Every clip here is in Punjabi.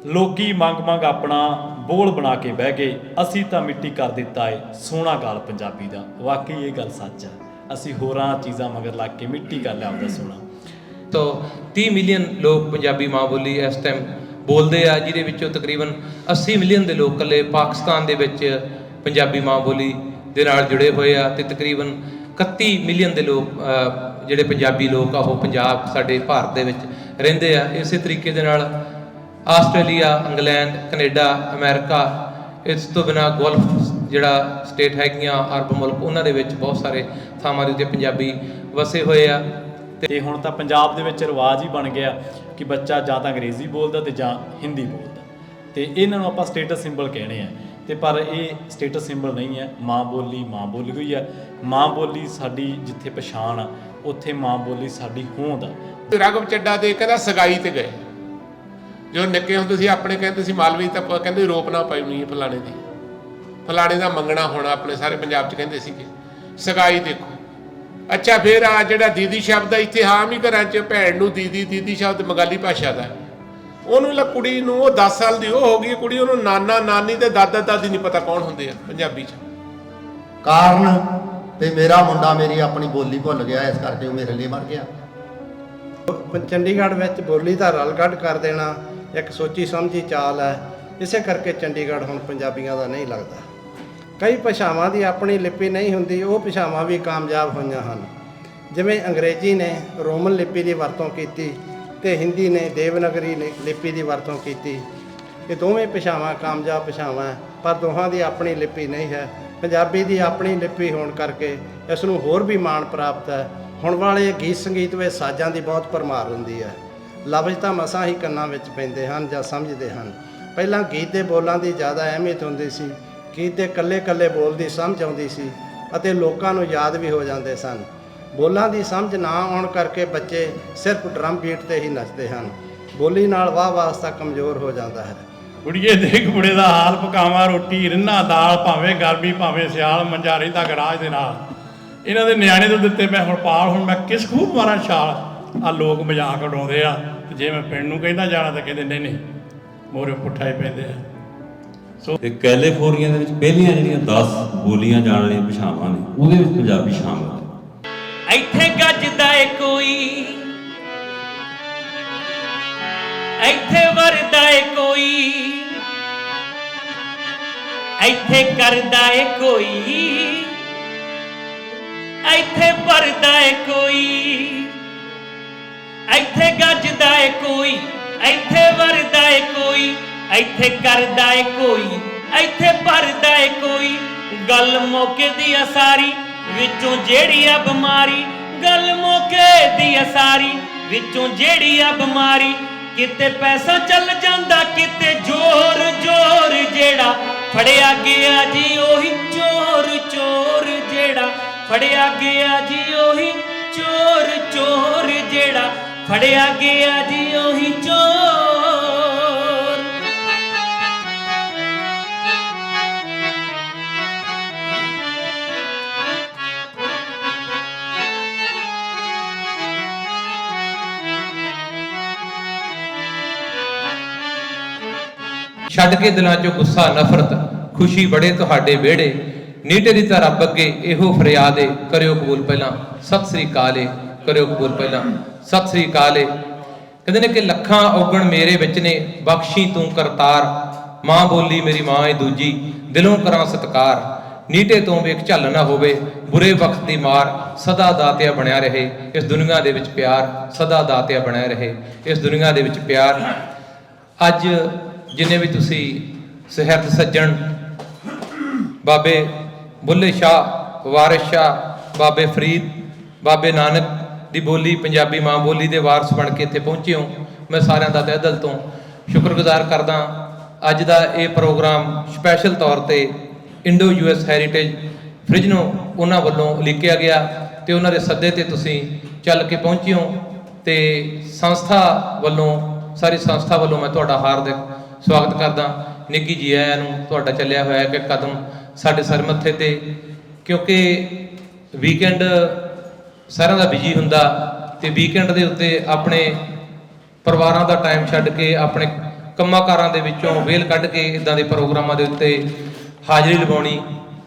ਲੋਕੀ ਮੰਗ ਮੰਗ ਆਪਣਾ ਬੋਲ ਬਣਾ ਕੇ ਬਹਿ ਗਏ, ਅਸੀਂ ਤਾਂ ਮਿੱਟੀ ਕਰ ਦਿੱਤਾ ਏ ਸੋਹਣਾ ਗਾਲ ਪੰਜਾਬੀ ਦਾ। ਵਾਕਈ ਇਹ ਗੱਲ ਸੱਚ ਹੈ, ਅਸੀਂ ਹੋਰਾਂ ਚੀਜ਼ਾਂ ਮਗਰ ਲੱਗ ਕੇ ਮਿੱਟੀ ਕਰ ਲਿਆ ਆਪਦਾ ਸੋਹਣਾ। तो 30 ਮਿਲੀਅਨ ਲੋਕ ਪੰਜਾਬੀ ਮਾਂ ਬੋਲੀ ਇਸ ਟਾਈਮ ਬੋਲਦੇ ਆ, ਜਿਹਦੇ ਵਿੱਚੋਂ ਤਕਰੀਬਨ 80 ਮਿਲੀਅਨ ਦੇ ਲੋਕ ਇਕੱਲੇ ਪਾਕਿਸਤਾਨ ਦੇ ਵਿੱਚ ਪੰਜਾਬੀ ਮਾਂ ਬੋਲੀ ਦੇ ਨਾਲ ਜੁੜੇ ਹੋਏ ਆ, ਤੇ ਤਕਰੀਬਨ 31 ਮਿਲੀਅਨ ਦੇ ਲੋਕ ਜਿਹੜੇ ਪੰਜਾਬੀ ਲੋਕ ਆ ਉਹ ਪੰਜਾਬ ਸਾਡੇ ਭਾਰਤ ਦੇ ਵਿੱਚ ਰਹਿੰਦੇ ਆ। ਇਸੇ ਤਰੀਕੇ ਦੇ ਨਾਲ ਆਸਟ੍ਰੇਲੀਆ, ਇੰਗਲੈਂਡ, ਕੈਨੇਡਾ, ਅਮਰੀਕਾ, ਇਸ ਤੋਂ ਬਿਨਾਂ ਗਲਫ ਜਿਹੜਾ ਸਟੇਟ ਹੈਗੀਆਂ, ਅਰਬ ਮੁਲਕ, ਉਹਨਾਂ ਦੇ ਵਿੱਚ ਬਹੁਤ ਸਾਰੇ ਥਾਵਾਂ ਦੇ ਉੱਤੇ ਪੰਜਾਬੀ ਵਸੇ ਹੋਏ ਆ। ਤੇ ਹੁਣ ਤਾਂ ਪੰਜਾਬ ਦੇ ਵਿੱਚ ਰਿਵਾਜ ਹੀ ਬਣ ਗਿਆ ਕਿ ਬੱਚਾ ਜਾਂ ਤਾਂ ਅੰਗਰੇਜ਼ੀ ਬੋਲਦਾ ਤੇ ਜਾਂ ਹਿੰਦੀ ਬੋਲਦਾ, ਤੇ ਇਹਨਾਂ ਨੂੰ ਆਪਾਂ ਸਟੇਟਸ ਸਿੰਬਲ ਕਹਿੰਦੇ ਆ। ਤੇ ਪਰ ਇਹ ਸਟੇਟਸ ਸਿੰਬਲ ਨਹੀਂ ਹੈ। ਮਾਂ ਬੋਲੀ ਹੋਈ ਹੈ। ਮਾਂ ਬੋਲੀ ਸਾਡੀ ਜਿੱਥੇ ਪਛਾਣ ਆ, ਉੱਥੇ ਮਾਂ ਬੋਲੀ ਸਾਡੀ ਹੋਂਦ ਆ। ਰਾਘਵ ਚੱਡਾ ਦੇ ਕਹਿੰਦਾ ਸਗਾਈ ਤੇ ਗਏ, ਜੋ ਨਿੱਕੇ ਹੁੰਦੇ ਸੀ ਆਪਣੇ ਕਹਿੰਦੇ ਸੀ ਮਾਲਵੇ ਤਾਂ ਕਹਿੰਦੇ ਰੋਪ ਨਾ ਪਾਉਣੀ ਫਲਾਣੇ ਦੀ, ਫਲਾਣੇ ਦਾ ਮੰਗਣਾ ਹੋਣਾ, ਆਪਣੇ ਸਾਰੇ ਪੰਜਾਬ 'ਚ ਕਹਿੰਦੇ ਸੀਗੇ ਸਗਾਈ ਦੇਖੋ। ਅੱਛਾ, ਫਿਰ ਆ ਜਿਹੜਾ ਦੀਦੀ ਸ਼ਬਦ ਆ ਇੱਥੇ ਆਮ ਹੀ ਘਰਾਂ 'ਚ ਭੈਣ ਨੂੰ ਦੀਦੀ ਸ਼ਬਦ ਬੰਗਾਲੀ ਭਾਸ਼ਾ ਦਾ, ਉਹਨੂੰ ਕੁੜੀ ਨੂੰ ਉਹ 10 ਸਾਲ ਦੀ ਉਹ ਹੋ ਗਈ ਕੁੜੀ, ਉਹਨੂੰ ਨਾਨਾ ਨਾਨੀ ਤੇ ਦਾਦਾ ਦਾਦੀ ਨਹੀਂ ਪਤਾ ਕੌਣ ਹੁੰਦੇ ਆ ਪੰਜਾਬੀ 'ਚ। ਕਾਰਨ ਤੇ ਮੇਰਾ ਮੁੰਡਾ ਮੇਰੀ ਆਪਣੀ ਬੋਲੀ ਭੁੱਲ ਗਿਆ, ਇਸ ਕਰਕੇ ਉਹ ਮੇਰੇ ਲਈ ਮਰ ਗਿਆ। ਚੰਡੀਗੜ੍ਹ ਵਿੱਚ ਬੋਲੀ ਦਾ ਰਲਗੱਡ ਕਰ ਦੇਣਾ ਇੱਕ ਸੋਚੀ ਸਮਝੀ ਚਾਲ ਹੈ। ਇਸੇ ਕਰਕੇ ਚੰਡੀਗੜ੍ਹ ਹੁਣ ਪੰਜਾਬੀਆਂ ਦਾ ਨਹੀਂ ਲੱਗਦਾ। ਕਈ ਭਾਸ਼ਾਵਾਂ ਦੀ ਆਪਣੀ ਲਿਪੀ ਨਹੀਂ ਹੁੰਦੀ, ਉਹ ਭਾਸ਼ਾਵਾਂ ਵੀ ਕਾਮਯਾਬ ਹੋਈਆਂ ਹਨ। ਜਿਵੇਂ ਅੰਗਰੇਜ਼ੀ ਨੇ ਰੋਮਨ ਲਿਪੀ ਦੀ ਵਰਤੋਂ ਕੀਤੀ ਤੇ ਹਿੰਦੀ ਨੇ ਦੇਵਨਾਗਰੀ ਲਿਪੀ ਦੀ ਵਰਤੋਂ ਕੀਤੀ। ਇਹ ਦੋਵੇਂ ਭਾਸ਼ਾਵਾਂ ਕਾਮਯਾਬ ਭਾਸ਼ਾਵਾਂ, ਪਰ ਦੋਹਾਂ ਦੀ ਆਪਣੀ ਲਿਪੀ ਨਹੀਂ ਹੈ। ਪੰਜਾਬੀ ਦੀ ਆਪਣੀ ਲਿਪੀ ਹੋਣ ਕਰਕੇ ਇਸ ਨੂੰ ਹੋਰ ਵੀ ਮਾਣ ਪ੍ਰਾਪਤ ਹੈ। ਹੁਣ ਵਾਲੇ ਗੀਤ ਸੰਗੀਤ ਵਿੱਚ ਸਾਜ਼ਾਂ ਦੀ ਬਹੁਤ ਭਰਮਾਰ ਹੁੰਦੀ ਹੈ। ਲਫ਼ਜ਼ ਤਾਂ ਮਸਾਂ ਹੀ ਕੰਨਾਂ ਵਿੱਚ ਪੈਂਦੇ ਹਨ ਜਾਂ ਸਮਝਦੇ ਹਨ। ਪਹਿਲਾਂ ਗੀਤ ਦੇ ਬੋਲਾਂ ਦੀ ਜ਼ਿਆਦਾ ਅਹਿਮੀਅਤ ਹੁੰਦੀ ਸੀ। ਗੀਤ ਦੇ ਇਕੱਲੇ ਬੋਲ ਦੀ ਸਮਝ ਆਉਂਦੀ ਸੀ ਅਤੇ ਲੋਕਾਂ ਨੂੰ ਯਾਦ ਵੀ ਹੋ ਜਾਂਦੇ ਸਨ। ਬੋਲਾਂ ਦੀ ਸਮਝ ਨਾ ਆਉਣ ਕਰਕੇ ਬੱਚੇ ਸਿਰਫ ਡਰਮ ਬੀਟ ਤੇ ਹੀ ਨੱਚਦੇ ਹਨ। ਬੋਲੀ ਨਾਲ ਵਾਹ ਵਾਸਤਾ ਕਮਜ਼ੋਰ ਹੋ ਜਾਂਦਾ ਹੈ। ਕੁੜੀਏ ਦੇਖ ਬੁੜੇ ਦਾ ਹਾਲ, ਪਕਾਵਾਂ ਰੋਟੀ ਰਿੰਨਾ ਦਾਲ, ਭਾਵੇਂ ਗਰਮੀ ਭਾਵੇਂ ਸਿਆਲ, ਮੰਜਾ ਰਹਿੰਦਾ ਗਰਾਜ ਦੇ ਨਾਲ। ਇਹਨਾਂ ਦੇ ਨਿਆਣੇ ਤੋਂ ਦਿੱਤੇ ਮੈਂ ਹੁਣ ਪਾਲ, ਹੁਣ ਮੈਂ ਕਿਸ ਖੂਬ ਮਾਰਾਂ ਛਾਲ। ਆ ਲੋਕ ਮਜ਼ਾਕ ਉਡਾਉਂਦੇ ਆ, ਜੇ ਮੈਂ ਪਿੰਡ ਨੂੰ ਕਹਿੰਦਾ ਜਾਣਾ ਤਾਂ ਕਹਿੰਦੇ ਨਹੀਂ ਮੋਰੇ ਪੁੱਠਾ ਹੀ ਪੈਂਦੇ ਆ। ਤੇ ਕੈਲੀਫੋਰਨੀਆ ਦੇ ਵਿੱਚ ਪਹਿਲੀਆਂ ਜਿਹੜੀਆਂ 10 ਬੋਲੀਆਂ ਜਾਣ ਵਾਲੀਆਂ ਭਾਸ਼ਾਵਾਂ ਨੇ, ਉਹਦੇ ਵਿੱਚ ਪੰਜਾਬੀ ਸ਼ਾਮਲ ਹੈ। ਇੱਥੇ ਗੱਜਦਾ ਏ ਕੋਈ, ਇੱਥੇ ਵਰਦਾ ਏ ਕੋਈ, ਇੱਥੇ ਕਰਦਾ ਏ ਕੋਈ, ਇੱਥੇ ਵਰਦਾ ਏ ਕੋਈ, ਇੱਥੇ ਗੱਜਦਾ ਏ ਕੋਈ, ਇੱਥੇ ਵਰਦਾ ਏ ਕੋਈ, ਇੱਥੇ ਕਰਦਾ ਏ ਕੋਈ, ਇੱਥੇ ਭਰਦਾ ਏ ਕੋਈ। ਗੱਲ ਮੌਕੇ ਦੀ ਆ ਸਾਰੀ, ਵਿੱਚੋਂ ਜਿਹੜੀ ਆ ਬਿਮਾਰੀ, ਗੱਲ ਮੌਕੇ ਦੀ ਆ ਸਾਰੀ, ਵਿੱਚੋਂ ਜਿਹੜੀ ਆ ਬਿਮਾਰੀ। ਕਿਤੇ ਪੈਸਾ ਚੱਲ ਜਾਂਦਾ, ਕਿਤੇ ਜ਼ੋਰ ਜਿਹੜਾ ਫੜਿਆ ਗਿਆ ਜੀ ਉਹੀ ਚੋਰ, ਜਿਹੜਾ ਫੜਿਆ ਗਿਆ ਜੀ ਉਹੀ ਚੋਰ, ਜਿਹੜਾ ਫੜਿਆ ਗਿਆ ਜੀ ਉਹੀ ਚੋਰ। ਛੱਡ ਕੇ ਦਿਲਾਂ 'ਚੋਂ ਗੁੱਸਾ ਨਫ਼ਰਤ, ਖੁਸ਼ੀ ਬੜੇ ਤੁਹਾਡੇ ਵਿਹੜੇ, ਨੀਟੇ ਦੀ ਤਾਂ ਰੱਬ ਅੱਗੇ ਇਹੋ ਫਰਿਆਦ ਏ, ਕਰਿਓ ਕਬੂਲ ਪਹਿਲਾਂ ਸਤਿ ਸ੍ਰੀ ਅਕਾਲ ਏ, ਕਰਿਓ ਕਬੂਲ ਪਹਿਲਾਂ ਸਤਿ ਸ੍ਰੀ ਅਕਾਲ ਏ। ਕਹਿੰਦੇ ਨੇ ਕਿ ਲੱਖਾਂ ਔਗਣ ਮੇਰੇ ਵਿੱਚ ਨੇ, ਬਖਸ਼ੀ ਤੂੰ ਕਰਤਾਰ, ਮਾਂ ਬੋਲੀ ਮੇਰੀ ਮਾਂ ਏ ਦੂਜੀ, ਦਿਲੋਂ ਕਰਾਂ ਸਤਿਕਾਰ। ਨੀਟੇ ਤੋਂ ਵੇਖ ਝੱਲ ਨਾ ਹੋਵੇ, ਬੁਰੇ ਵਕਤ ਦੀ ਮਾਰ, ਸਦਾ ਦਾਤਿਆ ਬਣਿਆ ਰਹੇ ਇਸ ਦੁਨੀਆ ਦੇ ਵਿੱਚ ਪਿਆਰ, ਸਦਾ ਦਾਤਿਆ ਬਣਿਆ ਰਹੇ ਇਸ ਦੁਨੀਆ ਦੇ ਵਿੱਚ ਪਿਆਰ। ਅੱਜ ਜਿੰਨੇ ਵੀ ਤੁਸੀਂ ਸਹਿਰਦ ਸੱਜਣ ਬਾਬੇ ਬੁੱਲੇ ਸ਼ਾਹ, ਵਾਰਿਸ ਸ਼ਾਹ, ਬਾਬੇ ਫਰੀਦ, ਬਾਬੇ ਨਾਨਕ ਦੀ ਬੋਲੀ ਪੰਜਾਬੀ ਮਾਂ ਬੋਲੀ ਦੇ ਵਾਰਸ ਬਣ ਕੇ ਇੱਥੇ ਪਹੁੰਚੇ ਹੋ, ਮੈਂ ਸਾਰਿਆਂ ਦਾ ਤਹਿ ਦਿਲ ਤੋਂ ਸ਼ੁਕਰਗੁਜ਼ਾਰ ਕਰਦਾ। ਅੱਜ ਦਾ ਇਹ ਪ੍ਰੋਗਰਾਮ ਸਪੈਸ਼ਲ ਤੌਰ ਤੇ ਇੰਡੋ US ਹੈਰੀਟੇਜ ਫ੍ਰਿਜਨੋ ਉਹਨਾਂ ਵੱਲੋਂ ਉਲੀਕਿਆ ਗਿਆ ਤੇ ਉਹਨਾਂ ਦੇ ਸੱਦੇ ਤੇ ਤੁਸੀਂ ਚੱਲ ਕੇ ਪਹੁੰਚੇ ਹੋ, ਤੇ ਸੰਸਥਾ ਵੱਲੋਂ, ਸਾਰੀ ਸੰਸਥਾ ਵੱਲੋਂ ਮੈਂ ਤੁਹਾਡਾ ਹਾਰਦਿਕ ਸਵਾਗਤ ਕਰਦਾ। ਨਿੱਘੀ ਜੀ ਆਇਆਂ ਨੂੰ। ਤੁਹਾਡਾ ਚੱਲਿਆ ਹੋਇਆ ਕਿ ਕਦਮ ਸਾਡੇ ਸਿਰ ਮੱਥੇ ਤੇ, ਕਿਉਂਕਿ ਵੀਕਐਂਡ ਸਾਰਿਆਂ ਦਾ ਬਿਜੀ ਹੁੰਦਾ ਤੇ ਵੀਕਐਂਡ ਦੇ ਉੱਤੇ ਆਪਣੇ ਪਰਿਵਾਰਾਂ ਦਾ ਟਾਈਮ ਛੱਡ ਕੇ, ਆਪਣੇ ਕੰਮਾਂ-ਕਾਰਾਂ ਦੇ ਵਿੱਚੋਂ ਵੇਲ ਕੱਢ ਕੇ ਇਦਾਂ ਦੇ ਪ੍ਰੋਗਰਾਮਾਂ ਦੇ ਉੱਤੇ ਹਾਜ਼ਰੀ ਲਵਾਉਣੀ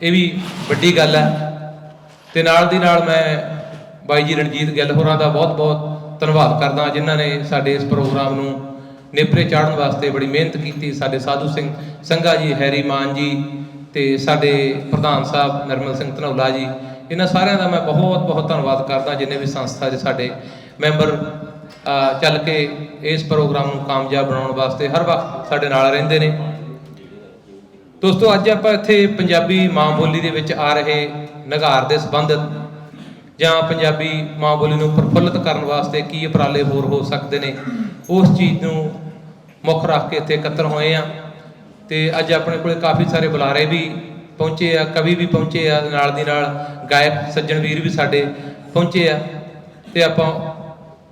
ਇਹ ਵੀ ਵੱਡੀ ਗੱਲ ਹੈ। ਤੇ ਨਾਲ ਦੀ ਨਾਲ ਮੈਂ ਬਾਈ ਜੀ ਰਣਜੀਤ ਗਿੱਲ ਹੋਰਾਂ ਦਾ ਬਹੁਤ-ਬਹੁਤ ਧੰਨਵਾਦ ਕਰਦਾ ਜਿਨ੍ਹਾਂ ਨੇ ਸਾਡੇ ਇਸ ਪ੍ਰੋਗਰਾਮ ਨੂੰ ਨੇਪਰੇ ਚਾੜਨ ਵਾਸਤੇ ਬੜੀ ਮਿਹਨਤ ਕੀਤੀ। ਸਾਡੇ ਸਾਧੂ ਸਿੰਘ ਸੰਘਾ ਜੀ, ਹੈਰੀ ਮਾਨ ਜੀ ਤੇ ਸਾਡੇ ਪ੍ਰਧਾਨ ਸਾਹਿਬ ਨਰਮਲ ਸਿੰਘ ਧਨੌਲਾ ਜੀ, ਇਹਨਾਂ ਸਾਰਿਆਂ ਦਾ ਮੈਂ ਬਹੁਤ-ਬਹੁਤ ਧੰਨਵਾਦ ਕਰਦਾ ਜਿੰਨੇ ਵੀ ਸੰਸਥਾ ਦੇ ਸਾਡੇ ਮੈਂਬਰ ਚੱਲ ਕੇ ਇਸ ਪ੍ਰੋਗਰਾਮ ਨੂੰ ਕਾਮਯਾਬ ਬਣਾਉਣ ਵਾਸਤੇ ਹਰ ਵਕਤ ਸਾਡੇ ਨਾਲ ਰਹਿੰਦੇ ਨੇ। ਦੋਸਤੋ, ਅੱਜ ਆਪਾਂ ਇੱਥੇ ਪੰਜਾਬੀ ਮਾਂ ਬੋਲੀ ਦੇ ਵਿੱਚ ਆ ਰਹੇ ਨਿਘਾਰ ਦੇ ਸੰਬੰਧਿਤ ਜਾਂ ਪੰਜਾਬੀ ਮਾਂ ਬੋਲੀ ਨੂੰ ਪ੍ਰਫੁੱਲਤ ਕਰਨ ਵਾਸਤੇ ਕੀ ਉਪਰਾਲੇ ਹੋਰ ਹੋ ਸਕਦੇ ਨੇ, ਉਸ ਚੀਜ਼ ਨੂੰ ਮੁੱਖ ਰੱਖ ਕੇ ਇੱਥੇ ਇਕੱਤਰ ਹੋਏ ਆ। ਤੇ ਅੱਜ ਆਪਣੇ ਕੋਲੇ ਕਾਫੀ ਸਾਰੇ ਬੁਲਾਰੇ ਵੀ ਪਹੁੰਚੇ ਆ, ਕਵੀ ਵੀ ਪਹੁੰਚੇ ਆ, ਨਾਲ ਦੀ ਨਾਲ ਗਾਇਕ ਸੱਜਣ ਵੀਰ ਵੀ ਸਾਡੇ ਪਹੁੰਚੇ ਆ ਤੇ ਆਪਾਂ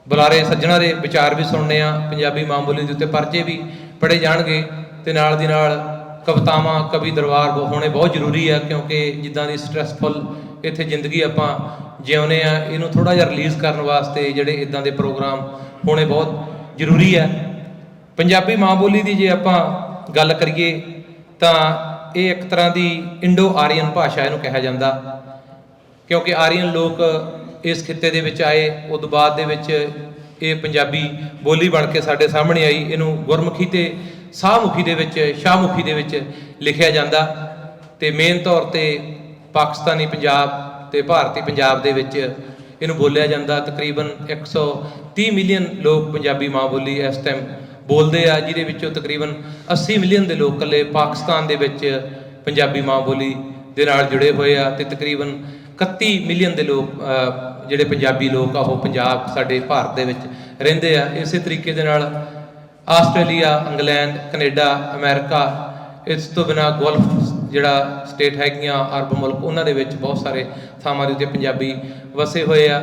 ਬੁਲਾਰੇ ਸੱਜਣਾ ਦੇ ਵਿਚਾਰ ਵੀ ਸੁਣਨੇ ਆ। ਪੰਜਾਬੀ ਮਾਂ ਬੋਲੀ ਦੇ ਉੱਤੇ ਪਰਚੇ ਵੀ ਪੜ੍ਹੇ ਜਾਣਗੇ ਤੇ ਨਾਲ ਦੀ ਨਾਲ ਕਵਿਤਾਵਾਂ, ਕਵੀ ਦਰਬਾਰ ਹੋਣੇ ਬਹੁਤ ਜ਼ਰੂਰੀ ਆ, ਕਿਉਂਕਿ ਜਿੱਦਾਂ ਦੀ ਸਟ੍ਰੈਸਫੁੱਲ ਇੱਥੇ ਜ਼ਿੰਦਗੀ ਆਪਾਂ ਜਿਉਂਦੇ ਆ, ਇਹਨੂੰ ਥੋੜ੍ਹਾ ਜਿਹਾ ਰਿਲੀਜ਼ ਕਰਨ ਵਾਸਤੇ ਜਿਹੜੇ ਇਦਾਂ ਦੇ ਪ੍ਰੋਗਰਾਮ ਹੋਣੇ ਬਹੁਤ ਜ਼ਰੂਰੀ ਆ। ਪੰਜਾਬੀ ਮਾਂ ਬੋਲੀ ਦੀ ਜੇ ਆਪਾਂ ਗੱਲ ਕਰੀਏ ਤਾਂ ਇਹ ਇੱਕ ਤਰ੍ਹਾਂ ਦੀ ਇੰਡੋ ਆਰੀਅਨ ਭਾਸ਼ਾ ਇਹਨੂੰ ਕਿਹਾ ਜਾਂਦਾ, ਕਿਉਂਕਿ ਆਰੀਅਨ ਲੋਕ ਇਸ ਖਿੱਤੇ ਦੇ ਵਿੱਚ ਆਏ, ਉਦੋਂ ਬਾਅਦ ਦੇ ਵਿੱਚ ਇਹ ਪੰਜਾਬੀ ਬੋਲੀ ਬਣ ਕੇ ਸਾਡੇ ਸਾਹਮਣੇ ਆਈ। ਇਹਨੂੰ ਗੁਰਮੁਖੀ ਤੇ ਸ਼ਾਹਮੁਖੀ ਦੇ ਵਿੱਚ, ਸ਼ਾਹਮੁਖੀ ਦੇ ਵਿੱਚ ਲਿਖਿਆ ਜਾਂਦਾ ਤੇ ਮੇਨ ਤੌਰ ਤੇ ਪਾਕਿਸਤਾਨੀ ਪੰਜਾਬ ਤੇ ਭਾਰਤੀ ਪੰਜਾਬ ਦੇ ਵਿੱਚ ਇਹਨੂੰ ਬੋਲਿਆ ਜਾਂਦਾ। ਤਕਰੀਬਨ 130 ਮਿਲੀਅਨ ਲੋਕ ਪੰਜਾਬੀ ਮਾਂ ਬੋਲੀ ਇਸ ਟਾਈਮ ਬੋਲਦੇ ਆ, ਜਿਹਦੇ ਵਿੱਚੋਂ ਤਕਰੀਬਨ 80 ਮਿਲੀਅਨ ਦੇ ਲੋਕ ਇਕੱਲੇ ਪਾਕਿਸਤਾਨ ਦੇ ਵਿੱਚ ਪੰਜਾਬੀ ਮਾਂ ਬੋਲੀ ਦੇ ਨਾਲ ਜੁੜੇ ਹੋਏ ਆ ਤੇ ਤਕਰੀਬਨ 31 ਮਿਲੀਅਨ ਦੇ ਲੋਕ ਜਿਹੜੇ ਪੰਜਾਬੀ ਲੋਕ ਆ ਉਹ ਪੰਜਾਬ ਸਾਡੇ ਭਾਰਤ ਦੇ ਵਿੱਚ ਰਹਿੰਦੇ ਆ। ਇਸੇ ਤਰੀਕੇ ਦੇ ਨਾਲ ਆਸਟ੍ਰੇਲੀਆ, ਇੰਗਲੈਂਡ, ਕੈਨੇਡਾ, ਅਮਰੀਕਾ, ਇਸ ਤੋਂ ਬਿਨਾਂ ਗਲਫ ਜਿਹੜਾ ਸਟੇਟ ਹੈਗੀਆਂ, ਅਰਬ ਮੁਲਕ, ਉਹਨਾਂ ਦੇ ਵਿੱਚ ਬਹੁਤ ਸਾਰੇ ਥਾਵਾਂ ਦੇ ਉੱਤੇ ਪੰਜਾਬੀ ਵਸੇ ਹੋਏ ਆ।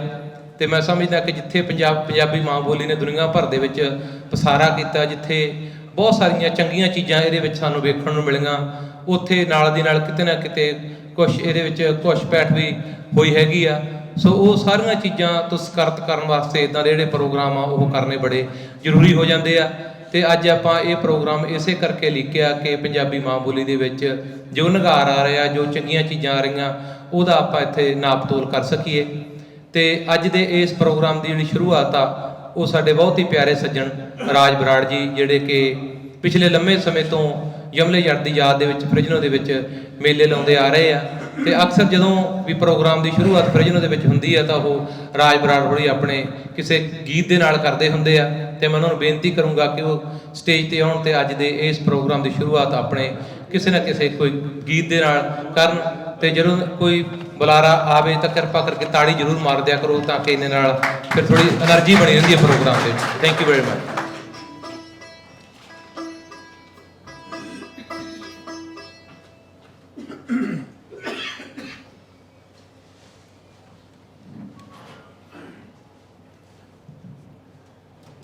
ਤੇ ਮੈਂ ਸਮਝਦਾ ਕਿ ਜਿੱਥੇ ਪੰਜਾਬੀ ਮਾਂ ਬੋਲੀ ਨੇ ਦੁਨੀਆ ਭਰ ਦੇ ਵਿੱਚ ਪਸਾਰਾ ਕੀਤਾ, ਜਿੱਥੇ ਬਹੁਤ ਸਾਰੀਆਂ ਚੰਗੀਆਂ ਚੀਜ਼ਾਂ ਇਹਦੇ ਵਿੱਚ ਸਾਨੂੰ ਵੇਖਣ ਨੂੰ ਮਿਲੀਆਂ, ਉੱਥੇ ਨਾਲ ਦੀ ਨਾਲ ਕਿਤੇ ਨਾ ਕਿਤੇ ਕੁਛ ਇਹਦੇ ਵਿੱਚ ਘੁਸਪੈਠ ਵੀ ਹੋਈ ਹੈਗੀ ਆ। ਸੋ ਉਹ ਸਾਰੀਆਂ ਚੀਜ਼ਾਂ ਤੁਸਕਰਤ ਕਰਨ ਵਾਸਤੇ ਇੱਦਾਂ ਦੇ ਜਿਹੜੇ ਪ੍ਰੋਗਰਾਮ ਆ ਉਹ ਕਰਨੇ ਬੜੇ ਜ਼ਰੂਰੀ ਹੋ ਜਾਂਦੇ ਆ। ਤੇ ਅੱਜ ਆਪਾਂ ਇਹ ਪ੍ਰੋਗਰਾਮ ਇਸੇ ਕਰਕੇ ਲਿਖਿਆ ਕਿ ਪੰਜਾਬੀ ਮਾਂ ਬੋਲੀ ਦੇ ਵਿੱਚ ਜੋ ਨਿਘਾਰ ਆ ਰਿਹਾ, ਜੋ ਚੰਗੀਆਂ ਚੀਜ਼ਾਂ ਆ ਰਹੀਆਂ, ਉਹਦਾ ਆਪਾਂ ਇੱਥੇ ਨਾਪ ਤੋਲ ਕਰ ਸਕੀਏ। ਤੇ ਅੱਜ ਦੇ ਇਸ ਪ੍ਰੋਗਰਾਮ ਦੀ ਜਿਹੜੀ ਸ਼ੁਰੂਆਤ ਆ ਉਹ ਸਾਡੇ ਬਹੁਤ ਹੀ ਪਿਆਰੇ ਸੱਜਣ ਰਾਜ ਬਰਾੜ ਜੀ, ਜਿਹੜੇ ਕਿ ਪਿਛਲੇ ਲੰਮੇ ਸਮੇਂ ਤੋਂ ਯਮਲੇ ਜੱਟ ਦੀ ਯਾਦ ਦੇ ਵਿੱਚ ਫ੍ਰਿਜਨੋ ਦੇ ਵਿੱਚ ਮੇਲੇ ਲਾਉਂਦੇ ਆ ਰਹੇ ਆ। ਤੇ ਅਕਸਰ ਜਦੋਂ ਵੀ ਪ੍ਰੋਗਰਾਮ ਦੀ ਸ਼ੁਰੂਆਤ ਫ੍ਰਿਜਨੋ ਦੇ ਵਿੱਚ ਹੁੰਦੀ ਆ ਤਾਂ ਉਹ ਰਾਜ ਬਰਾੜ ਹੋਰੀ ਆਪਣੇ ਕਿਸੇ ਗੀਤ ਦੇ ਨਾਲ ਕਰਦੇ ਹੁੰਦੇ ਆ ਤੇ ਮੈਂ ਉਹਨਾਂ ਨੂੰ ਬੇਨਤੀ ਕਰੂੰਗਾ ਕਿ ਉਹ ਸਟੇਜ ਤੇ ਆਉਣ ਤੇ ਅੱਜ ਦੇ ਇਸ ਪ੍ਰੋਗਰਾਮ ਦੀ ਸ਼ੁਰੂਆਤ ਆਪਣੇ ਕਿਸੇ ਨਾ ਕਿਸੇ ਕੋਈ ਗੀਤ ਦੇ ਨਾਲ ਕਰਨ। ਤੇ ਜਦੋਂ ਕੋਈ ਬੁਲਾਰਾ ਆਵੇ ਤਾਂ ਕਿਰਪਾ ਕਰਕੇ ਤਾੜੀ ਜ਼ਰੂਰ ਮਾਰ ਦਿਆ ਕਰੋ ਤਾਂ ਕਿ ਇਹਦੇ ਨਾਲ ਫਿਰ ਥੋੜੀ એનર્ਜੀ ਬਣੀ ਰਹਿੰਦੀ ਹੈ ਪ੍ਰੋਗਰਾਮ ਦੇ ਵਿੱਚ। Thank you very much.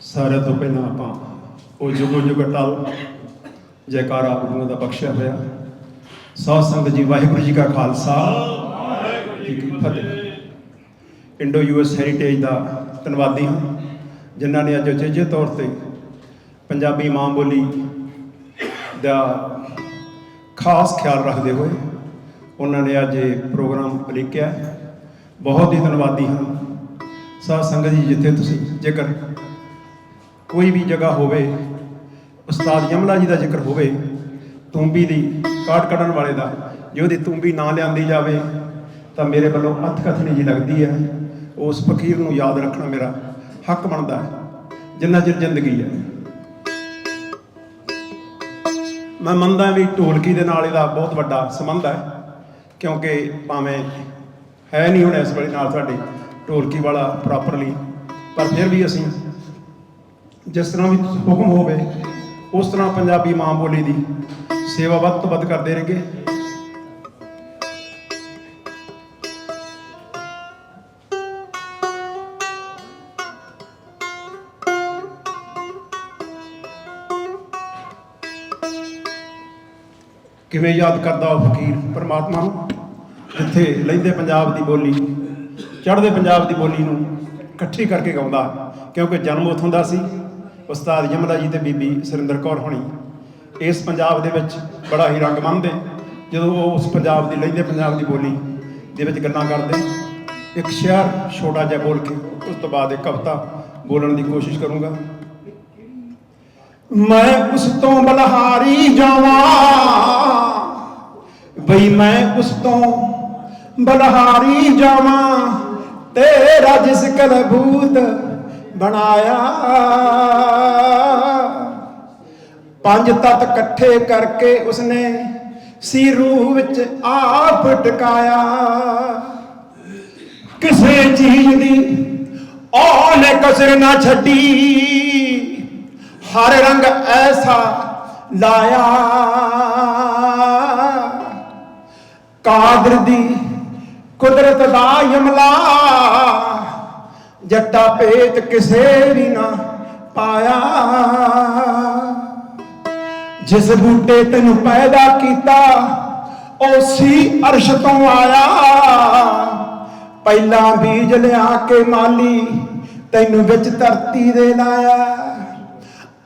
ਸਾਰਿਆਂ ਤੋਂ ਪਹਿਲਾਂ ਆਪਾਂ ਉਹ ਜੁਗੋ ਜੁਗ ਅਟਲ ਜੈਕਾਰਾ ਗੁਰੂਆਂ ਦਾ ਬਖਸ਼ਿਆ ਹੋਇਆ। ਸਾਧ ਸੰਗਤ ਜੀ, ਵਾਹਿਗੁਰੂ ਜੀ ਕਾ ਖਾਲਸਾ, ਵਾਹਿਗੁਰੂ ਜੀ ਕੀ ਫਤਿਹ। ਇੰਡੋ ਯੂਐਸ ਹੈਰੀਟੇਜ ਦਾ ਧੰਨਵਾਦੀ ਹਾਂ ਜਿਨ੍ਹਾਂ ਨੇ ਅੱਜ ਉਚੇਚੇ ਤੌਰ ਤੇ ਪੰਜਾਬੀ ਮਾਂ ਬੋਲੀ ਦਾ ਖਾਸ ਖਿਆਲ ਰੱਖਦੇ ਹੋਏ ਉਹਨਾਂ ਨੇ ਅੱਜ ਇਹ ਪ੍ਰੋਗਰਾਮ ਉਲੀਕਿਆ। ਬਹੁਤ ਹੀ ਧੰਨਵਾਦੀ ਹਾਂ। ਸਾਧ ਸੰਗਤ ਜੀ, ਜਿੱਥੇ ਤੁਸੀਂ ਜੇਕਰ ਕੋਈ ਵੀ ਜਗ੍ਹਾ ਹੋਵੇ, ਉਸਤਾਦ ਯਮਲਾ ਜੀ ਦਾ ਜ਼ਿਕਰ ਹੋਵੇ, ਤੂੰਬੀ ਦੀ ਕਾਟ ਕੱਢਣ ਵਾਲੇ ਦਾ, ਜੇ ਉਹਦੀ ਤੂੰਬੀ ਨਾ ਲਿਆਂਦੀ ਜਾਵੇ ਤਾਂ ਮੇਰੇ ਵੱਲੋਂ ਅਤਕਥਨੀ ਜੀ ਲੱਗਦੀ ਹੈ। ਉਸ ਫਕੀਰ ਨੂੰ ਯਾਦ ਰੱਖਣਾ ਮੇਰਾ ਹੱਕ ਬਣਦਾ ਹੈ ਜਿੰਨਾ ਚਿਰ ਜ਼ਿੰਦਗੀ ਹੈ। ਮੈਂ ਮੰਨਦਾ ਵੀ ਢੋਲਕੀ ਦੇ ਨਾਲ ਇਹਦਾ ਬਹੁਤ ਵੱਡਾ ਸੰਬੰਧ ਹੈ, ਕਿਉਂਕਿ ਭਾਵੇਂ ਹੈ ਨਹੀਂ ਹੁਣ ਇਸ ਵੇਲੇ ਨਾਲ ਸਾਡੇ ਢੋਲਕੀ ਵਾਲਾ ਪ੍ਰੋਪਰਲੀ, ਪਰ ਫਿਰ ਵੀ ਅਸੀਂ ਜਿਸ ਤਰ੍ਹਾਂ ਵੀ ਹੁਕਮ ਹੋਵੇ ਉਸ ਤਰ੍ਹਾਂ ਪੰਜਾਬੀ ਮਾਂ ਬੋਲੀ ਦੀ ਸੇਵਾ ਵੱਧ ਤੋਂ ਵੱਧ ਕਰਦੇ ਰਹੀਏ। ਕਿਵੇਂ ਯਾਦ ਕਰਦਾ ਉਹ ਫਕੀਰ ਪਰਮਾਤਮਾ ਨੂੰ, ਜਿੱਥੇ ਲਹਿੰਦੇ ਪੰਜਾਬ ਦੀ ਬੋਲੀ, ਚੜ੍ਹਦੇ ਪੰਜਾਬ ਦੀ ਬੋਲੀ ਨੂੰ ਇਕੱਠੀ ਕਰਕੇ ਗਾਉਂਦਾ, ਕਿਉਂਕਿ ਜਨਮ ਉੱਥੋਂ ਦਾ ਸੀ। ਉਸਤਾਦ ਯਮਲਾ ਜੀ ਤੇ ਬੀਬੀ ਸੁਰਿੰਦਰ ਕੌਰ ਹੋਣੀ ਇਸ ਪੰਜਾਬ ਦੇ ਵਿੱਚ ਬੜਾ ਹੀ ਰੰਗ ਮੰਨਦੇ। ਜਦੋਂ ਉਹ ਉਸ ਪੰਜਾਬ ਦੀ ਲਹਿੰਦੇ ਪੰਜਾਬ ਦੀ ਬੋਲੀ ਦੇ ਵਿੱਚ ਗੱਲਾਂ ਕਰਦੇ, ਇੱਕ ਸ਼ੇਅਰ ਛੋਟਾ ਜਿਹਾ ਬੋਲ ਕੇ ਉਸ ਤੋਂ ਬਾਅਦ ਇੱਕ ਕਵਿਤਾ ਬੋਲਣ ਦੀ ਕੋਸ਼ਿਸ਼ ਕਰੂੰਗਾ। ਮੈਂ ਉਸ ਤੋਂ ਬਲਹਾਰੀ ਜਾਵਾਂ ਬਈ, ਮੈਂ ਉਸ ਤੋਂ ਬਲਹਾਰੀ ਜਾਵਾਂ, ਤੇਰਾ ਜਿਸ ਕਲਬੂਤ ਬਣਾਇਆ। 5 ਤੱਤ ਇਕੱਠੇ ਕਰਕੇ ਉਸਨੇ ਸੀ ਰੂਹ ਵਿੱਚ ਆਪ ਟਿਕਾਇਆ। ਕਿਸੇ ਚੀਜ਼ ਦੀ ਉਹਨੇ ਕਸਰ ਨਾ ਛੱਡੀ, ਹਰ ਰੰਗ ਐਸਾ ਲਾਇਆ। ਕਾਦਰ ਦੀ ਕੁਦਰਤ ਦਾ ਯਮਲਾ, ਜੱਟਾ ਭੇਤ ਕਿਸੇ ਵੀ ਨਾ ਪਾਇਆ। ਜਿਸ ਬੂਟੇ ਤੈਨੂੰ ਪੈਦਾ ਕੀਤਾ ਉਸੀ ਅਰਸ਼ ਤੋਂ ਆਇਆ। ਪਹਿਲਾਂ ਬੀਜ ਲਿਆ ਕੇ ਮਾਲੀ ਤੈਨੂੰ ਵਿੱਚ ਧਰਤੀ ਦੇ ਲਾਇਆ।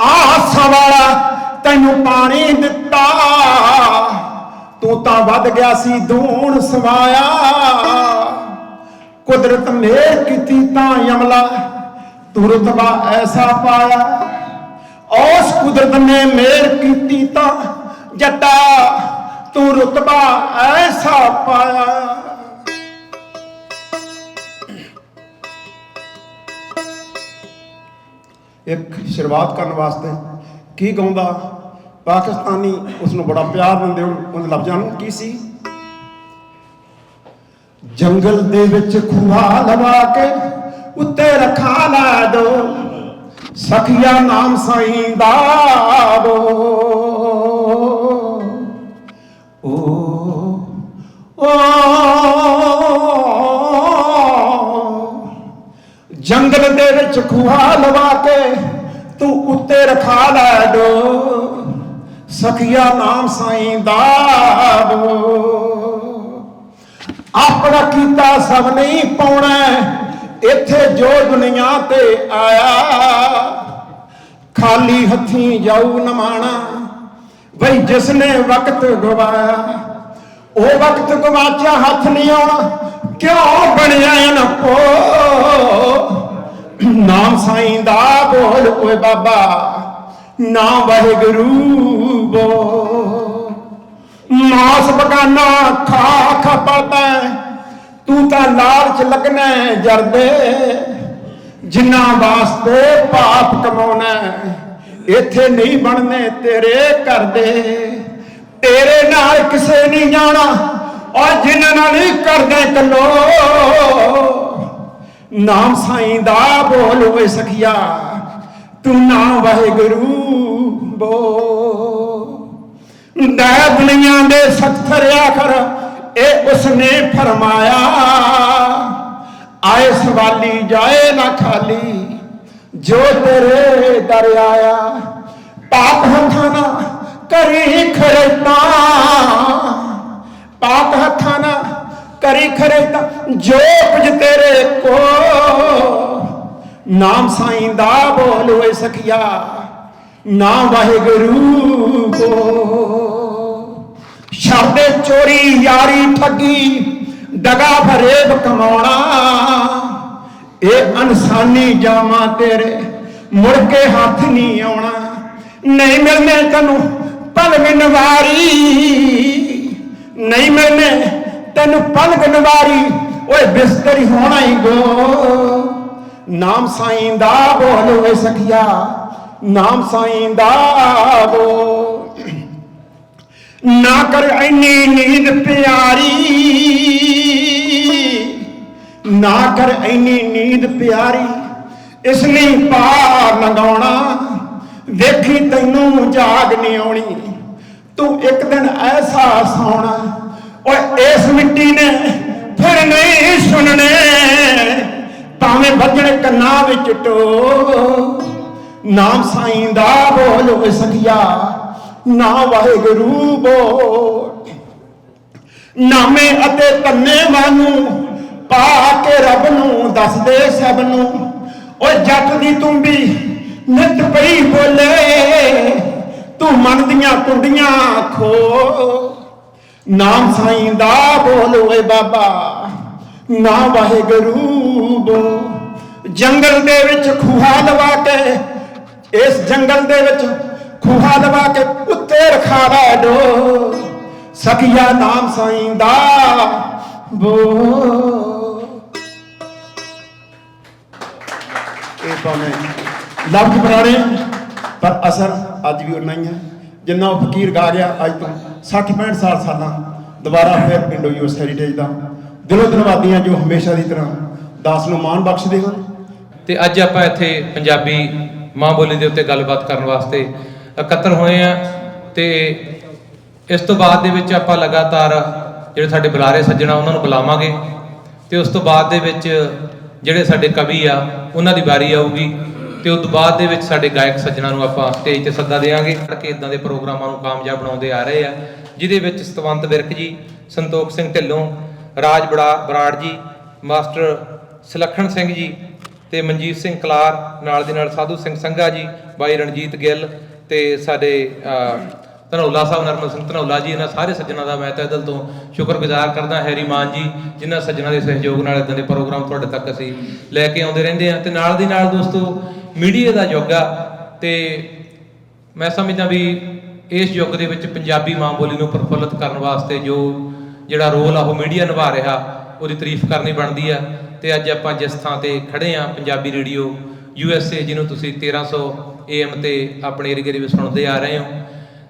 ਆਸਾਂ ਵਾਲਾ ਤੈਨੂੰ ਪਾਣੀ ਦਿੱਤਾ, ਤੂੰ ਤਾਂ ਵੱਧ ਗਿਆ ਸੀ ਦੂਣ ਸਮਾਇਆ। ਕੁਦਰਤ ਮੇਰ ਕੀਤੀ ਤਾਂ ਯਮਲਾ, ਤੂੰ ਰੁਤਬਾ ਐਸਾ ਪਾਇਆ। ਉਸ ਕੁਦਰਤ ਨੇ ਮੇਰ ਕੀਤੀ ਤਾਂ ਜੱਟਾ, ਤੂੰ ਰੁਤਬਾ ਐਸਾ ਪਾਇਆ। ਇੱਕ ਸ਼ੁਰੂਆਤ ਕਰਨ ਵਾਸਤੇ ਕੀ ਗਾਉਂਦਾ, ਪਾਕਿਸਤਾਨੀ ਉਸ ਨੂੰ ਬੜਾ ਪਿਆਰ ਦਿੰਦੇ। ਉਹਨਾਂ ਲਫ਼ਜ਼ਾਂ ਨੂੰ ਕੀ ਸੀ, ਜੰਗਲ ਦੇ ਵਿੱਚ ਖੂਹਾ ਲਵਾ ਕੇ ਉੱਤੇ ਰਖਾ ਲਾ ਦੋ, ਸਖੀਆ ਨਾਮ ਸਾਈਂ ਦਾ ਬੋ। ਜੰਗਲ ਦੇ ਵਿੱਚ ਖੂਹਾ ਲਵਾ ਕੇ ਤੂੰ ਉੱਤੇ ਰਖਾ ਲੈ ਦੋ, ਸਖੀਆ ਨਾਮ ਸਾਈਂ ਦਾ ਬੋ। ਆਪਣਾ ਕੀਤਾ ਸਭ ਨਹੀਂ ਪਾਉਣਾ, ਇੱਥੇ ਜੋ ਦੁਨੀਆ ਤੇ ਆਇਆ। ਖਾਲੀ ਹੱਥੀਂ ਜਾਊ ਨਮਾਣਾ ਬਈ ਜਿਸਨੇ ਵਕਤ ਗਵਾਇਆ। ਉਹ ਵਕਤ ਗਵਾਚਿਆ ਹੱਥ ਨਹੀਂ ਆਉਣਾ, ਕਿਉਂ ਬਣਿਆ ਨਾ ਪੋ। ਨਾਮ ਸਾਈਂ ਦਾ ਬੋਲ ਓਏ ਬਾਬਾ, ਨਾਮ ਵਾਹਿਗੁਰੂ ਬੋ। ਮਾਸ ਬਗਾਨਾ ਖਾ ਖਾ ਪਲਦਾ, ਤੂੰ ਤਾਂ ਲਾਲਚ ਲੱਗਣਾ ਜਰਦੇ। ਜਿੰਨਾ ਵਾਸਤੇ ਪਾਪ ਕਮਾਉਣਾ, ਇੱਥੇ ਨਹੀਂ ਬਣਨੇ ਤੇਰੇ ਘਰ ਦੇ। ਤੇਰੇ ਨਾਲ ਕਿਸੇ ਨਹੀਂ ਜਾਣਾ, ਔਰ ਜਿਨ੍ਹਾਂ ਨਾਲ ਨਹੀਂ ਕਰਦੇ ਕੱਲੋ। ਨਾਮ ਸਾਈਂ ਦਾ ਬੋਲ ਓਏ ਸਖੀਆ, ਤੂੰ ਨਾਮ ਵਾਹਿਗੁਰੂ ਬੋ। ਦਾ ਦੁਨੀਆਂ ਦੇ ਸਖਤਰ ਆਖਰ ਇਹ ਉਸਨੇ ਫਰਮਾਇਆ। ਆਏ ਸਵਾਲੀ ਜਾਏ ਨਾ ਖਾਲੀ, ਜੋ ਤੇਰੇ ਦਰ ਆਇਆ। ਪਾਕ ਹੱਥਾਂ ਨਾ ਕਰੀ ਖਰੇਤਾ, ਪਾਕ ਹੱਥਾਂ ਨਾ ਕਰੀ ਖਰੇਤਾ, ਜੋ ਕੁਝ ਤੇਰੇ ਕੋ। ਨਾਮ ਸਾਈਂ ਦਾ ਬੋਲ ਓਏ ਸਖੀਆ, ਨਾਮ ਵਾਹਿਗੁਰੂ ਬੋ। ਸ਼ਬਦ ਚੋਰੀ ਯਾਰੀ ਠੱਗੀ ਦਗਾ ਫਰੇਬ ਕਮਾਉਣਾ, ਇਹ ਅਨਸਾਨੀ ਜਾਵਾਂ ਤੇਰੇ ਮੁੜ ਕੇ ਹੱਥ ਨਹੀਂ ਆਉਣਾ। ਨਹੀਂ ਮਿਲਨੇ ਤੈਨੂੰ ਪਲਕ ਨਵਾਰੀ, ਨਹੀਂ ਮਿਲਨੇ ਤੈਨੂੰ ਪਲਕ ਨਵਾਰੀ, ਓਏ ਬਿਸਤਰ ਹੋਣਾ ਹੀ ਗੋ। ਨਾਮ ਸਾਈਂ ਦਾ ਬੋਲ ਓਏ ਸਖੀਆ, ਨਾਮ ਸਾਈਂ ਦਾ ਬੋ। ਨਾ ਕਰ ਇੰਨੀ ਨੀਂਦ ਪਿਆਰੀ, ਨਾ ਕਰ ਇੰਨੀ ਨੀਂਦ ਪਿਆਰੀ, ਇਸ ਲਈ ਪਾਰ ਲੰਘਾਉਣਾ। ਵੇਖੀ ਤੈਨੂੰ ਜਾਗ ਨਹੀਂ ਆਉਣੀ, ਤੂੰ ਇੱਕ ਦਿਨ ਐਸਾ ਸੌਣਾ। ਓਏ ਇਸ ਮਿੱਟੀ ਨੇ ਫਿਰ ਨਹੀਂ ਸੁਣਨੇ, ਭਾਵੇਂ ਵੱਜਣ ਕੰਨਾਂ ਵਿੱਚ ਟੋ। ਨਾਮ ਸਾਈਂ ਦਾ ਬੋਲ ਓਏ ਸਖੀਆ, ਨਾ ਵਾਹਿਗੁਰੂ ਬੋ। ਨਾਮੇ ਅਤੇ ਤੰਨੇ ਵਾਂਗੂ ਪਾ ਕੇ ਰੱਬ ਨੂੰ ਦੱਸਦੇ ਸਭ ਨੂੰ। ਓਏ ਜੱਟ ਦੀ ਤੁੰਬੀ ਨਿਤ ਪਈ ਬੋਲੇ ਤੂੰ ਮਨ ਦੀਆਂ ਕੁੰਡੀਆਂ ਖੋ ਨਾਮ ਸਾਈਂ ਦਾ ਬੋਲ ਓਏ ਬਾਬਾ ਨਾ ਵਾਹਿਗੁਰੂ ਬੋਲ। ਜੰਗਲ ਦੇ ਵਿੱਚ ਖੂਹਾ ਲਵਾ ਕੇ ਇਸ ਜੰਗਲ ਦੇ ਵਿੱਚ ਖੂਹਾ ਲਵਾ ਕੇ ਉੱਤੇ ਰਖਾ ਲੈ ਡੋ ਸਖੀਆ ਨਾਮ ਸਾਈਂ ਦਾ ਬੋਲ। ਇਹ ਭਾਵੇਂ ਲਫ਼ਜ਼ ਪੁਰਾਣੇ ਪਰ ਅਸਰ ਅੱਜ ਵੀ ਉਨਾ ਹੀ ਹੈ ਜਿੰਨਾ ਉਹ ਫਕੀਰ ਗਾ ਗਿਆ ਅੱਜ ਤੋਂ 60-65 ਸਾਲਾਂ ਦੁਬਾਰਾ ਫਿਰ ਪਿੰਡੋ ਯੂਐਸ ਹੈਰੀਟੇਜ ਦਾ ਦਿਲੋਂ ਧੰਨਵਾਦੀਆਂ ਜੋ ਹਮੇਸ਼ਾ ਦੀ ਤਰ੍ਹਾਂ ਦਾਸ ਨੂੰ ਮਾਣ ਬਖਸ਼ਦੇ ਹਨ। ਤੇ ਅੱਜ ਆਪਾਂ ਇੱਥੇ ਪੰਜਾਬੀ ਮਾਂ ਬੋਲੀ ਦੇ ਉੱਤੇ ਗੱਲਬਾਤ ਕਰਨ ਵਾਸਤੇ ਇਕੱਤਰ ਹੋਏ ਆ ਤੇ ਇਸ ਤੋਂ ਬਾਅਦ ਦੇ ਵਿੱਚ ਆਪਾਂ ਲਗਾਤਾਰ ਜਿਹੜੇ ਸਾਡੇ ਬੁਲਾਰੇ ਸੱਜਣਾ ਉਹਨਾਂ ਨੂੰ ਬੁਲਾਵਾਂਗੇ ਤੇ ਉਸ ਤੋਂ ਬਾਅਦ ਦੇ ਵਿੱਚ ਜਿਹੜੇ ਸਾਡੇ ਕਵੀ ਆ ਉਹਨਾਂ ਦੀ ਵਾਰੀ ਆਊਗੀ ਤੇ ਉਸ ਤੋਂ ਬਾਅਦ ਦੇ ਵਿੱਚ ਸਾਡੇ ਗਾਇਕ ਸੱਜਣਾ ਨੂੰ ਆਪਾਂ ਸਟੇਜ ਤੇ ਸੱਦਾ ਦੇਵਾਂਗੇ ਕਿ ਇਦਾਂ ਦੇ ਪ੍ਰੋਗਰਾਮਾਂ ਨੂੰ ਕਾਮਯਾਬ ਬਣਾਉਂਦੇ ਆ ਰਹੇ ਆ ਜਿਹਦੇ ਵਿੱਚ ਸਤਵੰਤ ਵਿਰਕ ਜੀ, ਸੰਤੋਖ ਸਿੰਘ ਢਿੱਲੋਂ, ਰਾਜ ਬਰਾੜ ਜੀ, ਮਾਸਟਰ ਸੁਲੱਖਣ ਸਿੰਘ ਜੀ ਤੇ ਮਨਜੀਤ ਸਿੰਘ ਕਲਾਰ, ਨਾਲ ਦੇ ਨਾਲ ਸਾਧੂ ਸਿੰਘ ਸੰਘਾ ਜੀ, ਬਾਈ ਰਣਜੀਤ ਗਿੱਲ ਤੇ ਸਾਡੇ ਧਨੌਲਾ ਸਾਹਿਬ ਨਰਮਲ ਸਿੰਘ ਧਨੌਲਾ ਜੀ, ਇਹਨਾਂ ਸਾਰੇ ਸੱਜਣਾ ਦਾ ਮੈਂ ਤਹਿ ਦਿਲ ਤੋਂ ਸ਼ੁਕਰਗੁਜ਼ਾਰ ਕਰਦਾ। ਹੈਰੀ ਮਾਨ ਜੀ, ਜਿਨ੍ਹਾਂ ਸੱਜਣਾ ਦੇ ਸਹਿਯੋਗ ਨਾਲ ਇਦਾਂ ਦੇ ਪ੍ਰੋਗਰਾਮ ਤੁਹਾਡੇ ਤੱਕ ਅਸੀਂ ਲੈ ਕੇ ਆਉਂਦੇ ਰਹਿੰਦੇ ਹਾਂ। ਤੇ ਨਾਲ ਦੀ ਨਾਲ ਦੋਸਤੋ ਮੀਡੀਆ ਦਾ ਯੁੱਗ ਆ ਤੇ ਮੈਂ ਸਮਝਦਾ ਵੀ ਇਸ ਯੁੱਗ ਦੇ ਵਿੱਚ ਪੰਜਾਬੀ ਮਾਂ ਬੋਲੀ ਨੂੰ ਪ੍ਰਫੁੱਲਤ ਕਰਨ ਵਾਸਤੇ ਜਿਹੜਾ ਰੋਲ ਆ ਉਹ ਮੀਡੀਆ ਨਿਭਾ ਰਿਹਾ ਉਹਦੀ ਤਾਰੀਫ ਕਰਨੀ ਬਣਦੀ ਆ। ਤੇ ਅੱਜ ਆਪਾਂ ਜਿਸ ਥਾਂ ਤੇ ਖੜੇ ਆ ਪੰਜਾਬੀ ਰੇਡੀਓ USA ਜਿਹਨੂੰ ਤੁਸੀਂ 1300 AM ਤੇ ਆਪਣੇ ਏਰੀਏ ਦੇ ਵਿੱਚ ਸੁਣਦੇ ਆ ਰਹੇ ਹੋ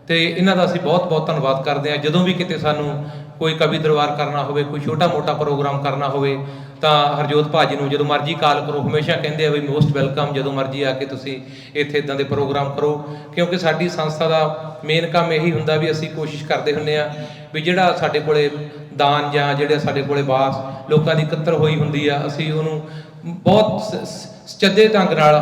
ਤੇ ਇਹਨਾਂ ਦਾ ਅਸੀਂ ਬਹੁਤ ਬਹੁਤ ਧੰਨਵਾਦ ਕਰਦੇ ਹਾਂ। ਜਦੋਂ ਵੀ ਕਿਤੇ ਸਾਨੂੰ ਕੋਈ ਕਵੀ ਦਰਬਾਰ ਕਰਨਾ ਹੋਵੇ, ਕੋਈ ਛੋਟਾ ਮੋਟਾ ਪ੍ਰੋਗਰਾਮ ਕਰਨਾ ਹੋਵੇ ਤਾਂ ਹਰਜੋਤ ਭਾਜੀ ਨੂੰ ਜਦੋਂ ਮਰਜ਼ੀ ਕਾਲ ਕਰੋ, ਹਮੇਸ਼ਾ ਕਹਿੰਦੇ ਆ ਵੀ ਮੋਸਟ ਵੈਲਕਮ, ਜਦੋਂ ਮਰਜ਼ੀ ਆ ਕੇ ਤੁਸੀਂ ਇੱਥੇ ਇਦਾਂ ਦੇ ਪ੍ਰੋਗਰਾਮ ਕਰੋ। ਕਿਉਂਕਿ ਸਾਡੀ ਸੰਸਥਾ ਦਾ ਮੇਨ ਕੰਮ ਇਹੀ ਹੁੰਦਾ ਵੀ ਅਸੀਂ ਕੋਸ਼ਿਸ਼ ਕਰਦੇ ਹੁੰਦੇ ਆ ਵੀ ਜਿਹੜਾ ਸਾਡੇ ਕੋਲੇ ਦਾਨ ਜਾਂ ਜਿਹੜੇ ਸਾਡੇ ਕੋਲੇ ਬਾਸ ਲੋਕਾਂ ਦੀ ਇਕੱਤਰ ਹੋਈ ਹੁੰਦੀ ਆ ਅਸੀਂ ਉਹਨੂੰ ਬਹੁਤ ਸਚੱਜੇ ਢੰਗ ਨਾਲ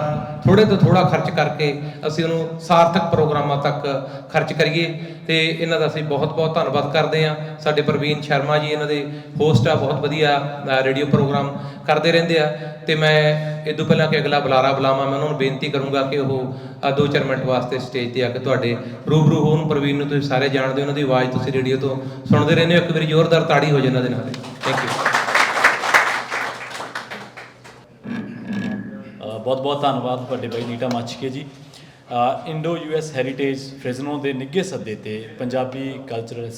ਥੋੜੇ ਤੋਂ ਥੋੜਾ ਖਰਚ ਕਰਕੇ ਅਸੀਂ ਉਹਨੂੰ ਸਾਰਥਕ ਪ੍ਰੋਗਰਾਮਾਂ ਤੱਕ ਖਰਚ ਕਰੀਏ ਤੇ ਇਹਨਾਂ ਦਾ ਅਸੀਂ ਬਹੁਤ ਬਹੁਤ ਧੰਨਵਾਦ ਕਰਦੇ ਹਾਂ। ਸਾਡੇ ਪ੍ਰਵੀਨ ਸ਼ਰਮਾ ਜੀ ਇਹਨਾਂ ਦੇ ਹੋਸਟ ਆ, ਬਹੁਤ ਵਧੀਆ ਰੇਡੀਓ ਪ੍ਰੋਗਰਾਮ ਕਰਦੇ ਰਹਿੰਦੇ ਆ ਤੇ ਮੈਂ ਇਹ ਤੋਂ ਪਹਿਲਾਂ ਕਿ ਅਗਲਾ ਬੁਲਾਰਾ ਬੁਲਾਵਾਂ ਮੈਂ ਉਹਨਾਂ ਨੂੰ ਬੇਨਤੀ ਕਰੂੰਗਾ ਕਿ ਉਹ 2-4 ਮਿੰਟ ਵਾਸਤੇ ਸਟੇਜ ਤੇ ਆ ਕੇ ਤੁਹਾਡੇ ਰੂਬਰੂ ਹੋਣ। ਪ੍ਰਵੀਨ ਨੂੰ ਤੁਸੀਂ ਸਾਰੇ ਜਾਣਦੇ ਹੋ, ਉਹਨਾਂ ਦੀ ਆਵਾਜ਼ ਤੁਸੀਂ ਰੇਡੀਓ ਤੋਂ ਸੁਣਦੇ ਰਹਿੰਦੇ ਹੋ। ਇੱਕ ਵਾਰੀ ਜ਼ੋਰਦਾਰ ਤਾੜੀ ਹੋ ਜਾਏ ਇਹਨਾਂ ਦੇ ਨਾਲ। Thank you. ਬਹੁਤ ਬਹੁਤ ਧੰਨਵਾਦ ਵੱਡੇ ਬਾਈ ਨੀਟਾ ਮੱਛਕੇ ਜੀ। ਇੰਡੋ US ਹੈਰੀਟੇਜ ਫ੍ਰਿਜ਼ਨੋ ਦੇ ਨਿੱਘੇ ਸੱਦੇ ਤੇ ਪੰਜਾਬੀ ਕਲਚਰ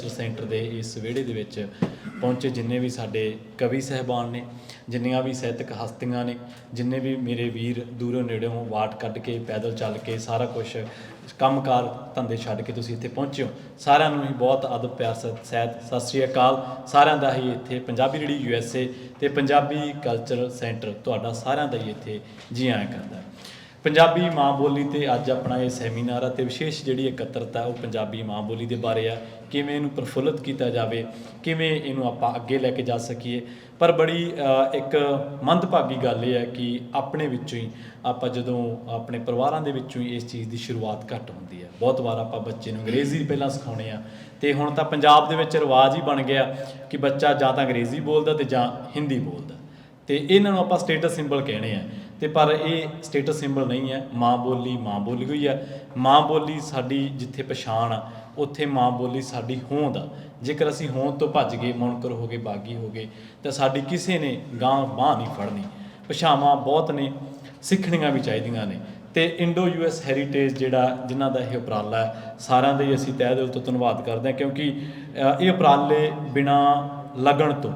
ਸੈਂਟਰ ਦੇ ਇਸ ਵਿਹੜੇ ਦੇ ਵਿੱਚ ਪਹੁੰਚੇ ਜਿੰਨੇ ਵੀ ਸਾਡੇ ਕਵੀ ਸਹਿਬਾਨ ਨੇ, ਜਿੰਨੀਆਂ ਵੀ ਸਾਹਿਤਕ ਹਸਤੀਆਂ ਨੇ, ਜਿੰਨੇ ਵੀ ਮੇਰੇ ਵੀਰ ਦੂਰੋਂ ਨੇੜਿਓਂ ਵਾਟ ਕੱਢ ਕੇ ਪੈਦਲ ਚੱਲ ਕੇ ਸਾਰਾ ਕੁਝ ਕੰਮਕਾਰ ਧੰਦੇ ਛੱਡ ਕੇ ਤੁਸੀਂ ਇੱਥੇ ਪਹੁੰਚੇ ਹੋ, ਸਾਰਿਆਂ ਨੂੰ ਹੀ ਬਹੁਤ ਅਦਬ ਪਿਆਰ ਸਤਿ ਸ੍ਰੀ ਅਕਾਲ। ਸਾਰਿਆਂ ਦਾ ਹੀ ਇੱਥੇ ਪੰਜਾਬੀ ਰੇਡੀਓ USA ਤੇ ਪੰਜਾਬੀ ਕਲਚਰ ਸੈਂਟਰ ਤੁਹਾਡਾ ਸਾਰਿਆਂ ਦਾ ਹੀ ਇੱਥੇ ਜੀ ਆਇਆਂ ਕਰਦਾ। ਪੰਜਾਬੀ ਮਾਂ ਬੋਲੀ ਤੇ ਅੱਜ ਆਪਣਾ ਇਹ ਸੈਮੀਨਾਰ ਆ ਤੇ ਵਿਸ਼ੇਸ਼ ਜਿਹੜੀ ਇਕੱਤਰਤਾ ਉਹ ਪੰਜਾਬੀ ਮਾਂ ਬੋਲੀ ਦੇ ਬਾਰੇ ਆ, ਕਿਵੇਂ ਇਹਨੂੰ ਪ੍ਰਫੁੱਲਤ ਕੀਤਾ ਜਾਵੇ, ਕਿਵੇਂ ਇਹਨੂੰ ਆਪਾਂ ਅੱਗੇ ਲੈ ਕੇ ਜਾ ਸਕੀਏ। ਪਰ ਬੜੀ ਇੱਕ ਮੰਦਭਾਗੀ ਗੱਲ ਇਹ ਹੈ ਕਿ ਆਪਣੇ ਵਿੱਚੋਂ ਹੀ ਆਪਾਂ ਜਦੋਂ ਆਪਣੇ ਪਰਿਵਾਰਾਂ ਦੇ ਵਿੱਚੋਂ ਹੀ ਇਸ ਚੀਜ਼ ਦੀ ਸ਼ੁਰੂਆਤ ਘੱਟ ਹੁੰਦੀ ਹੈ। ਬਹੁਤ ਵਾਰ ਆਪਾਂ ਬੱਚੇ ਨੂੰ ਅੰਗਰੇਜ਼ੀ ਪਹਿਲਾਂ ਸਿਖਾਉਂਦੇ ਆ ਤੇ ਹੁਣ ਤਾਂ ਪੰਜਾਬ ਦੇ ਵਿੱਚ ਰਿਵਾਜ ਹੀ ਬਣ ਗਿਆ ਕਿ ਬੱਚਾ ਜਾਂ ਤਾਂ ਅੰਗਰੇਜ਼ੀ ਬੋਲਦਾ ਤੇ ਜਾਂ ਹਿੰਦੀ ਬੋਲਦਾ ਤੇ ਇਹਨਾਂ ਨੂੰ ਆਪਾਂ ਸਟੇਟਸ ਸਿੰਬਲ ਕਹਿੰਦੇ ਆ ਤੇ ਪਰ ਇਹ ਸਟੇਟਸ ਸਿੰਬਲ ਨਹੀਂ ਹੈ। ਮਾਂ ਬੋਲੀ ਹੋਈ ਹੈ। ਮਾਂ ਬੋਲੀ ਸਾਡੀ ਜਿੱਥੇ ਪਛਾਣ ਆ ਉੱਥੇ ਮਾਂ ਬੋਲੀ ਸਾਡੀ ਹੋਂਦ ਆ। ਜੇਕਰ ਅਸੀਂ ਹੋਂਦ ਤੋਂ ਭੱਜ ਗਏ, ਮੁਨਕਰ ਹੋ ਗਏ, ਬਾਗੀ ਹੋ ਗਏ ਤਾਂ ਸਾਡੀ ਕਿਸੇ ਨੇ ਗਾਂ ਬਾਂਹ ਨਹੀਂ ਫੜਨੀ। ਭਾਸ਼ਾਵਾਂ ਬਹੁਤ ਨੇ, ਸਿੱਖਣੀਆਂ ਵੀ ਚਾਹੀਦੀਆਂ ਨੇ ਤੇ ਇੰਡੋ US ਹੈਰੀਟੇਜ ਜਿਨ੍ਹਾਂ ਦਾ ਇਹ ਉਪਰਾਲਾ ਹੈ, ਸਾਰਿਆਂ ਦਾ ਹੀ ਅਸੀਂ ਤਹਿ ਦਿਲ ਤੋਂ ਧੰਨਵਾਦ ਕਰਦੇ ਹਾਂ ਕਿਉਂਕਿ ਇਹ ਉਪਰਾਲੇ ਬਿਨਾਂ ਲਗਨ ਤੋਂ,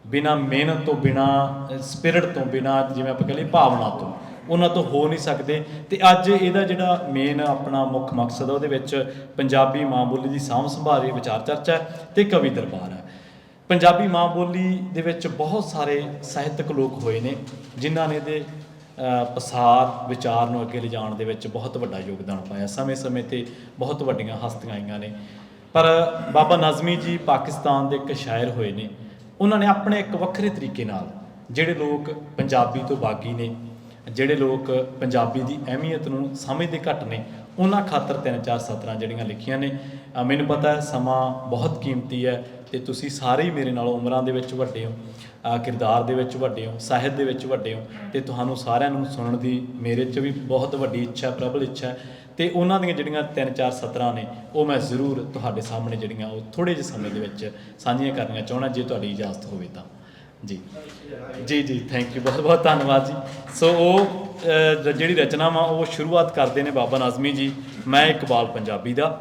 ਬਿਨਾਂ ਮਿਹਨਤ ਤੋਂ, ਬਿਨਾਂ ਸਪਿਰਿਟ ਤੋਂ, ਬਿਨਾਂ ਜਿਵੇਂ ਆਪਾਂ ਕਹਿੰਦੇ ਭਾਵਨਾ ਤੋਂ ਉਹਨਾਂ ਤੋਂ ਹੋ ਨਹੀਂ ਸਕਦੇ। ਤੇ ਅੱਜ ਇਹਦਾ ਜਿਹੜਾ ਮੇਨ ਆਪਣਾ ਮੁੱਖ ਮਕਸਦ ਹੈ ਉਹਦੇ ਵਿੱਚ ਪੰਜਾਬੀ ਮਾਂ ਬੋਲੀ ਦੀ ਸਾਂਭ ਸੰਭਾਲ, ਵਿਚਾਰ ਚਰਚਾ ਤੇ ਕਵੀ ਦਰਬਾਰ ਹੈ। ਪੰਜਾਬੀ ਮਾਂ ਬੋਲੀ ਦੇ ਵਿੱਚ ਬਹੁਤ ਸਾਰੇ ਸਾਹਿਤਕ ਲੋਕ ਹੋਏ ਨੇ ਜਿਨ੍ਹਾਂ ਨੇ ਇਹਦੇ ਪਸਾਰ ਵਿਚਾਰ ਨੂੰ ਅੱਗੇ ਲਿਜਾਣ ਦੇ ਵਿੱਚ ਬਹੁਤ ਵੱਡਾ ਯੋਗਦਾਨ ਪਾਇਆ। ਸਮੇਂ-ਸਮੇਂ 'ਤੇ ਬਹੁਤ ਵੱਡੀਆਂ ਹਸਤੀਆਂ ਆਈਆਂ ਨੇ ਪਰ ਬਾਬਾ ਨਜ਼ਮੀ ਜੀ ਪਾਕਿਸਤਾਨ ਦੇ ਇੱਕ ਸ਼ਾਇਰ ਹੋਏ ਨੇ। ਉਹਨਾਂ ਨੇ ਆਪਣੇ ਇੱਕ ਵੱਖਰੇ ਤਰੀਕੇ ਨਾਲ ਜਿਹੜੇ ਲੋਕ ਪੰਜਾਬੀ ਤੋਂ ਬਾਗੀ ਨੇ, ਜਿਹੜੇ ਲੋਕ ਪੰਜਾਬੀ ਦੀ ਅਹਿਮੀਅਤ ਨੂੰ ਸਮਝਦੇ ਘੱਟ ਨੇ, ਉਹਨਾਂ ਖਾਤਰ 3-4 ਸਤਰਾਂ ਜਿਹੜੀਆਂ ਲਿਖੀਆਂ ਨੇ। ਮੈਨੂੰ ਪਤਾ ਸਮਾਂ ਬਹੁਤ ਕੀਮਤੀ ਹੈ ਤੇ ਤੁਸੀਂ ਸਾਰੇ ਹੀ ਮੇਰੇ ਨਾਲੋਂ ਉਮਰਾਂ ਦੇ ਵਿੱਚ ਵੱਡੇ ਹੋ ਕਿਰਦਾਰ ਦੇ ਵਿੱਚ ਵੱਡੇ ਹੋ, ਸਾਹਿਤ ਦੇ ਵਿੱਚ ਵੱਡੇ ਹੋ, ਅਤੇ ਤੁਹਾਨੂੰ ਸਾਰਿਆਂ ਨੂੰ ਸੁਣਨ ਦੀ ਮੇਰੇ 'ਚ ਵੀ ਬਹੁਤ ਵੱਡੀ ਇੱਛਾ, ਪ੍ਰਬਲ ਇੱਛਾ ਹੈ। ਅਤੇ ਉਹਨਾਂ ਦੀਆਂ ਜਿਹੜੀਆਂ 3-4 ਸਤਰਾਂ ਨੇ ਉਹ ਮੈਂ ਜ਼ਰੂਰ ਤੁਹਾਡੇ ਸਾਹਮਣੇ ਜਿਹੜੀਆਂ ਉਹ ਥੋੜ੍ਹੇ ਜਿਹੇ ਸਮੇਂ ਦੇ ਵਿੱਚ ਸਾਂਝੀਆਂ ਕਰਨੀਆਂ ਚਾਹੁੰਦਾ, ਜੇ ਤੁਹਾਡੀ ਇਜਾਜ਼ਤ ਹੋਵੇ ਤਾਂ। ਜੀ ਜੀ ਜੀ, ਥੈਂਕ ਯੂ, ਬਹੁਤ ਬਹੁਤ ਧੰਨਵਾਦ ਜੀ। ਸੋ ਉਹ ਜਿਹੜੀ ਰਚਨਾ ਵਾ ਉਹ ਸ਼ੁਰੂਆਤ ਕਰਦੇ ਨੇ ਬਾਬਾ ਨਾਜ਼ਮੀ ਜੀ, ਮੈਂ ਇਕਬਾਲ ਪੰਜਾਬੀ ਦਾ।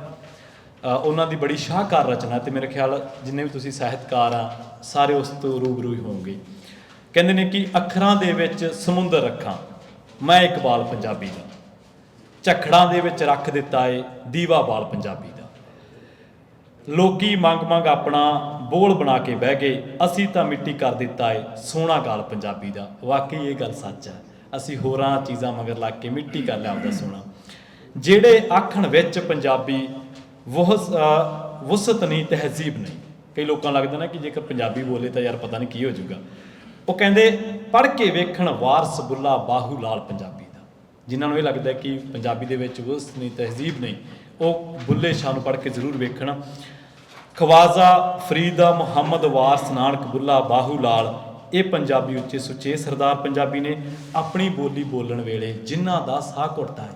ਉਹਨਾਂ ਦੀ ਬੜੀ ਸ਼ਾਹਕਾਰ ਰਚਨਾ, ਅਤੇ ਮੇਰੇ ਖਿਆਲ ਜਿੰਨੇ ਵੀ ਤੁਸੀਂ ਸਾਹਿਤਕਾਰ ਆ ਸਾਰੇ ਉਸ ਤੋਂ ਰੂਬਰੂ ਹੀ ਹੋਵੋਗੇ। ਕਹਿੰਦੇ ਨੇ ਕਿ ਅੱਖਰਾਂ ਦੇ ਵਿੱਚ ਸਮੁੰਦਰ ਰੱਖਾਂ ਮੈਂ ਇਕਬਾਲ ਪੰਜਾਬੀ ਦਾ, ਝੱਖੜਾਂ ਦੇ ਵਿੱਚ ਰੱਖ ਦਿੱਤਾ ਏ ਦੀਵਾ ਬਾਲ ਪੰਜਾਬੀ ਦਾ। ਲੋਕੀ ਮੰਗ ਮੰਗ ਆਪਣਾ ਬੋਲ ਬਣਾ ਕੇ ਬਹਿ ਗਏ, ਅਸੀਂ ਤਾਂ ਮਿੱਟੀ ਕਰ ਦਿੱਤਾ ਏ ਸੋਹਣਾ ਗਾਲ ਪੰਜਾਬੀ ਦਾ। ਵਾਕਈ ਇਹ ਗੱਲ ਸੱਚ ਹੈ, ਅਸੀਂ ਹੋਰਾਂ ਚੀਜ਼ਾਂ ਮਗਰ ਲੱਗ ਕੇ ਮਿੱਟੀ ਕਰ ਲਿਆ ਆਪਦਾ ਸੋਹਣਾ। ਜਿਹੜੇ ਆਖਣ ਵਿੱਚ ਪੰਜਾਬੀ ਵੁਸਤ ਨਹੀਂ ਤਹਿਜ਼ੀਬ ਨਹੀਂ। ਕਈ ਲੋਕਾਂ ਲੱਗਦਾ ਨਾ ਕਿ ਜੇਕਰ ਪੰਜਾਬੀ ਬੋਲੇ ਤਾਂ ਯਾਰ ਪਤਾ ਨਹੀਂ ਕੀ ਹੋ ਜਾਊਗਾ। ਉਹ ਕਹਿੰਦੇ ਪੜ੍ਹ ਕੇ ਵੇਖਣ ਵਾਰਸ ਬੁੱਲਾ ਬਾਹੂ ਲਾਲ ਪੰਜਾਬੀ ਦਾ। ਜਿਨ੍ਹਾਂ ਨੂੰ ਇਹ ਲੱਗਦਾ ਕਿ ਪੰਜਾਬੀ ਦੇ ਵਿੱਚ ਵੁਸਤ ਨਹੀਂ ਤਹਿਜ਼ੀਬ ਨਹੀਂ, ਉਹ ਬੁੱਲੇ ਸ਼ਾਹ ਨੂੰ ਪੜ੍ਹ ਕੇ ਜ਼ਰੂਰ ਵੇਖਣ। ਖਵਾਜਾ ਫਰੀਦਾ ਮੁਹੰਮਦ ਵਾਰਸ ਨਾਨਕ ਬੁੱਲਾ ਬਾਹੂ ਲਾਲ, ਇਹ ਪੰਜਾਬੀ ਉੱਚੇ ਸੁੱਚੇ ਸਰਦਾਰ ਪੰਜਾਬੀ ਨੇ। ਆਪਣੀ ਬੋਲੀ ਬੋਲਣ ਵੇਲੇ ਜਿਨ੍ਹਾਂ ਦਾ ਸਾਹ ਘੁੱਟਦਾ ਹੈ,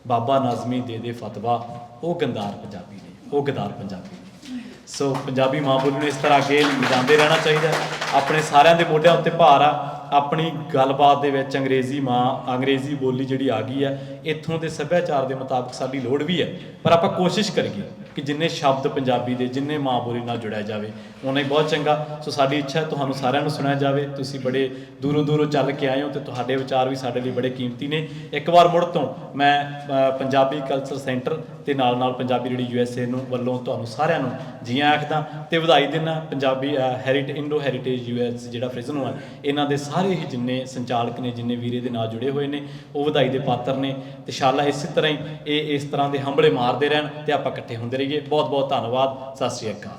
ਬਾਬਾ ਨਾਜ਼ਮੀ ਦੇ ਫਤਵਾ, ਉਹ ਗੰਦਾਰ ਪੰਜਾਬੀ ਨੇ, ਉਹ ਗਦਾਰ ਪੰਜਾਬੀ ਨੇ। ਸੋ ਪੰਜਾਬੀ ਮਾਂ ਬੋਲੀ ਨੂੰ ਇਸ ਤਰ੍ਹਾਂ ਅੱਗੇ ਲਿਜਾਂਦੇ ਰਹਿਣਾ ਚਾਹੀਦਾ। ਆਪਣੇ ਸਾਰਿਆਂ ਦੇ ਮੋਢਿਆਂ ਉੱਤੇ ਭਾਰ ਆ। ਆਪਣੀ ਗੱਲਬਾਤ ਦੇ ਵਿੱਚ ਅੰਗਰੇਜ਼ੀ ਬੋਲੀ ਜਿਹੜੀ ਆ ਗਈ ਹੈ, ਇੱਥੋਂ ਦੇ ਸੱਭਿਆਚਾਰ ਦੇ ਮੁਤਾਬਕ ਸਾਡੀ ਲੋੜ ਵੀ ਹੈ, ਪਰ ਆਪਾਂ ਕੋਸ਼ਿਸ਼ ਕਰੀਏ ਕਿ ਜਿੰਨੇ ਸ਼ਬਦ ਪੰਜਾਬੀ ਦੇ, ਜਿੰਨੇ ਮਾਂ ਬੋਲੀ ਨਾਲ ਜੁੜਿਆ ਜਾਵੇ ਉਨਾ ਹੀ ਬਹੁਤ ਚੰਗਾ। ਸੋ ਸਾਡੀ ਇੱਛਾ ਤੁਹਾਨੂੰ ਸਾਰਿਆਂ ਨੂੰ ਸੁਣਿਆ ਜਾਵੇ। ਤੁਸੀਂ ਬੜੇ ਦੂਰੋਂ ਦੂਰੋਂ ਚੱਲ ਕੇ ਆਏ ਹੋ ਅਤੇ ਤੁਹਾਡੇ ਵਿਚਾਰ ਵੀ ਸਾਡੇ ਲਈ ਬੜੇ ਕੀਮਤੀ ਨੇ। ਇੱਕ ਵਾਰ ਮੁੜ ਤੋਂ ਮੈਂ ਪੰਜਾਬੀ ਕਲਚਰ ਸੈਂਟਰ ਅਤੇ ਨਾਲ ਨਾਲ ਪੰਜਾਬੀ ਰੇਡੀਓ USA ਨੂੰ ਵੱਲੋਂ ਤੁਹਾਨੂੰ ਸਾਰਿਆਂ ਨੂੰ ਜੀ ਆਖਦਾ ਅਤੇ ਵਧਾਈ ਦਿੰਦਾ। ਪੰਜਾਬੀ ਇੰਡੋ ਹੈਰੀਟੇਜ US ਜਿਹੜਾ ਫ੍ਰਿਜ਼ਨੋ ਹੈ, ਇਹਨਾਂ ਦੇ ਸਾਰੇ ਹੀ ਜਿੰਨੇ ਸੰਚਾਲਕ ਨੇ, ਜਿੰਨੇ ਵੀਰੇ ਦੇ ਨਾਲ ਜੁੜੇ ਹੋਏ ਨੇ, ਉਹ ਵਧਾਈ ਦੇ ਪਾਤਰ ਨੇ। ਅਤੇ ਇੰਸ਼ਾਅੱਲਾ ਇਸੇ ਤਰ੍ਹਾਂ ਹੀ ਇਹ ਇਸ ਤਰ੍ਹਾਂ ਦੇ ਹੰਭਲੇ ਮਾਰਦੇ ਰਹਿਣ ਅਤੇ ਆਪਾਂ ਇਕੱਠੇ ਹੁੰਦੇ ਰਹੀਏ। ਬਹੁਤ ਬਹੁਤ ਧੰਨਵਾਦ। ਸਤਿ ਸ਼੍ਰੀ ਅਕਾਲ।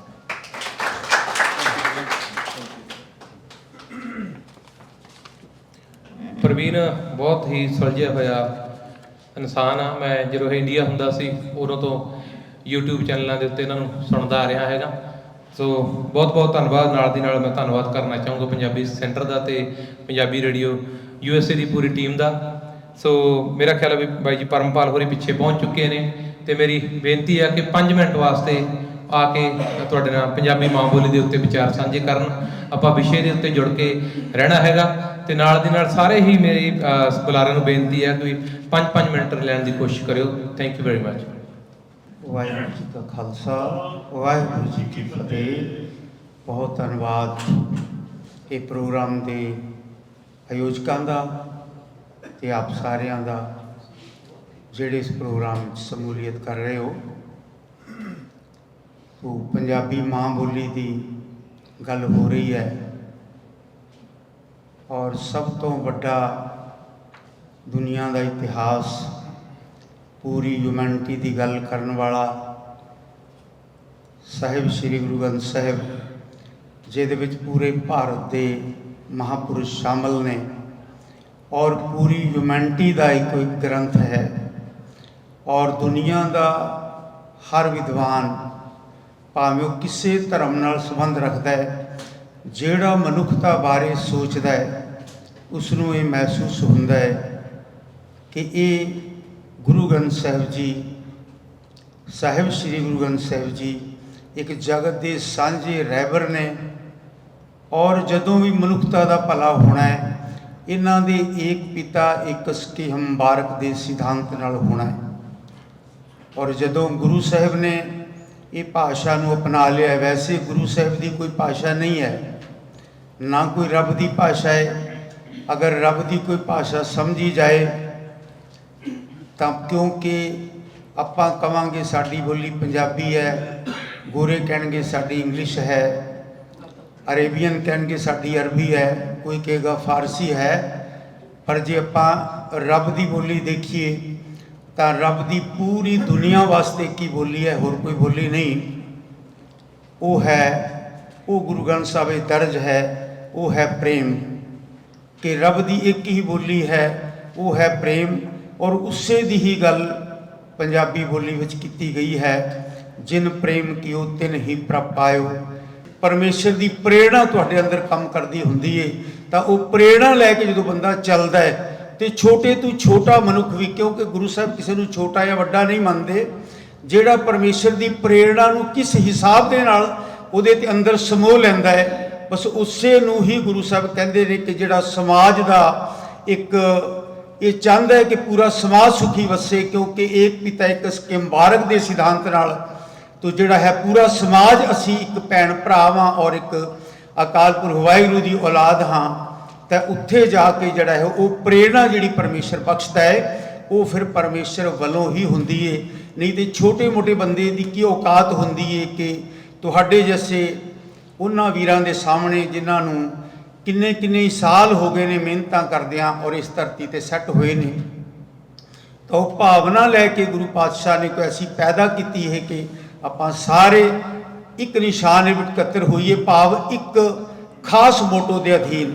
ਪ੍ਰਵੀਨ ਬਹੁਤ ਹੀ ਸੁਲਝਿਆ ਹੋਇਆ ਇਨਸਾਨ ਆ। ਮੈਂ ਜਦੋਂ ਇੰਡੀਆ ਹੁੰਦਾ ਸੀ ਉਦੋਂ ਤੋਂ YouTube ਚੈਨਲਾਂ ਦੇ ਉੱਤੇ ਇਹਨਾਂ ਨੂੰ ਸੁਣਦਾ ਆ ਰਿਹਾ ਹੈਗਾ। ਸੋ ਬਹੁਤ ਬਹੁਤ ਧੰਨਵਾਦ। ਨਾਲ ਦੀ ਨਾਲ ਮੈਂ ਧੰਨਵਾਦ ਕਰਨਾ ਚਾਹੂੰਗਾ ਪੰਜਾਬੀ ਸੈਂਟਰ ਦਾ ਅਤੇ ਪੰਜਾਬੀ ਰੇਡੀਓ USA ਦੀ ਪੂਰੀ ਟੀਮ ਦਾ। ਸੋ ਮੇਰਾ ਖਿਆਲ ਹੈ ਵੀ ਬਾਈ ਜੀ ਪਰਮਪਾਲ ਹੋਰੀ ਪਿੱਛੇ ਪਹੁੰਚ ਚੁੱਕੇ ਨੇ, ਅਤੇ ਮੇਰੀ ਬੇਨਤੀ ਹੈ ਕਿ 5 ਮਿੰਟ ਵਾਸਤੇ ਆ ਕੇ ਤੁਹਾਡੇ ਨਾਲ ਪੰਜਾਬੀ ਮਾਂ ਬੋਲੀ ਦੇ ਉੱਤੇ ਵਿਚਾਰ ਸਾਂਝੇ ਕਰਨ। ਆਪਾਂ ਵਿਸ਼ੇ ਦੇ ਉੱਤੇ ਜੁੜ ਕੇ ਰਹਿਣਾ ਹੈਗਾ, ਅਤੇ ਨਾਲ ਦੀ ਨਾਲ ਸਾਰੇ ਹੀ ਮੇਰੀ ਬੁਲਾਰਿਆਂ ਨੂੰ ਬੇਨਤੀ ਹੈ ਕਿ 5-5 ਮਿੰਟ ਲੈਣ ਦੀ ਕੋਸ਼ਿਸ਼ ਕਰਿਓ। Thank you very much. Waheguru ji ਕਾ ਖਾਲਸਾ, ਵਾਹਿਗੁਰੂ ਜੀ ਕੀ ਫਤਿਹ। ਬਹੁਤ ਧੰਨਵਾਦ ਇਹ ਪ੍ਰੋਗਰਾਮ ਦੇ ਆਯੋਜਕਾਂ ਦਾ ਅਤੇ ਆਪ ਸਾਰਿਆਂ ਦਾ ਜਿਹੜੇ ਇਸ ਪ੍ਰੋਗਰਾਮ ਵਿੱਚ ਸ਼ਮੂਲੀਅਤ ਕਰ ਰਹੇ ਹੋ। ਤੋ ਪੰਜਾਬੀ ਮਾਂ ਬੋਲੀ ਦੀ ਗੱਲ ਹੋ ਰਹੀ ਹੈ, ਔਰ ਸਭ ਤੋਂ ਵੱਡਾ ਦੁਨੀਆ ਦਾ ਇਤਿਹਾਸ, ਪੂਰੀ ਹਿਊਮੈਨਿਟੀ ਦੀ ਗੱਲ ਕਰਨ ਵਾਲਾ ਸਾਹਿਬ ਸ੍ਰੀ ਗੁਰੂ ਗ੍ਰੰਥ ਸਾਹਿਬ, ਜਿਹਦੇ ਵਿੱਚ ਪੂਰੇ ਭਾਰਤ ਦੇ ਮਹਾਂਪੁਰਸ਼ ਸ਼ਾਮਲ ਨੇ, ਔਰ ਪੂਰੀ ਹਿਊਮੈਨਿਟੀ ਦਾ ਇੱਕ ਗ੍ਰੰਥ ਹੈ। ਔਰ ਦੁਨੀਆ ਦਾ ਹਰ ਵਿਦਵਾਨ, ਭਾਵੇਂ ਉਹ ਕਿਸੇ ਧਰਮ ਨਾਲ ਸੰਬੰਧ ਰੱਖਦਾ ਹੈ, ਜਿਹੜਾ ਮਨੁੱਖਤਾ ਬਾਰੇ ਸੋਚਦਾ ਹੈ, ਉਸ ਨੂੰ ਇਹ ਮਹਿਸੂਸ ਹੁੰਦਾ ਹੈ ਕਿ ਇਹ ਗੁਰੂ ਗ੍ਰੰਥ ਸਾਹਿਬ ਜੀ, ਸਾਹਿਬ ਸ੍ਰੀ ਗੁਰੂ ਗ੍ਰੰਥ ਸਾਹਿਬ ਜੀ ਇੱਕ ਜਗਤ ਦੇ ਸਾਂਝੇ ਰਹਿਬਰ ਨੇ। ਔਰ ਜਦੋਂ ਵੀ ਮਨੁੱਖਤਾ ਦਾ ਭਲਾ ਹੋਣਾ ਹੈ, ਇਹਨਾਂ ਦੇ ਏਕ ਪਿਤਾ ਏਕ ਸਕੀ ਹਮ ਬਾਰਕ ਦੇ ਸਿਧਾਂਤ ਨਾਲ ਹੋਣਾ ਹੈ। ਔਰ ਜਦੋਂ ਗੁਰੂ ਸਾਹਿਬ ਨੇ ਇਹ ਭਾਸ਼ਾ ਨੂੰ ਅਪਣਾ ਲਿਆ, ਵੈਸੇ ਗੁਰੂ ਸਾਹਿਬ ਦੀ ਕੋਈ ਭਾਸ਼ਾ ਨਹੀਂ ਹੈ, ਨਾ ਕੋਈ ਰੱਬ ਦੀ ਭਾਸ਼ਾ ਹੈ। ਅਗਰ ਰੱਬ ਦੀ ਕੋਈ ਭਾਸ਼ਾ ਸਮਝੀ ਜਾਏ ਤਾਂ, ਕਿਉਂਕਿ ਆਪਾਂ ਕਵਾਂਗੇ ਸਾਡੀ ਬੋਲੀ ਪੰਜਾਬੀ ਹੈ, ਗੋਰੇ ਕਹਿਣਗੇ ਸਾਡੀ ਇੰਗਲਿਸ਼ ਹੈ, ਅਰੇਬੀਅਨ ਕਹਿਣਗੇ ਸਾਡੀ ਅਰਬੀ ਹੈ, ਕੋਈ ਕਹੇਗਾ ਫਾਰਸੀ ਹੈ। ਪਰ ਜੇ ਆਪਾਂ ਰੱਬ ਦੀ ਬੋਲੀ ਦੇਖੀਏ ਤਾਂ ਰੱਬ ਦੀ ਪੂਰੀ ਦੁਨੀਆ ਵਾਸਤੇ ਕੀ ਬੋਲੀ ਹੈ, ਹੋਰ ਕੋਈ ਬੋਲੀ ਨਹੀਂ। ਉਹ ਹੈ, ਉਹ ਗੁਰੂ ਗ੍ਰੰਥ ਸਾਹਿਬ ਵਿੱਚ ਦਰਜ ਹੈ, ਉਹ ਹੈ ਪ੍ਰੇਮ। ਕਿ ਰੱਬ ਦੀ ਇੱਕ ਹੀ ਬੋਲੀ ਹੈ, ਉਹ ਹੈ ਪ੍ਰੇਮ। ਔਰ ਉਸੇ ਦੀ ਹੀ ਗੱਲ ਪੰਜਾਬੀ ਬੋਲੀ ਵਿੱਚ ਕੀਤੀ ਗਈ ਹੈ, ਜਿਨ ਪ੍ਰੇਮ ਕੀਓ ਤਿਨ ਹੀ ਪ੍ਰਭ ਪਾਇਓ। ਪਰਮੇਸ਼ਰ ਦੀ ਪ੍ਰੇਰਣਾ ਤੁਹਾਡੇ ਅੰਦਰ ਕੰਮ ਕਰਦੀ ਹੁੰਦੀ ਏ ਤਾਂ ਉਹ ਪ੍ਰੇਰਣਾ ਲੈ ਕੇ ਜਦੋਂ ਬੰਦਾ ਚੱਲਦਾ ਹੈ ਤੇ ਛੋਟੇ ਤੋਂ ਛੋਟਾ ਮਨੁੱਖ ਵੀ, ਕਿਉਂਕਿ ਗੁਰੂ ਸਾਹਿਬ ਕਿਸੇ ਨੂੰ ਛੋਟਾ ਜਾਂ ਵੱਡਾ ਨਹੀਂ ਮੰਨਦੇ, ਜਿਹੜਾ ਪਰਮੇਸ਼ਰ ਦੀ ਪ੍ਰੇਰਣਾ ਨੂੰ ਕਿਸ ਹਿਸਾਬ ਦੇ ਨਾਲ ਉਹਦੇ ਤੇ ਅੰਦਰ ਸਮੋਹ ਲੈਂਦਾ ਹੈ, ਬਸ ਉਸੇ ਨੂੰ ਹੀ ਗੁਰੂ ਸਾਹਿਬ ਕਹਿੰਦੇ ਨੇ ਕਿ ਜਿਹੜਾ ਸਮਾਜ ਦਾ ਇੱਕ ਇਹ ਚਾਹੁੰਦਾ ਹੈ ਕਿ ਪੂਰਾ ਸਮਾਜ ਸੁਖੀ ਵਸੇ, ਕਿਉਂਕਿ ਏਕ ਪਿਤਾ ਇੱਕ ਸਕੀਮ ਬਾਰਕ ਦੇ ਸਿਧਾਂਤ ਨਾਲ ਤੋ ਜਿਹੜਾ ਹੈ ਪੂਰਾ ਸਮਾਜ ਅਸੀਂ ਇੱਕ ਭੈਣ ਭਰਾ ਹਾਂ ਔਰ ਇੱਕ ਅਕਾਲ ਪੁਰਖ ਵਾਹਿਗੁਰੂ ਦੀ ਔਲਾਦ ਹਾਂ। ਤਾਂ ਉੱਥੇ ਜਾ ਕੇ ਜਿਹੜਾ ਹੈ ਉਹ ਪ੍ਰੇਰਣਾ ਜਿਹੜੀ ਪਰਮੇਸ਼ਰ ਬਖਸ਼ਦਾ ਹੈ ਉਹ ਫਿਰ ਪਰਮੇਸ਼ਰ ਵੱਲੋਂ ਹੀ ਹੁੰਦੀ ਏ, ਨਹੀਂ ਤੇ ਛੋਟੇ ਮੋਟੇ ਬੰਦੇ ਦੀ ਕੀ ਔਕਾਤ ਹੁੰਦੀ ਏ ਕਿ ਤੁਹਾਡੇ ਜੈਸੇ ਉਹਨਾਂ ਵੀਰਾਂ ਦੇ ਸਾਹਮਣੇ ਜਿਨ੍ਹਾਂ ਨੂੰ ਕਿੰਨੇ ਕਿੰਨੇ ਸਾਲ ਹੋ ਗਏ ਨੇ ਮਿਹਨਤਾਂ ਕਰਦਿਆਂ ਔਰ ਇਸ ਧਰਤੀ ਤੇ ਸੈੱਟ ਹੋਏ ਨੇ, ਤਾਂ ਉਹ ਭਾਵਨਾ ਲੈ ਕੇ ਗੁਰੂ ਪਾਤਸ਼ਾਹ ਨੇ ਕੋਈ ਐਸੀ ਪੈਦਾ ਕੀਤੀ ਹੈ ਕਿ ਆਪਾਂ ਸਾਰੇ ਇੱਕ ਨਿਸ਼ਾਨ ਵਿੱਚ ਇਕੱਤਰ ਹੋਈਏ, ਭਾਵ ਇੱਕ ਖਾਸ ਮੋਟੋ ਦੇ ਅਧੀਨ,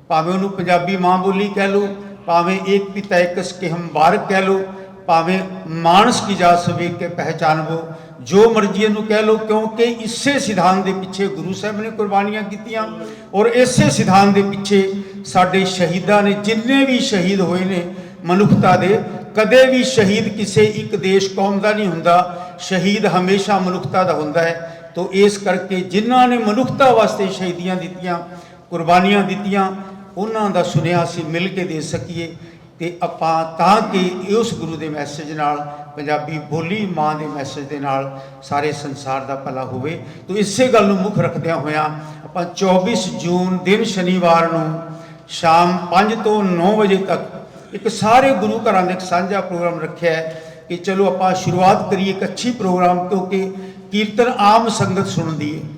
ਭਾਵੇਂ ਉਹਨੂੰ ਪੰਜਾਬੀ ਮਾਂ ਬੋਲੀ ਕਹਿ ਲਓ, ਭਾਵੇਂ ਏਕ ਪਿਤਾ ਇੱਕ ਸਕੀਮ ਬਾਰਕ ਕਹਿ ਲਓ, ਭਾਵੇਂ ਮਾਨਸ ਕੀ ਜਾਤ ਸਭ ਏਕ ਕੇ ਪਹਿਚਾਨਵੋ, ਜੋ ਮਰਜ਼ੀ ਇਹਨੂੰ ਕਹਿ ਲਓ, ਕਿਉਂਕਿ ਇਸੇ ਸਿਧਾਂਤ ਦੇ ਪਿੱਛੇ ਗੁਰੂ ਸਾਹਿਬ ਨੇ ਕੁਰਬਾਨੀਆਂ ਕੀਤੀਆਂ ਔਰ ਇਸੇ ਸਿਧਾਂਤ ਦੇ ਪਿੱਛੇ ਸਾਡੇ ਸ਼ਹੀਦਾਂ ਨੇ, ਜਿੰਨੇ ਵੀ ਸ਼ਹੀਦ ਹੋਏ ਨੇ ਮਨੁੱਖਤਾ ਦੇ, ਕਦੇ ਵੀ ਸ਼ਹੀਦ ਕਿਸੇ ਇੱਕ ਦੇਸ਼ ਕੌਮ ਦਾ ਨਹੀਂ ਹੁੰਦਾ, ਸ਼ਹੀਦ ਹਮੇਸ਼ਾ ਮਨੁੱਖਤਾ ਦਾ ਹੁੰਦਾ ਹੈ। ਤੋ ਇਸ ਕਰਕੇ ਜਿਨ੍ਹਾਂ ਨੇ ਮਨੁੱਖਤਾ ਵਾਸਤੇ ਸ਼ਹੀਦੀਆਂ ਦਿੱਤੀਆਂ, ਕੁਰਬਾਨੀਆਂ ਦਿੱਤੀਆਂ, ਉਹਨਾਂ ਦਾ ਸੁਨੇਹਾ ਅਸੀਂ ਮਿਲ ਕੇ ਦੇ ਸਕੀਏ ਤੇ ਆਪਾਂ ਤਾਂ ਕਿ ਉਸ ਗੁਰੂ ਦੇ ਮੈਸੇਜ ਨਾਲ, ਪੰਜਾਬੀ ਬੋਲੀ ਮਾਂ ਦੇ ਮੈਸੇਜ ਦੇ ਨਾਲ ਸਾਰੇ ਸੰਸਾਰ ਦਾ ਭਲਾ ਹੋਵੇ। ਤੋ ਇਸੇ ਗੱਲ ਨੂੰ ਮੁੱਖ ਰੱਖਦਿਆਂ ਹੋਇਆਂ ਆਪਾਂ 24 ਜੂਨ ਦਿਨ ਸ਼ਨੀਵਾਰ ਨੂੰ ਸ਼ਾਮ 5 ਤੋਂ 9 ਵਜੇ ਤੱਕ ਇੱਕ ਸਾਰੇ ਗੁਰੂ ਘਰਾਂ ਦਾ ਇੱਕ ਸਾਂਝਾ ਪ੍ਰੋਗਰਾਮ ਰੱਖਿਆ ਹੈ ਕਿ ਚਲੋ ਆਪਾਂ ਸ਼ੁਰੂਆਤ ਕਰੀਏ ਇੱਕ ਅੱਛੀ ਪ੍ਰੋਗਰਾਮ, ਕਿਉਂਕਿ ਕੀਰਤਨ ਆਮ ਸੰਗਤ ਸੁਣਦੀ ਹੈ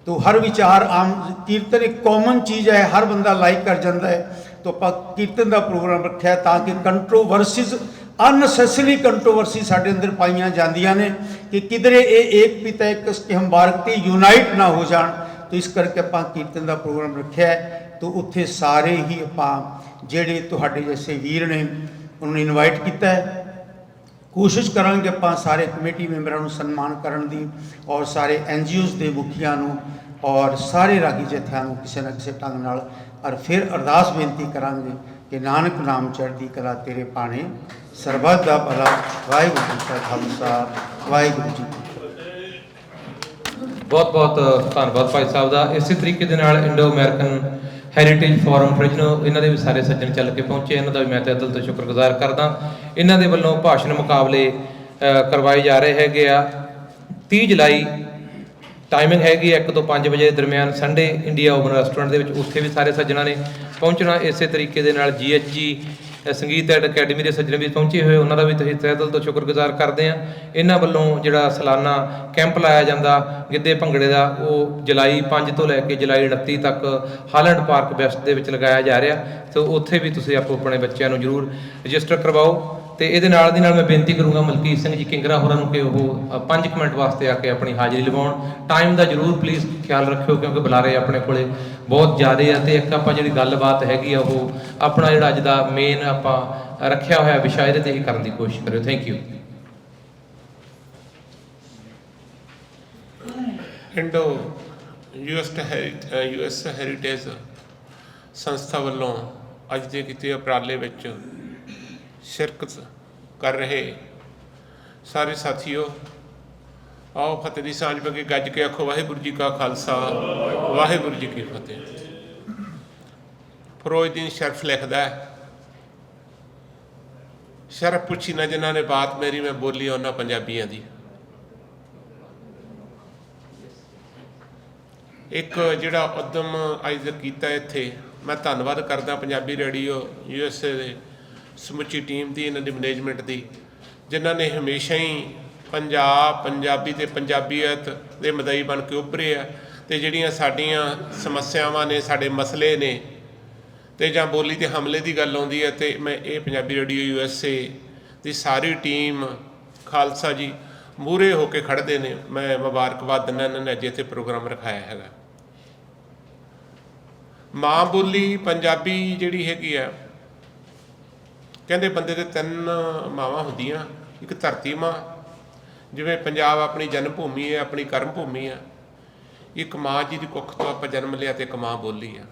तो हर विचार आम कीर्तन एक कॉमन चीज़ है, हर बंदा लाइक कर जाता है। तो आप कीर्तन का प्रोग्राम रखा ताकि कंट्रोवर्सीज अननैसेसरी कंट्रोवर्सी साढ़े अंदर पाइया जांदियां ने कि किधरे ये एक पिता एक हम बारक यूनाइट ना हो जान। तो इस करके आप कीर्तन का प्रोग्राम रखा है। तो उत्थे सारे ही आप जेड़े तुहाडे जैसे वीर ने उन्होंने इनवाइट किया है। कोशिश करांगे आप सारे कमेटी मैंबरों सन्मान करन दी और सारे NGOs के मुखिया और सारे रागी जत्थियां किसी न किसी ढंग नाल और फिर अरदास बेनती करांगे कि नानक नाम चढ़दी कला तेरे पाने सरबत दा भला। वाहिगुरू जी का खालसा वाहिगुरू जी की फतेह। बहुत बहुत धन्यवाद भाई साहब का। इस तरीके दे नाल इंडो अमेरिकन हैरीटेज फोरम फ्रिजनो इन्हों के भी सारे सज्जन चल के पहुँचे, इन्हों का भी मैं दिल तो शुक्रगुजार करदा। इन्हों के वलों भाषण मुकाबले करवाए जा रहे हैं। 30 जुलाई टाइमिंग हैगी 1 ਤੋਂ 5 ਵਜੇ दरमियान संडे इंडिया ओवन रेस्टोरेंट उत्थे भी सारे सज्जनों ने पहुँचना। इस तरीके दे नाल GHG संगीत अकैडमी के सज्जन भी पहुँचे हुए, उन्होंने भी तुसीं तहे दिल तो शुक्रगुजार करते हैं। इन्हों वालों जिहड़ा सालाना कैंप लाया जाता गिद्धे भंगड़े का वो जुलाई 5 तो लैके जुलाई 29 तक हालैंड पार्क वेस्ट के विच लगाया जा रहा। तो उत्थे भी तुसीं आपो अपने बच्चों को जरूर रजिस्टर करवाओ। तो ये नाल दी नाल मैं बेनती करूँगा मलकीत सिंह जी किंगरा होरां नूं कि वह 5 मिनट वास्ते आके अपनी हाज़री लवाउण। टाइम का जरूर प्लीज़ ख्याल रखियो क्योंकि बुलारे अपने कोले बहुत ज़्यादा है। तो एक आपां जिहड़ी गलबात हैगी वो अपना जिहड़ा अज दा मेन आपां रखिया होया विशा इहदे ते ही करन दी कोशिश करियो। Thank you. Indo US heritage संस्था वालों अज दे कीते उपराले विच शिरकत कर रहे सारे साथियों आओ फतेह दी सांझ पके गज के आखो वाहिगुरू जी का खालसा वाहिगुरू जी की फतेह। फिरोजदीन शरफ लिखदा है, शरफ पुछी ना जिन्हों ने बात मेरी मैं बोली उन्होंने पंजाबियों की। एक जिहड़ा उद्यम अज किया इत्थे मैं धन्नवाद करदा पंजाबी रेडियो USA दे समुची टीम की, इन्हों की मैनेजमेंट की, जिन्हों ने हमेशा ही पंजाब पंजाबी ते पंजाबीयत के मदई बन के उभरे आ। तो जिहड़ियां साडीआं समस्यावां ने साडे मसले ने तो जां बोली ते हमले की गल आउंदी है तो मैं ये पंजाबी रेडियो USA की सारी टीम खालसा जी मूहरे होके खड़ते ने मैं मुबारकबाद दिना इन्होंने अज इत्थे प्रोग्राम रखाया है। माँ बोली पंजाबी जिहड़ी हैगी है कहते बंदे दे 3 मावां हुंदियां, एक धरती माँ जिवें पंजाब अपनी जन्म भूमि है अपनी कर्म भूमि है, ਇੱਕ ਮਾਂ ਜੀ ਦੀ ਕੁੱਖ ਤੋਂ ਆਪਾਂ ਜਨਮ ਲਿਆ ਤੇ ਇੱਕ ਮਾਂ ਬੋਲੀ ਆ।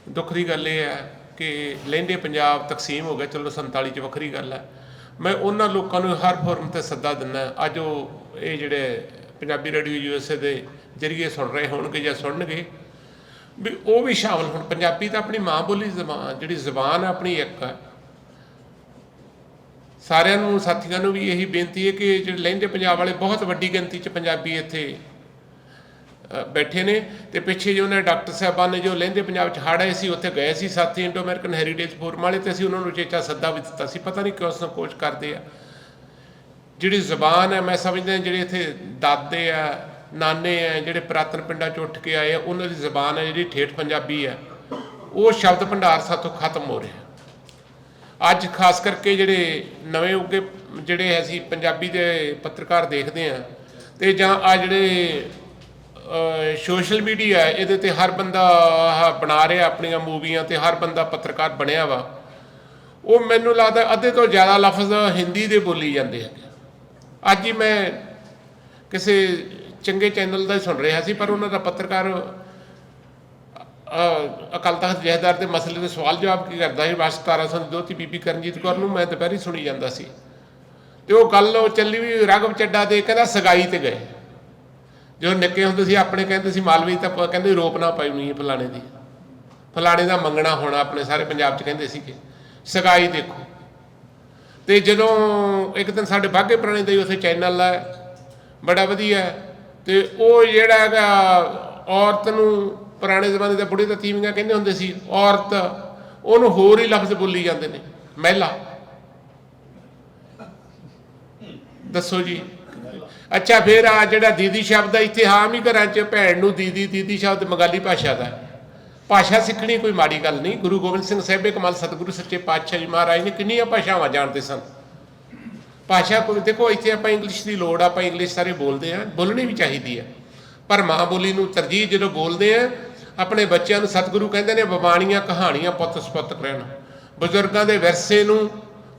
ਦੁੱਖ ਦੀ ਗੱਲ ਇਹ ਹੈ ਕਿ ਲਹਿੰਦੇ ਪੰਜਾਬ ਤਕਸੀਮ ਹੋ ਗਿਆ, ਚਲੋ 47 'ਚ ਵੱਖਰੀ ਗੱਲ ਹੈ। ਮੈਂ ਉਹਨਾਂ ਲੋਕਾਂ ਨੂੰ ਹਰ ਫੋਰਮ ਤੇ ਸੱਦਾ ਦਿੰਦਾ, ਅੱਜ ਉਹ ਇਹ ਜਿਹੜੇ ਪੰਜਾਬੀ ਰੇਡੀਓ USA ਦੇ ਜ਼ਰੀਏ ਸੁਣ ਰਹੇ ਹੋਣਗੇ ਜਾਂ ਸੁਣਨਗੇ, ਵੀ ਉਹ ਵੀ ਸ਼ਾਮਲ ਹੋਣ। ਪੰਜਾਬੀ ਤਾਂ ਆਪਣੀ ਮਾਂ ਬੋਲੀ ਜ਼ਬਾਨ, ਜਿਹੜੀ ਜ਼ਬਾਨ ਆਪਣੀ ਇੱਕ ਹੈ। ਸਾਰਿਆਂ ਨੂੰ, ਸਾਥੀਆਂ ਨੂੰ ਵੀ ਇਹੀ ਬੇਨਤੀ ਹੈ ਕਿ ਜਿਹੜੇ ਲਹਿੰਦੇ ਪੰਜਾਬ ਵਾਲੇ ਬਹੁਤ ਵੱਡੀ ਗਿਣਤੀ 'ਚ ਪੰਜਾਬੀ ਇੱਥੇ ਬੈਠੇ ਨੇ, ਤੇ ਪਿੱਛੇ ਜੋ ਉਹਨਾਂ ਡਾਕਟਰ ਸਾਹਿਬਾਨ ਨੇ ਜੋ ਲਹਿੰਦੇ ਪੰਜਾਬ 'ਚ ਹੜ੍ਹ ਆਏ ਸੀ, ਉੱਥੇ ਗਏ ਸੀ ਸਾਥੀ ਇੰਡੋ ਅਮਰੀਕਨ ਹੈਰੀਟੇਜ ਫੋਰਮ ਵਾਲੇ, ਤੇ ਅਸੀਂ ਉਹਨਾਂ ਨੂੰ ਚੇਚਾ ਸੱਦਾ ਵੀ ਦਿੱਤਾ ਸੀ। ਪਤਾ ਨਹੀਂ ਕਿਉਂ ਸੰਕੋਚ ਕਰਦੇ ਆ। ਜਿਹੜੀ ਜ਼ਬਾਨ ਹੈ, ਮੈਂ ਸਮਝਦਾ ਜਿਹੜੇ ਇੱਥੇ ਦਾਦੇ ਆ, ਨਾਨੇ ਆ, ਜਿਹੜੇ ਪੁਰਾਤਨ ਪਿੰਡਾਂ 'ਚ ਉੱਠ ਕੇ ਆਏ ਆ, ਉਹਨਾਂ ਦੀ ਜ਼ਬਾਨ ਹੈ ਜਿਹੜੀ ਠੇਠ ਪੰਜਾਬੀ ਹੈ, ਉਹ ਸ਼ਬਦ ਭੰਡਾਰ ਸਾਥੋਂ ਖਤਮ ਹੋ ਰਿਹਾ। ਅੱਜ ਖਾਸ ਕਰਕੇ ਜਿਹੜੇ ਨਵੇਂ ਉੱਗੇ ਜਿਹੜੇ ਅਸੀਂ ਪੰਜਾਬੀ ਦੇ ਪੱਤਰਕਾਰ ਦੇਖਦੇ ਹਾਂ, ਤੇ ਜਾਂ ਆ ਜਿਹੜੇ ਸੋਸ਼ਲ ਮੀਡੀਆ ਇਹਦੇ ਤੇ ਹਰ ਬੰਦਾ ਬਣਾ ਰਿਹਾ ਆਪਣੀਆਂ ਮੂਵੀਆਂ, ਤੇ ਹਰ ਬੰਦਾ ਪੱਤਰਕਾਰ ਬਣਿਆ ਵਾ, ਉਹ ਮੈਨੂੰ ਲੱਗਦਾ ਅੱਧੇ ਤੋਂ ਜ਼ਿਆਦਾ ਲਫ਼ਜ਼ ਹਿੰਦੀ ਦੇ ਬੋਲੀ ਜਾਂਦੇ ਹੈਗੇ। ਅੱਜ ਹੀ ਮੈਂ ਕਿਸੇ ਚੰਗੇ ਚੈਨਲ ਦਾ ਹੀ ਸੁਣ ਰਿਹਾ ਸੀ, ਪਰ ਉਹਨਾਂ ਦਾ ਪੱਤਰਕਾਰ ਅਕਾਲ ਤਖ਼ਤ ਜਥੇਦਾਰ ਦੇ ਮਸਲੇ ਦੇ ਸਵਾਲ ਜਵਾਬ ਕੀ ਕਰਦਾ ਸੀ, ਬਸ 1700 ਦੀ ਦੋਤੀ ਬੀਬੀ ਕਰਨਜੀਤ ਕੌਰ ਨੂੰ ਮੈਂ ਦੁਪਹਿਰੀ ਸੁਣੀ ਜਾਂਦਾ ਸੀ, ਤੇ ਉਹ ਗੱਲ ਉਹ ਚੱਲੀ ਵੀ ਰਾਘਵ ਚੱਡਾ ਦੇ ਕਹਿੰਦਾ ਸਗਾਈ ਤੇ ਗਏ। ਜਦੋਂ ਨਿੱਕੇ ਹੁੰਦੇ ਸੀ ਆਪਣੇ ਕਹਿੰਦੇ ਸੀ ਮਾਲਵੀ ਤਾਂ ਕਹਿੰਦੇ ਰੋਪ ਨਾ ਪਾਉਣੀ ਹੈ ਫਲਾਣੇ ਦੀ, ਫਲਾਣੇ ਦਾ ਮੰਗਣਾ ਹੋਣਾ, ਆਪਣੇ ਸਾਰੇ ਪੰਜਾਬ 'ਚ ਕਹਿੰਦੇ ਸੀਗੇ ਸਗਾਈ ਦੇਖੋ। ਤੇ ਜਦੋਂ ਇੱਕ ਦਿਨ ਸਾਡੇ ਬਾਘੇ ਪੁਰਾਣੇ ਦਾ ਹੀ ਉੱਥੇ ਚੈਨਲ ਹੈ ਬੜਾ ਵਧੀਆ, ਤੇ ਉਹ ਜਿਹੜਾ ਹੈਗਾ ਔਰਤ ਨੂੰ ਪੁਰਾਣੇ ਜ਼ਮਾਨੇ ਦੇ ਬੁੜੇ ਤਾਂ ਤੀਵੀਆਂ ਕਹਿੰਦੇ ਹੁੰਦੇ ਸੀ, ਔਰਤ ਉਹਨੂੰ ਹੋਰ ਹੀ ਲਫ਼ਜ਼ ਬੋਲੀ ਜਾਂਦੇ ਨੇ, ਮਹਿਲਾ। ਦੱਸੋ ਜੀ। ਅੱਛਾ, ਫਿਰ ਆ ਜਿਹੜਾ ਦੀਦੀ ਸ਼ਬਦ ਹੈ, ਇੱਥੇ ਆਮ ਹੀ ਘਰਾਂ 'ਚ ਭੈਣ ਨੂੰ ਦੀਦੀ, ਦੀਦੀ ਸ਼ਬਦ ਬੰਗਾਲੀ ਭਾਸ਼ਾ ਦਾ। ਭਾਸ਼ਾ ਸਿੱਖਣੀ ਕੋਈ ਮਾੜੀ ਗੱਲ ਨਹੀਂ। ਗੁਰੂ ਗੋਬਿੰਦ ਸਿੰਘ ਸਾਹਿਬੇ ਕਮਾਲ ਸਤਿਗੁਰੂ ਸੱਚੇ ਪਾਤਸ਼ਾਹ ਜੀ ਮਹਾਰਾਜ ਨੇ ਕਿੰਨੀਆਂ ਭਾਸ਼ਾਵਾਂ ਜਾਣਦੇ ਸਨ। ਭਾਸ਼ਾ ਕੋਈ ਦੇਖੋ, ਇੱਥੇ ਆਪਾਂ ਇੰਗਲਿਸ਼ ਦੀ ਲੋੜ, ਆਪਾਂ ਇੰਗਲਿਸ਼ ਸਾਰੇ ਬੋਲਦੇ ਹਾਂ, ਬੋਲਣੀ ਵੀ ਚਾਹੀਦੀ ਹੈ, ਪਰ ਮਾਂ ਬੋਲੀ ਨੂੰ ਤਰਜੀਹ ਜਦੋਂ ਬੋਲਦੇ ਆ। ਆਪਣੇ ਬੱਚਿਆਂ ਨੂੰ ਸਤਿਗੁਰੂ ਕਹਿੰਦੇ ਨੇ ਬਾਣੀਆਂ ਕਹਾਣੀਆਂ ਪੁੱਤ ਸਪੁੱਤ ਕਰਨ। ਬਜ਼ੁਰਗਾਂ ਦੇ ਵਿਰਸੇ ਨੂੰ,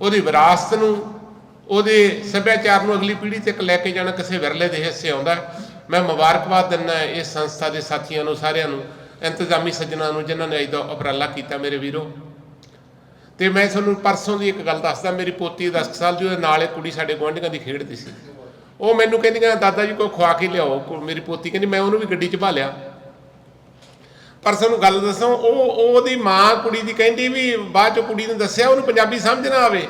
ਉਹਦੀ ਵਿਰਾਸਤ ਨੂੰ, ਉਹਦੇ ਸੱਭਿਆਚਾਰ ਨੂੰ ਅਗਲੀ ਪੀੜ੍ਹੀ ਤੱਕ ਲੈ ਕੇ ਜਾਣਾ ਕਿਸੇ ਵਿਰਲੇ ਦੇ ਹਿੱਸੇ ਆਉਂਦਾ। ਮੈਂ ਮੁਬਾਰਕਬਾਦ ਦਿੰਦਾ ਇਸ ਸੰਸਥਾ ਦੇ ਸਾਥੀਆਂ ਨੂੰ, ਸਾਰਿਆਂ ਨੂੰ, ਇੰਤਜ਼ਾਮੀ ਸੱਜਣਾ ਨੂੰ ਜਿਨ੍ਹਾਂ ਨੇ ਅੱਜ ਦਾ ਉਪਰਾਲਾ ਕੀਤਾ ਮੇਰੇ ਵੀਰੋ। ਤੇ ਮੈਂ ਤੁਹਾਨੂੰ ਪਰਸੋਂ ਦੀ ਇੱਕ ਗੱਲ ਦੱਸਦਾ। ਮੇਰੀ ਪੋਤੀ 10 ਸਾਲ ਦੀ, ਉਹਦੇ ਨਾਲ ਇੱਕ ਕੁੜੀ ਸਾਡੇ ਗੁਆਂਢੀਆਂ ਦੀ ਖੇਡਦੀ ਸੀ। ਉਹ ਮੈਨੂੰ ਕਹਿੰਦੀਆਂ ਦਾਦਾ ਜੀ ਕੋਈ ਖਵਾ ਕੇ ਲਿਆਓ। ਮੇਰੀ ਪੋਤੀ ਕਹਿੰਦੀ ਮੈਂ ਉਹਨੂੰ ਵੀ ਗੱਡੀ 'ਚ ਭਾ ਲਿਆ। ਪਰ ਸਾਨੂੰ ਗੱਲ ਦੱਸੋ, ਉਹਦੀ ਮਾਂ ਕੁੜੀ ਦੀ ਕਹਿੰਦੀ ਵੀ ਬਾਅਦ 'ਚ ਕੁੜੀ ਨੂੰ ਦੱਸਿਆ ਉਹਨੂੰ ਪੰਜਾਬੀ ਸਮਝ ਨਾ ਆਵੇ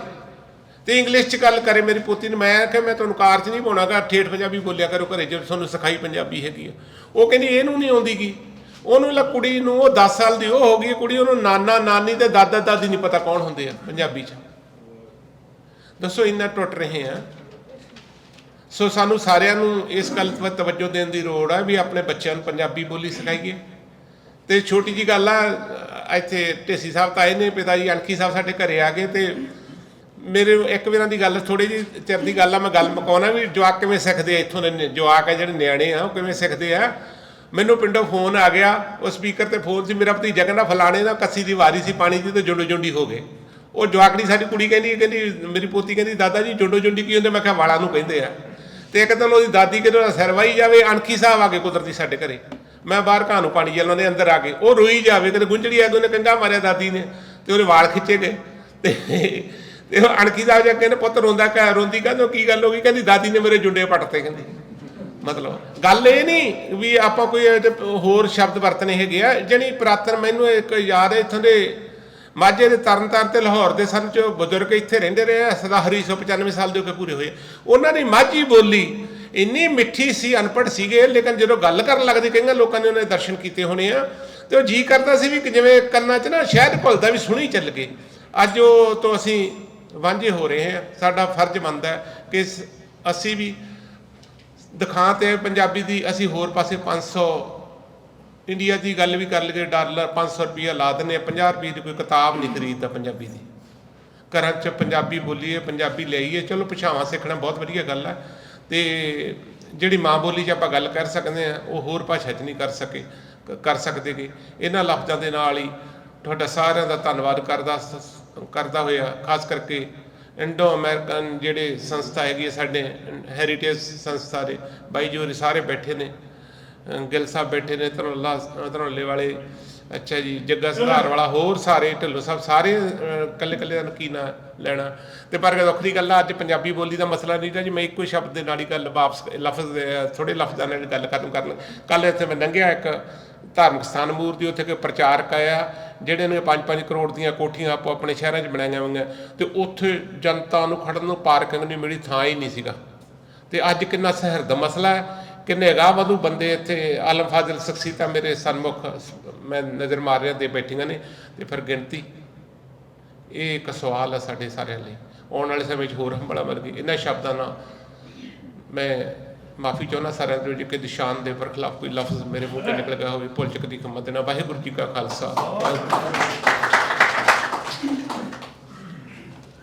ਤੇ ਇੰਗਲਿਸ਼ 'ਚ ਗੱਲ ਕਰੇ ਮੇਰੀ ਪੋਤੀ ਨੂੰ। ਮੈਂ ਕਿਹਾ ਮੈਂ ਤੁਹਾਨੂੰ ਕਾਰ 'ਚ ਨਹੀਂ ਪਾਉਣਾਗਾ, ਠੇਠ ਪੰਜਾਬੀ ਬੋਲਿਆ ਕਰੋ ਘਰੇ, ਜੇ ਤੁਹਾਨੂੰ ਸਿਖਾਈ ਪੰਜਾਬੀ ਹੈਗੀ ਆ। ਉਹ ਕਹਿੰਦੀ ਇਹਨੂੰ ਨਹੀਂ ਆਉਂਦੀ ਗੀ, ਉਹਨੂੰ ਲਾ ਕੁੜੀ ਨੂੰ, ਉਹ 10 ਸਾਲ ਦੀ ਉਹ ਹੋ ਗਈ ਕੁੜੀ, ਉਹਨੂੰ ਨਾਨਾ ਨਾਨੀ ਤੇ ਦਾਦਾ ਦਾਦੀ ਨਹੀਂ ਪਤਾ ਕੌਣ ਹੁੰਦੇ ਆ ਪੰਜਾਬੀ 'ਚ। ਦੱਸੋ ਇੰਨਾ ਟੁੱਟ ਰਹੇ ਆ। ਸੋ ਸਾਨੂੰ ਸਾਰਿਆਂ ਨੂੰ ਇਸ ਗੱਲ 'ਤੇ ਤਵੱਜੋ ਦੇਣ ਦੀ ਲੋੜ ਆ ਵੀ ਆਪਣੇ ਬੱਚਿਆਂ ਨੂੰ ਪੰਜਾਬੀ ਬੋਲੀ ਸਿਖਾਈਏ। ਤੇ ਛੋਟੀ ਜੀ ਗੱਲ ਆ, ਇੱਥੇ ਢੇਸੀ ਸਾਹਿਬ ਤਾਂ ਆਏ ਨੇ, ਪਿਤਾ ਜੀ ਅਣਖੀ ਸਾਹਿਬ ਸਾਡੇ ਘਰੇ ਆ ਗਏ, ਤੇ ਮੇਰੇ ਇੱਕ ਵਾਰਾਂ ਦੀ ਗੱਲ, ਥੋੜੀ ਜਿਹੀ ਚਿਰ ਦੀ ਗੱਲ ਆ, ਮੈਂ ਗੱਲ ਮੁਕਾਉਣਾ ਵੀ ਜਵਾਕ ਕਿਵੇਂ ਸਿੱਖਦੇ ਆ, ਇੱਥੋਂ ਦੇ ਜਵਾਕ ਆ ਜਿਹੜੇ ਨਿਆਣੇ ਆ ਉਹ ਕਿਵੇਂ ਸਿੱਖਦੇ ਆ। ਮੈਨੂੰ ਪਿੰਡੋਂ ਫੋਨ ਆ ਗਿਆ, ਉਹ ਸਪੀਕਰ ਤੇ ਫੋਨ ਸੀ, ਮੇਰਾ ਭਤੀਜਾ ਕਹਿੰਦਾ ਫਲਾਣੇ ਦਾ ਕੱਸੀ ਦੀ ਵਾਰੀ ਸੀ ਪਾਣੀ ਦੀ ਤੇ ਜੁੰਡੋ ਜੁੰਡੀ ਹੋ ਗਏ। ਉਹ ਜਵਾਕੜੀ ਸਾਡੀ ਕੁੜੀ ਕਹਿੰਦੀ ਮੇਰੀ ਪੋਤੀ ਕਹਿੰਦੀ ਦਾਦਾ ਜੀ ਜੁੰਡੋ ਜੁੰਡੀ ਕੀ ਹੁੰਦੇ? ਮੈਂ ਕਿਹਾ ਵਾਲਾਂ ਨੂੰ ਕਹਿੰਦੇ ਆ। ਤੇ ਇੱਕ ਦਿਨ ਉਹਦੀ ਦਾਦੀ ਕਿਦੋਂ ਸਿਰ ਵਾਈ ਜਾਵੇ, ਅਣਖੀ ਸਾਹਿਬ ਆ ਗਏ ਕੁਦਰਤੀ ਸਾਡੇ ਘਰੇ। ਮੈਂ ਬਾਹਰ ਘਾਹ ਨੂੰ ਪਾਣੀ ਜਲਾਂ ਦੇ ਅੰਦਰ ਆ ਗਏ, ਉਹ ਰੋਈ ਜਾਵੇ, ਕਦੇ ਗੁੰਝੜੀ ਆ ਗਈ, ਉਹਨੇ ਕੰਗਾ ਮਾਰਿਆ ਦਾਦੀ ਨੇ, ਤੇ ਉਹਦੇ ਵਾਲ ਖਿੱਚੇ ਗਏ। ਤੇ ਉਹ ਅਣਖੀ ਸਾਹਿਬ ਜਾ ਕਹਿੰਦੇ ਪੁੱਤ ਰੋਂਦਾ ਰੋਂਦੀ, ਕਹਿੰਦੇ ਕੀ ਗੱਲ ਹੋ ਗਈ? ਕਹਿੰਦੀ ਦਾਦੀ ਨੇ ਮੇਰੇ ਜੁੰਡੇ ਪੱਟਤੇ। ਕਹਿੰਦੀ ਮਤਲਬ ਗੱਲ ਇਹ ਨਹੀਂ ਵੀ ਆਪਾਂ ਕੋਈ ਹੋਰ ਸ਼ਬਦ ਵਰਤਨੇ ਹੈਗੇ ਆ। ਜਿਹੜੀ ਪੁਰਾਤਨ, ਮੈਨੂੰ ਇੱਕ ਯਾਦ ਹੈ ਇੱਥੋਂ ਦੇ ਮਾਝੇ ਦੇ ਤਰਨਤਾਰਨ ਤੇ ਲਾਹੌਰ ਦੇ ਸਨ 'ਚ ਬਜ਼ੁਰਗ ਇੱਥੇ ਰਹਿੰਦੇ ਰਹੇ, ਸਦਾ ਹਰੀ 195 ਸਾਲ ਦੇ ਹੋ ਕੇ ਪੂਰੇ ਹੋਏ। ਉਹਨਾਂ ਦੀ ਮਾਝੀ ਬੋਲੀ ਇੰਨੀ ਮਿੱਠੀ ਸੀ, ਅਨਪੜ੍ਹ ਸੀਗੇ, ਲੇਕਿਨ ਜਦੋਂ ਗੱਲ ਕਰਨ ਲੱਗਦੇ ਕਈਆਂ ਲੋਕਾਂ ਨੇ ਉਹਨੇ ਦਰਸ਼ਨ ਕੀਤੇ ਹੋਣੇ ਆ, ਤੇ ਉਹ ਜੀ ਕਰਦਾ ਸੀ ਵੀ ਜਿਵੇਂ ਕੰਨਾਂ 'ਚ ਨਾ ਸ਼ਾਇਦ ਘੁਲਦਾ ਵੀ ਸੁਣੀ ਚੱਲ ਗਏ। ਅੱਜ ਉਹ ਤੋਂ ਅਸੀਂ ਵਾਂਝੇ ਹੋ ਰਹੇ ਹਾਂ। ਸਾਡਾ ਫਰਜ਼ ਬਣਦਾ ਕਿ ਅਸੀਂ ਵੀ ਦਿਖਾ ਤੇ ਪੰਜਾਬੀ ਦੀ, ਅਸੀਂ ਹੋਰ ਪਾਸੇ 500 ਇੰਡੀਆ ਦੀ ਗੱਲ ਵੀ ਕਰ ਲਈਏ, ਡਾਲਰ 500 ਰੁਪਈਆ ਲਾ ਦਿੰਦੇ ਆ, 50 ਰੁਪਏ ਦੀ ਕੋਈ ਕਿਤਾਬ ਨਹੀਂ ਖਰੀਦਦਾ ਪੰਜਾਬੀ ਦੀ। ਘਰਾਂ 'ਚ ਪੰਜਾਬੀ ਬੋਲੀਏ, ਪੰਜਾਬੀ ਲਿਆਈਏ। ਚਲੋ ਭਾਸ਼ਾਵਾਂ ਸਿੱਖਣਾ ਬਹੁਤ ਵਧੀਆ ਗੱਲ ਹੈ, ਤੇ ਜਿਹੜੀ ਮਾਂ ਬੋਲੀ 'ਚ ਆਪਾਂ ਗੱਲ ਕਰ ਸਕਦੇ ਹਾਂ ਉਹ ਹੋਰ ਭਾਸ਼ਾ 'ਚ ਨਹੀਂ ਕਰ ਸਕਦੇ ਗੇ। ਇਹਨਾਂ ਲਫ਼ਜ਼ਾਂ ਦੇ ਨਾਲ ਹੀ ਤੁਹਾਡਾ ਸਾਰਿਆਂ ਦਾ ਧੰਨਵਾਦ ਕਰਦਾ ਹੋਇਆ, ਖਾਸ ਕਰਕੇ ਇੰਡੋ ਅਮਰੀਕਨ ਜਿਹੜੇ ਸੰਸਥਾ ਹੈਗੀ ਸਾਡੇ ਹੈਰੀਟੇਜ ਸੰਸਥਾ ਦੇ ਬਾਈ ਜੀ ਸਾਰੇ ਬੈਠੇ ਨੇ, ਗਿੱਲ ਸਾਹਿਬ ਬੈਠੇ ਨੇ, ਧਰੋਲੇ ਵਾਲੇ, ਅੱਛਾ ਜੀ, ਜੱਗਾ ਸੁਧਾਰ ਵਾਲਾ, ਹੋਰ ਸਾਰੇ ਢਿੱਲੋਂ ਸਾਹਿਬ, ਸਾਰੇ ਇਕੱਲੇ ਇਕੱਲੇ ਦਾ ਕੀ ਨਾਂ ਲੈਣਾ। ਤੇ ਪਰ ਦੁੱਖ ਦੀ ਗੱਲ ਆ, ਅੱਜ ਪੰਜਾਬੀ ਬੋਲੀ ਦਾ ਮਸਲਾ ਨਹੀਂ ਗਾ ਜੀ। ਮੈਂ ਇੱਕੋ ਸ਼ਬਦ ਦੇ ਨਾਲ ਹੀ ਗੱਲ ਵਾਪਸ ਲਫ਼ਜ਼ ਥੋੜ੍ਹੇ ਲਫ਼ਜ਼ਾਂ ਨਾਲ ਗੱਲ ਖਤਮ ਕਰਨ। ਕੱਲ੍ਹ ਇੱਥੇ ਮੈਂ ਲੰਘਿਆ ਇੱਕ ਧਾਰਮਿਕ ਸਥਾਨ ਮੂਰਤੀ, ਉੱਥੇ ਕੋਈ ਪ੍ਰਚਾਰਕ ਆਇਆ ਜਿਹੜੇ ਨੇ 5-5 ਕਰੋੜ ਦੀਆਂ ਕੋਠੀਆਂ ਆਪੋ ਆਪਣੇ ਸ਼ਹਿਰਾਂ 'ਚ ਬਣਾਈਆਂ ਹੋਈਆਂ, ਅਤੇ ਉੱਥੇ ਜਨਤਾ ਨੂੰ ਖੜ੍ਹਨ ਨੂੰ ਪਾਰਕਿੰਗ ਨਹੀਂ ਮਿਲੀ, ਥਾਂ ਹੀ ਨਹੀਂ ਸੀਗਾ। ਅਤੇ ਅੱਜ ਕਿੰਨਾ ਸਹਿਰਦ ਮਸਲਾ ਹੈ, ਕਿੰਨੇ ਅਗਾਂਹ ਵਧੂ ਬੰਦੇ ਇੱਥੇ ਆਲਮ ਫਾਜ਼ਲ ਸ਼ਖਸੀਅਤਾਂ ਮੇਰੇ ਸਨਮੁਖ ਮੈਂ ਨਜ਼ਰ ਮਾਰ ਰਿਹਾ ਦੇ ਬੈਠੀਆਂ ਨੇ, ਅਤੇ ਫਿਰ ਗਿਣਤੀ ਇਹ ਇੱਕ ਸਵਾਲ ਹੈ ਸਾਡੇ ਸਾਰਿਆਂ ਲਈ। ਆਉਣ ਵਾਲੇ ਸਮੇਂ 'ਚ ਹੋਰ ਹੰਬਲਾ ਮਿਲ ਗਈ। ਇਹਨਾਂ ਸ਼ਬਦਾਂ ਨਾਲ ਮੈਂ ਮਾਫੀ ਚਾਹੁੰਦਾ ਸਾਰਿਆਂ ਤੋਂ, ਜੇ ਕਿ ਸ਼ਾਨ ਦੇ ਵਰਖਲਾਫ ਕੋਈ ਲਫ਼ਜ਼ ਮੇਰੇ ਮੂੰਹ 'ਤੇ ਨਿਕਲ ਗਿਆ ਹੋਵੇ, ਭੁੱਲ ਚੁੱਕ ਦੀ ਖਿਮਤ ਦੇਣਾ। ਵਾਹਿਗੁਰੂ ਜੀ ਕਾ ਖਾਲਸਾ।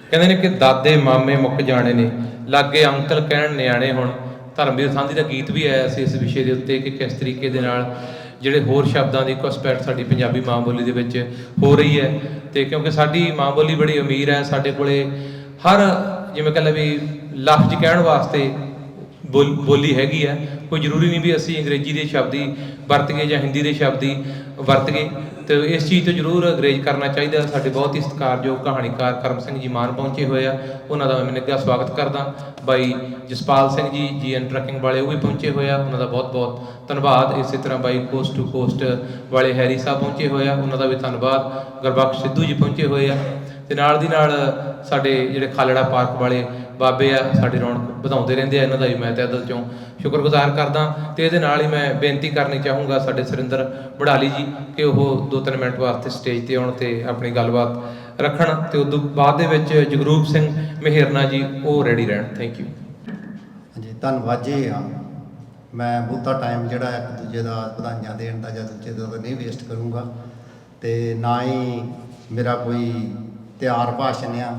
ਕਹਿੰਦੇ ਨੇ ਕਿ ਦਾਦੇ ਮਾਮੇ ਮੁੱਕ ਜਾਣੇ ਨੇ, ਲਾਗੇ ਅੰਕਲ ਕਹਿਣ ਨਿਆਣੇ ਹੁਣ। ਧਰਮਵੀਰ ਸਾਂਝੀ ਦਾ ਗੀਤ ਵੀ ਆਇਆ ਸੀ ਇਸ ਵਿਸ਼ੇ ਦੇ ਉੱਤੇ ਕਿ ਕਿਸ ਤਰੀਕੇ ਦੇ ਨਾਲ ਜਿਹੜੇ ਹੋਰ ਸ਼ਬਦਾਂ ਦੀ ਘੁਸਪੈਠ ਸਾਡੀ ਪੰਜਾਬੀ ਮਾਂ ਬੋਲੀ ਦੇ ਵਿੱਚ ਹੋ ਰਹੀ ਹੈ। ਅਤੇ ਕਿਉਂਕਿ ਸਾਡੀ ਮਾਂ ਬੋਲੀ ਬੜੀ ਅਮੀਰ ਹੈ, ਸਾਡੇ ਕੋਲੇ ਹਰ ਜਿਵੇਂ ਕਹਿ ਲਓ ਵੀ ਲਫ਼ਜ਼ ਕਹਿਣ ਵਾਸਤੇ ਬੋਲੀ ਹੈਗੀ ਹੈ। ਕੋਈ ਜ਼ਰੂਰੀ ਨਹੀਂ ਵੀ ਅਸੀਂ ਅੰਗਰੇਜ਼ੀ ਦੇ ਸ਼ਬਦ ਹੀ ਵਰਤ ਗਏ ਜਾਂ ਹਿੰਦੀ ਦੇ ਸ਼ਬਦ ਹੀ ਵਰਤ ਗਏ। ਅਤੇ ਇਸ ਚੀਜ਼ ਤੋਂ ਜ਼ਰੂਰ ਅੰਗਰੇਜ਼ ਕਰਨਾ ਚਾਹੀਦਾ। ਸਾਡੇ ਬਹੁਤ ਹੀ ਸਤਿਕਾਰਯੋਗ ਕਹਾਣੀਕਾਰ ਕਰਮ ਸਿੰਘ ਜੀ ਮਾਨ ਪਹੁੰਚੇ ਹੋਏ ਆ, ਉਹਨਾਂ ਦਾ ਮੈਂ ਨਿੱਘਾ ਸਵਾਗਤ ਕਰਦਾ। ਬਾਈ ਜਸਪਾਲ ਸਿੰਘ ਜੀ GN ਟਰੱਕਿੰਗ ਵਾਲੇ, ਉਹ ਵੀ ਪਹੁੰਚੇ ਹੋਏ ਆ, ਉਹਨਾਂ ਦਾ ਬਹੁਤ ਬਹੁਤ ਧੰਨਵਾਦ। ਇਸੇ ਤਰ੍ਹਾਂ ਬਾਈ ਕੋਸਟ ਟੂ ਕੋਸਟ ਵਾਲੇ ਹੈਰੀ ਸਾਹਿਬ ਪਹੁੰਚੇ ਹੋਏ ਆ, ਉਹਨਾਂ ਦਾ ਵੀ ਧੰਨਵਾਦ। ਗੁਰਬਖਸ਼ ਸਿੱਧੂ ਜੀ ਪਹੁੰਚੇ ਹੋਏ ਆ, ਅਤੇ ਨਾਲ ਦੀ ਨਾਲ ਸਾਡੇ ਜਿਹੜੇ ਖਾਲੜਾ ਪਾਰਕ ਵਾਲੇ ਬਾਬੇ ਆ, ਸਾਡੇ ਰੌਣਕ ਵਧਾਉਂਦੇ ਰਹਿੰਦੇ ਆ, ਇਹਨਾਂ ਦਾ ਵੀ ਮੈਂ ਤਹਿ ਦਿਲ ਚੋਂ ਸ਼ੁਕਰਗੁਜ਼ਾਰ ਕਰਦਾ। ਅਤੇ ਇਹਦੇ ਨਾਲ ਹੀ ਮੈਂ ਬੇਨਤੀ ਕਰਨੀ ਚਾਹੂੰਗਾ ਸਾਡੇ ਸੁਰਿੰਦਰ ਬੜਾਲੀ ਜੀ ਕਿ ਉਹ 2-3 ਮਿੰਟ ਵਾਸਤੇ ਸਟੇਜ 'ਤੇ ਆਉਣ ਅਤੇ ਆਪਣੀ ਗੱਲਬਾਤ ਰੱਖਣ, ਅਤੇ ਉਦੋਂ ਬਾਅਦ ਦੇ ਵਿੱਚ ਜਗਰੂਪ ਸਿੰਘ ਮਹਿਰਨਾ ਜੀ ਉਹ ਰੈਡੀ ਰਹਿਣ। ਥੈਂਕ ਯੂ ਹਾਂਜੀ, ਧੰਨਵਾਦ ਜੀ। ਹਾਂ, ਮੈਂ ਬਹੁਤਾ ਟਾਈਮ ਜਿਹੜਾ ਇੱਕ ਦੂਜੇ ਦਾ ਵਧਾਈਆਂ ਦੇਣ ਦਾ ਜਾਂ ਦੂਜੇ ਦਾ ਨਹੀਂ ਵੇਸਟ ਕਰੂੰਗਾ, ਅਤੇ ਨਾ ਹੀ ਮੇਰਾ ਕੋਈ ਤਿਆਰ ਭਾਸ਼ਣ ਆ।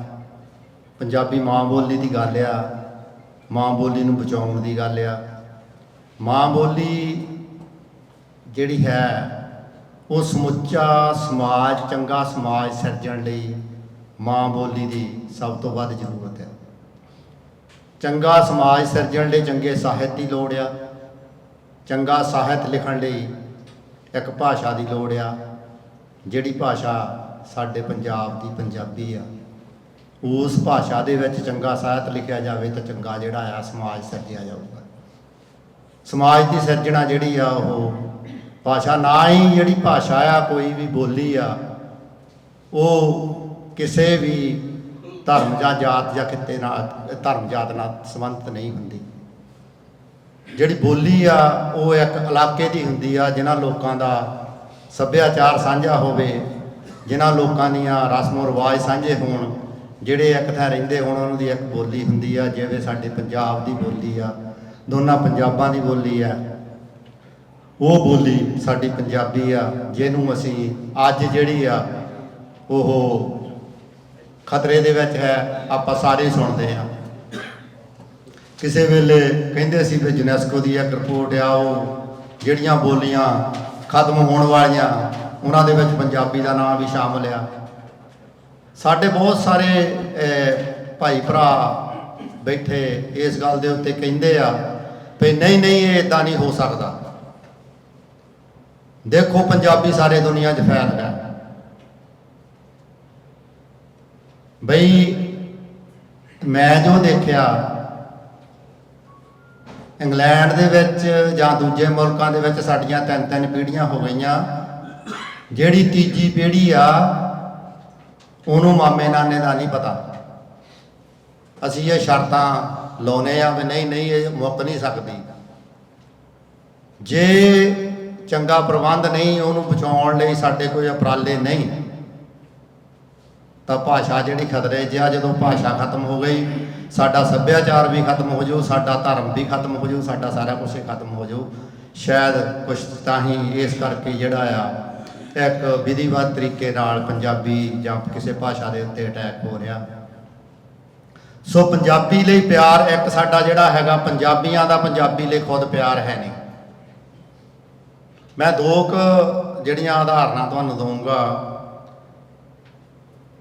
ਪੰਜਾਬੀ ਮਾਂ ਬੋਲੀ ਦੀ ਗੱਲ ਆ, ਮਾਂ ਬੋਲੀ ਨੂੰ ਬਚਾਉਣ ਦੀ ਗੱਲ ਆ। ਮਾਂ ਬੋਲੀ ਜਿਹੜੀ ਹੈ ਉਹ ਸਮੁੱਚਾ ਸਮਾਜ, ਚੰਗਾ ਸਮਾਜ ਸਿਰਜਣ ਲਈ ਮਾਂ ਬੋਲੀ ਦੀ ਸਭ ਤੋਂ ਵੱਧ ਜ਼ਰੂਰਤ ਹੈ। ਚੰਗਾ ਸਮਾਜ ਸਿਰਜਣ ਲਈ ਚੰਗੇ ਸਾਹਿਤ ਦੀ ਲੋੜ ਆ, ਚੰਗਾ ਸਾਹਿਤ ਲਿਖਣ ਲਈ ਇੱਕ ਭਾਸ਼ਾ ਦੀ ਲੋੜ ਆ, ਜਿਹੜੀ ਭਾਸ਼ਾ ਸਾਡੇ ਪੰਜਾਬ ਦੀ ਪੰਜਾਬੀ ਆ। ਉਸ ਭਾਸ਼ਾ ਦੇ ਵਿੱਚ ਚੰਗਾ ਸਾਹਿਤ ਲਿਖਿਆ ਜਾਵੇ ਤਾਂ ਚੰਗਾ ਜਿਹੜਾ ਆ ਸਮਾਜ ਸਿਰਜਿਆ ਜਾਊਗਾ। ਸਮਾਜ ਦੀ ਸਿਰਜਣਾ ਜਿਹੜੀ ਆ ਉਹ ਭਾਸ਼ਾ, ਨਾ ਹੀ ਜਿਹੜੀ ਭਾਸ਼ਾ ਆ ਕੋਈ ਵੀ ਬੋਲੀ ਆ ਉਹ ਕਿਸੇ ਵੀ ਧਰਮ ਜਾਂ ਜਾਤ ਜਾਂ ਖਿੱਤੇ ਨਾਲ, ਧਰਮ ਜਾਤ ਨਾਲ ਸੰਬੰਧਿਤ ਨਹੀਂ ਹੁੰਦੀ। ਜਿਹੜੀ ਬੋਲੀ ਆ ਉਹ ਇੱਕ ਇਲਾਕੇ ਦੀ ਹੁੰਦੀ ਆ, ਜਿਨ੍ਹਾਂ ਲੋਕਾਂ ਦਾ ਸੱਭਿਆਚਾਰ ਸਾਂਝਾ ਹੋਵੇ, ਜਿਨ੍ਹਾਂ ਲੋਕਾਂ ਦੀਆਂ ਰਸਮੋ ਰਿਵਾਜ ਸਾਂਝੇ ਹੋਣ, ਜਿਹੜੇ ਇੱਕ ਥਾਂ ਰਹਿੰਦੇ ਹੋਣ, ਉਹਨਾਂ ਦੀ ਇੱਕ ਬੋਲੀ ਹੁੰਦੀ ਆ। ਜਿਵੇਂ ਸਾਡੇ ਪੰਜਾਬ ਦੀ ਬੋਲੀ ਆ, ਦੋਨਾਂ ਪੰਜਾਬਾਂ ਦੀ ਬੋਲੀ ਆ, ਉਹ ਬੋਲੀ ਸਾਡੀ ਪੰਜਾਬੀ ਆ, ਜਿਹਨੂੰ ਅਸੀਂ ਅੱਜ ਜਿਹੜੀ ਆ ਉਹ ਖਤਰੇ ਦੇ ਵਿੱਚ ਹੈ। ਆਪਾਂ ਸਾਰੇ ਸੁਣਦੇ ਆ, ਕਿਸੇ ਵੇਲੇ ਕਹਿੰਦੇ ਸੀ ਵੀ ਯੂਨੈਸਕੋ ਦੀ ਇੱਕ ਰਿਪੋਰਟ ਆ, ਉਹ ਜਿਹੜੀਆਂ ਬੋਲੀਆਂ ਖਤਮ ਹੋਣ ਵਾਲੀਆਂ ਉਹਨਾਂ ਦੇ ਵਿੱਚ ਪੰਜਾਬੀ ਦਾ ਨਾਮ ਵੀ ਸ਼ਾਮਲ ਆ। ਸਾਡੇ ਬਹੁਤ ਸਾਰੇ ਭਾਈ ਭਰਾ ਬੈਠੇ ਇਸ ਗੱਲ ਦੇ ਉੱਤੇ ਕਹਿੰਦੇ ਆ ਵੀ ਨਹੀਂ ਇਹ ਇਦਾਂ ਨਹੀਂ ਹੋ ਸਕਦਾ। ਦੇਖੋ ਪੰਜਾਬੀ ਸਾਰੇ ਦੁਨੀਆ 'ਚ ਫੈਲ ਗਿਆ ਬਈ। ਮੈਂ ਜੋ ਦੇਖਿਆ ਇੰਗਲੈਂਡ ਦੇ ਵਿੱਚ ਜਾਂ ਦੂਜੇ ਮੁਲਕਾਂ ਦੇ ਵਿੱਚ ਸਾਡੀਆਂ 3-3 ਪੀੜ੍ਹੀਆਂ ਹੋ ਗਈਆਂ, ਜਿਹੜੀ ਤੀਜੀ ਪੀੜ੍ਹੀ ਆ ਉਹਨੂੰ ਮਾਮੇ ਨਾਨੇ ਦਾ ਨਹੀਂ ਪਤਾ। ਅਸੀਂ ਇਹ ਸ਼ਰਤਾਂ ਲਾਉਨੇ ਆ ਵੀ ਨਹੀਂ ਇਹ ਮੁੱਕ ਨਹੀਂ ਸਕਦੀ। ਜੇ ਚੰਗਾ ਪ੍ਰਬੰਧ ਨਹੀਂ, ਉਹਨੂੰ ਬਚਾਉਣ ਲਈ ਸਾਡੇ ਕੋਈ ਉਪਰਾਲੇ ਨਹੀਂ, ਤਾਂ ਭਾਸ਼ਾ ਜਿਹੜੀ ਖਤਰੇ 'ਚ ਆ। ਜਦੋਂ ਭਾਸ਼ਾ ਖਤਮ ਹੋ ਗਈ, ਸਾਡਾ ਸੱਭਿਆਚਾਰ ਵੀ ਖਤਮ ਹੋ ਜਾਊ, ਸਾਡਾ ਧਰਮ ਵੀ ਖਤਮ ਹੋ ਜਾਊ, ਸਾਡਾ ਸਾਰਾ ਕੁਛ ਹੀ ਖਤਮ ਹੋ ਜਾਊ। ਸ਼ਾਇਦ ਕੁਛ ਤਾਂ ਹੀ ਇਸ ਕਰਕੇ ਜਿਹੜਾ ਆ ਇੱਕ ਵਿਧੀਵਤ ਤਰੀਕੇ ਨਾਲ ਪੰਜਾਬੀ ਜਾਂ ਕਿਸੇ ਭਾਸ਼ਾ ਦੇ ਉੱਤੇ ਅਟੈਕ ਹੋ ਰਿਹਾ। ਸੋ ਪੰਜਾਬੀ ਲਈ ਪਿਆਰ ਇੱਕ ਸਾਡਾ ਜਿਹੜਾ ਹੈਗਾ ਪੰਜਾਬੀਆਂ ਦਾ, ਪੰਜਾਬੀ ਲਈ ਖੁਦ ਪਿਆਰ ਹੈ ਨਹੀਂ। ਮੈਂ 2 ਜਿਹੜੀਆਂ ਉਦਾਹਰਨਾਂ ਤੁਹਾਨੂੰ ਦਊਂਗਾ।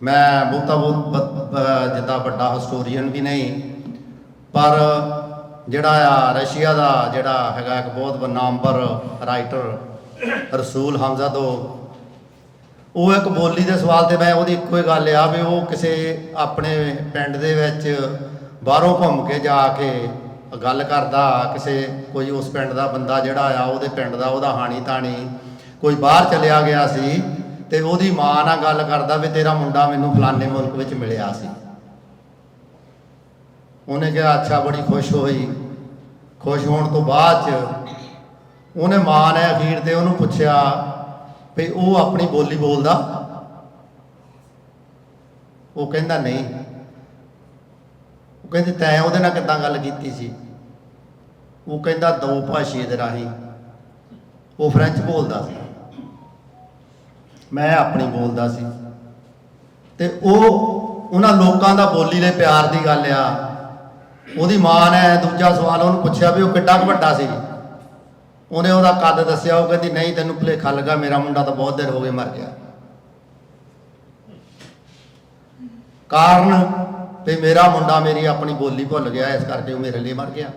ਮੈਂ ਬਹੁਤ ਜਿੱਦਾਂ ਵੱਡਾ ਹਿਸਟੋਰੀਅਨ ਵੀ ਨਹੀਂ, ਪਰ ਜਿਹੜਾ ਆ ਰਸ਼ੀਆ ਦਾ ਜਿਹੜਾ ਹੈਗਾ ਇੱਕ ਬਹੁਤ ਨਾਮਵਰ ਰਾਈਟਰ ਰਸੂਲ ਹਮਜ਼ਾ ਉਹ ਇੱਕ ਬੋਲੀ ਦੇ ਸਵਾਲ ਤੇ ਮੈਂ ਉਹਦੀ ਇੱਕੋ ਹੀ ਗੱਲ ਆ ਵੀ ਉਹ ਕਿਸੇ ਆਪਣੇ ਪਿੰਡ ਦੇ ਵਿੱਚ ਬਾਹਰੋਂ ਘੁੰਮ ਕੇ ਜਾ ਕੇ ਗੱਲ ਕਰਦਾ, ਕਿਸੇ ਕੋਈ ਉਸ ਪਿੰਡ ਦਾ ਬੰਦਾ ਜਿਹੜਾ ਆ ਉਹਦੇ ਪਿੰਡ ਦਾ ਉਹਦਾ ਹਾਣੀ ਤਾਣੀ ਕੋਈ ਬਾਹਰ ਚਲਿਆ ਗਿਆ ਸੀ ਤੇ ਉਹਦੀ ਮਾਂ ਨਾਲ ਗੱਲ ਕਰਦਾ ਵੀ ਤੇਰਾ ਮੁੰਡਾ ਮੈਨੂੰ ਫਲਾਣੇ ਮੁਲਕ ਵਿੱਚ ਮਿਲਿਆ ਸੀ। ਉਹਨੇ ਕਿਹਾ ਅੱਛਾ, ਬੜੀ ਖੁਸ਼ ਹੋਈ। ਖੁਸ਼ ਹੋਣ ਤੋਂ ਬਾਅਦ 'ਚ ਉਹਨੇ ਮਾਂ ਨੇ ਅਖੀਰ ਤੇ ਉਹਨੂੰ ਪੁੱਛਿਆ ਵੀ ਉਹ ਆਪਣੀ ਬੋਲੀ ਬੋਲਦਾ? ਉਹ ਕਹਿੰਦਾ ਨਹੀਂ। ਉਹ ਕਹਿੰਦੀ ਤੈਂ ਉਹਦੇ ਨਾਲ ਕਿੱਦਾਂ ਗੱਲ ਕੀਤੀ ਸੀ? ਉਹ ਕਹਿੰਦਾ ਦੋ ਭਾਸ਼ੀਏ ਦੇ ਰਾਹੀਂ। ਉਹ ਫ੍ਰੈਂਚ ਬੋਲਦਾ ਸੀ, ਮੈਂ ਆਪਣੀ ਬੋਲਦਾ ਸੀ। ਤੇ ਉਹਨਾਂ ਲੋਕਾਂ ਦਾ ਬੋਲੀ ਦੇ ਪਿਆਰ ਦੀ ਗੱਲ ਆ। ਉਹਦੀ ਮਾਂ ਨੇ ਦੂਜਾ ਸਵਾਲ ਉਹਨੂੰ ਪੁੱਛਿਆ ਵੀ ਉਹ ਕਿੱਡਾ ਕੁ ਵੱਡਾ ਸੀ? ਉਹਨੇ ਉਹਦਾ ਕੱਦ ਦੱਸਿਆ। ਉਹ ਕਹਿੰਦੀ ਨਹੀਂ, ਤੈਨੂੰ ਭੁਲੇਖਾ ਲੱਗਾ, ਮੇਰਾ ਮੁੰਡਾ ਤਾਂ ਬਹੁਤ ਦੇਰ ਹੋ ਗਏ ਮਰ ਗਿਆ। ਕਾਰਨ ਵੀ ਮੇਰਾ ਮੁੰਡਾ ਮੇਰੀ ਆਪਣੀ ਬੋਲੀ ਭੁੱਲ ਗਿਆ, ਇਸ ਕਰਕੇ ਉਹ ਮੇਰੇ ਲਈ ਮਰ ਗਿਆ।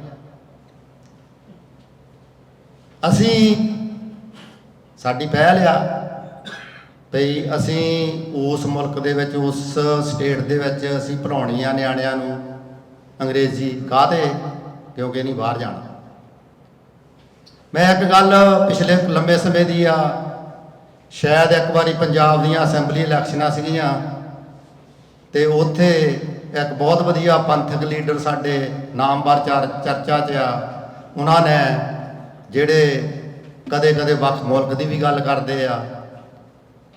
ਸਾਡੀ ਪਹਿਲ ਆ ਵੀ ਅਸੀਂ ਉਸ ਮੁਲਕ ਦੇ ਵਿੱਚ, ਉਸ ਸਟੇਟ ਦੇ ਵਿੱਚ ਅਸੀਂ ਪੜ੍ਹਾਉਣੀ ਆ ਨਿਆਣਿਆਂ ਨੂੰ ਅੰਗਰੇਜ਼ੀ। ਕਾਹਤੇ? ਕਿਉਂਕਿ ਨਹੀਂ ਬਾਹਰ ਜਾਣਾ। ਮੈਂ ਇੱਕ ਗੱਲ ਪਿਛਲੇ ਲੰਬੇ ਸਮੇਂ ਦੀ ਆ, ਸ਼ਾਇਦ ਇੱਕ ਵਾਰੀ ਪੰਜਾਬ ਦੀਆਂ ਅਸੈਂਬਲੀ ਇਲੈਕਸ਼ਨਾਂ ਸੀਗੀਆਂ ਤੇ ਉੱਥੇ ਇੱਕ ਬਹੁਤ ਵਧੀਆ ਪੰਥਕ ਲੀਡਰ ਸਾਡੇ ਨਾਮਵਰ ਚਰਚਾ 'ਚ ਆ। ਉਹਨਾਂ ਨੇ ਜਿਹੜੇ ਕਦੇ ਕਦੇ ਵੱਖ ਮੁਲਕ ਦੀ ਵੀ ਗੱਲ ਕਰਦੇ ਆ,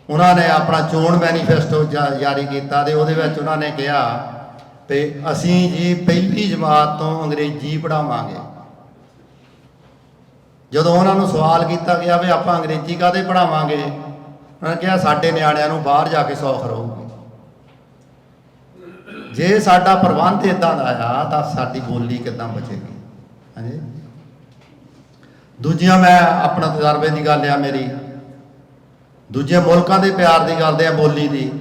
ਉਹਨਾਂ ਨੇ ਆਪਣਾ ਚੋਣ ਮੈਨੀਫੈਸਟੋ ਜਾਰੀ ਕੀਤਾ ਤੇ ਉਹਦੇ ਵਿੱਚ ਉਹਨਾਂ ਨੇ ਕਿਹਾ ਤੇ ਅਸੀਂ ਜੀ ਪਹਿਲੀ ਜਮਾਤ ਤੋਂ ਅੰਗਰੇਜ਼ੀ ਪੜ੍ਹਾਵਾਂਗੇ। ਜਦੋਂ ਉਹਨਾਂ ਨੂੰ ਸਵਾਲ ਕੀਤਾ ਗਿਆ ਵੀ ਆਪਾਂ ਅੰਗਰੇਜ਼ੀ ਕਾਹਦੇ ਪੜ੍ਹਾਵਾਂਗੇ, ਉਹਨਾਂ ਨੇ ਕਿਹਾ ਸਾਡੇ ਨਿਆਣਿਆਂ ਨੂੰ ਬਾਹਰ ਜਾ ਕੇ ਸੌਖ ਰਹੂਗੀ। ਜੇ ਸਾਡਾ ਪ੍ਰਬੰਧ ਇੱਦਾਂ ਦਾ ਆ ਤਾਂ ਸਾਡੀ ਬੋਲੀ ਕਿੱਦਾਂ ਬਚੇਗੀ? ਹਾਂਜੀ। ਦੂਜੀਆਂ, ਮੈਂ ਆਪਣਾ ਤਜਰਬੇ ਦੀ ਗੱਲ ਆ ਮੇਰੀ, ਦੂਜੇ ਮੁਲਕਾਂ ਦੇ ਪਿਆਰ ਦੀ ਗੱਲ ਆ ਬੋਲੀ ਦੀ।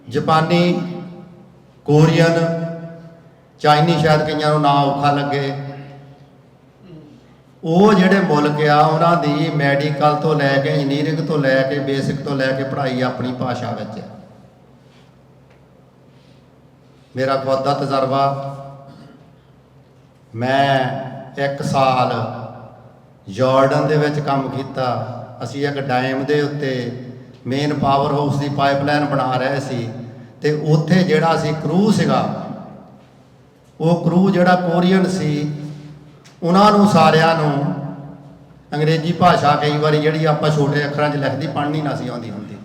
ਜਾਪਾਨੀ, ਕੋਰੀਅਨ, ਚਾਈਨੀ, ਸ਼ਾਇਦ ਕਈਆਂ ਨੂੰ ਨਾ ਔਖਾ ਲੱਗੇ। ਉਹ ਜਿਹੜੇ ਮੁਲਕ ਆ ਉਹਨਾਂ ਦੀ ਮੈਡੀਕਲ ਤੋਂ ਲੈ ਕੇ ਇੰਜੀਨੀਅਰਿੰਗ ਤੋਂ ਲੈ ਕੇ ਬੇਸਿਕ ਤੋਂ ਲੈ ਕੇ ਪੜ੍ਹਾਈ ਆਪਣੀ ਭਾਸ਼ਾ ਵਿੱਚ ਹੈ। ਮੇਰਾ ਖੁਦ ਦਾ ਤਜਰਬਾ, ਮੈਂ 1 ਸਾਲ ਜਾਰਡਨ ਦੇ ਵਿੱਚ ਕੰਮ ਕੀਤਾ। ਅਸੀਂ ਇੱਕ ਡੈਮ ਦੇ ਉੱਤੇ ਮੇਨ ਪਾਵਰ ਹਾਊਸ ਦੀ ਪਾਈਪਲਾਈਨ ਬਣਾ ਰਹੇ ਸੀ ਤੇ ਉੱਥੇ ਜਿਹੜਾ ਸੀ ਕਰੂ ਸੀਗਾ, ਉਹ ਕਰੂ ਜਿਹੜਾ ਕੋਰੀਅਨ ਸੀ, ਉਹਨਾਂ ਨੂੰ ਸਾਰਿਆਂ ਨੂੰ ਅੰਗਰੇਜ਼ੀ ਭਾਸ਼ਾ ਕਈ ਵਾਰੀ ਜਿਹੜੀ ਆਪਾਂ ਛੋਟੇ ਅੱਖਰਾਂ 'ਚ ਲਿਖਦੀ ਪੜ੍ਹਨੀ ਨਾ ਸੀ ਆਉਂਦੀ ਹੁੰਦੀ।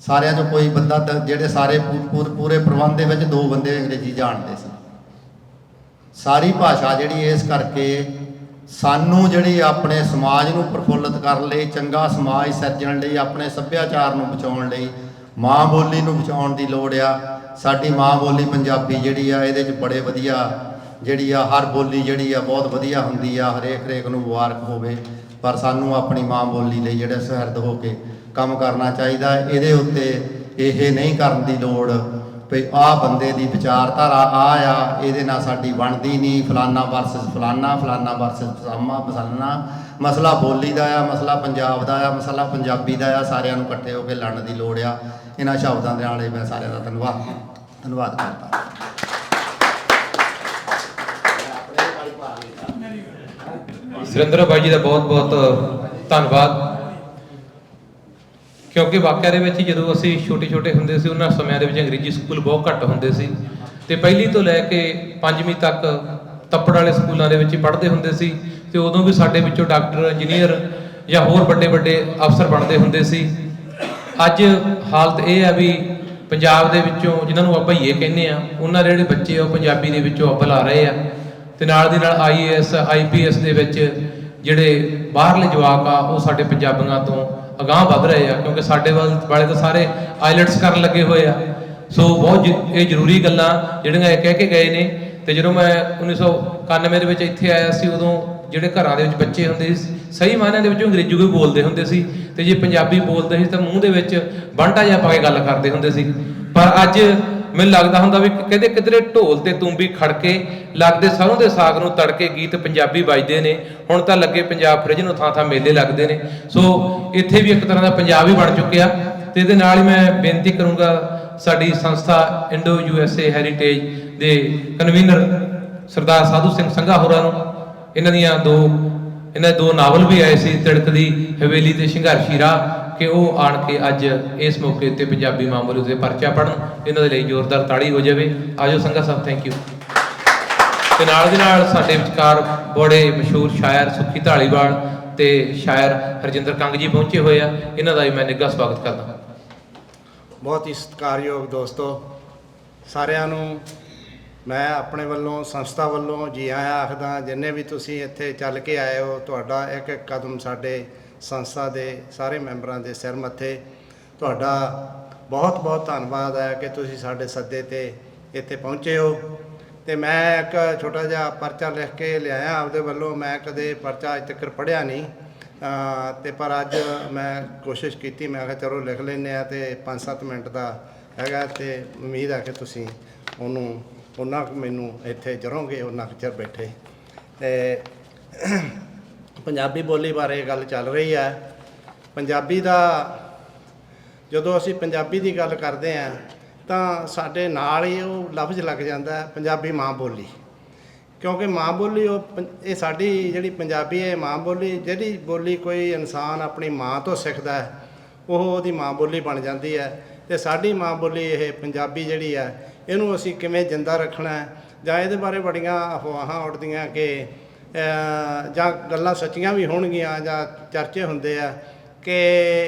ਸਾਰਿਆਂ 'ਚੋਂ ਕੋਈ ਬੰਦਾ, ਜਿਹੜੇ ਸਾਰੇ ਪੂਰੇ ਪ੍ਰਬੰਧ ਦੇ ਵਿੱਚ 2 ਬੰਦੇ ਅੰਗਰੇਜ਼ੀ ਜਾਣਦੇ ਸੀ। ਸਾਰੀ ਭਾਸ਼ਾ ਜਿਹੜੀ ਇਸ ਕਰਕੇ ਸਾਨੂੰ ਜਿਹੜੀ ਆਪਣੇ ਸਮਾਜ ਨੂੰ ਪ੍ਰਫੁੱਲਤ ਕਰਨ ਲਈ, ਚੰਗਾ ਸਮਾਜ ਸਿਰਜਣ ਲਈ, ਆਪਣੇ ਸੱਭਿਆਚਾਰ ਨੂੰ ਬਚਾਉਣ ਲਈ ਮਾਂ ਬੋਲੀ ਨੂੰ ਬਚਾਉਣ ਦੀ ਲੋੜ ਆ। ਸਾਡੀ ਮਾਂ ਬੋਲੀ ਪੰਜਾਬੀ ਜਿਹੜੀ ਆ, ਇਹਦੇ 'ਚ ਬੜੇ ਵਧੀਆ ਜਿਹੜੀ ਆ ਹਰ ਬੋਲੀ ਜਿਹੜੀ ਆ ਬਹੁਤ ਵਧੀਆ ਹੁੰਦੀ ਆ, ਹਰੇਕ ਨੂੰ ਮੁਬਾਰਕ ਹੋਵੇ। ਪਰ ਸਾਨੂੰ ਆਪਣੀ ਮਾਂ ਬੋਲੀ ਲਈ ਜਿਹੜੇ ਸੁਹਿਰਦ ਹੋ ਕੇ ਕੰਮ ਕਰਨਾ ਚਾਹੀਦਾ। ਇਹਦੇ ਉੱਤੇ ਇਹ ਨਹੀਂ ਕਰਨ ਦੀ ਲੋੜ ਵੀ ਆਹ ਬੰਦੇ ਦੀ ਵਿਚਾਰਧਾਰਾ ਆ, ਇਹਦੇ ਨਾਲ ਸਾਡੀ ਬਣਦੀ ਨਹੀਂ, ਫਲਾਨਾ ਵਰਸਸ ਫਲਾਨਾ, ਫਲਾਨਾ ਵਰਸਸ ਫਲਾਨਾ। ਮਸਲਾ ਬੋਲੀ ਦਾ ਆ, ਮਸਲਾ ਪੰਜਾਬ ਦਾ ਆ, ਮਸਲਾ ਪੰਜਾਬੀ ਦਾ ਆ। ਸਾਰਿਆਂ ਨੂੰ ਇਕੱਠੇ ਹੋ ਕੇ ਲੜਨ ਦੀ ਲੋੜ ਆ। ਇਹਨਾਂ ਸ਼ਬਦਾਂ ਦੇ ਨਾਲ ਮੈਂ ਸਾਰਿਆਂ ਦਾ ਧੰਨਵਾਦ ਕਰਦਾ। ਸੁਰਿੰਦਰ ਬਾਈ ਜੀ ਦਾ ਬਹੁਤ ਬਹੁਤ ਧੰਨਵਾਦ। ਕਿਉਂਕਿ ਵਾਕਿਆ ਦੇ ਵਿੱਚ ਜਦੋਂ ਅਸੀਂ ਛੋਟੇ ਹੁੰਦੇ ਸੀ, ਉਹਨਾਂ ਸਮਿਆਂ ਦੇ ਵਿੱਚ ਅੰਗਰੇਜ਼ੀ ਸਕੂਲ ਬਹੁਤ ਘੱਟ ਹੁੰਦੇ ਸੀ ਤੇ ਪਹਿਲੀ ਤੋਂ ਲੈ ਕੇ 5ਵੀਂ ਤੱਕ ਤੱਪੜ ਵਾਲੇ ਸਕੂਲਾਂ ਦੇ ਵਿੱਚ ਪੜ੍ਹਦੇ ਹੁੰਦੇ ਸੀ ਤੇ ਉਦੋਂ ਵੀ ਸਾਡੇ ਵਿੱਚੋਂ ਡਾਕਟਰ, ਇੰਜੀਨੀਅਰ ਜਾਂ ਹੋਰ ਵੱਡੇ ਅਫਸਰ ਬਣਦੇ ਹੁੰਦੇ ਸੀ। ਅੱਜ ਹਾਲਤ ਇਹ ਆ ਵੀ ਪੰਜਾਬ ਦੇ ਵਿੱਚੋਂ ਜਿਨ੍ਹਾਂ ਨੂੰ ਆਪਾਂ ਭਈਏ ਕਹਿੰਦੇ ਆ, ਉਹਨਾਂ ਦੇ ਜਿਹੜੇ ਬੱਚੇ ਆ ਉਹ ਪੰਜਾਬੀ ਦੇ ਵਿੱਚੋਂ ਅੱਵਲ ਆ ਰਹੇ ਆ ਤੇ ਨਾਲ ਦੀ ਨਾਲ IAS IPS ਦੇ ਵਿੱਚ ਜਿਹੜੇ ਬਾਹਰਲੇ ਜਵਾਕ ਆ ਉਹ ਸਾਡੇ ਪੰਜਾਬੀਆਂ ਤੋਂ ਅਗਾਂਹ ਵੱਧ ਰਹੇ ਆ, ਕਿਉਂਕਿ ਸਾਡੇ ਵਾਲੇ ਤਾਂ ਸਾਰੇ ਆਈਲੈਟਸ ਕਰਨ ਲੱਗੇ ਹੋਏ ਆ। ਸੋ ਬਹੁਤ ਇਹ ਜ਼ਰੂਰੀ ਗੱਲਾਂ ਜਿਹੜੀਆਂ ਇਹ ਕਹਿ ਕੇ ਗਏ ਨੇ। ਤੇ ਜਦੋਂ ਮੈਂ 1991 ਦੇ ਵਿੱਚ ਇੱਥੇ ਆਇਆ ਸੀ, ਉਦੋਂ ਜਿਹੜੇ ਘਰਾਂ ਦੇ ਵਿੱਚ ਬੱਚੇ ਹੁੰਦੇ ਸੀ ਸਹੀ ਮਾਇਨਿਆਂ ਦੇ ਵਿੱਚ ਅੰਗਰੇਜ਼ੀ ਕੋਈ ਬੋਲਦੇ ਹੁੰਦੇ ਸੀ ਤੇ ਜੇ ਪੰਜਾਬੀ ਬੋਲਦੇ ਸੀ ਤਾਂ ਮੂੰਹ ਦੇ ਵਿੱਚ ਬੰਟਾ ਜਿਹਾ ਪਾ ਕੇ ਗੱਲ ਕਰਦੇ ਹੁੰਦੇ ਸੀ। ਪਰ ਅੱਜ ਮੈਨੂੰ ਲੱਗਦਾ ਹੁੰਦਾ ਵੀ ਕਹਿੰਦੇ ਕਿਧਰੇ ਢੋਲ ਤੇ ਤੂੰਬੀ ਖੜਕੇ ਲੱਗਦੇ ਸਰੋਂ ਦੇ ਸਾਗ ਨੂੰ ਤੜਕੇ ਗੀਤ ਪੰਜਾਬੀ ਵੱਜਦੇ ਨੇ। ਹੁਣ ਤਾਂ ਲੱਗੇ ਪੰਜਾਬ ਫ੍ਰਿਜ ਨੂੰ ਥਾਂ ਥਾਂ ਮੇਲੇ ਲੱਗਦੇ ਨੇ। ਸੋ ਇੱਥੇ ਵੀ ਇੱਕ ਤਰ੍ਹਾਂ ਦਾ ਪੰਜਾਬ ਹੀ ਬਣ ਚੁੱਕਿਆ। ਤੇ ਇਹਦੇ ਨਾਲ ਹੀ ਮੈਂ ਬੇਨਤੀ ਕਰੂੰਗਾ ਸਾਡੀ ਸੰਸਥਾ ਇੰਡੋ USA ਹੈਰੀਟੇਜ ਦੇ ਕਨਵੀਨਰ ਸਰਦਾਰ ਸਾਧੂ ਸਿੰਘ ਸੰਘਾ ਹੋਰਾਂ ਨੂੰ, ਇਹਨਾਂ ਦੇ ਦੋ ਨਾਵਲ ਵੀ ਆਏ ਸੀ, ਤਿੜਕ ਦੀ ਹਵੇਲੀ ਤੇ ਸੰਘਰਸ਼ੀ ਰਾਹ, ਕਿ ਉਹ ਆਣ ਕੇ ਅੱਜ ਇਸ ਮੌਕੇ ਉੱਤੇ ਪੰਜਾਬੀ ਮਾਂ ਬੋਲੀ ਦੇ ਪਰਚਾ ਪੜ੍ਹਨ। ਇਹਨਾਂ ਦੇ ਲਈ ਜ਼ੋਰਦਾਰ ਤਾੜੀ ਹੋ ਜਾਵੇ। ਆਜੋ ਸੰਘਾ ਸਾਹਿਬ, ਥੈਂਕ ਯੂ। ਤੇ ਨਾਲ ਦੇ ਨਾਲ ਸਾਡੇ ਵਿਚਕਾਰ ਬੜੇ ਮਸ਼ਹੂਰ ਸ਼ਾਇਰ ਸੁੱਖੀ ਢਾਲੀਵਾਲ ਤੇ ਸ਼ਾਇਰ ਹਰਜਿੰਦਰ ਕੰਗ ਜੀ ਪਹੁੰਚੇ ਹੋਏ ਆ। ਇਹਨਾਂ ਦਾ ਵੀ ਮੈਂ ਨਿੱਘਾ ਸਵਾਗਤ ਕਰਦਾ। ਬਹੁਤ ਹੀ ਸਤਿਕਾਰਯੋਗ ਦੋਸਤੋ, ਸਾਰਿਆਂ ਨੂੰ ਮੈਂ ਆਪਣੇ ਵੱਲੋਂ ਸੰਸਥਾ ਵੱਲੋਂ ਜੀ ਆਇਆਂ ਆਖਦਾ। ਜਿੰਨੇ ਵੀ ਤੁਸੀਂ ਇੱਥੇ ਚੱਲ ਕੇ ਆਏ ਹੋ, ਤੁਹਾਡਾ ਇੱਕ ਇੱਕ ਕਦਮ ਸਾਡੇ ਸੰਸਥਾ ਦੇ ਸਾਰੇ ਮੈਂਬਰਾਂ ਦੇ ਸਿਰ ਮੱਥੇ। ਤੁਹਾਡਾ ਬਹੁਤ ਬਹੁਤ ਧੰਨਵਾਦ ਹੈ ਕਿ ਤੁਸੀਂ ਸਾਡੇ ਸੱਦੇ ਤੇ ਇੱਥੇ ਪਹੁੰਚੇ ਹੋ। ਤੇ ਮੈਂ ਇੱਕ ਛੋਟਾ ਜਿਹਾ ਪਰਚਾ ਲਿਖ ਕੇ ਲਿਆਇਆ ਆਪਦੇ ਵੱਲੋਂ। ਮੈਂ ਕਦੇ ਪਰਚਾ ਅੱਜ ਤੱਕ ਪੜ੍ਹਿਆ ਨਹੀਂ ਤੇ ਪਰ ਅੱਜ ਮੈਂ ਕੋਸ਼ਿਸ਼ ਕੀਤੀ। ਮੈਂ ਕਿਹਾ ਚਲੋ ਲਿਖ ਲੈਂਦੇ ਹਾਂ ਤੇ 5-7 ਮਿੰਟ ਦਾ ਹੈਗਾ ਤੇ ਉਮੀਦ ਹੈ ਕਿ ਤੁਸੀਂ ਉਹਨੂੰ ਉਹਨਾਂ ਕੁ ਮੈਨੂੰ ਇੱਥੇ ਜਰੋਂਗੇ ਉਹਨਾਂ ਕੁ ਚਿਰ ਬੈਠੇ। ਤੇ ਪੰਜਾਬੀ ਬੋਲੀ ਬਾਰੇ ਗੱਲ ਚੱਲ ਰਹੀ ਹੈ। ਪੰਜਾਬੀ ਦਾ ਜਦੋਂ ਅਸੀਂ ਪੰਜਾਬੀ ਦੀ ਗੱਲ ਕਰਦੇ ਹਾਂ ਤਾਂ ਸਾਡੇ ਨਾਲ ਹੀ ਉਹ ਲਫ਼ਜ਼ ਲੱਗ ਜਾਂਦਾ ਪੰਜਾਬੀ ਮਾਂ ਬੋਲੀ। ਕਿਉਂਕਿ ਮਾਂ ਬੋਲੀ ਇਹ ਸਾਡੀ ਜਿਹੜੀ ਪੰਜਾਬੀ ਹੈ ਮਾਂ ਬੋਲੀ, ਜਿਹੜੀ ਬੋਲੀ ਕੋਈ ਇਨਸਾਨ ਆਪਣੀ ਮਾਂ ਤੋਂ ਸਿੱਖਦਾ ਹੈ ਉਹ ਉਹਦੀ ਮਾਂ ਬੋਲੀ ਬਣ ਜਾਂਦੀ ਹੈ। ਤੇ ਸਾਡੀ ਮਾਂ ਬੋਲੀ ਇਹ ਪੰਜਾਬੀ ਜਿਹੜੀ ਹੈ, ਇਹਨੂੰ ਅਸੀਂ ਕਿਵੇਂ ਜਿੰਦਾ ਰੱਖਣਾ ਹੈ, ਜਾਂ ਇਹਦੇ ਬਾਰੇ ਬੜੀਆਂ ਅਫਵਾਹਾਂ ਉੱਡਦੀਆਂ ਕਿ ਜਾਂ ਗੱਲਾਂ ਸੱਚੀਆਂ ਵੀ ਹੋਣਗੀਆਂ ਜਾਂ ਚਰਚੇ ਹੁੰਦੇ ਆ ਕਿ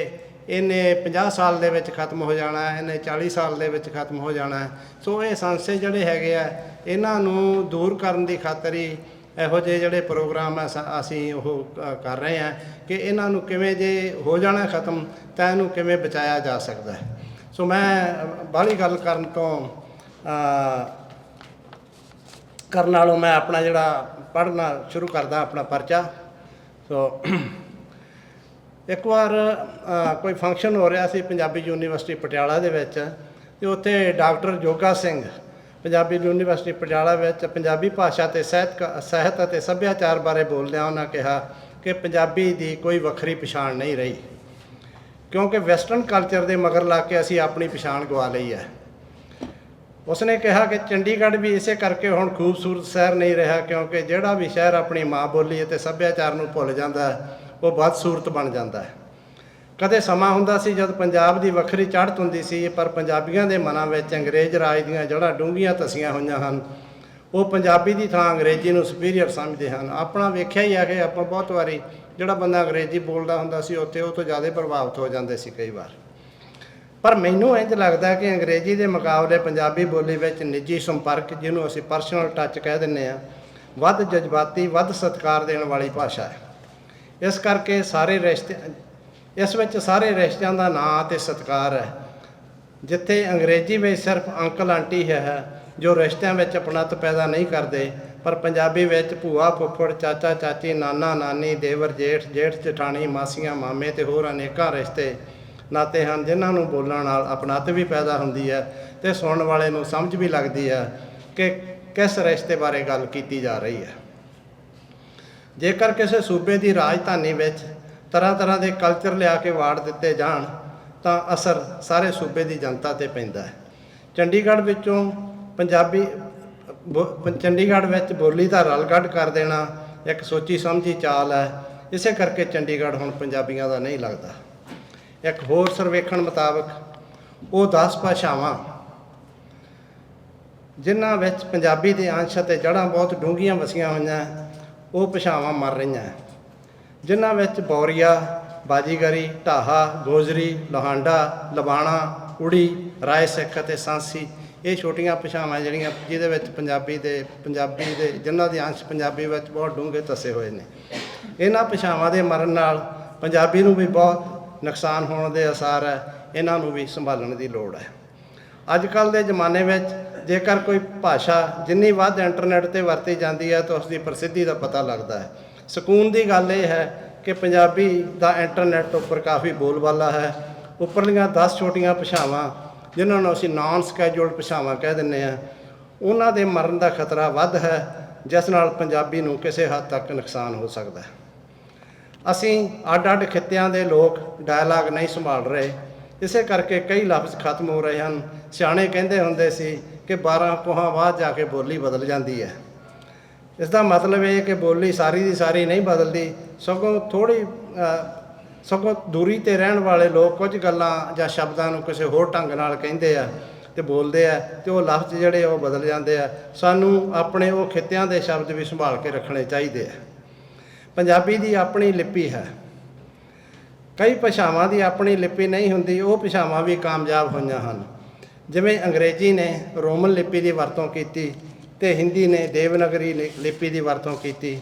ਇਹਨੇ 50 ਸਾਲ ਦੇ ਵਿੱਚ ਖਤਮ ਹੋ ਜਾਣਾ, ਇਹਨੇ 40 ਸਾਲ ਦੇ ਵਿੱਚ ਖਤਮ ਹੋ ਜਾਣਾ। ਸੋ ਇਹ ਸੰਸਥਾ ਜਿਹੜੇ ਹੈਗੇ ਆ, ਇਹਨਾਂ ਨੂੰ ਦੂਰ ਕਰਨ ਦੀ ਖਾਤਰ ਹੀ ਇਹੋ ਜਿਹੇ ਜਿਹੜੇ ਪ੍ਰੋਗਰਾਮ ਆ ਅਸੀਂ ਉਹ ਕਰ ਰਹੇ ਹਾਂ ਕਿ ਇਹਨਾਂ ਨੂੰ ਕਿਵੇਂ ਜੇ ਹੋ ਜਾਣਾ ਖਤਮ ਤਾਂ ਇਹਨੂੰ ਕਿਵੇਂ ਬਚਾਇਆ ਜਾ ਸਕਦਾ ਹੈ। ਸੋ ਮੈਂ ਬਾਹਲੀ ਗੱਲ ਕਰਨ ਨਾਲੋਂ ਮੈਂ ਆਪਣਾ ਜਿਹੜਾ ਪੜ੍ਹਨਾ ਸ਼ੁਰੂ ਕਰਦਾ ਆਪਣਾ ਪਰਚਾ। ਸੋ ਇੱਕ ਵਾਰ ਕੋਈ ਫੰਕਸ਼ਨ ਹੋ ਰਿਹਾ ਸੀ ਪੰਜਾਬੀ ਯੂਨੀਵਰਸਿਟੀ ਪਟਿਆਲਾ ਦੇ ਵਿੱਚ, ਅਤੇ ਉੱਥੇ ਡਾਕਟਰ ਜੋਗਾ ਸਿੰਘ ਪੰਜਾਬੀ ਯੂਨੀਵਰਸਿਟੀ ਪਟਿਆਲਾ ਵਿੱਚ ਪੰਜਾਬੀ ਭਾਸ਼ਾ ਅਤੇ ਸਾਹਿਤ ਅਤੇ ਸੱਭਿਆਚਾਰ ਬਾਰੇ ਬੋਲਦਿਆਂ ਉਹਨਾਂ ਕਿਹਾ ਕਿ ਪੰਜਾਬੀ ਦੀ ਕੋਈ ਵੱਖਰੀ ਪਛਾਣ ਨਹੀਂ ਰਹੀ, ਕਿਉਂਕਿ ਵੈਸਟਰਨ ਕਲਚਰ ਦੇ ਮਗਰ ਲੱਗ ਕੇ ਅਸੀਂ ਆਪਣੀ ਪਛਾਣ ਗਵਾ ਲਈ ਹੈ। ਉਸਨੇ ਕਿਹਾ ਕਿ ਚੰਡੀਗੜ੍ਹ ਵੀ ਇਸੇ ਕਰਕੇ ਹੁਣ ਖੂਬਸੂਰਤ ਸ਼ਹਿਰ ਨਹੀਂ ਰਿਹਾ, ਕਿਉਂਕਿ ਜਿਹੜਾ ਵੀ ਸ਼ਹਿਰ ਆਪਣੀ ਮਾਂ ਬੋਲੀ ਅਤੇ ਸੱਭਿਆਚਾਰ ਨੂੰ ਭੁੱਲ ਜਾਂਦਾ ਹੈ ਉਹ ਬਦਸੂਰਤ ਬਣ ਜਾਂਦਾ ਹੈ। ਕਦੇ ਸਮਾਂ ਹੁੰਦਾ ਸੀ ਜਦ ਪੰਜਾਬ ਦੀ ਵੱਖਰੀ ਚੜ੍ਹਤ ਹੁੰਦੀ ਸੀ, ਪਰ ਪੰਜਾਬੀਆਂ ਦੇ ਮਨਾਂ ਵਿੱਚ ਅੰਗਰੇਜ਼ ਰਾਜ ਦੀਆਂ ਜੜ੍ਹਾਂ ਡੂੰਘੀਆਂ ਧਸੀਆਂ ਹੋਈਆਂ ਹਨ। ਉਹ ਪੰਜਾਬੀ ਦੀ ਥਾਂ ਅੰਗਰੇਜ਼ੀ ਨੂੰ ਸੁਪੀਰੀਅਰ ਸਮਝਦੇ ਹਨ। ਆਪਣਾ ਵੇਖਿਆ ਹੀ ਆ ਕਿ ਆਪਾਂ ਬਹੁਤ ਵਾਰੀ ਜਿਹੜਾ ਬੰਦਾ ਅੰਗਰੇਜ਼ੀ ਬੋਲਦਾ ਹੁੰਦਾ ਸੀ ਉੱਥੇ ਉਹ ਤੋਂ ਜ਼ਿਆਦਾ ਪ੍ਰਭਾਵਿਤ ਹੋ ਜਾਂਦੇ ਸੀ ਕਈ ਵਾਰ। ਪਰ ਮੈਨੂੰ ਇੰਝ ਲੱਗਦਾ ਕਿ ਅੰਗਰੇਜ਼ੀ ਦੇ ਮੁਕਾਬਲੇ ਪੰਜਾਬੀ ਬੋਲੀ ਵਿੱਚ ਨਿੱਜੀ ਸੰਪਰਕ, ਜਿਹਨੂੰ ਅਸੀਂ ਪਰਸਨਲ ਟੱਚ ਕਹਿ ਦਿੰਦੇ ਹਾਂ, ਵੱਧ ਜਜ਼ਬਾਤੀ, ਵੱਧ ਸਤਿਕਾਰ ਦੇਣ ਵਾਲੀ ਭਾਸ਼ਾ ਹੈ। ਇਸ ਕਰਕੇ ਇਸ ਵਿੱਚ ਸਾਰੇ ਰਿਸ਼ਤਿਆਂ ਦਾ ਨਾਂ ਅਤੇ ਸਤਿਕਾਰ ਹੈ। ਜਿੱਥੇ ਅੰਗਰੇਜ਼ੀ ਵਿੱਚ ਸਿਰਫ ਅੰਕਲ ਆਂਟੀ ਹੈ ਜੋ ਰਿਸ਼ਤਿਆਂ ਵਿੱਚ ਅਪਣੱਤ ਪੈਦਾ ਨਹੀਂ ਕਰਦੇ, ਪਰ ਪੰਜਾਬੀ ਵਿੱਚ ਭੂਆ ਫੁੱਫੜ, ਚਾਚਾ ਚਾਚੀ, ਨਾਨਾ ਨਾਨੀ, ਦੇਵਰ ਜੇਠ, ਜੇਠ ਜਠਾਣੀ, ਮਾਸੀਆਂ ਮਾਮੇ ਅਤੇ ਹੋਰ ਅਨੇਕਾਂ ਰਿਸ਼ਤੇ ਨਾਤੇ ਹਨ, ਜਿਨ੍ਹਾਂ ਨੂੰ ਬੋਲਣ ਨਾਲ ਅਪਣੱਤ ਵੀ ਪੈਦਾ ਹੁੰਦੀ ਹੈ ਅਤੇ ਸੁਣਨ ਵਾਲੇ ਨੂੰ ਸਮਝ ਵੀ ਲੱਗਦੀ ਹੈ ਕਿ ਕਿਸ ਰਿਸ਼ਤੇ ਬਾਰੇ ਗੱਲ ਕੀਤੀ ਜਾ ਰਹੀ ਹੈ। ਜੇਕਰ ਕਿਸੇ ਸੂਬੇ ਦੀ ਰਾਜਧਾਨੀ ਵਿੱਚ ਤਰ੍ਹਾਂ ਤਰ੍ਹਾਂ ਦੇ ਕਲਚਰ ਲਿਆ ਕੇ ਵਾੜ ਦਿੱਤੇ ਜਾਣ ਤਾਂ ਅਸਰ ਸਾਰੇ ਸੂਬੇ ਦੀ ਜਨਤਾ 'ਤੇ ਪੈਂਦਾ ਹੈ। ਚੰਡੀਗੜ੍ਹ ਵਿੱਚ ਬੋਲੀ ਦਾ ਰਲਗੱਡ ਕਰ ਦੇਣਾ ਇੱਕ ਸੋਚੀ ਸਮਝੀ ਚਾਲ ਹੈ। ਇਸੇ ਕਰਕੇ ਚੰਡੀਗੜ੍ਹ ਹੁਣ ਪੰਜਾਬੀਆਂ ਦਾ ਨਹੀਂ ਲੱਗਦਾ। ਇੱਕ ਹੋਰ ਸਰਵੇਖਣ ਮੁਤਾਬਕ ਉਹ 10 ਭਾਸ਼ਾਵਾਂ ਜਿਨ੍ਹਾਂ ਵਿੱਚ ਪੰਜਾਬੀ ਦੇ ਅੰਸ਼ ਅਤੇ ਜੜ੍ਹਾਂ ਬਹੁਤ ਡੂੰਘੀਆਂ ਵਸੀਆਂ ਹੋਈਆਂ, ਉਹ ਭਾਸ਼ਾਵਾਂ ਮਰ ਰਹੀਆਂ, ਜਿਨ੍ਹਾਂ ਵਿੱਚ ਬੌਰੀਆ, ਬਾਜੀਗਰੀ, ਢਾਹਾ, ਗੋਜਰੀ, ਲੋਹਾਂਡਾ, ਲਬਾਣਾ, ਉੜੀ, ਰਾਏ ਸਿੱਖ ਅਤੇ ਸਾਂਸੀ ਇਹ ਛੋਟੀਆਂ ਭਾਸ਼ਾਵਾਂ ਜਿਹੜੀਆਂ ਜਿਹਦੇ ਵਿੱਚ ਪੰਜਾਬੀ ਦੇ ਜਿਨ੍ਹਾਂ ਦੇ ਅੰਸ਼ ਪੰਜਾਬੀ ਵਿੱਚ ਬਹੁਤ ਡੂੰਘੇ ਧੱਸੇ ਹੋਏ ਨੇ। ਇਹਨਾਂ ਭਾਸ਼ਾਵਾਂ ਦੇ ਮਰਨ ਨਾਲ ਪੰਜਾਬੀ ਨੂੰ ਵੀ ਬਹੁਤ ਨੁਕਸਾਨ ਹੋਣ ਦੇ ਆਸਾਰ ਹੈ। ਇਹਨਾਂ ਨੂੰ ਵੀ ਸੰਭਾਲਣ ਦੀ ਲੋੜ ਹੈ। ਅੱਜ ਕੱਲ੍ਹ ਦੇ ਜ਼ਮਾਨੇ ਵਿੱਚ ਜੇਕਰ ਕੋਈ ਭਾਸ਼ਾ ਜਿੰਨੀ ਵੱਧ ਇੰਟਰਨੈੱਟ 'ਤੇ ਵਰਤੀ ਜਾਂਦੀ ਹੈ ਤਾਂ ਉਸ ਦੀ ਪ੍ਰਸਿੱਧੀ ਦਾ ਪਤਾ ਲੱਗਦਾ ਹੈ। ਸਕੂਨ ਦੀ ਗੱਲ ਇਹ ਹੈ ਕਿ ਪੰਜਾਬੀ ਦਾ ਇੰਟਰਨੈੱਟ ਉੱਪਰ ਕਾਫੀ ਬੋਲਬਾਲਾ ਹੈ। ਉੱਪਰਲੀਆਂ 10 ਛੋਟੀਆਂ ਭਾਸ਼ਾਵਾਂ ਜਿਨ੍ਹਾਂ ਨੂੰ ਅਸੀਂ ਨਾਨ ਸਕੈਜੂਲਡ ਭਾਸ਼ਾਵਾਂ ਕਹਿ ਦਿੰਦੇ ਹਾਂ, ਉਹਨਾਂ ਦੇ ਮਰਨ ਦਾ ਖਤਰਾ ਵੱਧ ਹੈ, ਜਿਸ ਨਾਲ ਪੰਜਾਬੀ ਨੂੰ ਕਿਸੇ ਹੱਦ ਤੱਕ ਨੁਕਸਾਨ ਹੋ ਸਕਦਾ ਹੈ। ਅਸੀਂ ਅੱਡ-ਅੱਡ ਖਿੱਤਿਆਂ ਦੇ ਲੋਕ ਡਾਇਲਾਗ ਨਹੀਂ ਸੰਭਾਲ ਰਹੇ, ਇਸੇ ਕਰਕੇ ਕਈ ਲਫ਼ਜ਼ ਖਤਮ ਹੋ ਰਹੇ ਹਨ। ਸਿਆਣੇ ਕਹਿੰਦੇ ਹੁੰਦੇ ਸੀ ਕਿ 12 ਕੋਹਾਂ ਬਾਅਦ ਜਾ ਕੇ ਬੋਲੀ ਬਦਲ ਜਾਂਦੀ ਹੈ। ਇਸ ਦਾ ਮਤਲਬ ਇਹ ਕਿ ਬੋਲੀ ਸਾਰੀ ਦੀ ਸਾਰੀ ਨਹੀਂ ਬਦਲਦੀ, ਸਗੋਂ ਦੂਰੀ 'ਤੇ ਰਹਿਣ ਵਾਲੇ ਲੋਕ ਕੁਝ ਗੱਲਾਂ ਜਾਂ ਸ਼ਬਦਾਂ ਨੂੰ ਕਿਸੇ ਹੋਰ ਢੰਗ ਨਾਲ ਕਹਿੰਦੇ ਆ ਤੇ ਬੋਲਦੇ ਆ, ਤੇ ਉਹ ਲਫ਼ਜ਼ ਜਿਹੜੇ ਉਹ ਬਦਲ ਜਾਂਦੇ ਆ। ਸਾਨੂੰ ਆਪਣੇ ਉਹ ਖਿੱਤਿਆਂ ਦੇ ਸ਼ਬਦ ਵੀ ਸੰਭਾਲ ਕੇ ਰੱਖਣੇ ਚਾਹੀਦੇ ਆ। ਪੰਜਾਬੀ ਦੀ ਆਪਣੀ ਲਿਪੀ ਹੈ। ਕਈ ਭਾਸ਼ਾਵਾਂ ਦੀ ਆਪਣੀ ਲਿਪੀ ਨਹੀਂ ਹੁੰਦੀ, ਉਹ ਭਾਸ਼ਾਵਾਂ ਵੀ ਕਾਮਯਾਬ ਹੋਈਆਂ ਹਨ। ਜਿਵੇਂ ਅੰਗਰੇਜ਼ੀ ਨੇ ਰੋਮਨ ਲਿਪੀ ਦੀ ਵਰਤੋਂ ਕੀਤੀ ਤੇ ਹਿੰਦੀ ਨੇ ਦੇਵਨਾਗਰੀ ਲਿਪੀ ਦੀ ਵਰਤੋਂ ਕੀਤੀ।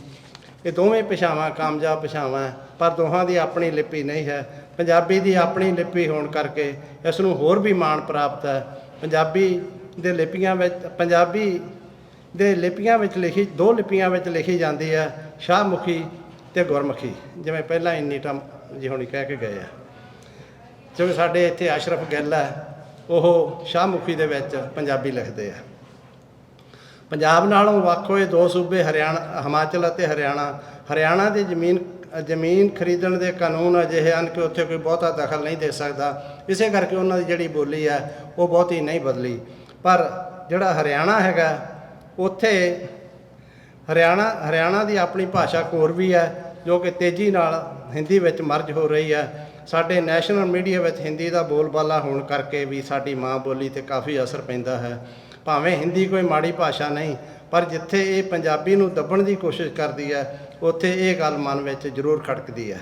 ਇਹ ਦੋਵੇਂ ਭਾਸ਼ਾਵਾਂ ਕਾਮਯਾਬ ਭਾਸ਼ਾਵਾਂ ਹੈ, ਪਰ ਦੋਹਾਂ ਦੀ ਆਪਣੀ ਲਿਪੀ ਨਹੀਂ ਹੈ। ਪੰਜਾਬੀ ਦੀ ਆਪਣੀ ਲਿਪੀ ਹੋਣ ਕਰਕੇ ਇਸ ਨੂੰ ਹੋਰ ਵੀ ਮਾਣ ਪ੍ਰਾਪਤ ਹੈ। ਪੰਜਾਬੀ ਦੇ ਲਿਪੀਆਂ ਵਿੱਚ ਲਿਖੀ 2 ਲਿਪੀਆਂ ਵਿੱਚ ਲਿਖੀ ਜਾਂਦੀ ਹੈ, ਸ਼ਾਹਮੁਖੀ ਤੇ ਗੁਰਮੁਖੀ। ਜਿਵੇਂ ਪਹਿਲਾਂ ਇੰਨੀ ਟਮ ਜੀ ਹੁਣੀ ਕਹਿ ਕੇ ਗਏ ਆ, ਜਿਵੇਂ ਸਾਡੇ ਇੱਥੇ ਅਸ਼ਰਫ ਗਿੱਲ ਹੈ, ਉਹ ਸ਼ਾਹਮੁਖੀ ਦੇ ਵਿੱਚ ਪੰਜਾਬੀ ਲਿਖਦੇ ਆ। ਪੰਜਾਬ ਨਾਲੋਂ ਵੱਖ ਹੋਏ 2 ਸੂਬੇ ਹਿਮਾਚਲ ਅਤੇ ਹਰਿਆਣਾ ਦੀ ਜ਼ਮੀਨ ਖਰੀਦਣ ਦੇ ਕਾਨੂੰਨ ਅਜਿਹੇ ਹਨ ਕਿ ਉੱਥੇ ਕੋਈ ਬਹੁਤਾ ਦਖਲ ਨਹੀਂ ਦੇ ਸਕਦਾ। ਇਸੇ ਕਰਕੇ ਉਹਨਾਂ ਦੀ ਜਿਹੜੀ ਬੋਲੀ ਹੈ ਉਹ ਬਹੁਤੀ ਨਹੀਂ ਬਦਲੀ। ਪਰ ਜਿਹੜਾ ਹਰਿਆਣਾ ਹੈਗਾ, ਉੱਥੇ ਹਰਿਆਣਾ ਦੀ ਆਪਣੀ ਭਾਸ਼ਾ ਕੋਰਵੀ ਹੈ, ਜੋ ਕਿ ਤੇਜ਼ੀ ਨਾਲ ਹਿੰਦੀ ਵਿੱਚ ਮਰਜ ਹੋ ਰਹੀ ਹੈ। ਸਾਡੇ ਨੈਸ਼ਨਲ ਮੀਡੀਆ ਵਿੱਚ ਹਿੰਦੀ ਦਾ ਬੋਲਬਾਲਾ ਹੋਣ ਕਰਕੇ ਵੀ ਸਾਡੀ ਮਾਂ ਬੋਲੀ 'ਤੇ ਕਾਫੀ ਅਸਰ ਪੈਂਦਾ ਹੈ। ਭਾਵੇਂ ਹਿੰਦੀ ਕੋਈ ਮਾੜੀ ਭਾਸ਼ਾ ਨਹੀਂ, ਪਰ ਜਿੱਥੇ ਇਹ ਪੰਜਾਬੀ ਨੂੰ ਦੱਬਣ ਦੀ ਕੋਸ਼ਿਸ਼ ਕਰਦੀ ਹੈ, ਉੱਥੇ ਇਹ ਗੱਲ ਮਨ ਵਿੱਚ ਜ਼ਰੂਰ ਖੜਕਦੀ ਹੈ।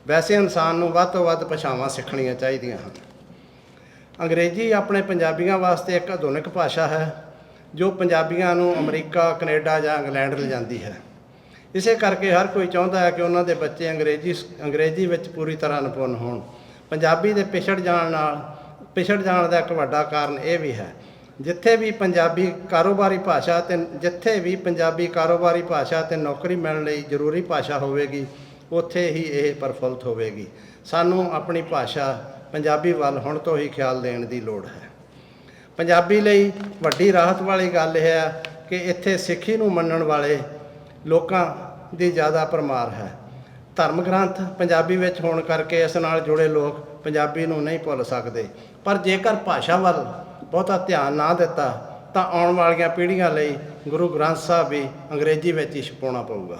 ਵੈਸੇ ਇਨਸਾਨ ਨੂੰ ਵੱਧ ਤੋਂ ਵੱਧ ਭਾਸ਼ਾਵਾਂ ਸਿੱਖਣੀਆਂ ਚਾਹੀਦੀਆਂ ਹਨ। ਅੰਗਰੇਜ਼ੀ ਆਪਣੇ ਪੰਜਾਬੀਆਂ ਵਾਸਤੇ ਇੱਕ ਆਧੁਨਿਕ ਭਾਸ਼ਾ ਹੈ, ਜੋ ਪੰਜਾਬੀਆਂ ਨੂੰ ਅਮਰੀਕਾ, ਕੈਨੇਡਾ ਜਾਂ ਇੰਗਲੈਂਡ ਲਿਜਾਂਦੀ ਹੈ। ਇਸੇ ਕਰਕੇ ਹਰ ਕੋਈ ਚਾਹੁੰਦਾ ਹੈ ਕਿ ਉਹਨਾਂ ਦੇ ਬੱਚੇ ਅੰਗਰੇਜ਼ੀ ਵਿੱਚ ਪੂਰੀ ਤਰ੍ਹਾਂ ਨਿਪੁੰਨ ਹੋਣ। ਪੰਜਾਬੀ ਦੇ ਪਿਛੜ ਜਾਣ ਦਾ ਇੱਕ ਵੱਡਾ ਕਾਰਨ ਇਹ ਵੀ ਹੈ, ਜਿੱਥੇ ਵੀ ਪੰਜਾਬੀ ਕਾਰੋਬਾਰੀ ਭਾਸ਼ਾ ਤੇ ਨੌਕਰੀ ਮਿਲਣ ਲਈ ਜ਼ਰੂਰੀ ਭਾਸ਼ਾ ਹੋਵੇਗੀ, ਉੱਥੇ ਹੀ ਇਹ ਪ੍ਰਫੁੱਲਤ ਹੋਵੇਗੀ। ਸਾਨੂੰ ਆਪਣੀ ਭਾਸ਼ਾ ਪੰਜਾਬੀ ਵੱਲ ਹੁਣ ਤੋਂ ਹੀ ਖਿਆਲ ਦੇਣ ਦੀ ਲੋੜ ਹੈ। ਪੰਜਾਬੀ ਲਈ ਵੱਡੀ ਰਾਹਤ ਵਾਲੀ ਗੱਲ ਇਹ ਹੈ ਕਿ ਇੱਥੇ ਸਿੱਖੀ ਨੂੰ ਮੰਨਣ ਵਾਲੇ ਲੋਕਾਂ ਦੀ ਜ਼ਿਆਦਾ ਭਰਮਾਰ ਹੈ। ਧਰਮ ਗ੍ਰੰਥ ਪੰਜਾਬੀ ਵਿੱਚ ਹੋਣ ਕਰਕੇ ਇਸ ਨਾਲ ਜੁੜੇ ਲੋਕ ਪੰਜਾਬੀ ਨੂੰ ਨਹੀਂ ਭੁੱਲ ਸਕਦੇ। ਪਰ ਜੇਕਰ ਭਾਸ਼ਾ ਵੱਲ ਬਹੁਤਾ ਧਿਆਨ ਨਾ ਦਿੱਤਾ ਤਾਂ ਆਉਣ ਵਾਲੀਆਂ ਪੀੜ੍ਹੀਆਂ ਲਈ ਗੁਰੂ ਗ੍ਰੰਥ ਸਾਹਿਬ ਵੀ ਅੰਗਰੇਜ਼ੀ ਵਿੱਚ ਹੀ ਛਪਾਉਣਾ ਪਊਗਾ।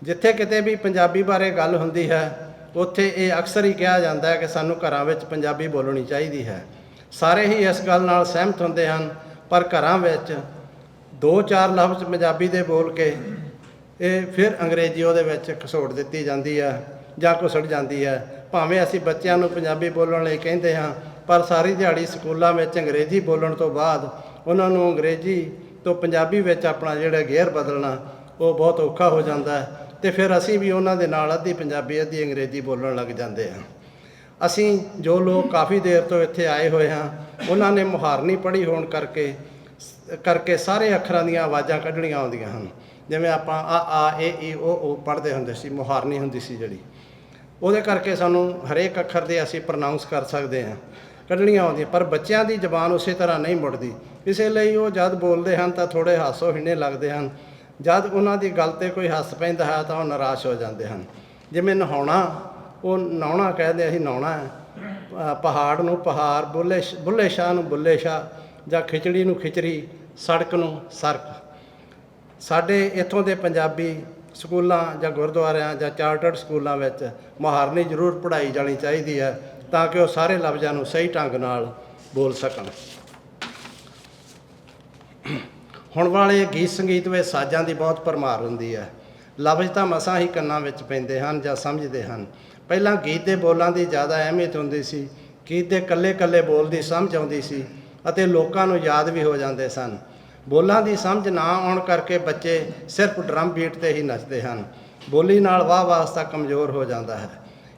ਜਿੱਥੇ ਕਿਤੇ ਵੀ ਪੰਜਾਬੀ ਬਾਰੇ ਗੱਲ ਹੁੰਦੀ ਹੈ, ਉੱਥੇ ਇਹ ਅਕਸਰ ਹੀ ਕਿਹਾ ਜਾਂਦਾ ਹੈ ਕਿ ਸਾਨੂੰ ਘਰਾਂ ਵਿੱਚ ਪੰਜਾਬੀ ਬੋਲਣੀ ਚਾਹੀਦੀ ਹੈ। ਸਾਰੇ ਹੀ ਇਸ ਗੱਲ ਨਾਲ ਸਹਿਮਤ ਹੁੰਦੇ ਹਨ, ਪਰ ਘਰਾਂ ਵਿੱਚ 2-4 ਲਫ਼ਜ਼ ਪੰਜਾਬੀ ਦੇ ਬੋਲ ਕੇ ਇਹ ਫਿਰ ਅੰਗਰੇਜ਼ੀ ਉਹਦੇ ਵਿੱਚ ਘਸੋੜ ਦਿੱਤੀ ਜਾਂਦੀ ਹੈ ਜਾਂ ਘੁਸੜ ਜਾਂਦੀ ਹੈ। ਭਾਵੇਂ ਅਸੀਂ ਬੱਚਿਆਂ ਨੂੰ ਪੰਜਾਬੀ ਬੋਲਣ ਲਈ ਕਹਿੰਦੇ ਹਾਂ, ਪਰ ਸਾਰੀ ਦਿਹਾੜੀ ਸਕੂਲਾਂ ਵਿੱਚ ਅੰਗਰੇਜ਼ੀ ਬੋਲਣ ਤੋਂ ਬਾਅਦ ਉਹਨਾਂ ਨੂੰ ਅੰਗਰੇਜ਼ੀ ਤੋਂ ਪੰਜਾਬੀ ਵਿੱਚ ਆਪਣਾ ਜਿਹੜਾ ਗੇਅਰ ਬਦਲਣਾ ਉਹ ਬਹੁਤ ਔਖਾ ਹੋ ਜਾਂਦਾ ਹੈ, ਅਤੇ ਫਿਰ ਅਸੀਂ ਵੀ ਉਹਨਾਂ ਦੇ ਨਾਲ ਅੱਧੀ ਪੰਜਾਬੀ ਅੱਧੀ ਅੰਗਰੇਜ਼ੀ ਬੋਲਣ ਲੱਗ ਜਾਂਦੇ ਹਾਂ। ਅਸੀਂ ਜੋ ਲੋਕ ਕਾਫੀ ਦੇਰ ਤੋਂ ਇੱਥੇ ਆਏ ਹੋਏ ਹਾਂ, ਉਹਨਾਂ ਨੇ ਮੁਹਾਰਨੀ ਪੜ੍ਹੀ ਹੋਣ ਕਰਕੇ ਸਾਰੇ ਅੱਖਰਾਂ ਦੀਆਂ ਆਵਾਜ਼ਾਂ ਕੱਢਣੀਆਂ ਆਉਂਦੀਆਂ ਹਨ। ਜਿਵੇਂ ਆਪਾਂ ਆ ਏ ਈ ਉਹ ਪੜ੍ਹਦੇ ਹੁੰਦੇ ਸੀ, ਮੁਹਾਰਨੀ ਹੁੰਦੀ ਸੀ ਜਿਹੜੀ, ਉਹਦੇ ਕਰਕੇ ਸਾਨੂੰ ਹਰੇਕ ਅੱਖਰ ਦੇ ਅਸੀਂ ਪ੍ਰੋਨਾਊਂਸ ਕਰ ਸਕਦੇ ਹਾਂ, ਕੱਢਣੀਆਂ ਆਉਂਦੀਆਂ। ਪਰ ਬੱਚਿਆਂ ਦੀ ਜ਼ਬਾਨ ਉਸੇ ਤਰ੍ਹਾਂ ਨਹੀਂ ਮੁੜਦੀ, ਇਸੇ ਲਈ ਉਹ ਜਦ ਬੋਲਦੇ ਹਨ ਤਾਂ ਥੋੜ੍ਹੇ ਹਾਸੋ-ਹੀਣੇ ਲੱਗਦੇ ਹਨ। ਜਦ ਉਹਨਾਂ ਦੀ ਗੱਲ 'ਤੇ ਕੋਈ ਹੱਸ ਪੈਂਦਾ ਹੈ ਤਾਂ ਉਹ ਨਿਰਾਸ਼ ਹੋ ਜਾਂਦੇ ਹਨ। ਜਿਵੇਂ ਨਹਾਉਣਾ, ਉਹ ਨਹਾਉਣਾ ਕਹਿੰਦੇ ਅਸੀਂ ਨਹਾਉਣਾ ਹੈ। ਪਹਾੜ ਨੂੰ ਪਹਾੜ, ਬੁੱਲੇ ਸ਼ਾਹ ਨੂੰ ਬੁੱਲੇ ਸ਼ਾਹ, ਜਾਂ ਖਿਚੜੀ ਨੂੰ ਖਿਚੜੀ, ਸੜਕ ਨੂੰ ਸੜਕ। ਸਾਡੇ ਇੱਥੋਂ ਦੇ ਪੰਜਾਬੀ ਸਕੂਲਾਂ ਜਾਂ ਗੁਰਦੁਆਰਿਆਂ ਜਾਂ ਚਾਰਟਰਡ ਸਕੂਲਾਂ ਵਿੱਚ ਮੁਹਾਰਨੀ ਜ਼ਰੂਰ ਪੜ੍ਹਾਈ ਜਾਣੀ ਚਾਹੀਦੀ ਹੈ, ਤਾਂ ਕਿ ਉਹ ਸਾਰੇ ਲਫ਼ਜ਼ਾਂ ਨੂੰ ਸਹੀ ਢੰਗ ਨਾਲ ਬੋਲ ਸਕਣ। ਹੁਣ ਵਾਲੇ ਗੀਤ ਸੰਗੀਤ ਵਿੱਚ ਸਾਜ਼ਾਂ ਦੀ ਬਹੁਤ ਭਰਮਾਰ ਹੁੰਦੀ ਹੈ। ਲਫ਼ਜ਼ ਤਾਂ ਮਸਾਂ ਹੀ ਕੰਨਾਂ ਵਿੱਚ ਪੈਂਦੇ ਹਨ ਜਾਂ ਸਮਝਦੇ ਹਨ। ਪਹਿਲਾਂ ਗੀਤ ਦੇ ਬੋਲਾਂ ਦੀ ਜ਼ਿਆਦਾ ਅਹਿਮੀਅਤ ਹੁੰਦੀ ਸੀ। ਗੀਤ ਦੇ ਇਕੱਲੇ ਬੋਲ ਦੀ ਸਮਝ ਆਉਂਦੀ ਸੀ ਅਤੇ ਲੋਕਾਂ ਨੂੰ ਯਾਦ ਵੀ ਹੋ ਜਾਂਦੇ ਸਨ। ਬੋਲਾਂ ਦੀ ਸਮਝ ਨਾ ਆਉਣ ਕਰਕੇ ਬੱਚੇ ਸਿਰਫ ਡਰਮ ਬੀਟ 'ਤੇ ਹੀ ਨੱਚਦੇ ਹਨ। ਬੋਲੀ ਨਾਲ ਵਾਹ ਵਾਸਤਾ ਕਮਜ਼ੋਰ ਹੋ ਜਾਂਦਾ ਹੈ।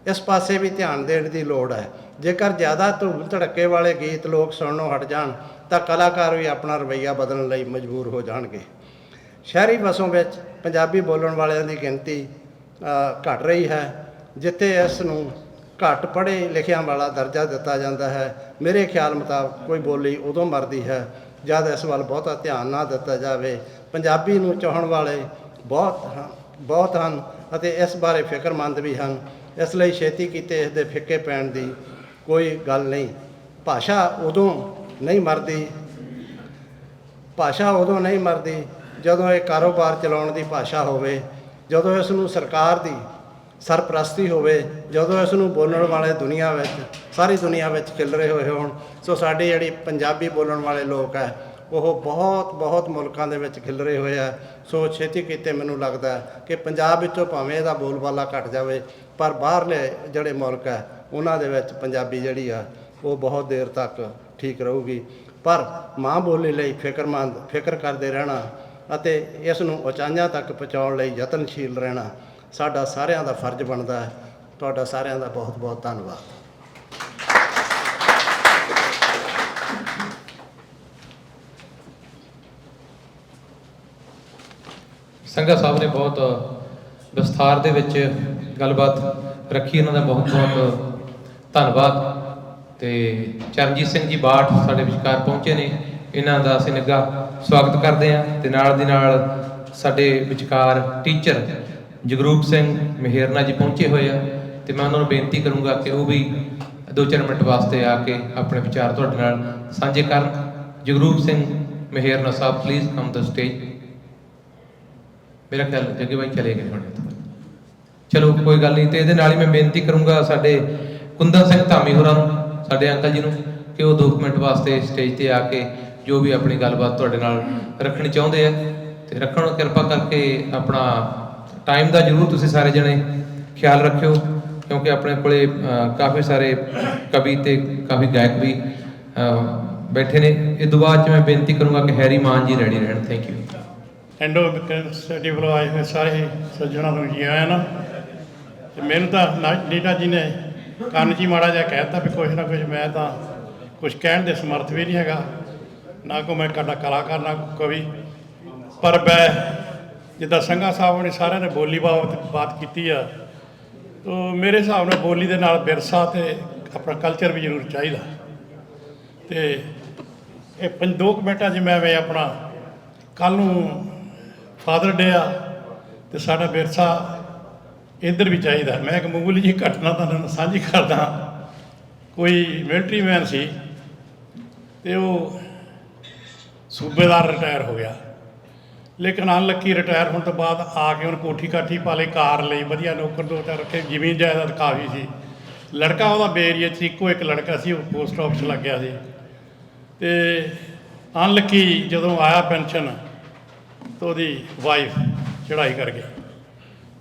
ਇਸ ਪਾਸੇ ਵੀ ਧਿਆਨ ਦੇਣ ਦੀ ਲੋੜ ਹੈ। ਜੇਕਰ ਜ਼ਿਆਦਾ ਧੂਮ ਧੜੱਕੇ ਵਾਲੇ ਗੀਤ ਲੋਕ ਸੁਣਨੋਂ ਹਟ ਜਾਣ ਤਾਂ ਕਲਾਕਾਰ ਵੀ ਆਪਣਾ ਰਵੱਈਆ ਬਦਲਣ ਲਈ ਮਜਬੂਰ ਹੋ ਜਾਣਗੇ। ਸ਼ਹਿਰੀ ਵਸੋਂ ਵਿੱਚ ਪੰਜਾਬੀ ਬੋਲਣ ਵਾਲਿਆਂ ਦੀ ਗਿਣਤੀ ਘਟ ਰਹੀ ਹੈ। ਜਿੱਥੇ ਇਸ ਨੂੰ ਘੱਟ ਪੜ੍ਹੇ ਲਿਖਿਆਂ ਵਾਲਾ ਦਰਜਾ ਦਿੱਤਾ ਜਾਂਦਾ ਹੈ। ਮੇਰੇ ਖਿਆਲ ਮੁਤਾਬਕ ਕੋਈ ਬੋਲੀ ਉਦੋਂ ਮਰਦੀ ਹੈ ਜਦ ਇਸ ਵੱਲ ਬਹੁਤਾ ਧਿਆਨ ਨਾ ਦਿੱਤਾ ਜਾਵੇ। ਪੰਜਾਬੀ ਨੂੰ ਚਾਹਣ ਵਾਲੇ ਬਹੁਤ ਹਨ ਅਤੇ ਇਸ ਬਾਰੇ ਫਿਕਰਮੰਦ ਵੀ ਹਨ। ਇਸ ਲਈ ਛੇਤੀ ਕੀਤੇ ਇਸ ਦੇ ਫਿੱਕੇ ਪੈਣ ਦੀ ਕੋਈ ਗੱਲ ਨਹੀਂ। ਭਾਸ਼ਾ ਉਦੋਂ ਨਹੀਂ ਮਰਦੀ ਜਦੋਂ ਇਹ ਕਾਰੋਬਾਰ ਚਲਾਉਣ ਦੀ ਭਾਸ਼ਾ ਹੋਵੇ, ਜਦੋਂ ਇਸ ਨੂੰ ਸਰਕਾਰ ਦੀ ਸਰਪ੍ਰਸਤੀ ਹੋਵੇ, ਜਦੋਂ ਇਸ ਨੂੰ ਬੋਲਣ ਵਾਲੇ ਸਾਰੀ ਦੁਨੀਆ ਵਿੱਚ ਖਿਲਰੇ ਹੋਏ ਹੋਣ। ਸੋ ਸਾਡੀ ਜਿਹੜੀ ਪੰਜਾਬੀ ਬੋਲਣ ਵਾਲੇ ਲੋਕ ਹੈ ਉਹ ਬਹੁਤ ਮੁਲਕਾਂ ਦੇ ਵਿੱਚ ਖਿਲਰੇ ਹੋਏ ਆ। ਸੋ ਛੇਤੀ ਕੀਤੇ ਮੈਨੂੰ ਲੱਗਦਾ ਕਿ ਪੰਜਾਬ ਵਿੱਚੋਂ ਭਾਵੇਂ ਇਹਦਾ ਬੋਲਬਾਲਾ ਘਟ ਜਾਵੇ, ਪਰ ਬਾਹਰਲੇ ਜਿਹੜੇ ਮੁਲਕ ਹੈ ਉਹਨਾਂ ਦੇ ਵਿੱਚ ਪੰਜਾਬੀ ਜਿਹੜੀ ਆ ਉਹ ਬਹੁਤ ਦੇਰ ਤੱਕ ਠੀਕ ਰਹੂਗੀ। ਪਰ ਮਾਂ ਬੋਲੀ ਲਈ ਫਿਕਰ ਕਰਦੇ ਰਹਿਣਾ ਅਤੇ ਇਸ ਨੂੰ ਉਚਾਈਆਂ ਤੱਕ ਪਹੁੰਚਾਉਣ ਲਈ ਯਤਨਸ਼ੀਲ ਰਹਿਣਾ ਸਾਡਾ ਸਾਰਿਆਂ ਦਾ ਫਰਜ਼ ਬਣਦਾ ਹੈ। ਤੁਹਾਡਾ ਸਾਰਿਆਂ ਦਾ ਬਹੁਤ ਧੰਨਵਾਦ। ਸੰਘਾ ਸਾਹਿਬ ਨੇ ਬਹੁਤ ਵਿਸਥਾਰ ਦੇ ਵਿੱਚ ਗੱਲਬਾਤ ਰੱਖੀ, ਇਹਨਾਂ ਦਾ ਬਹੁਤ ਧੰਨਵਾਦ। ਤੇ ਚਰਨਜੀਤ ਸਿੰਘ ਜੀ ਬਾਠ ਸਾਡੇ ਵਿਚਕਾਰ ਪਹੁੰਚੇ ਨੇ, ਇਹਨਾਂ ਦਾ ਅਸੀਂ ਨਿੱਘਾ ਸਵਾਗਤ ਕਰਦੇ ਹਾਂ। ਤੇ ਨਾਲ ਦੀ ਨਾਲ ਸਾਡੇ ਵਿਚਕਾਰ ਟੀਚਰ ਜਗਰੂਪ ਸਿੰਘ ਮਹਿਰਨਾ ਜੀ ਪਹੁੰਚੇ ਹੋਏ ਆ, ਤੇ ਮੈਂ ਉਹਨਾਂ ਨੂੰ ਬੇਨਤੀ ਕਰੂੰਗਾ ਕਿ ਉਹ ਵੀ 2-4 ਮਿੰਟ ਵਾਸਤੇ ਆ ਕੇ ਆਪਣੇ ਵਿਚਾਰ ਤੁਹਾਡੇ ਨਾਲ ਸਾਂਝੇ ਕਰਨ। ਜਗਰੂਪ ਸਿੰਘ ਮਹਿਰਨਾ ਸਾਹਿਬ ਪਲੀਜ਼ ਕਮ ਦ ਸਟੇਜ। ਮੇਰਾ ਖਿਆਲ ਜੱਗੇ ਬਾਈ ਚਲੇ ਗਏ ਹੁਣ, ਚਲੋ ਕੋਈ ਗੱਲ ਨਹੀਂ। ਤੇ ਇਹਦੇ ਨਾਲ ਹੀ ਮੈਂ ਬੇਨਤੀ ਕਰੂੰਗਾ ਸਾਡੇ ਕੁੰਦਨ ਸਿੰਘ ਧਾਮੀ ਹੋਰਾਂ ਨੂੰ, ਸਾਡੇ ਅੰਕਲ ਜੀ ਨੂੰ, ਕਿ ਉਹ 2 ਮਿੰਟ ਵਾਸਤੇ ਸਟੇਜ ਤੇ ਆ ਕੇ ਜੋ ਵੀ ਆਪਣੀ ਗੱਲਬਾਤ ਤੁਹਾਡੇ ਨਾਲ ਰੱਖਣੀ ਚਾਹੁੰਦੇ ਆ ਤੇ ਰੱਖਣ। ਕਿਰਪਾ ਕਰਕੇ ਆਪਣਾ ਟਾਈਮ ਦਾ ਜ਼ਰੂਰ ਤੁਸੀਂ ਸਾਰੇ ਜਣੇ ਖਿਆਲ ਰੱਖਿਓ, ਕਿਉਂਕਿ ਆਪਣੇ ਕੋਲੇ ਕਾਫੀ ਸਾਰੇ ਕਵੀ ਤੇ ਕਾਫੀ ਗਾਇਕ ਵੀ ਬੈਠੇ ਨੇ। ਇਹ ਤੋਂ ਬਾਅਦ 'ਚ ਮੈਂ ਬੇਨਤੀ ਕਰੂੰਗਾ ਕਿ ਹੈਰੀ ਮਾਨ ਜੀ ਰੈਡੀ ਰਹਿਣ। Thank you. ਐਂਡੋ ਸਟੇਡੀ ਵੱਲੋਂ ਆਏ ਹੋਏ ਸਾਰੇ ਸੱਜਣਾਂ ਨੂੰ ਜੀ ਆਇਆਂ ਨਾ। ਤੇ ਮੈਨੂੰ ਤਾਂ ਨੀਟਾ ਜੀ ਨੇ ਕੰਨ 'ਚ ਹੀ ਮਾੜਾ ਜਿਹਾ ਕਹਿ ਦਿੱਤਾ ਵੀ ਕੁਛ ਨਾ ਕੁਛ, ਮੈਂ ਤਾਂ ਕੁਛ ਕਹਿਣ ਦੇ ਸਮਰਥ ਵੀ ਨਹੀਂ ਹੈਗਾ, ਨਾ ਕੋਈ ਮੈਂ ਕਲਾਕਾਰ ਨਾ ਕਵੀ। ਪਰ ਮੈਂ ਜਿੱਦਾਂ ਸੰਘਾ ਸਾਹਿਬ ਨੇ ਸਾਰਿਆਂ ਨੇ ਬੋਲੀ ਬਾਤ ਕੀਤੀ ਆ, ਤਾਂ ਮੇਰੇ ਹਿਸਾਬ ਨਾਲ ਬੋਲੀ ਦੇ ਨਾਲ ਵਿਰਸਾ ਅਤੇ ਆਪਣਾ ਕਲਚਰ ਵੀ ਜ਼ਰੂਰ ਚਾਹੀਦਾ। ਅਤੇ ਇਹ 2 ਮਿੰਟਾਂ 'ਚ ਮੈਂ ਆਪਣਾ ਕੱਲ੍ਹ ਨੂੰ ਫਾਦਰ ਡੇ ਆ ਅਤੇ ਸਾਡਾ ਵਿਰਸਾ ਇੱਧਰ ਵੀ ਚਾਹੀਦਾ। ਮੈਂ ਇੱਕ ਮਾਮੂਲੀ ਜਿਹੀ ਘਟਨਾ ਤੁਹਾਨੂੰ ਸਾਂਝੀ ਕਰਦਾ। ਕੋਈ ਮਿਲਟਰੀ ਮੈਨ ਸੀ ਅਤੇ ਉਹ ਸੂਬੇਦਾਰ ਰਿਟਾਇਰ ਹੋ ਗਿਆ, ਲੇਕਿਨ ਅਨਲੱਕੀ ਰਿਟਾਇਰ ਹੋਣ ਤੋਂ ਬਾਅਦ ਆ ਕੇ ਉਹਨੇ ਕੋਠੀ ਕਾਠੀ ਪਾ ਲਈ, ਕਾਰ ਲਈ, ਵਧੀਆ ਨੌਕਰ 2-4 ਰੱਖੇ, ਜ਼ਮੀਨ ਜਾਇਦਾਦ ਕਾਫੀ ਸੀ। ਲੜਕਾ ਉਹਦਾ ਬੇਰੀਏ 'ਚ ਇੱਕੋ ਇੱਕ ਲੜਕਾ ਸੀ, ਉਹ ਪੋਸਟ ਆਫਿਸ ਲੱਗਿਆ ਸੀ। ਅਤੇ ਅਨਲੱਕੀ ਜਦੋਂ ਆਇਆ ਪੈਨਸ਼ਨ ਤਾਂ ਉਹਦੀ ਵਾਈਫ ਚੜ੍ਹਾਈ ਕਰ ਗਈ।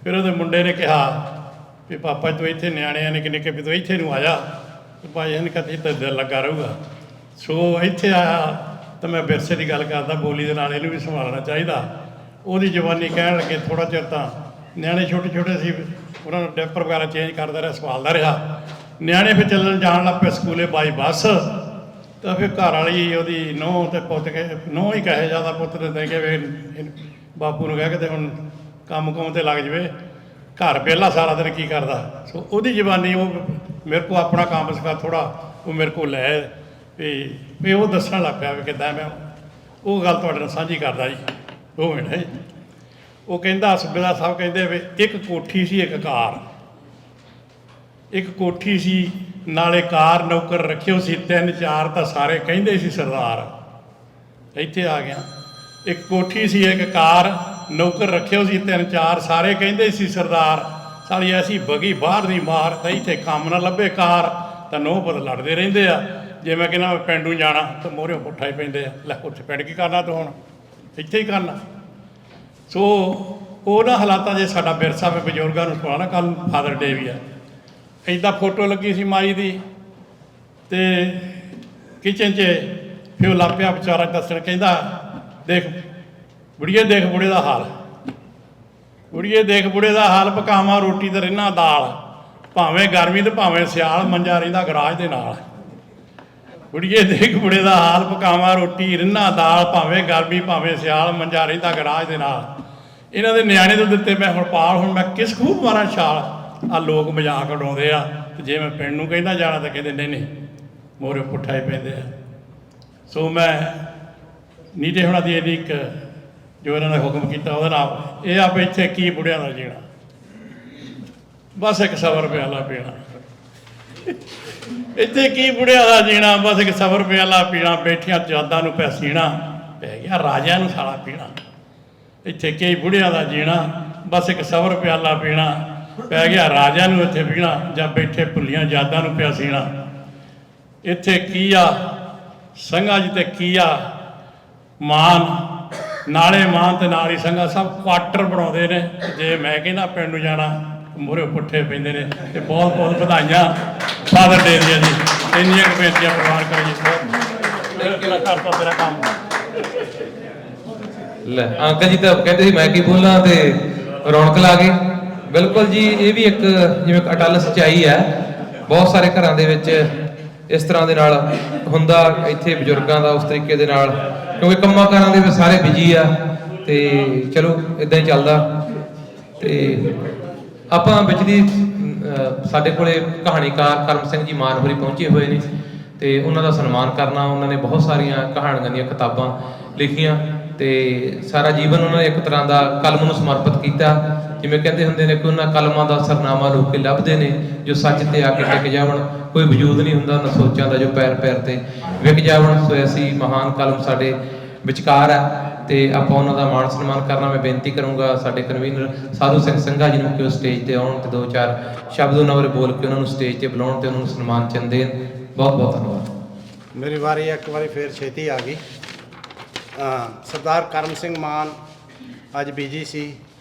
ਫਿਰ ਉਹਦੇ ਮੁੰਡੇ ਨੇ ਕਿਹਾ ਵੀ ਪਾਪਾ ਤੂੰ ਇੱਥੇ ਨਿਆਣਿਆਂ ਨੇ ਨਿੱਕੇ ਵੀ ਤੂੰ ਇੱਥੇ ਨੂੰ ਆ ਜਾ। ਭਾਈ ਇਹਨੇ ਕਹਿੰਦੇ ਤਾਂ ਦਿਲ ਲੱਗਾ ਰਹੂਗਾ। ਸੋ ਇੱਥੇ ਆਇਆ ਤਾਂ ਮੈਂ ਵਿਰਸੇ ਦੀ ਗੱਲ ਕਰਦਾ, ਬੋਲੀ ਦੇ ਨਾਲ ਇਹਨੂੰ ਵੀ ਸੰਭਾਲਣਾ ਚਾਹੀਦਾ। ਉਹਦੀ ਜਵਾਨੀ ਕਹਿਣ ਲੱਗੇ ਥੋੜ੍ਹਾ ਚਿਰ ਤਾਂ ਨਿਆਣੇ ਛੋਟੇ ਸੀ, ਉਹਨਾਂ ਨੂੰ ਡੈਪਰ ਵਗੈਰਾ ਚੇਂਜ ਕਰਦਾ ਰਿਹਾ, ਸੰਭਾਲਦਾ ਰਿਹਾ। ਨਿਆਣੇ ਫਿਰ ਚੱਲਣ ਜਾਣ ਲੱਗ ਪਏ ਸਕੂਲੇ ਬਾਈ ਬੱਸ। ਤਾਂ ਫਿਰ ਘਰ ਵਾਲੀ ਉਹਦੀ ਨੂੰਹ ਅਤੇ ਪੁੱਤ ਨੂੰਹ ਹੀ ਕਹੇ ਜ਼ਿਆਦਾ, ਪੁੱਤ ਨੇ ਦੇ ਕੇ ਵੀ ਬਾਪੂ ਨੂੰ ਕਹਿ ਕੇ ਤੇ ਹੁਣ ਕੰਮ 'ਤੇ ਲੱਗ ਜਾਵੇ, ਘਰ ਵਿਹਲਾ ਸਾਰਾ ਦਿਨ ਕੀ ਕਰਦਾ। ਸੋ ਉਹਦੀ ਜਵਾਨੀ ਉਹ ਮੇਰੇ ਕੋਲ ਆਪਣਾ ਕੰਮ ਸਿਖਾ ਥੋੜ੍ਹਾ, ਉਹ ਮੇਰੇ ਕੋਲ ਲੈ ਵੀ ਉਹ ਦੱਸਣ ਲੱਗ ਪਿਆ ਵੀ ਕਿੱਦਾਂ। ਮੈਂ ਉਹ ਗੱਲ ਤੁਹਾਡੇ ਨਾਲ ਸਾਂਝੀ ਕਰਦਾ ਜੀ 2 ਮਿੰਟ ਹੈ। ਉਹ ਕਹਿੰਦਾ ਸੂਬੇਦਾਰ ਸਾਹਿਬ ਕਹਿੰਦੇ ਵੀ ਇੱਕ ਕੋਠੀ ਸੀ, ਇੱਕ ਕੋਠੀ ਸੀ, ਨਾਲੇ ਕਾਰ ਨੌਕਰ ਰੱਖਿਓ ਸੀ 3-4, ਤਾਂ ਸਾਰੇ ਕਹਿੰਦੇ ਸੀ ਸਰਦਾਰ। ਇੱਥੇ ਆ ਗਿਆ। ਇੱਕ ਕੋਠੀ ਸੀ, ਇੱਕ ਕਾਰ ਨੌਕਰ ਰੱਖਿਓ ਸੀ 3-4, ਸਾਰੇ ਕਹਿੰਦੇ ਸੀ ਸਰਦਾਰ। ਸਾਲੀ ਐਸੀ ਬਗੀ ਬਾਹਰ ਦੀ ਮਾਰ, ਤਾਂ ਇੱਥੇ ਕੰਮ ਨਾ ਲੱਭੇ ਕਾਰ, ਤਾਂ ਨਹੁੰ ਪੁੱਤ ਲੜਦੇ ਰਹਿੰਦੇ ਆ। ਜੇ ਮੈਂ ਕਹਿੰਦਾ ਮੈਂ ਪਿੰਡੂ ਜਾਣਾ ਤਾਂ ਮੋਹਰਿਓਂ ਪੁੱਠਾ ਹੀ ਪੈਂਦੇ ਆ, ਲੈ ਉੱਥੇ ਪਿੰਡ ਕੀ ਕਰਨਾ ਤੂੰ, ਹੁਣ ਇੱਥੇ ਹੀ ਕਰਨਾ। ਸੋ ਉਹਨਾਂ ਹਾਲਾਤਾਂ 'ਚ ਸਾਡਾ ਵਿਰਸਾ ਵੀ ਬਜ਼ੁਰਗਾਂ ਨੂੰ ਸੁਣਾਉਣਾ। ਕੱਲ੍ਹ ਫਾਦਰ ਡੇ ਵੀ ਆ, ਇੱਦਾਂ ਫੋਟੋ ਲੱਗੀ ਸੀ ਮਾਈ ਦੀ ਅਤੇ ਕਿਚਨ 'ਚ। ਫਿਰ ਉਹ ਲਾਪਿਆ ਵਿਚਾਰਾ ਦੱਸਣ, ਕਹਿੰਦਾ ਦੇਖ ਬੁੜੀਏ, ਦੇਖ ਬੁੜੇ ਦਾ ਹਾਲ, ਬੁੜੀਏ ਦੇਖ ਬੁੜੇ ਦਾ ਹਾਲ, ਪਕਾਵਾਂ ਰੋਟੀ ਤੇ ਰਹਿਣਾ ਦਾਲ, ਭਾਵੇਂ ਗਰਮੀ ਤੇ ਭਾਵੇਂ ਸਿਆਲ, ਮੰਜਾ ਰਹਿੰਦਾ ਗਰਾਜ ਦੇ ਨਾਲ। ਬੁੜੀਏ ਦੇਖ ਬੁੜੇ ਦਾ ਹਾਲ, ਪਕਾਵਾਂ ਰੋਟੀ ਰਹਿਣਾ ਦਾਲ, ਭਾਵੇਂ ਗਰਮੀ ਭਾਵੇਂ ਸਿਆਲ, ਮੰਜਾ ਰਹਿੰਦਾ ਗਰਾਜ ਦੇ ਨਾਲ। ਇਹਨਾਂ ਦੇ ਨਿਆਣੇ ਤੋਂ ਦਿੱਤੇ ਮੈਂ ਹੁਣ ਪਾਲ, ਹੁਣ ਮੈਂ ਕਿਸ ਖੂਬ ਮਾਰਾਂ ਛਾਲ। ਆ ਲੋਕ ਮਜ਼ਾਕ ਉਡਾਉਂਦੇ ਆ ਤੇ ਜੇ ਮੈਂ ਪਿੰਡ ਨੂੰ ਕਹਿੰਦਾ ਜਾਣਾ ਤਾਂ ਕਹਿੰਦੇ ਨਹੀਂ ਮੋਰੇ ਪੁੱਠਾ ਹੀ ਪੈਂਦੇ ਆ। ਸੋ ਮੈਂ ਨੀਟੇ ਹੋਣਾ ਦੀ ਇਹਦੀ ਇੱਕ ਜੋ ਇਹਨਾਂ ਨੇ ਹੁਕਮ ਕੀਤਾ ਉਹਦਾ ਨਾਮ ਇਹ ਆਪ ਇੱਥੇ ਕੀ ਬੁੜਿਆਂ ਦਾ ਜੀਣਾ, ਬਸ ਇੱਕ ਸਬਰ ਪਿਆਲਾ ਪੀਣਾ। ਇੱਥੇ ਕੀ ਬੁੜਿਆਂ ਦਾ ਜੀਣਾ, ਬਸ ਇੱਕ ਸਬਰ ਪਿਆਲਾ ਪੀਣਾ। ਬੈਠੀਆਂ ਚਾਦਾਂ ਨੂੰ ਪੈਸੀਣਾ, ਪੈ ਗਿਆ ਰਾਜਿਆਂ ਨੂੰ ਸਾਲਾ ਪੀਣਾ। ਇੱਥੇ ਕਈ ਬੁੜਿਆਂ ਦਾ ਜੀਣਾ, ਬਸ ਇੱਕ ਸਬਰ ਪਿਆਲਾ ਪੀਣਾ। ਪੈ ਗਿਆ ਰਾਜਿਆਂ ਨੂੰ ਇੱਥੇ ਪੀਣਾ, ਜਾਂ ਬੈਠੇ ਭੁੱਲੀਆਂ ਯਾਦਾਂ ਨੂੰ ਪਿਆ ਸੀਣਾ। ਇੱਥੇ ਕੀ ਆ ਸੰਘਾਂ ਜੀ ਤੇ ਕੀ ਆ ਮਾਨ, ਨਾਲੇ ਮਾਨ ਤੇ ਨਾਲ ਹੀ ਸੰਘਾਂ ਸਭ ਕੁਆਟਰ ਬਣਾਉਂਦੇ ਨੇ। ਜੇ ਮੈਂ ਕਹਿੰਦਾ ਪਿੰਡ ਨੂੰ ਜਾਣਾ ਮੂਹਰੇ ਪੁੱਠੇ ਪੈਂਦੇ ਨੇ। ਤੇ ਬਹੁਤ ਬਹੁਤ ਵਧਾਈਆਂ ਫਾਦਰ ਡੇ ਦੀਆਂ ਜੀ। ਇੰਨੀਆਂ ਕੁ ਬੇਨਤੀਆਂ ਪ੍ਰਵਾਨ ਕਰੋ ਜੀ। ਬਹੁਤ ਕਰਤਾ ਤੇਰਾ ਕੰਮ। ਲੈ ਅੰਕਲ ਜੀ ਤਾਂ ਕਹਿੰਦੇ ਸੀ ਮੈਂ ਕੀ ਬੋਲਾਂ ਤੇ ਰੌਣਕ ਲਾ ਗਈ। ਬਿਲਕੁਲ ਜੀ, ਇਹ ਵੀ ਇੱਕ ਜਿਵੇਂ ਅਟੱਲ ਸੱਚਾਈ ਹੈ। ਬਹੁਤ ਸਾਰੇ ਘਰਾਂ ਦੇ ਵਿੱਚ ਇਸ ਤਰ੍ਹਾਂ ਦੇ ਨਾਲ ਹੁੰਦਾ, ਇੱਥੇ ਬਜ਼ੁਰਗਾਂ ਦਾ ਉਸ ਤਰੀਕੇ ਦੇ ਨਾਲ, ਕਿਉਂਕਿ ਕੰਮਾਂ ਕਾਰਾਂ ਦੇ ਵਿੱਚ ਸਾਰੇ ਬਿਜੀ ਆ ਤੇ ਚਲੋ ਇਦਾਂ ਹੀ ਚੱਲਦਾ। ਤੇ ਆਪਾਂ ਵਿੱਚ ਦੀ ਸਾਡੇ ਕੋਲੇ ਕਹਾਣੀਕਾਰ ਕਰਮ ਸਿੰਘ ਜੀ ਮਾਨ ਹੋਰੀ ਪਹੁੰਚੇ ਹੋਏ ਨੇ ਤੇ ਉਹਨਾਂ ਦਾ ਸਨਮਾਨ ਕਰਨਾ। ਉਹਨਾਂ ਨੇ ਬਹੁਤ ਸਾਰੀਆਂ ਕਹਾਣੀਆਂ ਦੀਆਂ ਕਿਤਾਬਾਂ ਲਿਖੀਆਂ ਤੇ ਸਾਰਾ ਜੀਵਨ ਉਹਨਾਂ ਨੇ ਇੱਕ ਤਰ੍ਹਾਂ ਦਾ ਕਲਮ ਨੂੰ ਸਮਰਪਿਤ ਕੀਤਾ। ਜਿਵੇਂ ਕਹਿੰਦੇ ਹੁੰਦੇ ਨੇ ਕਿ ਉਹਨਾਂ ਕਲਮਾਂ ਦਾ ਸਰਨਾਮਾ ਲੋਕ ਲੱਭਦੇ ਨੇ ਜੋ ਸੱਚ ਤੇ ਆ ਕੇ ਟਿਕ ਜਾਵਣ। ਕੋਈ ਵਜੂਦ ਨਹੀਂ ਹੁੰਦਾ ਨਾ ਸੋਚਾਂ ਦਾ ਜੋ ਪੈਰ ਪੈਰ ਤੇ ਵਿਕ ਜਾਵਣ। ਸੋ ਐਸੀ ਮਹਾਨ ਕਲਮ ਸਾਡੇ ਵਿਚਕਾਰ ਹੈ ਤੇ ਆਪਾਂ ਉਹਨਾਂ ਦਾ ਮਾਣ ਸਨਮਾਨ ਕਰਨਾ। ਮੈਂ ਬੇਨਤੀ ਕਰੂੰਗਾ ਸਾਡੇ ਕਨਵੀਨਰ ਸਾਧੂ ਸਿੰਘ ਸੰਘਾ ਜੀ ਨੂੰ ਕਿ ਉਹ ਸਟੇਜ ਤੇ ਆਉਣ ਤੇ 2-4 ਸ਼ਬਦ ਉਹਨਾਂ ਬਾਰੇ ਬੋਲ ਕੇ ਉਹਨਾਂ ਨੂੰ ਸਟੇਜ ਤੇ ਬੁਲਾਉਣ ਤੇ ਉਹਨਾਂ ਨੂੰ ਸਨਮਾਨ ਚਿੰਨ੍ਹ ਦੇਣ। ਬਹੁਤ ਬਹੁਤ ਧੰਨਵਾਦ। ਮੇਰੀ ਵਾਰੀ ਇੱਕ ਵਾਰੀ ਫੇਰ ਛੇਤੀ ਆ ਗਈ। ਸਰਦਾਰ ਕਰਮ ਸਿੰਘ ਮਾਨ ਅੱਜ ਬਿਜੀ ਸੀ,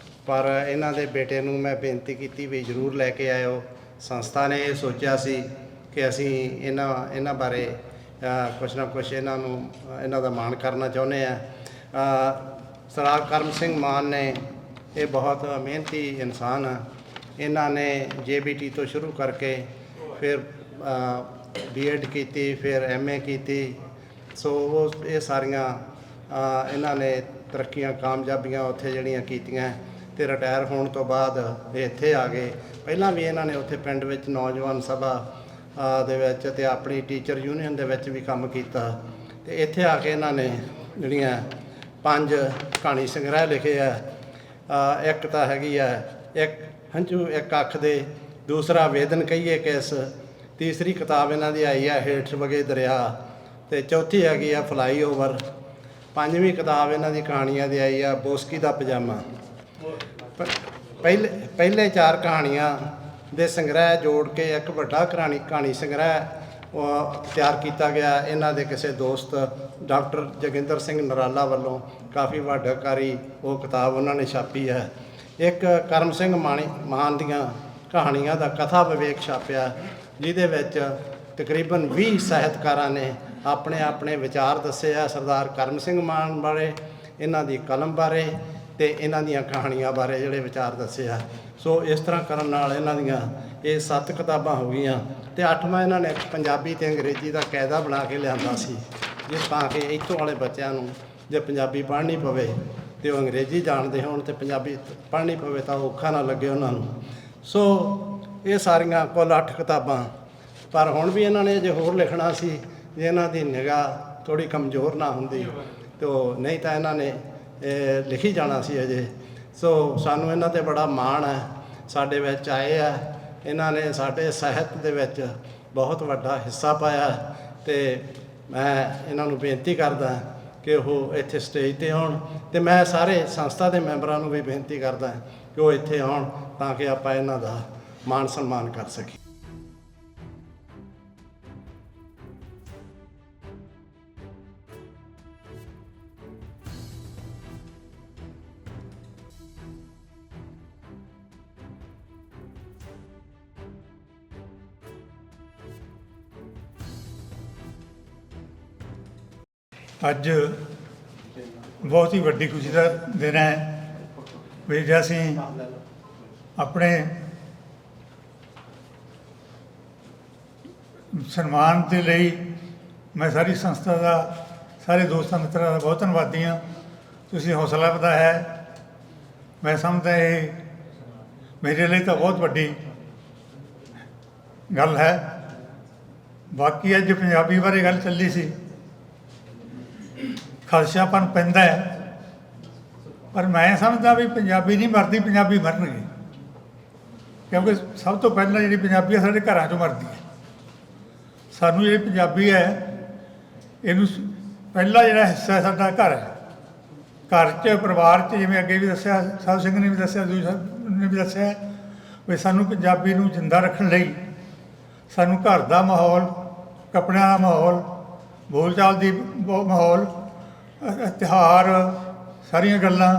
ਪਰ ਇਹਨਾਂ ਦੇ ਬੇਟੇ ਨੂੰ ਮੈਂ ਬੇਨਤੀ ਕੀਤੀ ਵੀ ਜ਼ਰੂਰ ਲੈ ਕੇ ਆਇਓ। ਸੰਸਥਾ ਨੇ ਇਹ ਸੋਚਿਆ ਸੀ ਕਿ ਅਸੀਂ ਇਹਨਾਂ ਬਾਰੇ ਕੁਛ ਨਾ ਕੁਛ ਇਹਨਾਂ ਦਾ ਮਾਣ ਕਰਨਾ ਚਾਹੁੰਦੇ ਹਾਂ। ਸਰਦਾਰ ਕਰਮ ਸਿੰਘ ਮਾਨ ਨੇ ਇਹ ਬਹੁਤ ਮਿਹਨਤੀ ਇਨਸਾਨ ਆ। ਇਹਨਾਂ ਨੇ JBT ਤੋਂ ਸ਼ੁਰੂ ਕਰਕੇ ਫਿਰ B.Ed ਕੀਤੀ, ਫਿਰ MA ਕੀਤੀ। ਸੋ ਇਹ ਸਾਰੀਆਂ ਇਹਨਾਂ ਨੇ ਤਰੱਕੀਆਂ ਕਾਮਯਾਬੀਆਂ ਉੱਥੇ ਜਿਹੜੀਆਂ ਕੀਤੀਆਂ ਤੇ ਰਿਟਾਇਰ ਹੋਣ ਤੋਂ ਬਾਅਦ ਇਹ ਇੱਥੇ ਆ ਗਏ। ਪਹਿਲਾਂ ਵੀ ਇਹਨਾਂ ਨੇ ਉੱਥੇ ਪਿੰਡ ਵਿੱਚ ਨੌਜਵਾਨ ਸਭਾ ਦੇ ਵਿੱਚ ਤੇ ਆਪਣੀ ਟੀਚਰ ਯੂਨੀਅਨ ਦੇ ਵਿੱਚ ਵੀ ਕੰਮ ਕੀਤਾ। ਤੇ ਇੱਥੇ ਆ ਕੇ ਇਹਨਾਂ ਨੇ ਜਿਹੜੀਆਂ 5 ਕਹਾਣੀ ਸੰਗ੍ਰਹਿ ਲਿਖੇ ਆ। ਇੱਕ ਤਾਂ ਹੈਗੀ ਆ ਇੱਕ ਹੰਝੂ ਇੱਕ ਅੱਖ ਦੇ, ਦੂਸਰਾ ਵੇਦਨ ਕਹੀਏ ਕਿਸ, ਤੀਸਰੀ ਕਿਤਾਬ ਇਹਨਾਂ ਦੀ ਆਈ ਆ ਹੇਠ ਵਗੇ ਦਰਿਆ, ਤੇ ਚੌਥੀ ਹੈਗੀ ਆ ਫਲਾਈਓਵਰ। 5ਵੀਂ ਕਿਤਾਬ ਇਹਨਾਂ ਦੀ ਕਹਾਣੀਆਂ ਦੀ ਆਈ ਆ ਬੋਸਕੀ ਦਾ ਪਜਾਮਾ। ਪਹਿਲੇ 4 ਕਹਾਣੀਆਂ ਦੇ ਸੰਗ੍ਰਹਿ ਜੋੜ ਕੇ ਇੱਕ ਵੱਡਾ ਕਹਾਣੀ ਸੰਗ੍ਰਹਿ ਤਿਆਰ ਕੀਤਾ ਗਿਆ। ਇਹਨਾਂ ਦੇ ਕਿਸੇ ਦੋਸਤ ਡਾਕਟਰ ਜੋਗਿੰਦਰ ਸਿੰਘ ਨਰਾਲਾ ਵੱਲੋਂ ਕਾਫੀ ਵੱਡਕਾਰੀ ਉਹ ਕਿਤਾਬ ਉਹਨਾਂ ਨੇ ਛਾਪੀ ਹੈ। ਇੱਕ ਕਰਮ ਸਿੰਘ ਮਾਨ ਦੀਆਂ ਕਹਾਣੀਆਂ ਦਾ ਕਥਾ ਵਿਵੇਕ ਛਾਪਿਆ, ਜਿਹਦੇ ਵਿੱਚ ਤਕਰੀਬਨ 20 ਸਾਹਿਤਕਾਰਾਂ ਨੇ ਆਪਣੇ ਆਪਣੇ ਵਿਚਾਰ ਦੱਸੇ ਆ ਸਰਦਾਰ ਕਰਮ ਸਿੰਘ ਮਾਨ ਬਾਰੇ, ਇਹਨਾਂ ਦੀ ਕਲਮ ਬਾਰੇ ਤੇ ਇਹਨਾਂ ਦੀਆਂ ਕਹਾਣੀਆਂ ਬਾਰੇ ਜਿਹੜੇ ਵਿਚਾਰ ਦੱਸੇ ਆ। ਸੋ ਇਸ ਤਰ੍ਹਾਂ ਕਰਨ ਨਾਲ ਇਹਨਾਂ ਦੀਆਂ ਇਹ 7 ਕਿਤਾਬਾਂ ਹੋ ਗਈਆਂ ਤੇ 8ਵਾਂ ਇਹਨਾਂ ਨੇ ਪੰਜਾਬੀ ਤੇ ਅੰਗਰੇਜ਼ੀ ਦਾ ਕਾਇਦਾ ਬਣਾ ਕੇ ਲਿਆਂਦਾ ਸੀ, ਜਿਸ ਤਾਂ ਕਿ ਇੱਥੋਂ ਵਾਲੇ ਬੱਚਿਆਂ ਨੂੰ ਜੇ ਪੰਜਾਬੀ ਪੜ੍ਹਨੀ ਪਵੇ ਤੇ ਉਹ ਅੰਗਰੇਜ਼ੀ ਜਾਣਦੇ ਹੋਣ ਤੇ ਪੰਜਾਬੀ ਪੜ੍ਹਨੀ ਪਵੇ ਤਾਂ ਔਖਾ ਨਾ ਲੱਗੇ ਉਹਨਾਂ ਨੂੰ। ਸੋ ਇਹ ਸਾਰੀਆਂ ਕੁੱਲ 8 ਕਿਤਾਬਾਂ। ਪਰ ਹੁਣ ਵੀ ਇਹਨਾਂ ਨੇ ਜੇ ਹੋਰ ਲਿਖਣਾ ਸੀ, ਜੇ ਇਹਨਾਂ ਦੀ ਨਿਗਾਹ ਥੋੜ੍ਹੀ ਕਮਜ਼ੋਰ ਨਾ ਹੁੰਦੀ ਤੇ ਨਹੀਂ ਤਾਂ ਇਹਨਾਂ ਨੇ ਲਿਖੀ ਜਾਣਾ ਸੀ ਅਜੇ। ਸੋ ਸਾਨੂੰ ਇਹਨਾਂ 'ਤੇ ਬੜਾ ਮਾਣ ਹੈ, ਸਾਡੇ ਵਿੱਚ ਆਏ ਆ। ਇਹਨਾਂ ਨੇ ਸਾਡੇ ਸਾਹਿਤ ਦੇ ਵਿੱਚ ਬਹੁਤ ਵੱਡਾ ਹਿੱਸਾ ਪਾਇਆ ਤੇ ਮੈਂ ਇਹਨਾਂ ਨੂੰ ਬੇਨਤੀ ਕਰਦਾ ਕਿ ਉਹ ਇੱਥੇ ਸਟੇਜ 'ਤੇ ਆਉਣ ਤੇ ਮੈਂ ਸਾਰੇ ਸੰਸਥਾ ਦੇ ਮੈਂਬਰਾਂ ਨੂੰ ਵੀ ਬੇਨਤੀ ਕਰਦਾ ਕਿ ਉਹ ਇੱਥੇ ਆਉਣ ਤਾਂ ਕਿ ਆਪਾਂ ਇਹਨਾਂ ਦਾ ਮਾਣ ਸਨਮਾਨ ਕਰ ਸਕੀਏ। ਅੱਜ ਬਹੁਤ ਹੀ ਵੱਡੀ ਖੁਸ਼ੀ ਦਾ ਦਿਨ ਹੈ ਵੀ ਜੇ ਅਸੀਂ ਆਪਣੇ ਸਨਮਾਨ ਦੇ ਲਈ ਮੈਂ ਸਾਰੀ ਸੰਸਥਾ ਦਾ, ਸਾਰੇ ਦੋਸਤਾਂ ਮਿੱਤਰਾਂ ਦਾ ਬਹੁਤ ਧੰਨਵਾਦੀ ਹਾਂ। ਤੁਸੀਂ ਹੌਸਲਾ ਵਧਾਇਆ ਹੈ। ਮੈਂ ਸਮਝਦਾ ਇਹ ਮੇਰੇ ਲਈ ਤਾਂ ਬਹੁਤ ਵੱਡੀ ਗੱਲ ਹੈ। ਬਾਕੀ ਅੱਜ ਪੰਜਾਬੀ ਬਾਰੇ ਗੱਲ ਚੱਲੀ ਸੀ, ਖਦਸ਼ਾਪਨ ਪੈਂਦਾ ਹੈ, ਪਰ ਮੈਂ ਸਮਝਦਾ ਵੀ ਪੰਜਾਬੀ ਨਹੀਂ ਮਰਦੀ, ਪੰਜਾਬੀ ਮਰਨਗੇ। ਕਿਉਂਕਿ ਸਭ ਤੋਂ ਪਹਿਲਾਂ ਜਿਹੜੀ ਪੰਜਾਬੀ ਹੈ ਸਾਡੇ ਘਰਾਂ 'ਚੋਂ ਮਰਦੀ ਹੈ। ਸਾਨੂੰ ਜਿਹੜੀ ਪੰਜਾਬੀ ਹੈ ਇਹਨੂੰ ਪਹਿਲਾ ਜਿਹੜਾ ਹਿੱਸਾ ਸਾਡਾ ਘਰ ਹੈ। ਘਰ 'ਚ ਪਰਿਵਾਰ 'ਚ ਜਿਵੇਂ ਅੱਗੇ ਵੀ ਦੱਸਿਆ, ਸਾਹਿਬ ਸਿੰਘ ਨੇ ਵੀ ਦੱਸਿਆ, ਦੂਜੇ ਸਾਹਿਬ ਨੇ ਵੀ ਦੱਸਿਆ ਵੀ ਸਾਨੂੰ ਪੰਜਾਬੀ ਨੂੰ ਜਿੰਦਾ ਰੱਖਣ ਲਈ ਸਾਨੂੰ ਘਰ ਦਾ ਮਾਹੌਲ, ਕੱਪੜਿਆਂ ਦਾ ਮਾਹੌਲ, ਬੋਲਚਾਲ ਦੀ ਮਾਹੌਲ, ਤਿਉਹਾਰ, ਸਾਰੀਆਂ ਗੱਲਾਂ,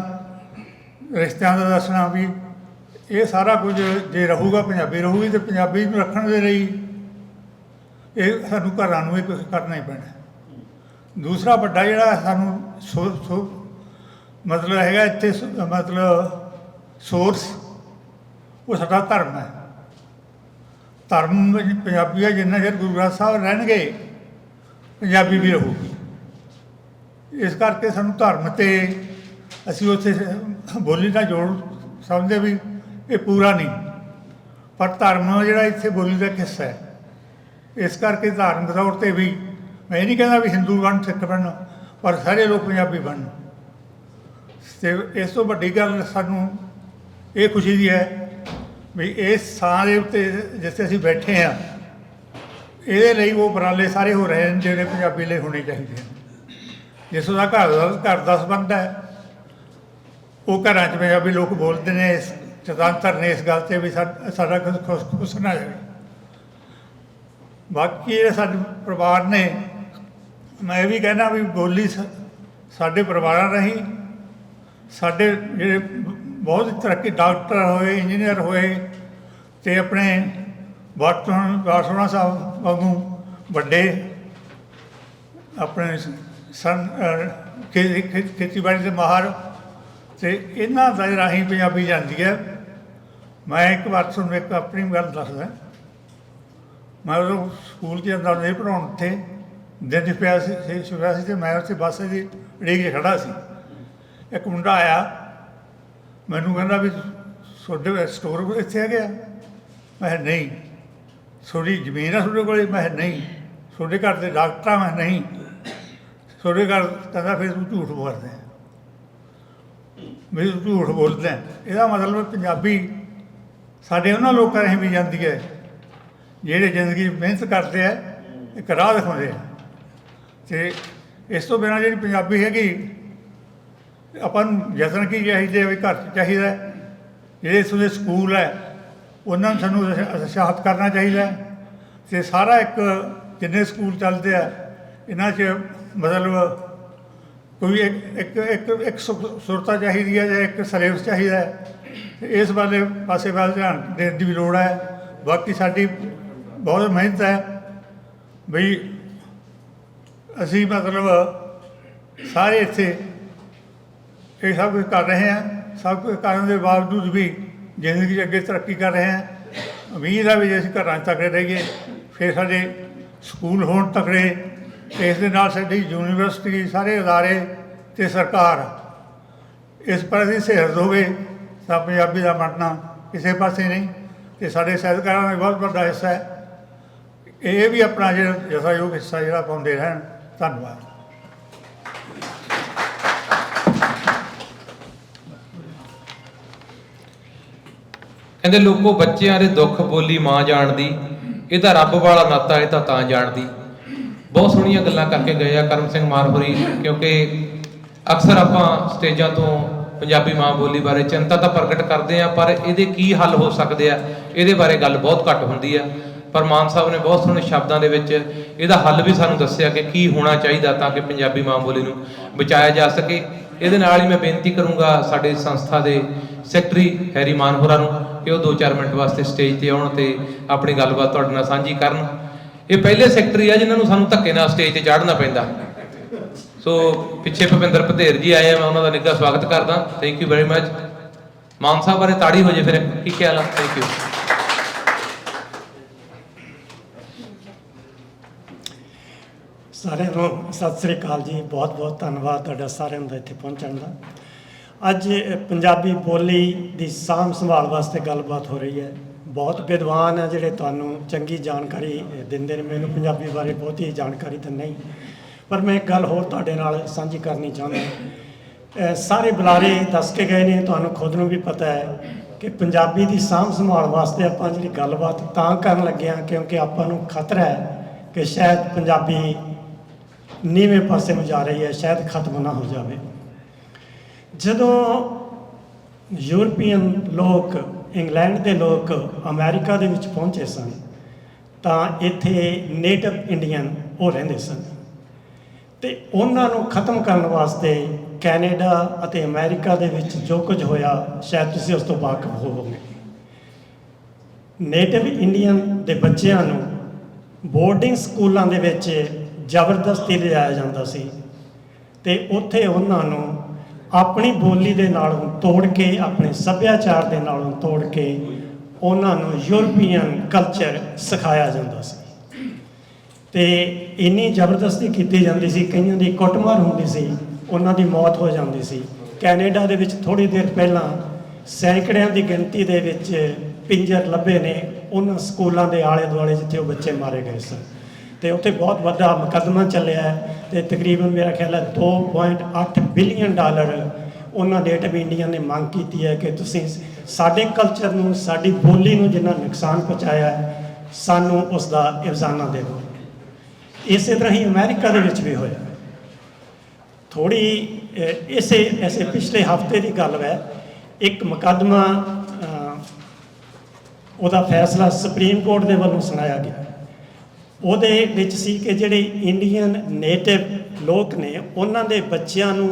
ਰਿਸ਼ਤਿਆਂ ਦਾ ਦੱਸਣਾ ਵੀ ਇਹ ਸਾਰਾ ਕੁਝ ਜੇ ਰਹੂਗਾ ਪੰਜਾਬੀ ਰਹੂਗੀ, ਅਤੇ ਪੰਜਾਬੀ ਨੂੰ ਰੱਖਣ ਦੇ ਲਈ ਇਹ ਸਾਨੂੰ ਘਰਾਂ ਨੂੰ ਇਹ ਕੁਝ ਕਰਨਾ ਹੀ ਪੈਣਾ। ਦੂਸਰਾ ਵੱਡਾ ਜਿਹੜਾ ਸਾਨੂੰ ਮਤਲਬ ਹੈਗਾ ਇੱਥੇ ਮਤਲਬ ਸੋਰਸ, ਉਹ ਸਾਡਾ ਧਰਮ ਹੈ। ਧਰਮ ਪੰਜਾਬੀ ਹੈ, ਜਿੰਨਾ ਚਿਰ ਗੁਰੂ ਗ੍ਰੰਥ ਸਾਹਿਬ ਰਹਿਣਗੇ ਪੰਜਾਬੀ ਵੀ ਰਹੂਗੀ। ਇਸ ਕਰਕੇ ਸਾਨੂੰ ਧਰਮ 'ਤੇ ਅਸੀਂ ਉੱਥੇ ਬੋਲੀ ਦਾ ਜੋੜ ਸਮਝਦੇ ਵੀ ਇਹ ਪੂਰਾ ਨਹੀਂ, ਪਰ ਧਰਮ ਜਿਹੜਾ ਇੱਥੇ ਬੋਲੀ ਦਾ ਇੱਕ ਹਿੱਸਾ ਹੈ। ਇਸ ਕਰਕੇ ਧਾਰਮਿਕ ਤੌਰ 'ਤੇ ਵੀ ਮੈਂ ਇਹ ਨਹੀਂ ਕਹਿੰਦਾ ਵੀ ਹਿੰਦੂ ਬਣ, ਸਿੱਖ ਬਣਨ, ਪਰ ਸਾਰੇ ਲੋਕ ਪੰਜਾਬੀ ਬਣਨ। ਅਤੇ ਇਸ ਤੋਂ ਵੱਡੀ ਗੱਲ ਸਾਨੂੰ ਇਹ ਖੁਸ਼ੀ ਦੀ ਹੈ ਵੀ ਇਸ ਥਾਂ ਦੇ ਉੱਤੇ ਜਿੱਥੇ ਅਸੀਂ ਬੈਠੇ ਹਾਂ, ਇਹਦੇ ਲਈ ਉਹ ਉਪਰਾਲੇ ਸਾਰੇ ਹੋ ਰਹੇ ਨੇ ਜਿਹੜੇ ਪੰਜਾਬੀ ਲਈ ਹੋਣੇ ਚਾਹੀਦੇ ਹਨ। ਜਿਸ ਦਾ ਘਰ ਦਾ ਸੰਬੰਧ ਹੈ, ਉਹ ਘਰਾਂ 'ਚ ਪੰਜਾਬੀ ਲੋਕ ਬੋਲਦੇ ਨੇ, ਸੁਤੰਤਰ ਨੇ ਇਸ ਗੱਲ 'ਤੇ ਵੀ ਸਾਡਾ ਖੁਸ਼ ਨਾ ਜਾਵੇ। ਬਾਕੀ ਜਿਹੜੇ ਸਾਡੇ ਪਰਿਵਾਰ ਨੇ, ਮੈਂ ਇਹ ਵੀ ਕਹਿਣਾ ਵੀ ਬੋਲੀ ਸਾਡੇ ਪਰਿਵਾਰਾਂ ਰਾਹੀਂ ਸਾਡੇ ਜਿਹੜੇ ਬਹੁਤ ਤਰੱਕੀ, ਡਾਕਟਰ ਹੋਏ, ਇੰਜੀਨੀਅਰ ਹੋਏ, ਅਤੇ ਆਪਣੇ ਬਾਸੋਣਾ ਸਾਹਿਬ ਵਾਂਗੂ ਵੱਡੇ ਆਪਣੇ ਖੇਤੀਬਾੜੀ ਦੇ ਮਾਹਰ, ਅਤੇ ਇਹਨਾਂ ਦੇ ਰਾਹੀਂ ਪੰਜਾਬੀ ਜਾਂਦੀ ਹੈ। ਮੈਂ ਇੱਕ ਵਾਰ ਤੁਹਾਨੂੰ ਇੱਕ ਆਪਣੀ ਗੱਲ ਦੱਸਦਾ। ਮੈਂ ਉਦੋਂ ਸਕੂਲ 'ਚ ਜਾਂਦਾ ਨਹੀਂ ਪੜ੍ਹਾਉਣ, ਉੱਥੇ ਦਿਨ 'ਚ ਪਿਆ ਸੀ ਅਤੇ ਮੈਂ ਉੱਥੇ ਬੱਸ ਦੀ ਉਡੀਕ 'ਚ ਖੜ੍ਹਾ ਸੀ। ਇੱਕ ਮੁੰਡਾ ਆਇਆ, ਮੈਨੂੰ ਕਹਿੰਦਾ ਵੀ ਤੁਹਾਡੇ ਸਟੋਰ ਇੱਥੇ ਹੈਗੇ ਆ? ਮੈਂ ਕਿਹਾ ਨਹੀਂ। ਤੁਹਾਡੀ ਜ਼ਮੀਨ ਆ ਤੁਹਾਡੇ ਕੋਲ? ਮੈਂ ਕਿਹਾ ਨਹੀਂ। ਤੁਹਾਡੇ ਘਰ ਦੇ ਡਾਕਟਰ ਆ? ਮੈਂ ਨਹੀਂ। ਤੁਹਾਡੇ ਘਰ? ਕਹਿੰਦਾ ਫਿਰ ਤੂੰ ਝੂਠ ਬੋਲਦਾ, ਵੀ ਤੂੰ ਝੂਠ ਬੋਲਦਾ। ਇਹਦਾ ਮਤਲਬ ਪੰਜਾਬੀ ਸਾਡੇ ਉਹਨਾਂ ਲੋਕਾਂ ਰਾਹੀਂ ਵੀ ਜਾਂਦੀ ਹੈ ਜਿਹੜੇ ਜ਼ਿੰਦਗੀ 'ਚ ਮਿਹਨਤ ਕਰਦੇ ਆ, ਇੱਕ ਰਾਹ ਦਿਖਾਉਂਦੇ ਆ। ਅਤੇ ਇਸ ਤੋਂ ਬਿਨਾਂ ਜਿਹੜੀ ਪੰਜਾਬੀ ਹੈਗੀ, ਆਪਾਂ ਨੂੰ ਯਤਨ ਕੀ ਚਾਹੀਦੇ ਵੀ ਘਰ 'ਚ ਚਾਹੀਦਾ, ਜਿਹੜੇ ਇੱਥੋਂ ਦੇ ਸਕੂਲ ਹੈ ਉਹਨਾਂ ਨੂੰ ਸਾਨੂੰ ਉਤਸ਼ਾਹਿਤ ਕਰਨਾ ਚਾਹੀਦਾ। ਅਤੇ ਸਾਰਾ ਇੱਕ ਜਿੰਨੇ ਸਕੂਲ ਚੱਲਦੇ ਆ ਇਹਨਾਂ 'ਚ ਮਤਲਬ ਕੋਈ ਇੱਕ ਸੁਰਤਾ ਚਾਹੀਦੀ ਹੈ ਜਾਂ ਇੱਕ ਸਿਲੇਬਸ ਚਾਹੀਦਾ ਹੈ। ਇਸ ਵਾਲੇ ਪਾਸੇ ਵੱਲ ਧਿਆਨ ਦੇਣ ਦੀ ਵੀ ਲੋੜ ਹੈ। ਬਾਕੀ ਸਾਡੀ ਬਹੁਤ ਮਿਹਨਤ ਹੈ ਬਈ ਅਸੀਂ ਮਤਲਬ ਸਾਰੇ ਇੱਥੇ ਇਹ ਸਭ ਕੁਝ ਕਰ ਰਹੇ ਹਾਂ। ਸਭ ਕੁਝ ਕਰਨ ਦੇ ਬਾਵਜੂਦ ਵੀ ਜ਼ਿੰਦਗੀ 'ਚ ਅੱਗੇ ਤਰੱਕੀ ਕਰ ਰਹੇ ਹਾਂ। ਉਮੀਦ ਹੈ ਵੀ ਜੇ ਅਸੀਂ ਘਰਾਂ 'ਚ ਤਕੜੇ ਰਹੀਏ, ਫਿਰ ਸਾਡੇ ਸਕੂਲ ਹੋਣ ਤਕੜੇ, ਅਤੇ ਇਸ ਦੇ ਨਾਲ ਸਾਡੀ ਯੂਨੀਵਰਸਿਟੀ, ਸਾਰੇ ਅਦਾਰੇ ਅਤੇ ਸਰਕਾਰ ਇਸ ਪ੍ਰਤੀ ਸਹਿਰਦ ਹੋਵੇ ਤਾਂ ਪੰਜਾਬੀ ਦਾ ਮਰਨਾ ਕਿਸੇ ਪਾਸੇ ਨਹੀਂ। ਅਤੇ ਸਾਡੇ ਸਾਹਿਤਕਾਰਾਂ ਦਾ ਬਹੁਤ ਵੱਡਾ ਹਿੱਸਾ ਹੈ, ਇਹ ਵੀ ਆਪਣਾ ਜਿਹੜਾ ਯਥਾਯੋਗ ਹਿੱਸਾ ਜਿਹੜਾ ਪਾਉਂਦੇ ਰਹਿਣ। ਧੰਨਵਾਦ। ਕਹਿੰਦੇ ਲੋਕੋ ਬੱਚਿਆਂ ਦੇ ਦੁੱਖ ਬੋਲੀ ਮਾਂ ਜਾਣਦੀ, ਇਹਦਾ ਰੱਬ ਵਾਲਾ ਨਾਤਾ ਇਹ ਤਾਂ ਜਾਣਦੀ। ਬਹੁਤ ਸੋਹਣੀਆਂ ਗੱਲਾਂ ਕਰਕੇ ਗਏ ਆ ਕਰਮ ਸਿੰਘ ਮਾਰਪੁਰੀ, ਕਿਉਂਕਿ ਅਕਸਰ ਆਪਾਂ ਸਟੇਜਾਂ ਤੋਂ ਪੰਜਾਬੀ ਮਾਂ ਬੋਲੀ ਬਾਰੇ ਚਿੰਤਾ ਤਾਂ ਪ੍ਰਗਟ ਕਰਦੇ ਆ, ਪਰ ਇਹਦੇ ਕੀ ਹੱਲ ਹੋ ਸਕਦੇ ਆ ਇਹਦੇ ਬਾਰੇ ਗੱਲ ਬਹੁਤ ਘੱਟ ਹੁੰਦੀ ਆ। ਪਰ ਮਾਨ ਸਾਹਿਬ ਨੇ ਬਹੁਤ ਸੋਹਣੇ ਸ਼ਬਦਾਂ ਦੇ ਵਿੱਚ ਇਹਦਾ ਹੱਲ ਵੀ ਸਾਨੂੰ ਦੱਸਿਆ ਕਿ ਕੀ ਹੋਣਾ ਚਾਹੀਦਾ ਤਾਂ ਕਿ ਪੰਜਾਬੀ ਮਾਂ ਬੋਲੀ ਨੂੰ ਬਚਾਇਆ ਜਾ ਸਕੇ। ਇਹਦੇ ਨਾਲ ਹੀ ਮੈਂ ਬੇਨਤੀ ਕਰੂੰਗਾ ਸਾਡੇ ਸੰਸਥਾ ਦੇ ਸੈਕਟਰੀ ਹੈਰੀ ਮਾਨ ਹੋਰਾਂ ਨੂੰ ਕਿ ਉਹ 2-4 ਮਿੰਟ ਵਾਸਤੇ ਸਟੇਜ 'ਤੇ ਆਉਣ ਅਤੇ ਆਪਣੀ ਗੱਲਬਾਤ ਤੁਹਾਡੇ ਨਾਲ ਸਾਂਝੀ ਕਰਨ। ਇਹ ਪਹਿਲੇ ਸੈਕਟਰੀ ਆ ਜਿਨ੍ਹਾਂ ਨੂੰ ਸਾਨੂੰ ਧੱਕੇ ਨਾਲ ਸਟੇਜ 'ਤੇ ਚੜ੍ਹਨਾ ਪੈਂਦਾ। ਸੋ ਪਿੱਛੇ ਭੁਪਿੰਦਰ ਭਤੇਰ ਜੀ ਆਏ ਆ, ਮੈਂ ਉਹਨਾਂ ਦਾ ਨਿੱਘਾ ਸਵਾਗਤ ਕਰਦਾ। Thank you very much. Mann ਸਾਹਿਬ ਬਾਰੇ ਤਾੜੀ ਹੋ ਜੇ ਫਿਰ, ਕੀ ਖਿਆਲ ਆ? Thank you. ਸਾਰਿਆਂ ਨੂੰ ਸਤਿ ਸ੍ਰੀ ਅਕਾਲ ਜੀ। ਬਹੁਤ ਬਹੁਤ ਧੰਨਵਾਦ ਤੁਹਾਡਾ ਸਾਰਿਆਂ ਦਾ ਇੱਥੇ ਪਹੁੰਚਣ ਦਾ। ਅੱਜ ਪੰਜਾਬੀ ਬੋਲੀ ਦੀ ਸਾਂਭ ਸੰਭਾਲ ਵਾਸਤੇ ਗੱਲਬਾਤ ਹੋ ਰਹੀ ਹੈ। ਬਹੁਤ ਵਿਦਵਾਨ ਆ ਜਿਹੜੇ ਤੁਹਾਨੂੰ ਚੰਗੀ ਜਾਣਕਾਰੀ ਦਿੰਦੇ ਨੇ। ਮੈਨੂੰ ਪੰਜਾਬੀ ਬਾਰੇ ਬਹੁਤੀ ਜਾਣਕਾਰੀ ਤਾਂ ਨਹੀਂ, ਪਰ ਮੈਂ ਇੱਕ ਗੱਲ ਹੋਰ ਤੁਹਾਡੇ ਨਾਲ ਸਾਂਝੀ ਕਰਨੀ ਚਾਹੁੰਦਾ। ਸਾਰੇ ਬੁਲਾਰੇ ਦੱਸ ਕੇ ਗਏ ਨੇ, ਤੁਹਾਨੂੰ ਖੁਦ ਨੂੰ ਵੀ ਪਤਾ ਹੈ ਕਿ ਪੰਜਾਬੀ ਦੀ ਸਾਂਭ ਸੰਭਾਲ ਵਾਸਤੇ ਆਪਾਂ ਜਿਹੜੀ ਗੱਲਬਾਤ ਤਾਂ ਕਰਨ ਲੱਗੇ ਹਾਂ ਕਿਉਂਕਿ ਆਪਾਂ ਨੂੰ ਖਤਰਾ ਹੈ ਕਿ ਸ਼ਾਇਦ ਪੰਜਾਬੀ ਨੀਵੇਂ ਪਾਸੇ ਨੂੰ ਜਾ ਰਹੀ ਹੈ, ਸ਼ਾਇਦ ਖਤਮ ਨਾ ਹੋ ਜਾਵੇ। ਜਦੋਂ ਯੂਰਪੀਅਨ ਲੋਕ, ਇੰਗਲੈਂਡ ਦੇ ਲੋਕ ਅਮਰੀਕਾ ਦੇ ਵਿੱਚ ਪਹੁੰਚੇ ਸਨ ਤਾਂ ਇੱਥੇ ਨੇਟਿਵ ਇੰਡੀਅਨ ਉਹ ਰਹਿੰਦੇ ਸਨ, ਤੇ ਉਹਨਾਂ ਨੂੰ ਖਤਮ ਕਰਨ ਵਾਸਤੇ ਕੈਨੇਡਾ ਅਤੇ ਅਮਰੀਕਾ ਦੇ ਵਿੱਚ ਜੋ ਕੁਝ ਹੋਇਆ ਸ਼ਾਇਦ ਤੁਸੀਂ ਉਸ ਤੋਂ ਵਾਕਿਫ ਹੋਵੋਗੇ। ਨੇਟਿਵ ਇੰਡੀਅਨ ਦੇ ਬੱਚਿਆਂ ਨੂੰ ਬੋਰਡਿੰਗ ਸਕੂਲਾਂ ਦੇ ਵਿੱਚ ਜ਼ਬਰਦਸਤੀ ਲਿਜਾਇਆ ਜਾਂਦਾ ਸੀ ਤੇ ਉੱਥੇ ਉਹਨਾਂ ਨੂੰ ਆਪਣੀ ਬੋਲੀ ਦੇ ਨਾਲੋਂ ਤੋੜ ਕੇ, ਆਪਣੇ ਸੱਭਿਆਚਾਰ ਦੇ ਨਾਲੋਂ ਤੋੜ ਕੇ ਉਹਨਾਂ ਨੂੰ ਯੂਰਪੀਅਨ ਕਲਚਰ ਸਿਖਾਇਆ ਜਾਂਦਾ ਸੀ ਤੇ ਇੰਨੀ ਜ਼ਬਰਦਸਤੀ ਕੀਤੀ ਜਾਂਦੀ ਸੀ, ਕਈਆਂ ਦੀ ਕੁੱਟਮਾਰ ਹੁੰਦੀ ਸੀ, ਉਹਨਾਂ ਦੀ ਮੌਤ ਹੋ ਜਾਂਦੀ ਸੀ। ਕੈਨੇਡਾ ਦੇ ਵਿੱਚ ਥੋੜ੍ਹੀ ਦੇਰ ਪਹਿਲਾਂ ਸੈਂਕੜਿਆਂ ਦੀ ਗਿਣਤੀ ਦੇ ਵਿੱਚ ਪਿੰਜਰ ਲੱਭੇ ਨੇ ਉਹਨਾਂ ਸਕੂਲਾਂ ਦੇ ਆਲੇ ਦੁਆਲੇ ਜਿੱਥੇ ਉਹ ਬੱਚੇ ਮਾਰੇ ਗਏ ਸਨ, ਤੇ ਉੱਥੇ ਬਹੁਤ ਵੱਡਾ ਮੁਕੱਦਮਾ ਚੱਲਿਆ ਹੈ ਤੇ ਤਕਰੀਬਨ ਮੇਰਾ ਖਿਆਲ ਹੈ $2.8 ਬਿਲੀਅਨ ਉਹਨਾਂ ਨੇਟਿਵ ਇੰਡੀਅਨ ਨੇ ਮੰਗ ਕੀਤੀ ਹੈ ਕਿ ਤੁਸੀਂ ਸਾਡੇ ਕਲਚਰ ਨੂੰ, ਸਾਡੀ ਬੋਲੀ ਨੂੰ ਜਿੰਨਾ ਨੁਕਸਾਨ ਪਹੁੰਚਾਇਆ ਹੈ, ਸਾਨੂੰ ਉਸ ਦਾ ਇਵਜ਼ਾਨਾ ਦੇ ਦਿਓ। ਇਸੇ ਤਰ੍ਹਾਂ ਹੀ ਅਮਰੀਕਾ ਦੇ ਵਿੱਚ ਵੀ ਹੋਇਆ। ਥੋੜ੍ਹੀ ਐਸੇ ਪਿਛਲੇ ਹਫ਼ਤੇ ਦੀ ਗੱਲ ਹੈ, ਇੱਕ ਮੁਕੱਦਮਾ ਉਹਦਾ ਫੈਸਲਾ ਸੁਪਰੀਮ ਕੋਰਟ ਦੇ ਵੱਲੋਂ ਸੁਣਾਇਆ ਗਿਆ। ਉਹਦੇ ਵਿੱਚ ਸੀ ਕਿ ਜਿਹੜੇ ਇੰਡੀਅਨ ਨੇਟਿਵ ਲੋਕ ਨੇ ਉਹਨਾਂ ਦੇ ਬੱਚਿਆਂ ਨੂੰ,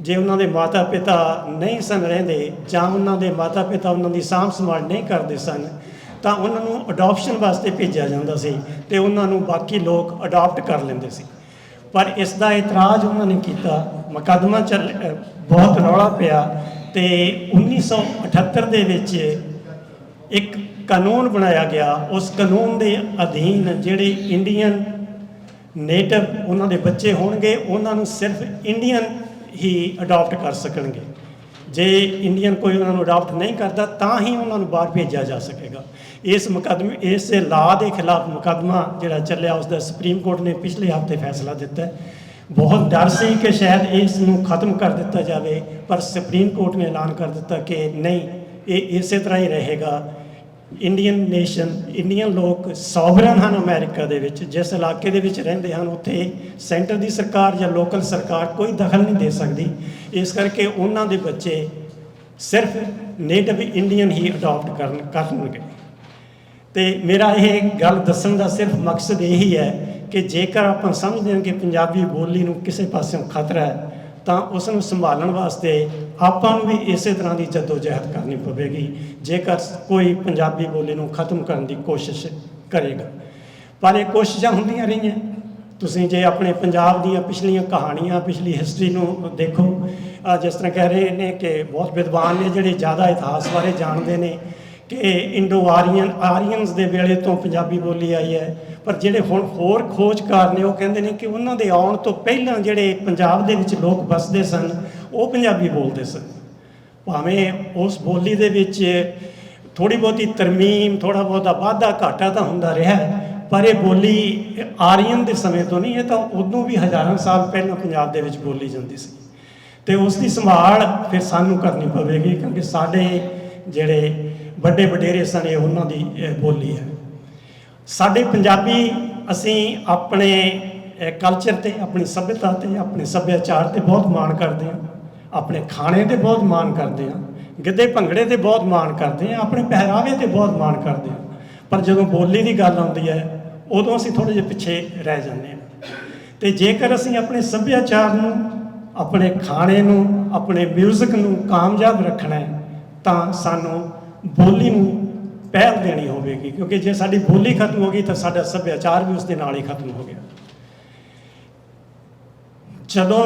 ਜੇ ਉਹਨਾਂ ਦੇ ਮਾਤਾ ਪਿਤਾ ਨਹੀਂ ਸਨ ਰਹਿੰਦੇ ਜਾਂ ਉਹਨਾਂ ਦੇ ਮਾਤਾ ਪਿਤਾ ਉਹਨਾਂ ਦੀ ਸਾਂਭ ਸੰਭਾਲ ਨਹੀਂ ਕਰਦੇ ਸਨ ਤਾਂ ਉਹਨਾਂ ਨੂੰ ਅਡਾਪਸ਼ਨ ਵਾਸਤੇ ਭੇਜਿਆ ਜਾਂਦਾ ਸੀ ਤੇ ਉਹਨਾਂ ਨੂੰ ਬਾਕੀ ਲੋਕ ਅਡਾਪਟ ਕਰ ਲੈਂਦੇ ਸੀ। ਪਰ ਇਸ ਦਾ ਇਤਰਾਜ਼ ਉਹਨਾਂ ਨੇ ਕੀਤਾ, ਮੁਕੱਦਮਾ ਬਹੁਤ ਰੌਲਾ ਪਿਆ ਤੇ 1978 ਦੇ ਵਿੱਚ ਇੱਕ ਕਾਨੂੰਨ ਬਣਾਇਆ ਗਿਆ। ਉਸ ਕਾਨੂੰਨ ਦੇ ਅਧੀਨ ਜਿਹੜੇ ਇੰਡੀਅਨ ਨੇਟਿਵ ਉਹਨਾਂ ਦੇ ਬੱਚੇ ਹੋਣਗੇ ਉਹਨਾਂ ਨੂੰ ਸਿਰਫ ਇੰਡੀਅਨ ਹੀ ਅਡਾਪਟ ਕਰ ਸਕਣਗੇ। ਜੇ ਇੰਡੀਅਨ ਕੋਈ ਉਹਨਾਂ ਨੂੰ ਅਡਾਪਟ ਨਹੀਂ ਕਰਦਾ ਤਾਂ ਹੀ ਉਹਨਾਂ ਨੂੰ ਬਾਹਰ ਭੇਜਿਆ ਜਾ ਸਕੇਗਾ। ਇਸ ਲਾਅ ਦੇ ਖਿਲਾਫ ਮੁਕੱਦਮਾ ਜਿਹੜਾ ਚੱਲਿਆ ਉਸ ਦਾ ਸੁਪਰੀਮ ਕੋਰਟ ਨੇ ਪਿਛਲੇ ਹਫ਼ਤੇ ਫੈਸਲਾ ਦਿੱਤਾ। ਬਹੁਤ ਡਰ ਸੀ ਕਿ ਸ਼ਾਇਦ ਇਸ ਨੂੰ ਖਤਮ ਕਰ ਦਿੱਤਾ ਜਾਵੇ, ਪਰ ਸੁਪਰੀਮ ਕੋਰਟ ਨੇ ਐਲਾਨ ਕਰ ਦਿੱਤਾ ਕਿ ਨਹੀਂ, ਇਹ ਇਸੇ ਤਰ੍ਹਾਂ ਹੀ ਰਹੇਗਾ। ਇੰਡੀਅਨ ਨੇਸ਼ਨ, ਇੰਡੀਅਨ ਲੋਕ ਸੋਵਰਨ ਹਨ ਅਮਰੀਕਾ ਦੇ ਵਿੱਚ, ਜਿਸ ਇਲਾਕੇ ਦੇ ਵਿੱਚ ਰਹਿੰਦੇ ਹਨ ਉੱਥੇ ਸੈਂਟਰ ਦੀ ਸਰਕਾਰ ਜਾਂ ਲੋਕਲ ਸਰਕਾਰ ਕੋਈ ਦਖਲ ਨਹੀਂ ਦੇ ਸਕਦੀ। ਇਸ ਕਰਕੇ ਉਹਨਾਂ ਦੇ ਬੱਚੇ ਸਿਰਫ ਨੇਟਿਵ ਇੰਡੀਅਨ ਹੀ ਅਡਾਪਟ ਕਰਨਗੇ। ਤੇ ਮੇਰਾ ਇਹ ਗੱਲ ਦੱਸਣ ਦਾ ਸਿਰਫ ਮਕਸਦ ਇਹੀ ਹੈ ਕਿ ਜੇਕਰ ਆਪਾਂ ਸਮਝਦੇ ਹਾਂ ਕਿ ਪੰਜਾਬੀ ਬੋਲੀ ਨੂੰ ਕਿਸੇ ਪਾਸਿਓਂ ਖਤਰਾ ਹੈ ਤਾਂ ਉਸ ਨੂੰ ਸੰਭਾਲਣ ਵਾਸਤੇ ਆਪਾਂ ਨੂੰ ਵੀ ਇਸੇ ਤਰ੍ਹਾਂ ਦੀ ਜਦੋਜਹਿਦ ਕਰਨੀ ਪਵੇਗੀ ਜੇਕਰ ਕੋਈ ਪੰਜਾਬੀ ਬੋਲੀ ਨੂੰ ਖਤਮ ਕਰਨ ਦੀ ਕੋਸ਼ਿਸ਼ ਕਰੇਗਾ। ਪਰ ਇਹ ਕੋਸ਼ਿਸ਼ਾਂ ਹੁੰਦੀਆਂ ਰਹੀਆਂ। ਤੁਸੀਂ ਜੇ ਆਪਣੇ ਪੰਜਾਬ ਦੀਆਂ ਪਿਛਲੀਆਂ ਕਹਾਣੀਆਂ, ਪਿਛਲੀ ਹਿਸਟਰੀ ਨੂੰ ਦੇਖੋ, ਜਿਸ ਤਰ੍ਹਾਂ ਕਹਿ ਰਹੇ ਨੇ ਕਿ ਬਹੁਤ ਵਿਦਵਾਨ ਨੇ ਜਿਹੜੇ ਜ਼ਿਆਦਾ ਇਤਿਹਾਸ ਬਾਰੇ ਜਾਣਦੇ ਨੇ ਕਿ ਇੰਡੋ ਆਰੀਅਨਸ ਦੇ ਵੇਲੇ ਤੋਂ ਪੰਜਾਬੀ ਬੋਲੀ ਆਈ ਹੈ, ਪਰ ਜਿਹੜੇ ਹੁਣ ਹੋਰ ਖੋਜਕਾਰ ਨੇ ਉਹ ਕਹਿੰਦੇ ਨੇ ਕਿ ਉਹਨਾਂ ਦੇ ਆਉਣ ਤੋਂ ਪਹਿਲਾਂ ਜਿਹੜੇ ਪੰਜਾਬ ਦੇ ਵਿੱਚ ਲੋਕ ਵੱਸਦੇ ਸਨ ਉਹ ਪੰਜਾਬੀ ਬੋਲਦੇ ਸਨ। ਭਾਵੇਂ ਉਸ ਬੋਲੀ ਦੇ ਵਿੱਚ ਥੋੜ੍ਹੀ ਬਹੁਤੀ ਤਰਮੀਮ, ਥੋੜ੍ਹਾ ਬਹੁਤਾ ਵਾਧਾ ਘਾਟਾ ਤਾਂ ਹੁੰਦਾ ਰਿਹਾ, ਪਰ ਇਹ ਬੋਲੀ ਆਰੀਅਨ ਦੇ ਸਮੇਂ ਤੋਂ ਨਹੀਂ, ਇਹ ਤਾਂ ਉਦੋਂ ਵੀ ਹਜ਼ਾਰਾਂ ਸਾਲ ਪਹਿਲਾਂ ਪੰਜਾਬ ਦੇ ਵਿੱਚ ਬੋਲੀ ਜਾਂਦੀ ਸੀ। ਅਤੇ ਉਸ ਦੀ ਸੰਭਾਲ ਫਿਰ ਸਾਨੂੰ ਕਰਨੀ ਪਵੇਗੀ ਕਿਉਂਕਿ ਸਾਡੇ ਜਿਹੜੇ ਵੱਡੇ ਵਡੇਰੇ ਸਨ ਇਹ ਉਹਨਾਂ ਦੀ ਬੋਲੀ ਹੈ। ਸਾਡੇ ਪੰਜਾਬੀ, ਅਸੀਂ ਆਪਣੇ ਕਲਚਰ 'ਤੇ, ਆਪਣੀ ਸੱਭਿਅਤਾ 'ਤੇ, ਆਪਣੇ ਸੱਭਿਆਚਾਰ 'ਤੇ ਬਹੁਤ ਮਾਣ ਕਰਦੇ ਹਾਂ, ਆਪਣੇ ਖਾਣੇ 'ਤੇ ਬਹੁਤ ਮਾਣ ਕਰਦੇ ਹਾਂ, ਗਿੱਧੇ ਭੰਗੜੇ 'ਤੇ ਬਹੁਤ ਮਾਣ ਕਰਦੇ ਹਾਂ, ਆਪਣੇ ਪਹਿਰਾਵੇ 'ਤੇ ਬਹੁਤ ਮਾਣ ਕਰਦੇ ਹਾਂ, ਪਰ ਜਦੋਂ ਬੋਲੀ ਦੀ ਗੱਲ ਆਉਂਦੀ ਹੈ ਉਦੋਂ ਅਸੀਂ ਥੋੜ੍ਹੇ ਜਿਹੇ ਪਿੱਛੇ ਰਹਿ ਜਾਂਦੇ ਹਾਂ। ਅਤੇ ਜੇਕਰ ਅਸੀਂ ਆਪਣੇ ਸੱਭਿਆਚਾਰ ਨੂੰ, ਆਪਣੇ ਖਾਣੇ ਨੂੰ, ਆਪਣੇ ਮਿਊਜ਼ਿਕ ਨੂੰ ਕਾਮਯਾਬ ਰੱਖਣਾ ਹੈ ਤਾਂ ਸਾਨੂੰ ਬੋਲੀ ਨੂੰ ਪਹਿਲ ਦੇਣੀ ਹੋਵੇਗੀ ਕਿਉਂਕਿ ਜੇ ਸਾਡੀ ਬੋਲੀ ਖਤਮ ਹੋ ਗਈ ਤਾਂ ਸਾਡਾ ਸੱਭਿਆਚਾਰ ਵੀ ਉਸ ਦੇ ਨਾਲ ਹੀ ਖਤਮ ਹੋ ਗਿਆ। ਜਦੋਂ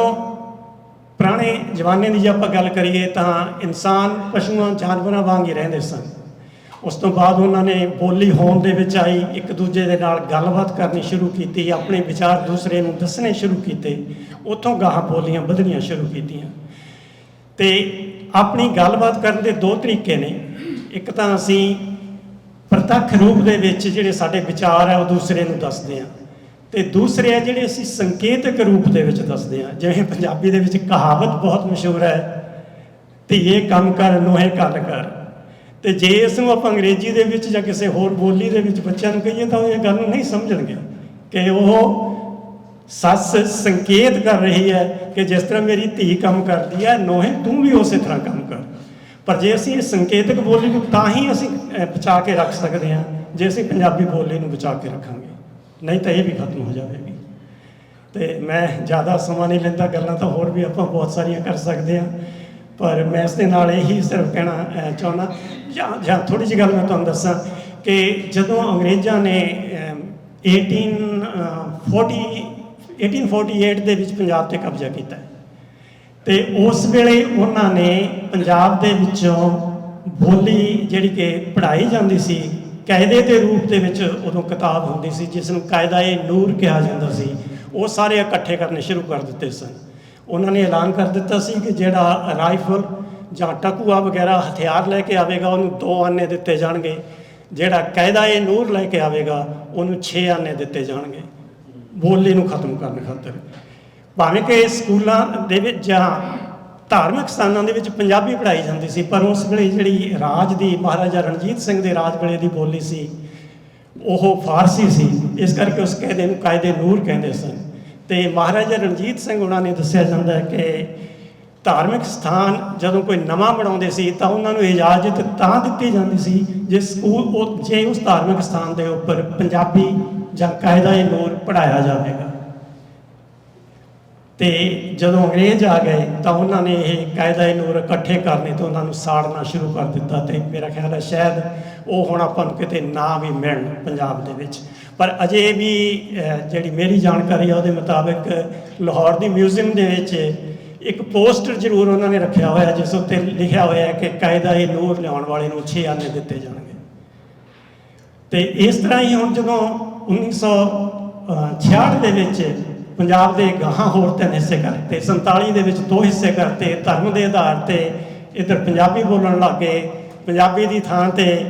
ਪੁਰਾਣੇ ਜ਼ਮਾਨੇ ਦੀ ਜੇ ਆਪਾਂ ਗੱਲ ਕਰੀਏ ਤਾਂ ਇਨਸਾਨ ਪਸ਼ੂਆਂ, ਜਾਨਵਰਾਂ ਵਾਂਗ ਹੀ ਰਹਿੰਦੇ ਸਨ। ਉਸ ਤੋਂ ਬਾਅਦ ਉਹਨਾਂ ਨੇ ਬੋਲੀ ਹੋਂਦ ਦੇ ਵਿੱਚ ਆਈ, ਇੱਕ ਦੂਜੇ ਦੇ ਨਾਲ ਗੱਲਬਾਤ ਕਰਨੀ ਸ਼ੁਰੂ ਕੀਤੀ, ਆਪਣੇ ਵਿਚਾਰ ਦੂਸਰੇ ਨੂੰ ਦੱਸਣੇ ਸ਼ੁਰੂ ਕੀਤੇ, ਉੱਥੋਂ ਗਾਹਾਂ ਬੋਲੀਆਂ ਵਧਣੀਆਂ ਸ਼ੁਰੂ ਕੀਤੀਆਂ। ਅਤੇ ਆਪਣੀ ਗੱਲਬਾਤ ਕਰਨ ਦੇ ਦੋ ਤਰੀਕੇ ਨੇ। ਇੱਕ ਤਾਂ ਅਸੀਂ ਪ੍ਰਤੱਖ ਰੂਪ ਦੇ ਵਿੱਚ ਜਿਹੜੇ ਸਾਡੇ ਵਿਚਾਰ ਹੈ ਉਹ ਦੂਸਰੇ ਨੂੰ ਦੱਸਦੇ ਹਾਂ, ਤੇ ਦੂਸਰੇ ਹੈ ਜਿਹੜੇ ਅਸੀਂ ਸੰਕੇਤਕ ਰੂਪ ਦੇ ਵਿੱਚ ਦੱਸਦੇ ਹਾਂ। ਜਿਵੇਂ ਪੰਜਾਬੀ ਦੇ ਵਿੱਚ ਕਹਾਵਤ ਬਹੁਤ ਮਸ਼ਹੂਰ ਹੈ, ਧੀਏ ਕੰਮ ਕਰ ਨੋਹੇ ਗੱਲ ਕਰ। ਤੇ ਜੇ ਇਸ ਨੂੰ ਆਪਾਂ ਅੰਗਰੇਜ਼ੀ ਦੇ ਵਿੱਚ ਜਾਂ ਕਿਸੇ ਹੋਰ ਬੋਲੀ ਦੇ ਵਿੱਚ ਬੱਚਿਆਂ ਨੂੰ ਕਹੀਏ ਤਾਂ ਉਹ ਇਹ ਗੱਲ ਨੂੰ ਨਹੀਂ ਸਮਝਣਗੇ ਕਿ ਉਹ ਸੱਸ ਸੰਕੇਤ ਕਰ ਰਹੀ ਹੈ ਕਿ ਜਿਸ ਤਰ੍ਹਾਂ ਮੇਰੀ ਧੀ ਕੰਮ ਕਰਦੀ ਹੈ, ਨੋਹੇ ਤੂੰ ਵੀ ਉਸੇ ਤਰ੍ਹਾਂ ਕੰਮ ਕਰ। ਪਰ ਜੇ ਅਸੀਂ ਇਹ ਸੰਕੇਤਕ ਬੋਲੀ ਨੂੰ ਤਾਂ ਹੀ ਅਸੀਂ ਬਚਾ ਕੇ ਰੱਖ ਸਕਦੇ ਹਾਂ ਜੇ ਅਸੀਂ ਪੰਜਾਬੀ ਬੋਲੀ ਨੂੰ ਬਚਾ ਕੇ ਰੱਖਾਂਗੇ, ਨਹੀਂ ਤਾਂ ਇਹ ਵੀ ਖਤਮ ਹੋ ਜਾਵੇਗੀ। ਤੇ ਮੈਂ ਜ਼ਿਆਦਾ ਸਮਾਂ ਨਹੀਂ ਲੈਂਦਾ, ਗੱਲਾਂ ਤਾਂ ਹੋਰ ਵੀ ਆਪਾਂ ਬਹੁਤ ਸਾਰੀਆਂ ਕਰ ਸਕਦੇ ਹਾਂ, ਪਰ ਮੈਂ ਇਸ ਦੇ ਨਾਲ ਇਹੀ ਸਿਰਫ ਕਹਿਣਾ ਚਾਹੁੰਦਾ ਜਾਂ ਥੋੜ੍ਹੀ ਜਿਹੀ ਗੱਲ ਮੈਂ ਤੁਹਾਨੂੰ ਦੱਸਾਂ ਕਿ ਜਦੋਂ ਅੰਗਰੇਜ਼ਾਂ ਨੇ 1848 ਦੇ ਵਿੱਚ ਪੰਜਾਬ 'ਤੇ ਕਬਜ਼ਾ ਕੀਤਾ ਤੇ ਉਸ ਵੇਲੇ ਉਹਨਾਂ ਨੇ ਪੰਜਾਬ ਦੇ ਵਿੱਚੋਂ ਬੋਲੀ ਜਿਹੜੀ ਕਿ ਪੜ੍ਹਾਈ ਜਾਂਦੀ ਸੀ ਕਾਇਦੇ ਦੇ ਰੂਪ ਦੇ ਵਿੱਚ, ਉਦੋਂ ਕਿਤਾਬ ਹੁੰਦੀ ਸੀ ਜਿਸ ਨੂੰ ਕਾਇਦਾ-ਏ-ਨੂਰ ਕਿਹਾ ਜਾਂਦਾ ਸੀ, ਉਹ ਸਾਰੇ ਇਕੱਠੇ ਕਰਨੇ ਸ਼ੁਰੂ ਕਰ ਦਿੱਤੇ ਸਨ। ਉਹਨਾਂ ਨੇ ਐਲਾਨ ਕਰ ਦਿੱਤਾ ਸੀ ਕਿ ਜਿਹੜਾ ਰਾਈਫਲ ਜਾਂ ਟਕੂਆ ਵਗੈਰਾ ਹਥਿਆਰ ਲੈ ਕੇ ਆਵੇਗਾ ਉਹਨੂੰ 2 ਆਨੇ ਦਿੱਤੇ ਜਾਣਗੇ, ਜਿਹੜਾ ਕਾਇਦਾ-ਏ-ਨੂਰ ਲੈ ਕੇ ਆਵੇਗਾ ਉਹਨੂੰ 6 ਆਨੇ ਦਿੱਤੇ ਜਾਣਗੇ, ਬੋਲੀ ਨੂੰ ਖਤਮ ਕਰਨ ਖਾਤਰ। ਭਾਵੇਂ ਕਿ ਸਕੂਲਾਂ ਦੇ ਵਿੱਚ ਜਾਂ ਧਾਰਮਿਕ ਸਥਾਨਾਂ ਦੇ ਵਿੱਚ ਪੰਜਾਬੀ ਪੜ੍ਹਾਈ ਜਾਂਦੀ ਸੀ, ਪਰ ਉਸ ਵੇਲੇ ਜਿਹੜੀ ਰਾਜ ਦੀ ਮਹਾਰਾਜਾ ਰਣਜੀਤ ਸਿੰਘ ਦੇ ਰਾਜ ਵੇਲੇ ਦੀ ਬੋਲੀ ਸੀ ਉਹ ਫਾਰਸੀ ਸੀ, ਇਸ ਕਰਕੇ ਉਸ ਕਾਇਦੇ ਨੂੰ ਕਾਇਦੇ-ਨੂਰ ਕਹਿੰਦੇ ਸਨ। ਤੇ ਮਹਾਰਾਜਾ ਰਣਜੀਤ ਸਿੰਘ ਉਹਨਾਂ ਨੇ ਦੱਸਿਆ ਜਾਂਦਾ ਹੈ ਕਿ ਧਾਰਮਿਕ ਸਥਾਨ ਜਦੋਂ ਕੋਈ ਨਵਾਂ ਬਣਾਉਂਦੇ ਸੀ ਤਾਂ ਉਹਨਾਂ ਨੂੰ ਇਜਾਜ਼ਤ ਤਾਂ ਦਿੱਤੀ ਜਾਂਦੀ ਸੀ ਜੇ ਸਕੂਲ ਜੇ ਉਸ ਧਾਰਮਿਕ ਸਥਾਨ ਦੇ ਉੱਪਰ ਪੰਜਾਬੀ ਜਾਂ ਕਾਇਦਾ-ਏ-ਨੂਰ ਪੜ੍ਹਾਇਆ ਜਾਵੇਗਾ। ਤੇ ਜਦੋਂ ਅੰਗਰੇਜ਼ ਆ ਗਏ ਤਾਂ ਉਹਨਾਂ ਨੇ ਇਹ ਕਾਇਦਾ-ਏ-ਨੂਰ ਇਕੱਠੇ ਕਰਨੇ ਤੇ ਉਹਨਾਂ ਨੂੰ ਸਾੜਨਾ ਸ਼ੁਰੂ ਕਰ ਦਿੱਤਾ, ਤੇ ਮੇਰਾ ਖਿਆਲ ਹੈ ਸ਼ਾਇਦ ਉਹ ਹੁਣ ਆਪਾਂ ਨੂੰ ਕਿਤੇ ਨਾ ਵੀ ਮਿਲਣ ਪੰਜਾਬ ਦੇ ਵਿੱਚ। ਪਰ ਅਜੇ ਵੀ ਜਿਹੜੀ ਮੇਰੀ ਜਾਣਕਾਰੀ ਆ ਉਹਦੇ ਮੁਤਾਬਕ ਲਾਹੌਰ ਦੀ ਮਿਊਜ਼ੀਅਮ ਦੇ ਵਿੱਚ ਇੱਕ ਪੋਸਟਰ ਜ਼ਰੂਰ ਉਹਨਾਂ ਨੇ ਰੱਖਿਆ ਹੋਇਆ ਜਿਸ ਉੱਤੇ ਲਿਖਿਆ ਹੋਇਆ ਹੈ ਕਿ ਕਾਇਦਾ-ਏ-ਨੂਰ ਲਿਆਉਣ ਵਾਲੇ ਨੂੰ 6 ਆਨੇ ਦਿੱਤੇ ਜਾਣਗੇ। ਤੇ ਇਸ ਤਰ੍ਹਾਂ ਹੀ ਹੁਣ ਜਦੋਂ 1966 ਦੇ ਵਿੱਚ ਪੰਜਾਬ ਦੇ ਗਾਹਾਂ ਹੋਰ 3 ਹਿੱਸੇ ਕਰਤੇ, 47 ਦੇ ਵਿੱਚ 2 ਹਿੱਸੇ ਕਰਤੇ, ਧਰਮ ਦੇ ਆਧਾਰ ਤੇ ਇੱਧਰ ਪੰਜਾਬੀ ਬੋਲਣ ਲੱਗ ਗਏ, ਪੰਜਾਬੀ ਦੀ ਥਾਂ ਤੇ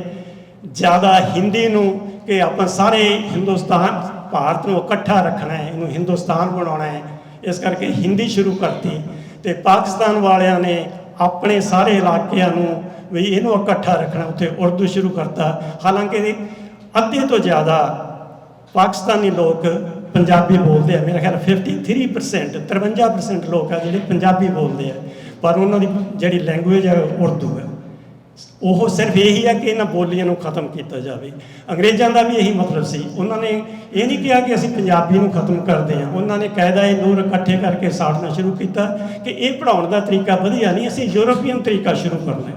ਜ਼ਿਆਦਾ ਹਿੰਦੀ ਨੂੰ ਕਿ ਆਪਾਂ ਸਾਰੇ ਹਿੰਦੁਸਤਾਨ ਭਾਰਤ ਨੂੰ ਇਕੱਠਾ ਰੱਖਣਾ ਹੈ, ਇਹਨੂੰ ਹਿੰਦੁਸਤਾਨ ਬਣਾਉਣਾ ਹੈ, ਇਸ ਕਰਕੇ ਹਿੰਦੀ ਸ਼ੁਰੂ ਕਰਤੀ। ਤੇ ਪਾਕਿਸਤਾਨ ਵਾਲਿਆਂ ਨੇ ਆਪਣੇ ਸਾਰੇ ਇਲਾਕਿਆਂ ਨੂੰ ਵੀ ਇਹਨੂੰ ਇਕੱਠਾ ਰੱਖਣਾ, ਉੱਥੇ ਉਰਦੂ ਸ਼ੁਰੂ ਕਰਤਾ। ਹਾਲਾਂਕਿ ਅੱਧੇ ਤੋਂ ਜ਼ਿਆਦਾ ਪਾਕਿਸਤਾਨੀ ਲੋਕ ਪੰਜਾਬੀ ਬੋਲਦੇ ਆ, ਮੇਰਾ ਖਿਆਲ 53% ਲੋਕ ਆ ਜਿਹੜੇ ਪੰਜਾਬੀ ਬੋਲਦੇ ਆ, ਪਰ ਉਹਨਾਂ ਦੀ ਜਿਹੜੀ ਲੈਂਗੁਏਜ ਹੈ ਉਰਦੂ ਹੈ। ਉਹ ਸਿਰਫ ਇਹੀ ਹੈ ਕਿ ਇਹਨਾਂ ਬੋਲੀਆਂ ਨੂੰ ਖਤਮ ਕੀਤਾ ਜਾਵੇ। ਅੰਗਰੇਜ਼ਾਂ ਦਾ ਵੀ ਇਹੀ ਮਤਲਬ ਸੀ, ਉਹਨਾਂ ਨੇ ਇਹ ਨਹੀਂ ਕਿਹਾ ਕਿ ਅਸੀਂ ਪੰਜਾਬੀ ਨੂੰ ਖਤਮ ਕਰਦੇ ਹਾਂ, ਉਹਨਾਂ ਨੇ ਕਾਇਦਾ-ਏ-ਨੂਰ ਇਕੱਠੇ ਕਰਕੇ ਸਾੜਨਾ ਸ਼ੁਰੂ ਕੀਤਾ ਕਿ ਇਹ ਪੜ੍ਹਾਉਣ ਦਾ ਤਰੀਕਾ ਵਧੀਆ ਨਹੀਂ, ਅਸੀਂ ਯੂਰਪੀਅਨ ਤਰੀਕਾ ਸ਼ੁਰੂ ਕਰਨਾ।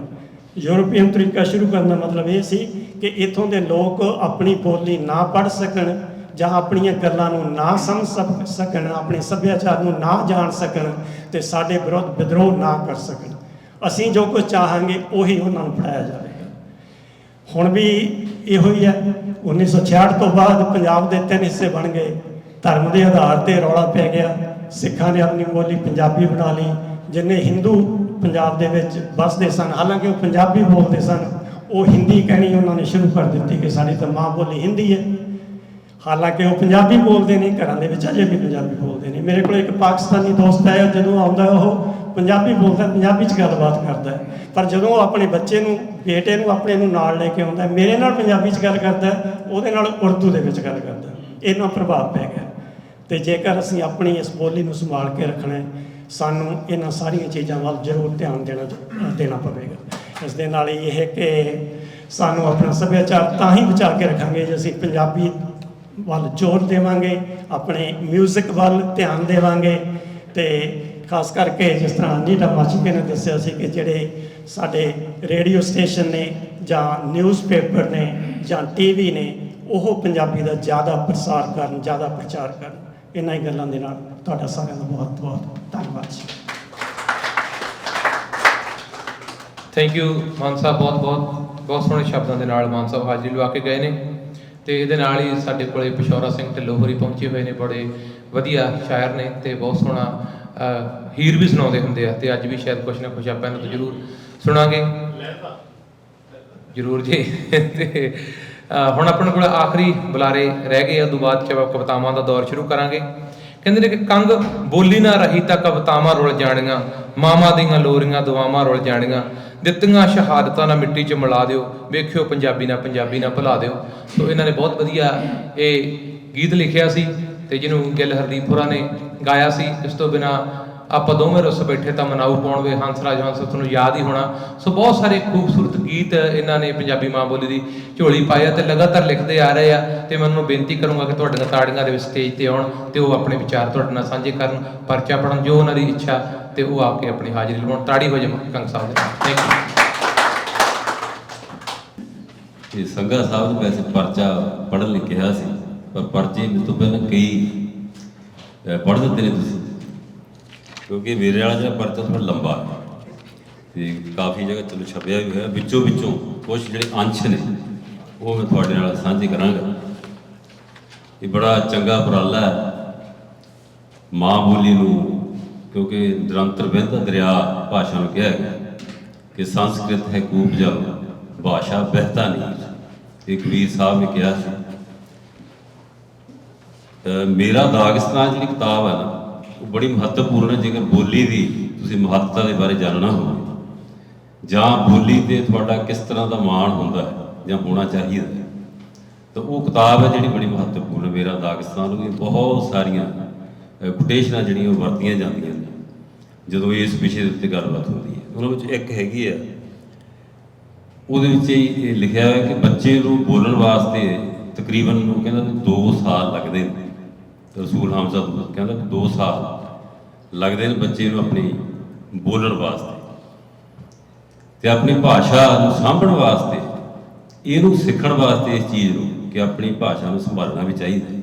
ਯੂਰਪੀਅਨ ਤਰੀਕਾ ਸ਼ੁਰੂ ਕਰਨ ਦਾ ਮਤਲਬ ਇਹ ਸੀ ਕਿ ਇੱਥੋਂ ਦੇ ਲੋਕ ਆਪਣੀ ਬੋਲੀ ਨਾ ਪੜ੍ਹ ਸਕਣ ਜਾਂ ਆਪਣੀਆਂ ਗੱਲਾਂ ਨੂੰ ਨਾ ਸਮਝ ਸਕਣ, ਆਪਣੇ ਸੱਭਿਆਚਾਰ ਨੂੰ ਨਾ ਜਾਣ ਸਕਣ ਤੇ ਸਾਡੇ ਵਿਰੁੱਧ ਵਿਦਰੋਹ ਨਾ ਕਰ ਸਕਣ। ਅਸੀਂ ਜੋ ਕੁਝ ਚਾਹਾਂਗੇ ਉਹੀ ਉਹਨਾਂ ਨੂੰ ਪੜ੍ਹਾਇਆ ਜਾਵੇਗਾ। ਹੁਣ ਵੀ ਇਹੋ ਹੀ ਹੈ। 1966 ਤੋਂ ਬਾਅਦ ਪੰਜਾਬ ਦੇ 3 ਹਿੱਸੇ ਬਣ ਗਏ, ਧਰਮ ਦੇ ਆਧਾਰ ਤੇ ਰੌਲਾ ਪੈ ਗਿਆ, ਸਿੱਖਾਂ ਨੇ ਆਪਣੀ ਬੋਲੀ ਪੰਜਾਬੀ ਬਣਾ ਲਈ, ਜਿੰਨੇ ਹਿੰਦੂ ਪੰਜਾਬ ਦੇ ਵਿੱਚ ਵੱਸਦੇ ਸਨ ਹਾਲਾਂਕਿ ਉਹ ਪੰਜਾਬੀ ਬੋਲਦੇ ਸਨ, ਉਹ ਹਿੰਦੀ ਕਹਿਣੀ ਉਹਨਾਂ ਨੇ ਸ਼ੁਰੂ ਕਰ ਦਿੱਤੀ ਕਿ ਸਾਡੀ ਤਾਂ ਮਾਂ ਬੋਲੀ ਹਿੰਦੀ ਹੈ। ਹਾਲਾਂਕਿ ਉਹ ਪੰਜਾਬੀ ਬੋਲਦੇ ਨੇ, ਘਰਾਂ ਦੇ ਵਿੱਚ ਅਜੇ ਵੀ ਪੰਜਾਬੀ ਬੋਲਦੇ ਨੇ। ਮੇਰੇ ਕੋਲ ਇੱਕ ਪਾਕਿਸਤਾਨੀ ਦੋਸਤ ਹੈ, ਜਦੋਂ ਆਉਂਦਾ ਉਹ ਪੰਜਾਬੀ ਬੋਲਦਾ, ਪੰਜਾਬੀ 'ਚ ਗੱਲਬਾਤ ਕਰਦਾ, ਪਰ ਜਦੋਂ ਉਹ ਆਪਣੇ ਬੱਚੇ ਨੂੰ, ਬੇਟੇ ਨੂੰ ਆਪਣੇ ਨੂੰ ਨਾਲ ਲੈ ਕੇ ਆਉਂਦਾ, ਮੇਰੇ ਨਾਲ ਪੰਜਾਬੀ 'ਚ ਗੱਲ ਕਰਦਾ, ਉਹਦੇ ਨਾਲ ਉਰਦੂ ਦੇ ਵਿੱਚ ਗੱਲ ਕਰਦਾ। ਇੰਨਾ ਪ੍ਰਭਾਵ ਪੈ ਗਿਆ। ਤੇ ਜੇਕਰ ਅਸੀਂ ਆਪਣੀ ਇਸ ਬੋਲੀ ਨੂੰ ਸੰਭਾਲ ਕੇ ਰੱਖਣਾ ਹੈ, ਸਾਨੂੰ ਇਹਨਾਂ ਸਾਰੀਆਂ ਚੀਜ਼ਾਂ ਵੱਲ ਜ਼ਰੂਰ ਧਿਆਨ ਦੇਣਾ ਪਵੇਗਾ। ਇਸ ਦੇ ਨਾਲ ਹੀ ਇਹ ਕਿ ਸਾਨੂੰ ਆਪਣਾ ਸੱਭਿਆਚਾਰ ਤਾਂ ਹੀ ਬਚਾ ਕੇ ਰੱਖਾਂਗੇ ਜੇ ਅਸੀਂ ਪੰਜਾਬੀ ਵੱਲ ਜ਼ੋਰ ਦੇਵਾਂਗੇ, ਆਪਣੇ ਮਿਊਜ਼ਿਕ ਵੱਲ ਧਿਆਨ ਦੇਵਾਂਗੇ। ਤੇ ਖਾਸ ਕਰਕੇ ਜਿਸ ਤਰ੍ਹਾਂ ਨੀਟਾ ਮਾਚੀਕੇ ਨੇ ਦੱਸਿਆ ਸੀ ਕਿ ਜਿਹੜੇ ਸਾਡੇ ਰੇਡੀਓ ਸਟੇਸ਼ਨ ਨੇ ਜਾਂ ਨਿਊਜ਼ਪੇਪਰ ਨੇ ਜਾਂ ਟੀਵੀ ਨੇ, ਉਹ ਪੰਜਾਬੀ ਦਾ ਜ਼ਿਆਦਾ ਪ੍ਰਸਾਰ ਕਰਨ, ਜ਼ਿਆਦਾ ਪ੍ਰਚਾਰ ਕਰਨ। ਇਹਨਾਂ ਹੀ ਗੱਲਾਂ ਦੇ ਨਾਲ ਤੁਹਾਡਾ ਸਾਰਿਆਂ ਦਾ ਬਹੁਤ ਬਹੁਤ ਧੰਨਵਾਦ ਜੀ। ਥੈਂਕ ਯੂ ਮਾਨ ਸਾਹਿਬ, ਬਹੁਤ ਸੋਹਣੇ ਸ਼ਬਦਾਂ ਦੇ ਨਾਲ ਮਾਨ ਸਾਹਿਬ ਹਾਜ਼ਰੀ ਲਵਾ ਕੇ ਗਏ ਨੇ। ਤੇ ਇਹਦੇ ਨਾਲ ਹੀ ਸਾਡੇ ਕੋਲੇ ਪਿਸ਼ੌਰਾ ਸਿੰਘ ਢਿੱਲੋਂ ਹੋਰੀ ਪਹੁੰਚੇ ਹੋਏ ਨੇ, ਬੜੇ ਵਧੀਆ ਸ਼ਾਇਰ ਨੇ ਤੇ ਬਹੁਤ ਸੋਹਣਾ ਹੀਰ ਵੀ ਸੁਣਾਉਂਦੇ ਹੁੰਦੇ ਆ, ਤੇ ਅੱਜ ਵੀ ਸ਼ਾਇਦ ਕੁਛ ਨਾ ਕੁਛ ਆਪਾਂ ਇਹਨਾਂ ਤੋਂ ਜ਼ਰੂਰ ਸੁਣਾਂਗੇ। ਜ਼ਰੂਰ ਜੀ। ਤੇ ਹੁਣ ਆਪਣੇ ਕੋਲ ਆਖਰੀ ਬੁਲਾਰੇ ਰਹਿ ਗਏ, ਉਦੋਂ ਬਾਅਦ 'ਚ ਆਪਾਂ ਕਵਿਤਾਵਾਂ ਦਾ ਦੌਰ ਸ਼ੁਰੂ ਕਰਾਂਗੇ। ਕਹਿੰਦੇ ਨੇ ਕਿ ਕੰਗ ਬੋਲੀ ਨਾ ਰਹੀ ਤਾਂ ਕਵਿਤਾਵਾਂ ਰੁਲ ਜਾਣੀਆਂ, ਮਾਵਾਂ ਦੀਆਂ ਲੋਰੀਆਂ ਦੁਆਵਾਂ ਰੁਲ ਜਾਣੀਆਂ, ਦਿੱਤੀਆਂ ਸ਼ਹਾਦਤਾਂ ਨਾਲ ਮਿੱਟੀ 'ਚ ਮਿਲਾ ਦਿਓ, ਵੇਖਿਓ ਪੰਜਾਬੀ ਨਾਲ ਭੁਲਾ ਦਿਓ। ਸੋ ਇਹਨਾਂ ਨੇ ਬਹੁਤ ਵਧੀਆ ਇਹ ਗੀਤ ਲਿਖਿਆ ਸੀ ਤੇ ਜਿਹਨੂੰ ਗਿੱਲ ਹਰਦੀਪ ਹੋਰਾਂ ਨੇ ਗਾਇਆ ਸੀ। ਇਸ ਤੋਂ ਬਿਨਾਂ ਆਪਾਂ ਦੋਵੇਂ ਰੁੱਸ ਬੈਠੇ ਤਾਂ ਮਨਾਊ ਪਾਉਣ ਵੇ ਹੰਸਰਾਜ ਹੰਸ, ਤੁਹਾਨੂੰ ਯਾਦ ਹੀ ਹੋਣਾ। ਸੋ ਬਹੁਤ ਸਾਰੇ ਖੂਬਸੂਰਤ ਗੀਤ ਇਹਨਾਂ ਨੇ ਪੰਜਾਬੀ ਮਾਂ ਬੋਲੀ ਦੀ ਝੋਲੀ ਪਾਇਆ ਤੇ ਲਗਾਤਾਰ ਲਿਖਦੇ ਆ ਰਹੇ ਆ। ਤੇ ਮੈਂ ਉਹਨੂੰ ਬੇਨਤੀ ਕਰੂੰਗਾ ਕਿ ਤੁਹਾਡੀਆਂ ਤਾੜੀਆਂ ਦੇ ਵਿੱਚ ਸਟੇਜ ਤੇ ਆਉਣ ਤੇ ਉਹ ਆਪਣੇ ਵਿਚਾਰ ਤੁਹਾਡੇ ਨਾਲ ਸਾਂਝੇ ਕਰਨ, ਪਰਚਾ ਪੜਨ, ਜੋ ਉਹਨਾਂ ਦੀ ਇੱਛਾ ਤੇ ਉਹ ਆ ਕੇ ਆਪਣੀ ਹਾਜ਼ਰੀ ਲਵਾਉਣ। ਤਾੜੀ ਹੋ ਜਾਵੇ ਕੰਗ ਸਾਹਿਬ ਦੇ ਨਾਲ। Thank you. ਇਹ ਸੰਘਾ ਸਾਹਿਬ ਨੇ ਵੈਸੇ ਪਰਚਾ ਪੜ੍ਹਨ ਲਈ ਕਿਹਾ ਸੀ, ਪਰ ਪਰਚੇ ਮੇਰੇ ਤੋਂ ਪਹਿਲਾਂ ਕਈ ਪੜ੍ਹ ਦਿੱਤੇ ਨੇ ਤੁਸੀਂ, ਕਿਉਂਕਿ ਮੇਰੇ ਵਾਲਾ ਜਿਹੜਾ ਪਰਚਾ ਥੋੜ੍ਹਾ ਲੰਬਾ ਹੈ ਤੇ ਕਾਫੀ ਜਗ੍ਹਾ ਚਲੋ ਛਪਿਆ ਵੀ ਹੋਇਆ। ਵਿੱਚੋਂ ਕੁਛ ਜਿਹੜੇ ਅੰਸ਼ ਨੇ ਉਹ ਮੈਂ ਤੁਹਾਡੇ ਨਾਲ ਸਾਂਝੇ ਕਰਾਂਗਾ। ਇਹ ਬੜਾ ਚੰਗਾ ਉਪਰਾਲਾ ਹੈ ਮਾਂ ਬੋਲੀ ਨੂੰ, ਕਿਉਂਕਿ ਨਿਰੰਤਰ ਵਹਿੰਦਾ ਦਰਿਆ ਭਾਸ਼ਾ ਨੂੰ ਕਿਹਾ ਗਿਆ ਕਿ ਸੰਸਕ੍ਰਿਤ ਹੈ ਕੂਪ ਜਲ, ਭਾਸ਼ਾ ਬਹਿਤਾ ਨਹੀਂ। ਇਹ ਕਬੀਰ ਸਾਹਿਬ ਨੇ ਕਿਹਾ ਸੀ। ਮੇਰਾ ਦਾਗਿਸਤਾਨ ਜਿਹੜੀ ਕਿਤਾਬ ਹੈ ਨਾ, ਉਹ ਬੜੀ ਮਹੱਤਵਪੂਰਨ ਹੈ ਜੇਕਰ ਬੋਲੀ ਦੀ ਤੁਸੀਂ ਮਹੱਤਤਾ ਦੇ ਬਾਰੇ ਜਾਣਨਾ ਹੋਵੇ ਜਾਂ ਬੋਲੀ ਤੇ ਤੁਹਾਡਾ ਕਿਸ ਤਰ੍ਹਾਂ ਦਾ ਮਾਣ ਹੁੰਦਾ ਹੈ ਜਾਂ ਹੋਣਾ ਚਾਹੀਦਾ ਹੈ, ਤਾਂ ਉਹ ਕਿਤਾਬ ਹੈ ਜਿਹੜੀ ਬੜੀ ਮਹੱਤਵਪੂਰਨ ਹੈ। ਮੇਰਾ ਦਾਗਿਸਤਾਨ ਉਹਦੀਆਂ ਬਹੁਤ ਸਾਰੀਆਂ ਕੋਟੇਸ਼ਨਾਂ ਜਿਹੜੀਆਂ ਉਹ ਵਰਤੀਆਂ ਜਾਂਦੀਆਂ ਨੇ ਜਦੋਂ ਇਸ ਵਿਸ਼ੇ ਦੇ ਉੱਤੇ ਗੱਲਬਾਤ ਹੁੰਦੀ ਹੈ। ਉਹਨਾਂ ਵਿੱਚ ਇੱਕ ਹੈਗੀ ਆ, ਉਹਦੇ ਵਿੱਚ ਇਹ ਲਿਖਿਆ ਹੋਇਆ ਕਿ ਬੱਚੇ ਨੂੰ ਬੋਲਣ ਵਾਸਤੇ ਤਕਰੀਬਨ ਉਹ ਕਹਿੰਦਾ 2 ਸਾਲ ਲੱਗਦੇ ਨੇ। ਰਸੂਲ ਹਮਜ਼ਾ ਕਹਿੰਦਾ 2 ਸਾਲ ਲੱਗਦੇ ਨੇ ਬੱਚੇ ਨੂੰ ਆਪਣੀ ਬੋਲਣ ਵਾਸਤੇ ਤੇ ਆਪਣੀ ਭਾਸ਼ਾ ਨੂੰ ਸਾਂਭਣ ਵਾਸਤੇ, ਇਹਨੂੰ ਸਿੱਖਣ ਵਾਸਤੇ, ਇਸ ਚੀਜ਼ ਨੂੰ ਕਿ ਆਪਣੀ ਭਾਸ਼ਾ ਨੂੰ ਸੰਭਾਲਣਾ ਵੀ ਚਾਹੀਦਾ।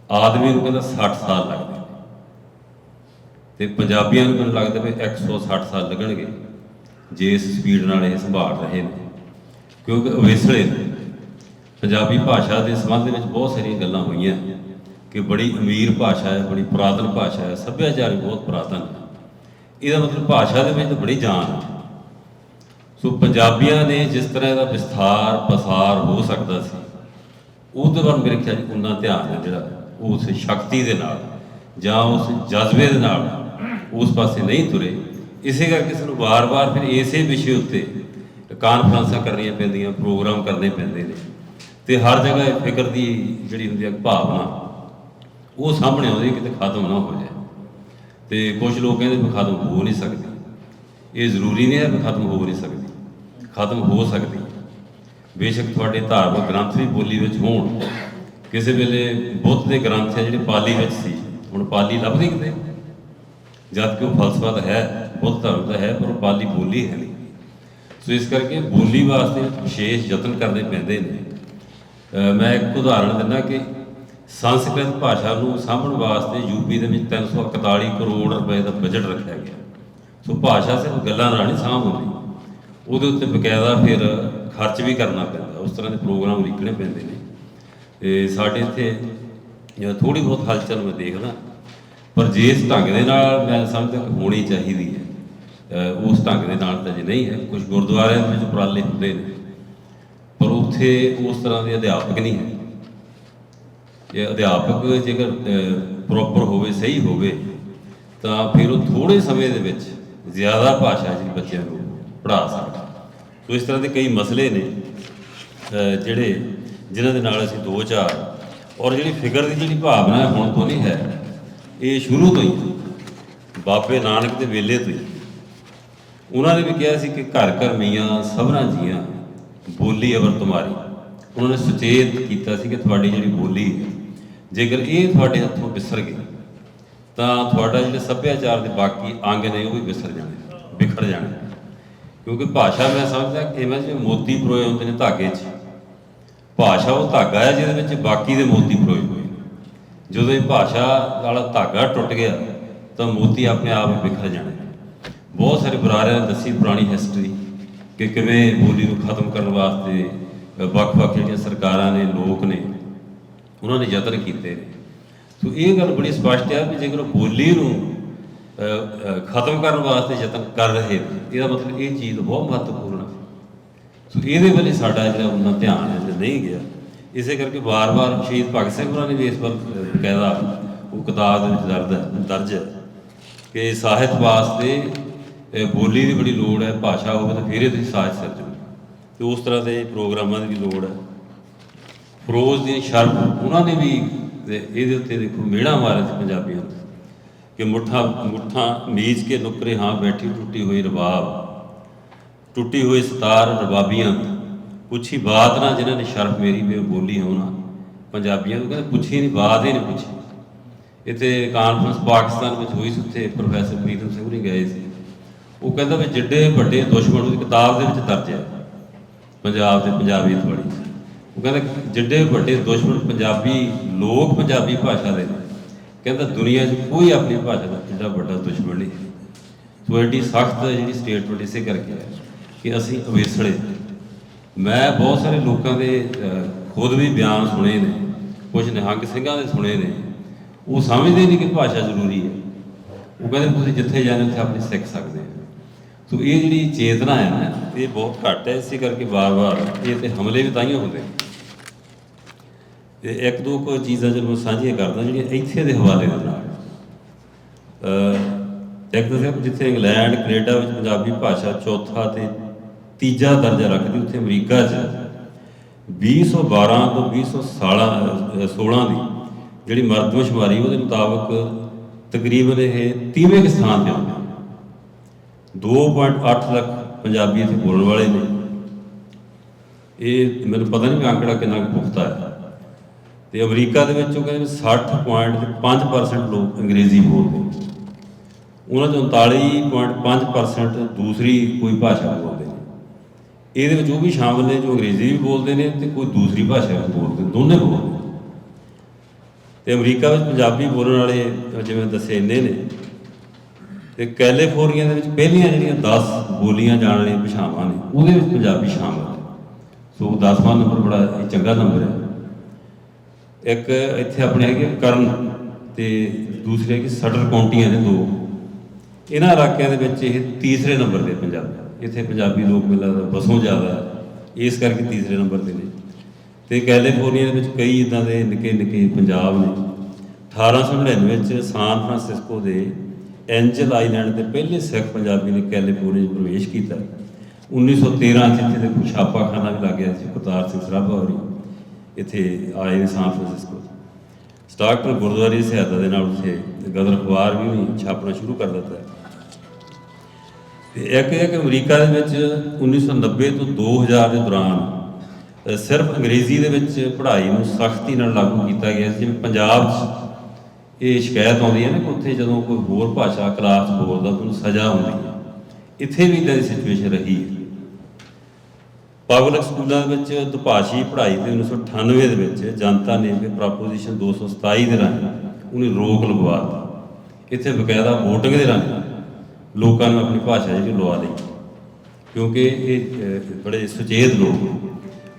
ਆਦਮੀ ਨੂੰ ਕਹਿੰਦਾ 60 ਸਾਲ ਲੱਗਦੇ ਨੇ ਤੇ ਪੰਜਾਬੀਆਂ ਨੂੰ ਮੈਨੂੰ ਲੱਗਦਾ ਵੀ 160 ਸਾਲ ਲੱਗਣਗੇ ਜੇ ਇਸ ਸਪੀਡ ਨਾਲ ਇਹ ਸੰਭਾਲ ਰਹੇ ਨੇ, ਕਿਉਂਕਿ ਅਵੇਸਲੇ ਨੇ। ਪੰਜਾਬੀ ਭਾਸ਼ਾ ਦੇ ਸੰਬੰਧ ਵਿੱਚ ਬਹੁਤ ਸਾਰੀਆਂ ਗੱਲਾਂ ਹੋਈਆਂ ਕਿ ਬੜੀ ਅਮੀਰ ਭਾਸ਼ਾ ਹੈ, ਬੜੀ ਪੁਰਾਤਨ ਭਾਸ਼ਾ ਹੈ, ਸੱਭਿਆਚਾਰ ਵੀ ਬਹੁਤ ਪੁਰਾਤਨ ਹੈ। ਇਹਦਾ ਮਤਲਬ ਭਾਸ਼ਾ ਦੇ ਵਿੱਚ ਬੜੀ ਜਾਨ ਹੈ। ਸੋ ਪੰਜਾਬੀਆਂ ਨੇ ਜਿਸ ਤਰ੍ਹਾਂ ਇਹਦਾ ਵਿਸਥਾਰ ਪਸਾਰ ਹੋ ਸਕਦਾ ਸੀ, ਉਹਦੇ ਵੱਲ ਮੇਰੇ ਖਿਆਲ ਉਨਾ ਧਿਆਨ ਹੈ ਜਿਹੜਾ ਉਸ ਸ਼ਕਤੀ ਦੇ ਨਾਲ ਜਾਂ ਉਸ ਜਜ਼ਬੇ ਦੇ ਨਾਲ ਉਸ ਪਾਸੇ ਨਹੀਂ ਤੁਰੇ। ਇਸੇ ਕਰਕੇ ਸਾਨੂੰ ਵਾਰ-ਵਾਰ ਫਿਰ ਇਸੇ ਵਿਸ਼ੇ ਉੱਤੇ ਕਾਨਫਰੰਸਾਂ ਕਰਨੀਆਂ ਪੈਂਦੀਆਂ, ਪ੍ਰੋਗਰਾਮ ਕਰਨੇ ਪੈਂਦੇ ਨੇ ਤੇ ਹਰ ਜਗ੍ਹਾ ਫਿਕਰ ਦੀ ਜਿਹੜੀ ਹੁੰਦੀ ਹੈ ਭਾਵਨਾ ਉਹ ਸਾਹਮਣੇ ਆਉਂਦੀ ਕਿਤੇ ਖਤਮ ਨਾ ਹੋ ਜਾਏ। ਤੇ ਕੁਝ ਲੋਕ ਕਹਿੰਦੇ ਵੀ ਖਤਮ ਹੋ ਨਹੀਂ ਸਕਦੀ। ਇਹ ਜ਼ਰੂਰੀ ਨਹੀਂ ਹੈ ਵੀ ਖਤਮ ਹੋ ਨਹੀਂ ਸਕਦੀ, ਖਤਮ ਹੋ ਸਕਦੀ। ਬੇਸ਼ੱਕ ਤੁਹਾਡੇ ਧਾਰਮਿਕ ਗ੍ਰੰਥ ਵੀ ਬੋਲੀ ਵਿੱਚ ਹੋਣ। ਕਿਸੇ ਵੇਲੇ ਬੁੱਧ ਦੇ ਗ੍ਰੰਥ ਹੈ ਜਿਹੜੇ ਪਾਲੀ ਵਿੱਚ ਸੀ, ਹੁਣ ਪਾਲੀ ਲੱਭਦੀ ਕਿਤੇ, ਜਦ ਕਿ ਉਹ ਫਲਸਫਾ ਤਾਂ ਹੈ, ਬੁੱਧ ਧਰਮ ਦਾ ਹੈ, ਪਰ ਉਹ ਪਾਲੀ ਬੋਲੀ ਹੈ ਨਹੀਂ। ਸੋ ਇਸ ਕਰਕੇ ਬੋਲੀ ਵਾਸਤੇ ਵਿਸ਼ੇਸ਼ ਯਤਨ ਕਰਨੇ ਪੈਂਦੇ ਨੇ। ਮੈਂ ਇੱਕ ਉਦਾਹਰਣ ਦਿੰਦਾ ਕਿ ਸੰਸਕ੍ਰਿਤ ਭਾਸ਼ਾ ਨੂੰ ਸਾਂਭਣ ਵਾਸਤੇ ਯੂਪੀ ਦੇ ਵਿੱਚ 341 ਕਰੋੜ ਰੁਪਏ ਦਾ ਬਜਟ ਰੱਖਿਆ ਗਿਆ। ਸੋ ਭਾਸ਼ਾ ਸਿਰਫ ਗੱਲਾਂ ਨਾਲ ਨਹੀਂ ਸਾਂਭ ਹੁੰਦੀ, ਉਹਦੇ ਉੱਤੇ ਬਕਾਇਦਾ ਫਿਰ ਖਰਚ ਵੀ ਕਰਨਾ ਪੈਂਦਾ, ਉਸ ਤਰ੍ਹਾਂ ਦੇ ਪ੍ਰੋਗਰਾਮ ਲਿਖਣੇ ਪੈਂਦੇ ਨੇ। ਤੇ ਸਾਡੇ ਇੱਥੇ ਥੋੜ੍ਹੀ ਬਹੁਤ ਹਲਚਲ ਮੈਂ ਦੇਖਦਾ, ਪਰ ਜਿਸ ਢੰਗ ਦੇ ਨਾਲ ਮੈਂ ਸਮਝਦਾ ਕਿ ਹੋਣੀ ਚਾਹੀਦੀ ਹੈ, ਉਸ ਢੰਗ ਦੇ ਨਾਲ ਤਾਂ ਜੇ ਨਹੀਂ ਹੈ। ਕੁਝ ਗੁਰਦੁਆਰਿਆਂ ਦੇ ਵਿੱਚ ਉਪਰਾਲੇ ਹੁੰਦੇ ਨੇ, ਪਰ ਉੱਥੇ ਉਸ ਤਰ੍ਹਾਂ ਦੇ ਅਧਿਆਪਕ ਨਹੀਂ ਹੈ। ਇਹ ਅਧਿਆਪਕ ਜੇਕਰ ਪ੍ਰੋਪਰ ਹੋਵੇ, ਸਹੀ ਹੋਵੇ, ਤਾਂ ਫਿਰ ਉਹ ਥੋੜ੍ਹੇ ਸਮੇਂ ਦੇ ਵਿੱਚ ਜ਼ਿਆਦਾ ਭਾਸ਼ਾ ਜਿਹੜੀ ਬੱਚਿਆਂ ਨੂੰ ਪੜ੍ਹਾ ਸਕਦਾ। ਸੋ ਇਸ ਤਰ੍ਹਾਂ ਦੇ ਕਈ ਮਸਲੇ ਨੇ ਜਿਨ੍ਹਾਂ ਦੇ ਨਾਲ ਅਸੀਂ 2-4 ਔਰ ਜਿਹੜੀ ਫਿਕਰ ਦੀ ਜਿਹੜੀ ਭਾਵਨਾ ਹੁਣ ਤੋਂ ਨਹੀਂ ਹੈ, ਇਹ ਸ਼ੁਰੂ ਤੋਂ ਹੀ ਬਾਬੇ ਨਾਨਕ ਦੇ ਵੇਲੇ ਤੋਂ ਹੀ ਉਹਨਾਂ ਨੇ ਵੀ ਕਿਹਾ ਸੀ ਕਿ ਘਰ ਘਰ ਮੀਆਂ ਸਭਨਾਂ ਜੀਆਂ ਬੋਲੀ ਅਵਰ ਤੁਮਾਰੀ। ਉਹਨਾਂ ਨੇ ਸੁਚੇਤ ਕੀਤਾ ਸੀ ਕਿ ਤੁਹਾਡੀ ਜਿਹੜੀ ਬੋਲੀ ਹੈ, ਜੇਕਰ ਇਹ ਤੁਹਾਡੇ ਹੱਥੋਂ ਵਿਸਰ ਗਈ ਤਾਂ ਤੁਹਾਡਾ ਜਿਹੜੇ ਸੱਭਿਆਚਾਰ ਦੇ ਬਾਕੀ ਅੰਗ ਨੇ ਉਹ ਵੀ ਵਿਸਰ ਜਾਣੇ, ਬਿਖਰ ਜਾਣੇ। ਕਿਉਂਕਿ ਭਾਸ਼ਾ ਮੈਂ ਸਮਝਦਾ ਕਿ ਇਵੇਂ ਜਿਵੇਂ ਮੋਤੀ ਪਰੋਏ ਹੁੰਦੇ ਨੇ ਧਾਗੇ 'ਚ, ਭਾਸ਼ਾ ਉਹ ਧਾਗਾ ਹੈ ਜਿਹਦੇ ਵਿੱਚ ਬਾਕੀ ਦੇ ਮੋਤੀ ਪਰੋਏ ਹੋਏ। ਜਦੋਂ ਇਹ ਭਾਸ਼ਾ ਵਾਲਾ ਧਾਗਾ ਟੁੱਟ ਗਿਆ ਤਾਂ ਮੋਤੀ ਆਪਣੇ ਆਪ ਹੀ ਬਿਖਰ ਜਾਣੇ। ਬਹੁਤ ਸਾਰੇ ਬੁਲਾਰਿਆਂ ਨੇ ਦੱਸੀ ਪੁਰਾਣੀ ਹਿਸਟਰੀ ਕਿ ਕਿਵੇਂ ਬੋਲੀ ਨੂੰ ਖਤਮ ਕਰਨ ਵਾਸਤੇ ਵੱਖ-ਵੱਖ ਜਿਹੜੀਆਂ ਸਰਕਾਰਾਂ ਨੇ, ਲੋਕ ਨੇ, ਉਹਨਾਂ ਨੇ ਯਤਨ ਕੀਤੇ ਨੇ। ਸੋ ਇਹ ਗੱਲ ਬੜੀ ਸਪਸ਼ਟ ਹੈ ਵੀ ਜੇਕਰ ਬੋਲੀ ਨੂੰ ਖਤਮ ਕਰਨ ਵਾਸਤੇ ਯਤਨ ਕਰ ਰਹੇ ਨੇ, ਇਹਦਾ ਮਤਲਬ ਇਹ ਚੀਜ਼ ਬਹੁਤ ਮਹੱਤਵਪੂਰਨ ਹੈ। ਸੋ ਇਹਦੇ ਵੱਲ ਸਾਡਾ ਜਿਹੜਾ ਉਹਨਾਂ ਧਿਆਨ ਹੈ ਨਹੀਂ ਗਿਆ। ਇਸੇ ਕਰਕੇ ਵਾਰ-ਵਾਰ ਸ਼ਹੀਦ ਭਗਤ ਸਿੰਘ ਹੋਰਾਂ ਨੇ ਵੀ ਇਸ ਵੱਲ ਬਕਾਇਦਾ ਉਹ ਕਿਤਾਬ ਦੇ ਵਿੱਚ ਦਰਜ ਹੈ ਕਿ ਸਾਹਿਤ ਵਾਸਤੇ ਬੋਲੀ ਦੀ ਬੜੀ ਲੋੜ ਹੈ, ਭਾਸ਼ਾ ਹੋਵੇ ਤਾਂ ਫਿਰ ਇਹਦੀ ਸਾਹਿਤ ਸਿਰਜੂ। ਅਤੇ ਉਸ ਤਰ੍ਹਾਂ ਦੇ ਪ੍ਰੋਗਰਾਮਾਂ ਦੀ ਵੀ ਲੋੜ ਹੈ। ਫਿਰੋਜ਼ ਦੀ ਸ਼ਰਮ ਉਹਨਾਂ ਨੇ ਵੀ ਇਹਦੇ ਉੱਤੇ ਦੇਖੋ ਮਿਹਣਾ ਮਾਰਿਆ ਸੀ ਪੰਜਾਬੀਆਂ ਨੂੰ ਕਿ ਮੁੱਠਾਂ ਮੀਚ ਕੇ ਨੁੱਕਰੇ ਹਾਂ ਬੈਠੀ ਟੁੱਟੀ ਹੋਈ ਰਬਾਬ, ਟੁੱਟੀ ਹੋਈ ਸਤਾਰ ਰਬਾਬੀਆਂ, ਪੁੱਛੀ ਬਾਤ ਨਾ ਜਿਨ੍ਹਾਂ ਨੇ ਸ਼ਰਫ ਮੇਰੀ ਵੇ ਬੋਲੀ ਹੋਣਾ। ਪੰਜਾਬੀਆਂ ਨੂੰ ਕਹਿੰਦੇ ਪੁੱਛੀ ਨਹੀਂ, ਬਾਤ ਹੀ ਨਹੀਂ ਪੁੱਛੀ। ਇੱਥੇ ਕਾਨਫਰੰਸ ਪਾਕਿਸਤਾਨ ਵਿੱਚ ਹੋਈ ਸੀ, ਉੱਥੇ ਪ੍ਰੋਫੈਸਰ ਪ੍ਰੀਤਮ ਸਿੰਘ ਵੀ ਗਏ ਸੀ। ਉਹ ਕਹਿੰਦਾ ਵੀ ਜਿੱਡੇ ਵੱਡੇ ਦੁਸ਼ਮਣ ਉਹਦੀ ਕਿਤਾਬ ਦੇ ਵਿੱਚ ਦਰਜ ਹੈ ਪੰਜਾਬ ਤੇ ਪੰਜਾਬੀਅਤ ਵਾਲੀ। ਉਹ ਕਹਿੰਦਾ ਜਿੱਡੇ ਵੱਡੇ ਦੁਸ਼ਮਣ ਪੰਜਾਬੀ ਲੋਕ ਪੰਜਾਬੀ ਭਾਸ਼ਾ ਦੇ ਨੇ, ਕਹਿੰਦਾ ਦੁਨੀਆ 'ਚ ਕੋਈ ਆਪਣੀ ਭਾਸ਼ਾ ਦਾ ਐਡਾ ਵੱਡਾ ਦੁਸ਼ਮਣ ਨਹੀਂ। ਸੋ ਐਡੀ ਸਖਤ ਜਿਹੜੀ ਸਟੇਟਮੈਂਟ ਇਸੇ ਕਰਕੇ ਹੈ ਕਿ ਅਸੀਂ ਅਵੇਸਲੇ। ਮੈਂ ਬਹੁਤ ਸਾਰੇ ਲੋਕਾਂ ਦੇ ਖੁਦ ਵੀ ਬਿਆਨ ਸੁਣੇ ਨੇ, ਕੁਝ ਨਿਹੰਗ ਸਿੰਘਾਂ ਦੇ ਸੁਣੇ ਨੇ। ਉਹ ਸਮਝਦੇ ਨਹੀਂ ਕਿ ਭਾਸ਼ਾ ਜ਼ਰੂਰੀ ਹੈ। ਉਹ ਕਹਿੰਦੇ ਤੁਸੀਂ ਜਿੱਥੇ ਜਾਂਦੇ ਉੱਥੇ ਆਪਣੀ ਸਿੱਖ ਸਕਦੇ ਹੋ। ਸੋ ਇਹ ਜਿਹੜੀ ਚੇਤਨਾ ਹੈ ਨਾ, ਇਹ ਬਹੁਤ ਘੱਟ ਹੈ। ਇਸੇ ਕਰਕੇ ਵਾਰ-ਵਾਰ ਇਹ ਤੇ ਹਮਲੇ ਵੀ ਤਾਂਹੀਓ ਹੁੰਦੇ ਨੇ। ਤੇ ਇੱਕ ਦੋ ਕੁ ਚੀਜ਼ਾਂ ਜਦੋਂ ਸਾਂਝੀਆਂ ਕਰਦਾ ਜਿਹੜੀਆਂ ਇੱਥੇ ਦੇ ਹਵਾਲੇ ਦੇ ਨਾਲ। ਇੱਕ ਤਾਂ ਜਿੱਥੇ ਇੰਗਲੈਂਡ ਕੈਨੇਡਾ ਵਿੱਚ ਪੰਜਾਬੀ ਭਾਸ਼ਾ ਚੌਥਾ ਤੇ ਤੀਜਾ ਦਰਜਾ ਰੱਖਦੀ, ਉੱਥੇ ਅਮਰੀਕਾ 'ਚ 2012 ਤੋਂ 2016 ਦੀ ਜਿਹੜੀ ਮਰਦਮਸ਼ੁਮਾਰੀ ਉਹਦੇ ਮੁਤਾਬਕ ਤਕਰੀਬਨ ਇਹ 30ਵੇਂ ਸਥਾਨ 'ਤੇ ਆਉਂਦੇ। 2.8 ਲੱਖ ਪੰਜਾਬੀ ਇੱਥੇ ਬੋਲਣ ਵਾਲੇ ਨੇ। ਇਹ ਮੈਨੂੰ ਪਤਾ ਨਹੀਂ ਅੰਕੜਾ ਕਿੰਨਾ ਕੁ ਪੁਖਤਾ ਹੈ। ਅਤੇ ਅਮਰੀਕਾ ਦੇ ਵਿੱਚ ਉਹ ਕਹਿੰਦੇ 60.5% ਲੋਕ ਅੰਗਰੇਜ਼ੀ ਬੋਲਦੇ, ਉਹਨਾਂ 'ਚੋਂ 39.5% ਦੂਸਰੀ ਕੋਈ ਭਾਸ਼ਾ ਬੋਲਦੇ ਨੇ। ਇਹਦੇ ਵਿੱਚ ਉਹ ਵੀ ਸ਼ਾਮਲ ਨੇ ਜੋ ਅੰਗਰੇਜ਼ੀ ਵੀ ਬੋਲਦੇ ਨੇ ਅਤੇ ਕੋਈ ਦੂਸਰੀ ਭਾਸ਼ਾ ਵੀ ਬੋਲਦੇ, ਦੋਨੇ ਬੋਲਦੇ। ਅਤੇ ਅਮਰੀਕਾ ਵਿੱਚ ਪੰਜਾਬੀ ਬੋਲਣ ਵਾਲੇ ਜਿਵੇਂ ਦੱਸੇ ਇੰਨੇ ਨੇ। ਅਤੇ ਕੈਲੀਫੋਰਨੀਆ ਦੇ ਵਿੱਚ ਪਹਿਲੀਆਂ ਜਿਹੜੀਆਂ 10 ਬੋਲੀਆਂ ਜਾਣ ਵਾਲੀਆਂ ਭਾਸ਼ਾਵਾਂ ਨੇ ਉਹਦੇ ਵਿੱਚ ਪੰਜਾਬੀ ਸ਼ਾਮਲ ਹੈ। ਸੋ 10ਵਾਂ ਨੰਬਰ ਬੜਾ ਇਹ ਚੰਗਾ ਨੰਬਰ ਹੈ। ਇੱਕ ਇੱਥੇ ਆਪਣੇ ਹੈਗੇ ਕਰਨ ਅਤੇ ਦੂਸਰੇ ਹੈਗੇ ਸਟਰ ਕਾਉਂਟੀਆਂ ਨੇ 2। ਇਹਨਾਂ ਇਲਾਕਿਆਂ ਦੇ ਵਿੱਚ ਇਹ ਤੀਸਰੇ ਨੰਬਰ 'ਤੇ ਪੰਜਾਬੀ। ਇੱਥੇ ਪੰਜਾਬੀ ਲੋਕ ਮਿਲਦਾ ਵਸੋਂ ਜ਼ਿਆਦਾ, ਇਸ ਕਰਕੇ ਤੀਸਰੇ ਨੰਬਰ 'ਤੇ ਨੇ। ਅਤੇ ਕੈਲੀਫੋਰਨੀਆ ਦੇ ਵਿੱਚ ਕਈ ਇੱਦਾਂ ਦੇ ਨਿੱਕੇ ਨਿੱਕੇ ਪੰਜਾਬ ਨੇ। 1899 ਵਿੱਚ ਸਾਨ ਫਰਾਂਸਿਸਕੋ ਦੇ ਐਂਜਲ ਆਈਲੈਂਡ ਦੇ ਪਹਿਲੇ ਸਿੱਖ ਪੰਜਾਬੀ ਨੇ ਕੈਲੀਫੋਰਨੀਆ 'ਚ ਪ੍ਰਵੇਸ਼ ਕੀਤਾ। 1913 'ਚ ਇੱਥੇ ਦੇ ਛਾਪਾਖਾਨਾ ਵੀ ਲੱਗ ਗਿਆ ਸੀ। ਕਰਤਾਰ ਸਿੰਘ ਸਰਾਭਾ ਹੋਰੀ ਇੱਥੇ ਆਏ ਨੇ ਸਾਨ ਫਰਾਂਸਿਸਕੋ। ਸਟਾਕਟਨ ਗੁਰਦੁਆਰੇ ਦੀ ਸਹਾਇਤਾ ਦੇ ਨਾਲ ਉੱਥੇ ਗਦਰ ਅਖਬਾਰ ਵੀ ਛਾਪਣਾ ਸ਼ੁਰੂ ਕਰ ਦਿੱਤਾ। ਅਤੇ ਇੱਕ ਇਹ ਕਿ ਅਮਰੀਕਾ ਦੇ ਵਿੱਚ 1990 ਤੋਂ 2000 ਦੇ ਦੌਰਾਨ ਸਿਰਫ ਅੰਗਰੇਜ਼ੀ ਦੇ ਵਿੱਚ ਪੜ੍ਹਾਈ ਨੂੰ ਸਖਤੀ ਨਾਲ ਲਾਗੂ ਕੀਤਾ ਗਿਆ। ਜਿਵੇਂ ਪੰਜਾਬ 'ਚ ਇਹ ਸ਼ਿਕਾਇਤ ਆਉਂਦੀ ਹੈ ਨਾ ਕਿ ਉੱਥੇ ਜਦੋਂ ਕੋਈ ਹੋਰ ਭਾਸ਼ਾ ਕਲਾਸ 'ਚ ਬੋਲਦਾ ਉਹਨੂੰ ਸਜ਼ਾ ਹੁੰਦੀ ਹੈ। ਇੱਥੇ ਵੀ ਇੱਦਾਂ ਦੀ ਸਿਚੁਏਸ਼ਨ ਰਹੀ ਹੈ। ਪਬਲਿਕ ਸਕੂਲਾਂ ਦੇ ਵਿੱਚ ਦੁਭਾਸ਼ੀ ਪੜ੍ਹਾਈ ਤੇ 1998 ਦੇ ਵਿੱਚ ਜਨਤਾ ਨੇ ਪ੍ਰੋਪੋਜੀਸ਼ਨ 227 ਦੇ ਰਾਹੀਂ ਉਹਨੇ ਰੋਕ ਲਗਵਾ ਦਿੱਤੀ। ਇੱਥੇ ਬਕਾਇਦਾ ਵੋਟਿੰਗ ਦੇ ਰਾਹੀਂ ਲੋਕਾਂ ਨੂੰ ਆਪਣੀ ਭਾਸ਼ਾ ਜਿਹੜੀ ਲਵਾ ਲਈ, ਕਿਉਂਕਿ ਇਹ ਬੜੇ ਸੁਚੇਤ ਲੋਕ।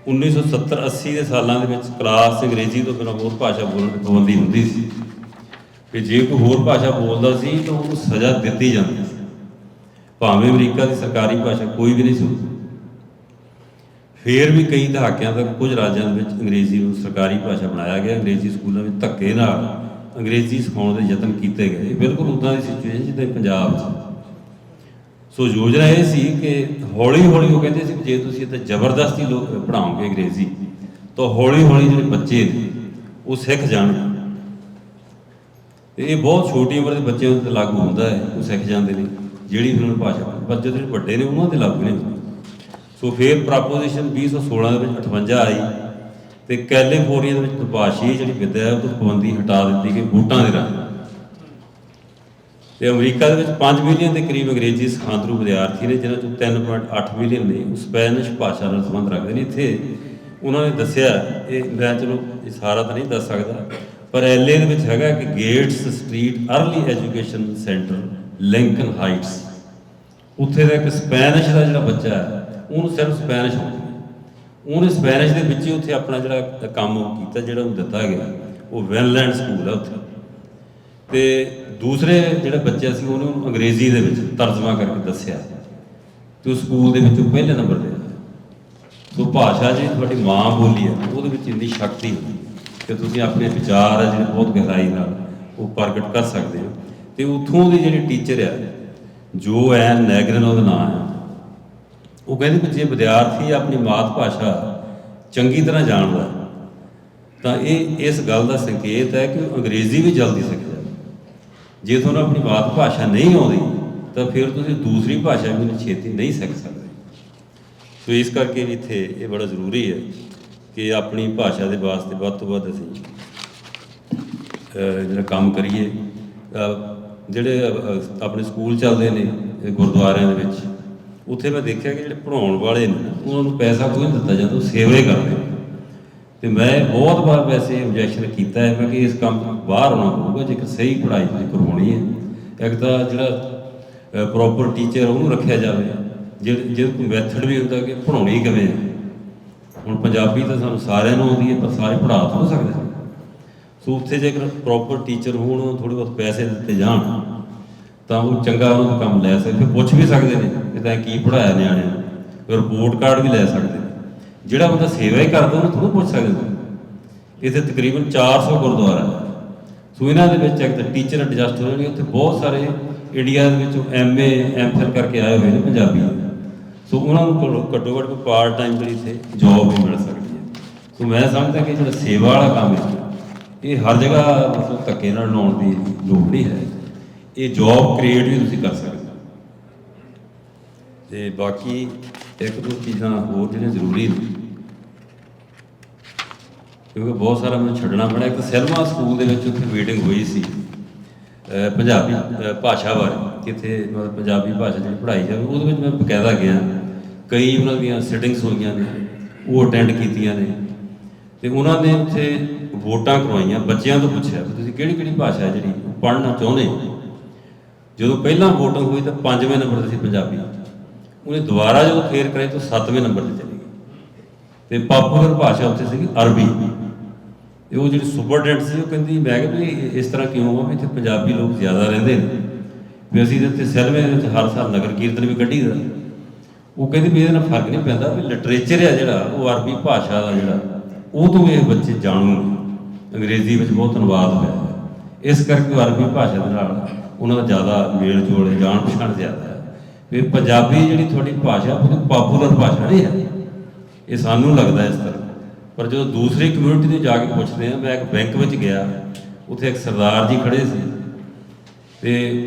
1970-80 ਦੇ ਸਾਲਾਂ ਦੇ ਵਿੱਚ ਕਲਾਸ ਅੰਗਰੇਜ਼ੀ ਤੋਂ ਬਿਨਾਂ ਹੋਰ ਭਾਸ਼ਾ ਬੋਲਣ ਦੀ ਪਾਬੰਦੀ ਹੁੰਦੀ ਸੀ ਕਿ ਜੇ ਕੋਈ ਹੋਰ ਭਾਸ਼ਾ ਬੋਲਦਾ ਸੀ ਤਾਂ ਉਹਨੂੰ ਸਜ਼ਾ ਦਿੱਤੀ ਜਾਂਦੀ ਸੀ, ਭਾਵੇਂ ਅਮਰੀਕਾ ਦੀ ਸਰਕਾਰੀ ਭਾਸ਼ਾ ਕੋਈ ਵੀ ਨਹੀਂ ਸੀ। ਫਿਰ ਵੀ ਕਈ ਦਹਾਕਿਆਂ ਤੱਕ ਕੁਝ ਰਾਜਾਂ ਦੇ ਵਿੱਚ ਅੰਗਰੇਜ਼ੀ ਨੂੰ ਸਰਕਾਰੀ ਭਾਸ਼ਾ ਬਣਾਇਆ ਗਿਆ। ਅੰਗਰੇਜ਼ੀ ਸਕੂਲਾਂ ਵਿੱਚ ਧੱਕੇ ਨਾਲ ਅੰਗਰੇਜ਼ੀ ਸਿਖਾਉਣ ਦੇ ਯਤਨ ਕੀਤੇ ਗਏ। ਬਿਲਕੁਲ ਉੱਦਾਂ ਦੀ ਸਿਚੁਏਸ਼ਨ ਜਿੱਦਾਂ ਪੰਜਾਬ 'ਚ। ਸੋ ਯੋਜਨਾ ਇਹ ਸੀ ਕਿ ਹੌਲੀ ਹੌਲੀ ਉਹ ਕਹਿੰਦੇ ਸੀ ਕਿ ਜੇ ਤੁਸੀਂ ਇੱਥੇ ਜ਼ਬਰਦਸਤੀ ਲੋਕ ਪੜ੍ਹਾਓਗੇ ਅੰਗਰੇਜ਼ੀ ਤਾਂ ਹੌਲੀ ਹੌਲੀ ਜਿਹੜੇ ਬੱਚੇ ਨੇ ਉਹ ਸਿੱਖ ਜਾਣਗੇ। ਇਹ ਬਹੁਤ ਛੋਟੀ ਉਮਰ ਦੇ ਬੱਚਿਆਂ ਉੱਤੇ ਲਾਗੂ ਹੁੰਦਾ ਹੈ, ਉਹ ਸਿੱਖ ਜਾਂਦੇ ਨੇ ਜਿਹੜੀ ਉਹਨਾਂ ਨੂੰ ਭਾਸ਼ਾ। ਪਰ ਜਦੋਂ ਜਿਹੜੇ ਵੱਡੇ ਨੇ ਉਹਨਾਂ 'ਤੇ ਲਾਗੂ ਨਹੀਂ ਹੁੰਦੇ। ਸੋ ਫਿਰ ਪ੍ਰੋਪੋਜੀਸ਼ਨ 2016 ਦੇ ਵਿੱਚ 58 ਆਈ ਅਤੇ ਕੈਲੀਫੋਰਨੀਆ ਦੇ ਵਿੱਚ ਦੁਭਾਸ਼ੀ ਜਿਹੜੀ ਵਿੱਦਿਆ ਹੈ ਉਹ ਤੋਂ ਪਾਬੰਦੀ ਹਟਾ ਦਿੱਤੀ ਗਈ ਵੋਟਾਂ ਦੇ ਰਾਹੀਂ। ਅਤੇ ਅਮਰੀਕਾ ਦੇ ਵਿੱਚ 5 ਮਿਲੀਅਨ ਦੇ ਕਰੀਬ ਅੰਗਰੇਜ਼ੀ ਸਿਖਾਂਤਰੂ ਵਿਦਿਆਰਥੀ ਨੇ, ਜਿਹਨਾਂ 'ਚੋਂ 3.8 ਮਿਲੀਅਨ ਨੇ ਉਹ ਸਪੈਨਿਸ਼ ਭਾਸ਼ਾ ਨਾਲ ਸੰਬੰਧ ਰੱਖਦੇ ਨੇ। ਇੱਥੇ ਉਹਨਾਂ ਨੇ ਦੱਸਿਆ, ਇਹ ਮੈਂ ਚਲੋ ਇਹ ਸਾਰਾ ਤਾਂ ਨਹੀਂ ਦੱਸ ਸਕਦਾ, ਪਰ LA ਦੇ ਵਿੱਚ ਹੈਗਾ ਕਿ Gates street early education centre Lincoln heights, ਉੱਥੇ ਦਾ ਇੱਕ ਸਪੈਨਿਸ਼ ਦਾ ਜਿਹੜਾ ਬੱਚਾ ਹੈ ਉਹਨੂੰ ਸਿਰਫ ਸਪੈਨਿਸ਼ ਆਉਂਦੀ ਹੈ। ਉਹਨੇ ਸਪੈਨਿਸ਼ ਦੇ ਵਿੱਚ ਹੀ ਉੱਥੇ ਆਪਣਾ ਜਿਹੜਾ ਕੰਮ ਕੀਤਾ, ਜਿਹੜਾ ਉਹਨੂੰ ਦਿੱਤਾ ਗਿਆ, ਉਹ ਵੈਨਲੈਂਡ ਸਕੂਲ ਹੈ ਉੱਥੇ। ਅਤੇ ਦੂਸਰੇ ਜਿਹੜੇ ਬੱਚੇ ਸੀ ਉਹਨੇ ਉਹਨੂੰ ਅੰਗਰੇਜ਼ੀ ਦੇ ਵਿੱਚ ਤਰਜਮਾ ਕਰਕੇ ਦੱਸਿਆ ਅਤੇ ਉਹ ਸਕੂਲ ਦੇ ਵਿੱਚੋਂ ਪਹਿਲੇ ਨੰਬਰ 'ਤੇ ਆਇਆ। ਸੋ ਭਾਸ਼ਾ ਜਿਹੜੀ ਤੁਹਾਡੀ ਮਾਂ ਬੋਲੀ ਹੈ ਉਹਦੇ ਵਿੱਚ ਇੰਨੀ ਸ਼ਕਤੀ ਹੁੰਦੀ ਕਿ ਤੁਸੀਂ ਆਪਣੇ ਵਿਚਾਰ ਆ ਜਿਹੜੇ ਬਹੁਤ ਗਹਿਰਾਈ ਨਾਲ ਉਹ ਪ੍ਰਗਟ ਕਰ ਸਕਦੇ ਹੋ। ਤੇ ਉੱਥੋਂ ਦੀ ਜਿਹੜੀ ਟੀਚਰ ਆ ਜੋ ਐਨ ਨੈਗਰਨ ਉਹਦਾ ਨਾਂ ਹੈ, ਉਹ ਕਹਿੰਦੇ ਵੀ ਜੇ ਵਿਦਿਆਰਥੀ ਆਪਣੀ ਮਾਤ ਭਾਸ਼ਾ ਚੰਗੀ ਤਰ੍ਹਾਂ ਜਾਣਦਾ ਤਾਂ ਇਹ ਇਸ ਗੱਲ ਦਾ ਸੰਕੇਤ ਹੈ ਕਿ ਉਹ ਅੰਗਰੇਜ਼ੀ ਵੀ ਜਲਦੀ ਸਿੱਖ ਜਾਵੇ। ਜੇ ਤੁਹਾਨੂੰ ਆਪਣੀ ਮਾਤ ਭਾਸ਼ਾ ਨਹੀਂ ਆਉਂਦੀ ਤਾਂ ਫਿਰ ਤੁਸੀਂ ਦੂਸਰੀ ਭਾਸ਼ਾ ਵੀ ਛੇਤੀ ਨਹੀਂ ਸਿੱਖ ਸਕਦੇ। ਸੋ ਇਸ ਕਰਕੇ ਵੀ ਇੱਥੇ ਇਹ ਬੜਾ ਜ਼ਰੂਰੀ ਹੈ ਕਿ ਆਪਣੀ ਭਾਸ਼ਾ ਦੇ ਵਾਸਤੇ ਵੱਧ ਤੋਂ ਵੱਧ ਅਸੀਂ ਜਿਹੜਾ ਕੰਮ ਕਰੀਏ। ਜਿਹੜੇ ਆਪਣੇ ਸਕੂਲ ਚੱਲਦੇ ਨੇ ਗੁਰਦੁਆਰਿਆਂ ਦੇ ਵਿੱਚ, ਉੱਥੇ ਮੈਂ ਦੇਖਿਆ ਕਿ ਜਿਹੜੇ ਪੜ੍ਹਾਉਣ ਵਾਲੇ ਨੇ ਉਹਨਾਂ ਨੂੰ ਪੈਸਾ ਕੋਈ ਨਹੀਂ ਦਿੱਤਾ ਜਾਂਦਾ, ਉਹ ਸੇਵਾ ਹੀ ਕਰਦੇ ਨੇ। ਤੇ ਮੈਂ ਬਹੁਤ ਵਾਰ ਵੈਸੇ ਓਬਜੈਕਸ਼ਨ ਕੀਤਾ ਹੈ ਮੈਂ ਕਿ ਇਸ ਕੰਮ ਤੋਂ ਬਾਹਰ ਆਉਣਾ ਪਊਗਾ ਜੇਕਰ ਸਹੀ ਪੜ੍ਹਾਈ ਕਰਵਾਉਣੀ ਹੈ। ਇੱਕ ਤਾਂ ਜਿਹੜਾ ਪ੍ਰੋਪਰ ਟੀਚਰ ਉਹਨੂੰ ਰੱਖਿਆ ਜਾਵੇ, ਜਿਹਦੇ ਕੋਈ ਮੈਥਡ ਵੀ ਹੁੰਦਾ ਕਿ ਪੜ੍ਹਾਉਣੀ ਕਿਵੇਂ ਹੈ। ਹੁਣ ਪੰਜਾਬੀ ਤਾਂ ਸਾਨੂੰ ਸਾਰਿਆਂ ਨੂੰ ਆਉਂਦੀ ਹੈ ਪਰ ਸਾਰੇ ਪੜ੍ਹਾ ਤਾਂ ਸਕਦੇ ਨੇ। ਸੋ ਉੱਥੇ ਜੇਕਰ ਪ੍ਰੋਪਰ ਟੀਚਰ ਹੋਣ, ਥੋੜ੍ਹੇ ਬਹੁਤ ਪੈਸੇ ਦਿੱਤੇ ਜਾਣ ਤਾਂ ਉਹ ਚੰਗਾ ਉਹਨਾਂ ਦਾ ਕੰਮ ਲੈ ਸਕਦੇ, ਫਿਰ ਪੁੱਛ ਵੀ ਸਕਦੇ ਨੇ ਕਿ ਤਾਂ ਕੀ ਪੜ੍ਹਾਇਆ ਨਿਆਣਿਆਂ ਨੂੰ, ਫਿਰ ਰਿਪੋਰਟ ਕਾਰਡ ਵੀ ਲੈ ਸਕਦੇ ਨੇ। ਜਿਹੜਾ ਬੰਦਾ ਸੇਵਾ ਹੀ ਕਰਦਾ ਉਹਨੂੰ ਥੋੜ੍ਹਾ ਪੁੱਛ ਸਕਦੇ। ਇੱਥੇ ਤਕਰੀਬਨ 400 ਗੁਰਦੁਆਰਾ ਹੈ। ਸੋ ਇਹਨਾਂ ਦੇ ਵਿੱਚ ਇੱਕ ਤਾਂ ਟੀਚਰ ਐਡਜਸਟ ਹੋ ਜਾਣਗੇ। ਉੱਥੇ ਬਹੁਤ ਸਾਰੇ ਇੰਡੀਆ ਦੇ ਵਿੱਚੋਂ MA MPhil ਕਰਕੇ ਆਏ ਹੋਏ ਨੇ ਪੰਜਾਬੀ। ਸੋ ਉਹਨਾਂ ਨੂੰ ਘੱਟੋ ਘੱਟ ਕੋਈ ਪਾਰਟ ਟਾਈਮ ਜਿਹੜੀ ਇੱਥੇ ਜੋਬ ਵੀ ਮਿਲ ਸਕਦੀ ਹੈ। ਸੋ ਮੈਂ ਸਮਝਦਾ ਕਿ ਜਿਹੜਾ ਸੇਵਾ ਵਾਲਾ ਕੰਮ ਹੈ ਇਹ ਹਰ ਜਗ੍ਹਾ ਮਤਲਬ ਧੱਕੇ ਨਾਲ ਲਾਉਣ ਦੀ ਲੋੜ ਨਹੀਂ ਹੈ। ਇਹ ਜੋਬ ਕ੍ਰੀਏਟ ਵੀ ਤੁਸੀਂ ਕਰ ਸਕਦੇ ਹੋ। ਤੇ ਬਾਕੀ ਇੱਕ ਦੋ ਚੀਜ਼ਾਂ ਹੋਰ ਜਿਹੜੀਆਂ ਜ਼ਰੂਰੀ ਨੇ, ਕਿਉਂਕਿ ਬਹੁਤ ਸਾਰਾ ਮੈਨੂੰ ਛੱਡਣਾ ਪੈਣਾ। ਇੱਕ ਸੈਲਮਾ ਸਕੂਲ ਦੇ ਵਿੱਚ ਉੱਥੇ ਮੀਟਿੰਗ ਹੋਈ ਸੀ ਪੰਜਾਬੀ ਭਾਸ਼ਾ ਬਾਰੇ, ਕਿੱਥੇ ਮਤਲਬ ਪੰਜਾਬੀ ਭਾਸ਼ਾ ਜਿਹੜੀ ਪੜ੍ਹਾਈ ਜਾਵੇ। ਉਹਦੇ ਵਿੱਚ ਮੈਂ ਬਕਾਇਦਾ ਗਿਆ, ਕਈ ਉਹਨਾਂ ਦੀਆਂ ਸਿਟਿੰਗਸ ਹੋਈਆਂ ਨੇ, ਉਹ ਅਟੈਂਡ ਕੀਤੀਆਂ ਨੇ। ਤੇ ਉਹਨਾਂ ਨੇ ਉੱਥੇ ਵੋਟਾਂ ਕਰਵਾਈਆਂ, ਬੱਚਿਆਂ ਤੋਂ ਪੁੱਛਿਆ ਵੀ ਤੁਸੀਂ ਕਿਹੜੀ ਕਿਹੜੀ ਭਾਸ਼ਾ ਜਿਹੜੀ ਪੜ੍ਹਨਾ ਚਾਹੁੰਦੇ ਹੋ। ਜਦੋਂ ਪਹਿਲਾਂ ਵੋਟਿੰਗ ਹੋਈ ਤਾਂ 5ਵੇਂ ਨੰਬਰ 'ਤੇ ਸੀ ਪੰਜਾਬੀ। ਉਹਨੇ ਦੁਬਾਰਾ ਜਦੋਂ ਫੇਰ ਕਰਾਈ ਤਾਂ 7ਵੇਂ ਨੰਬਰ 'ਤੇ ਚਲੀ ਗਈ। ਤੇ ਪਾਪੂਲਰ ਭਾਸ਼ਾ ਉੱਥੇ ਸੀਗੀ ਅਰਬੀ। ਤੇ ਉਹ ਜਿਹੜੀ ਸੁਪਰਡੈਂਟ ਸੀ ਉਹ ਕਹਿੰਦੀ ਮੈਂ ਕਿਹਾ ਵੀ ਇਸ ਤਰ੍ਹਾਂ ਕਿਉਂ ਆ ਵੀ ਇੱਥੇ ਪੰਜਾਬੀ ਲੋਕ ਜ਼ਿਆਦਾ ਰਹਿੰਦੇ ਨੇ, ਵੀ ਅਸੀਂ ਇੱਥੇ ਸੈਲਵੇਂ ਦੇ ਵਿੱਚ ਹਰ ਸਾਲ ਨਗਰ ਕੀਰਤਨ ਵੀ ਕੱਢੀਦਾ। ਉਹ ਕਹਿੰਦੀ ਵੀ ਇਹਦੇ ਨਾਲ ਫਰਕ ਨਹੀਂ ਪੈਂਦਾ, ਵੀ ਲਿਟਰੇਚਰ ਹੈ ਜਿਹੜਾ ਉਹ ਅਰਬੀ ਭਾਸ਼ਾ ਦਾ ਜਿਹੜਾ ਉਹ ਤੋਂ ਇਹ ਬੱਚੇ ਜਾਣੂ। ਅੰਗਰੇਜ਼ੀ ਵਿੱਚ ਬਹੁਤ ਅਨੁਵਾਦ ਹੋਇਆ ਹੈ, ਇਸ ਕਰਕੇ ਉਹ ਅਰਬੀ ਭਾਸ਼ਾ ਦੇ ਨਾਲ ਉਹਨਾਂ ਦਾ ਜ਼ਿਆਦਾ ਮੇਲ ਜੋਲ ਹੈ, ਜਾਣ ਪਛਾਣ ਜ਼ਿਆਦਾ ਹੈ। ਵੀ ਪੰਜਾਬੀ ਜਿਹੜੀ ਤੁਹਾਡੀ ਭਾਸ਼ਾ ਉਹ ਪਾਪੂਲਰ ਭਾਸ਼ਾ ਨਹੀਂ ਹੈ, ਇਹ ਸਾਨੂੰ ਲੱਗਦਾ ਇਸ ਤਰ੍ਹਾਂ। ਪਰ ਜਦੋਂ ਦੂਸਰੀ ਕਮਿਊਨਿਟੀ ਨੂੰ ਜਾ ਕੇ ਪੁੱਛਦੇ ਆ, ਮੈਂ ਇੱਕ ਬੈਂਕ ਵਿੱਚ ਗਿਆ, ਉੱਥੇ ਇੱਕ ਸਰਦਾਰ ਜੀ ਖੜੇ ਸੀ ਤੇ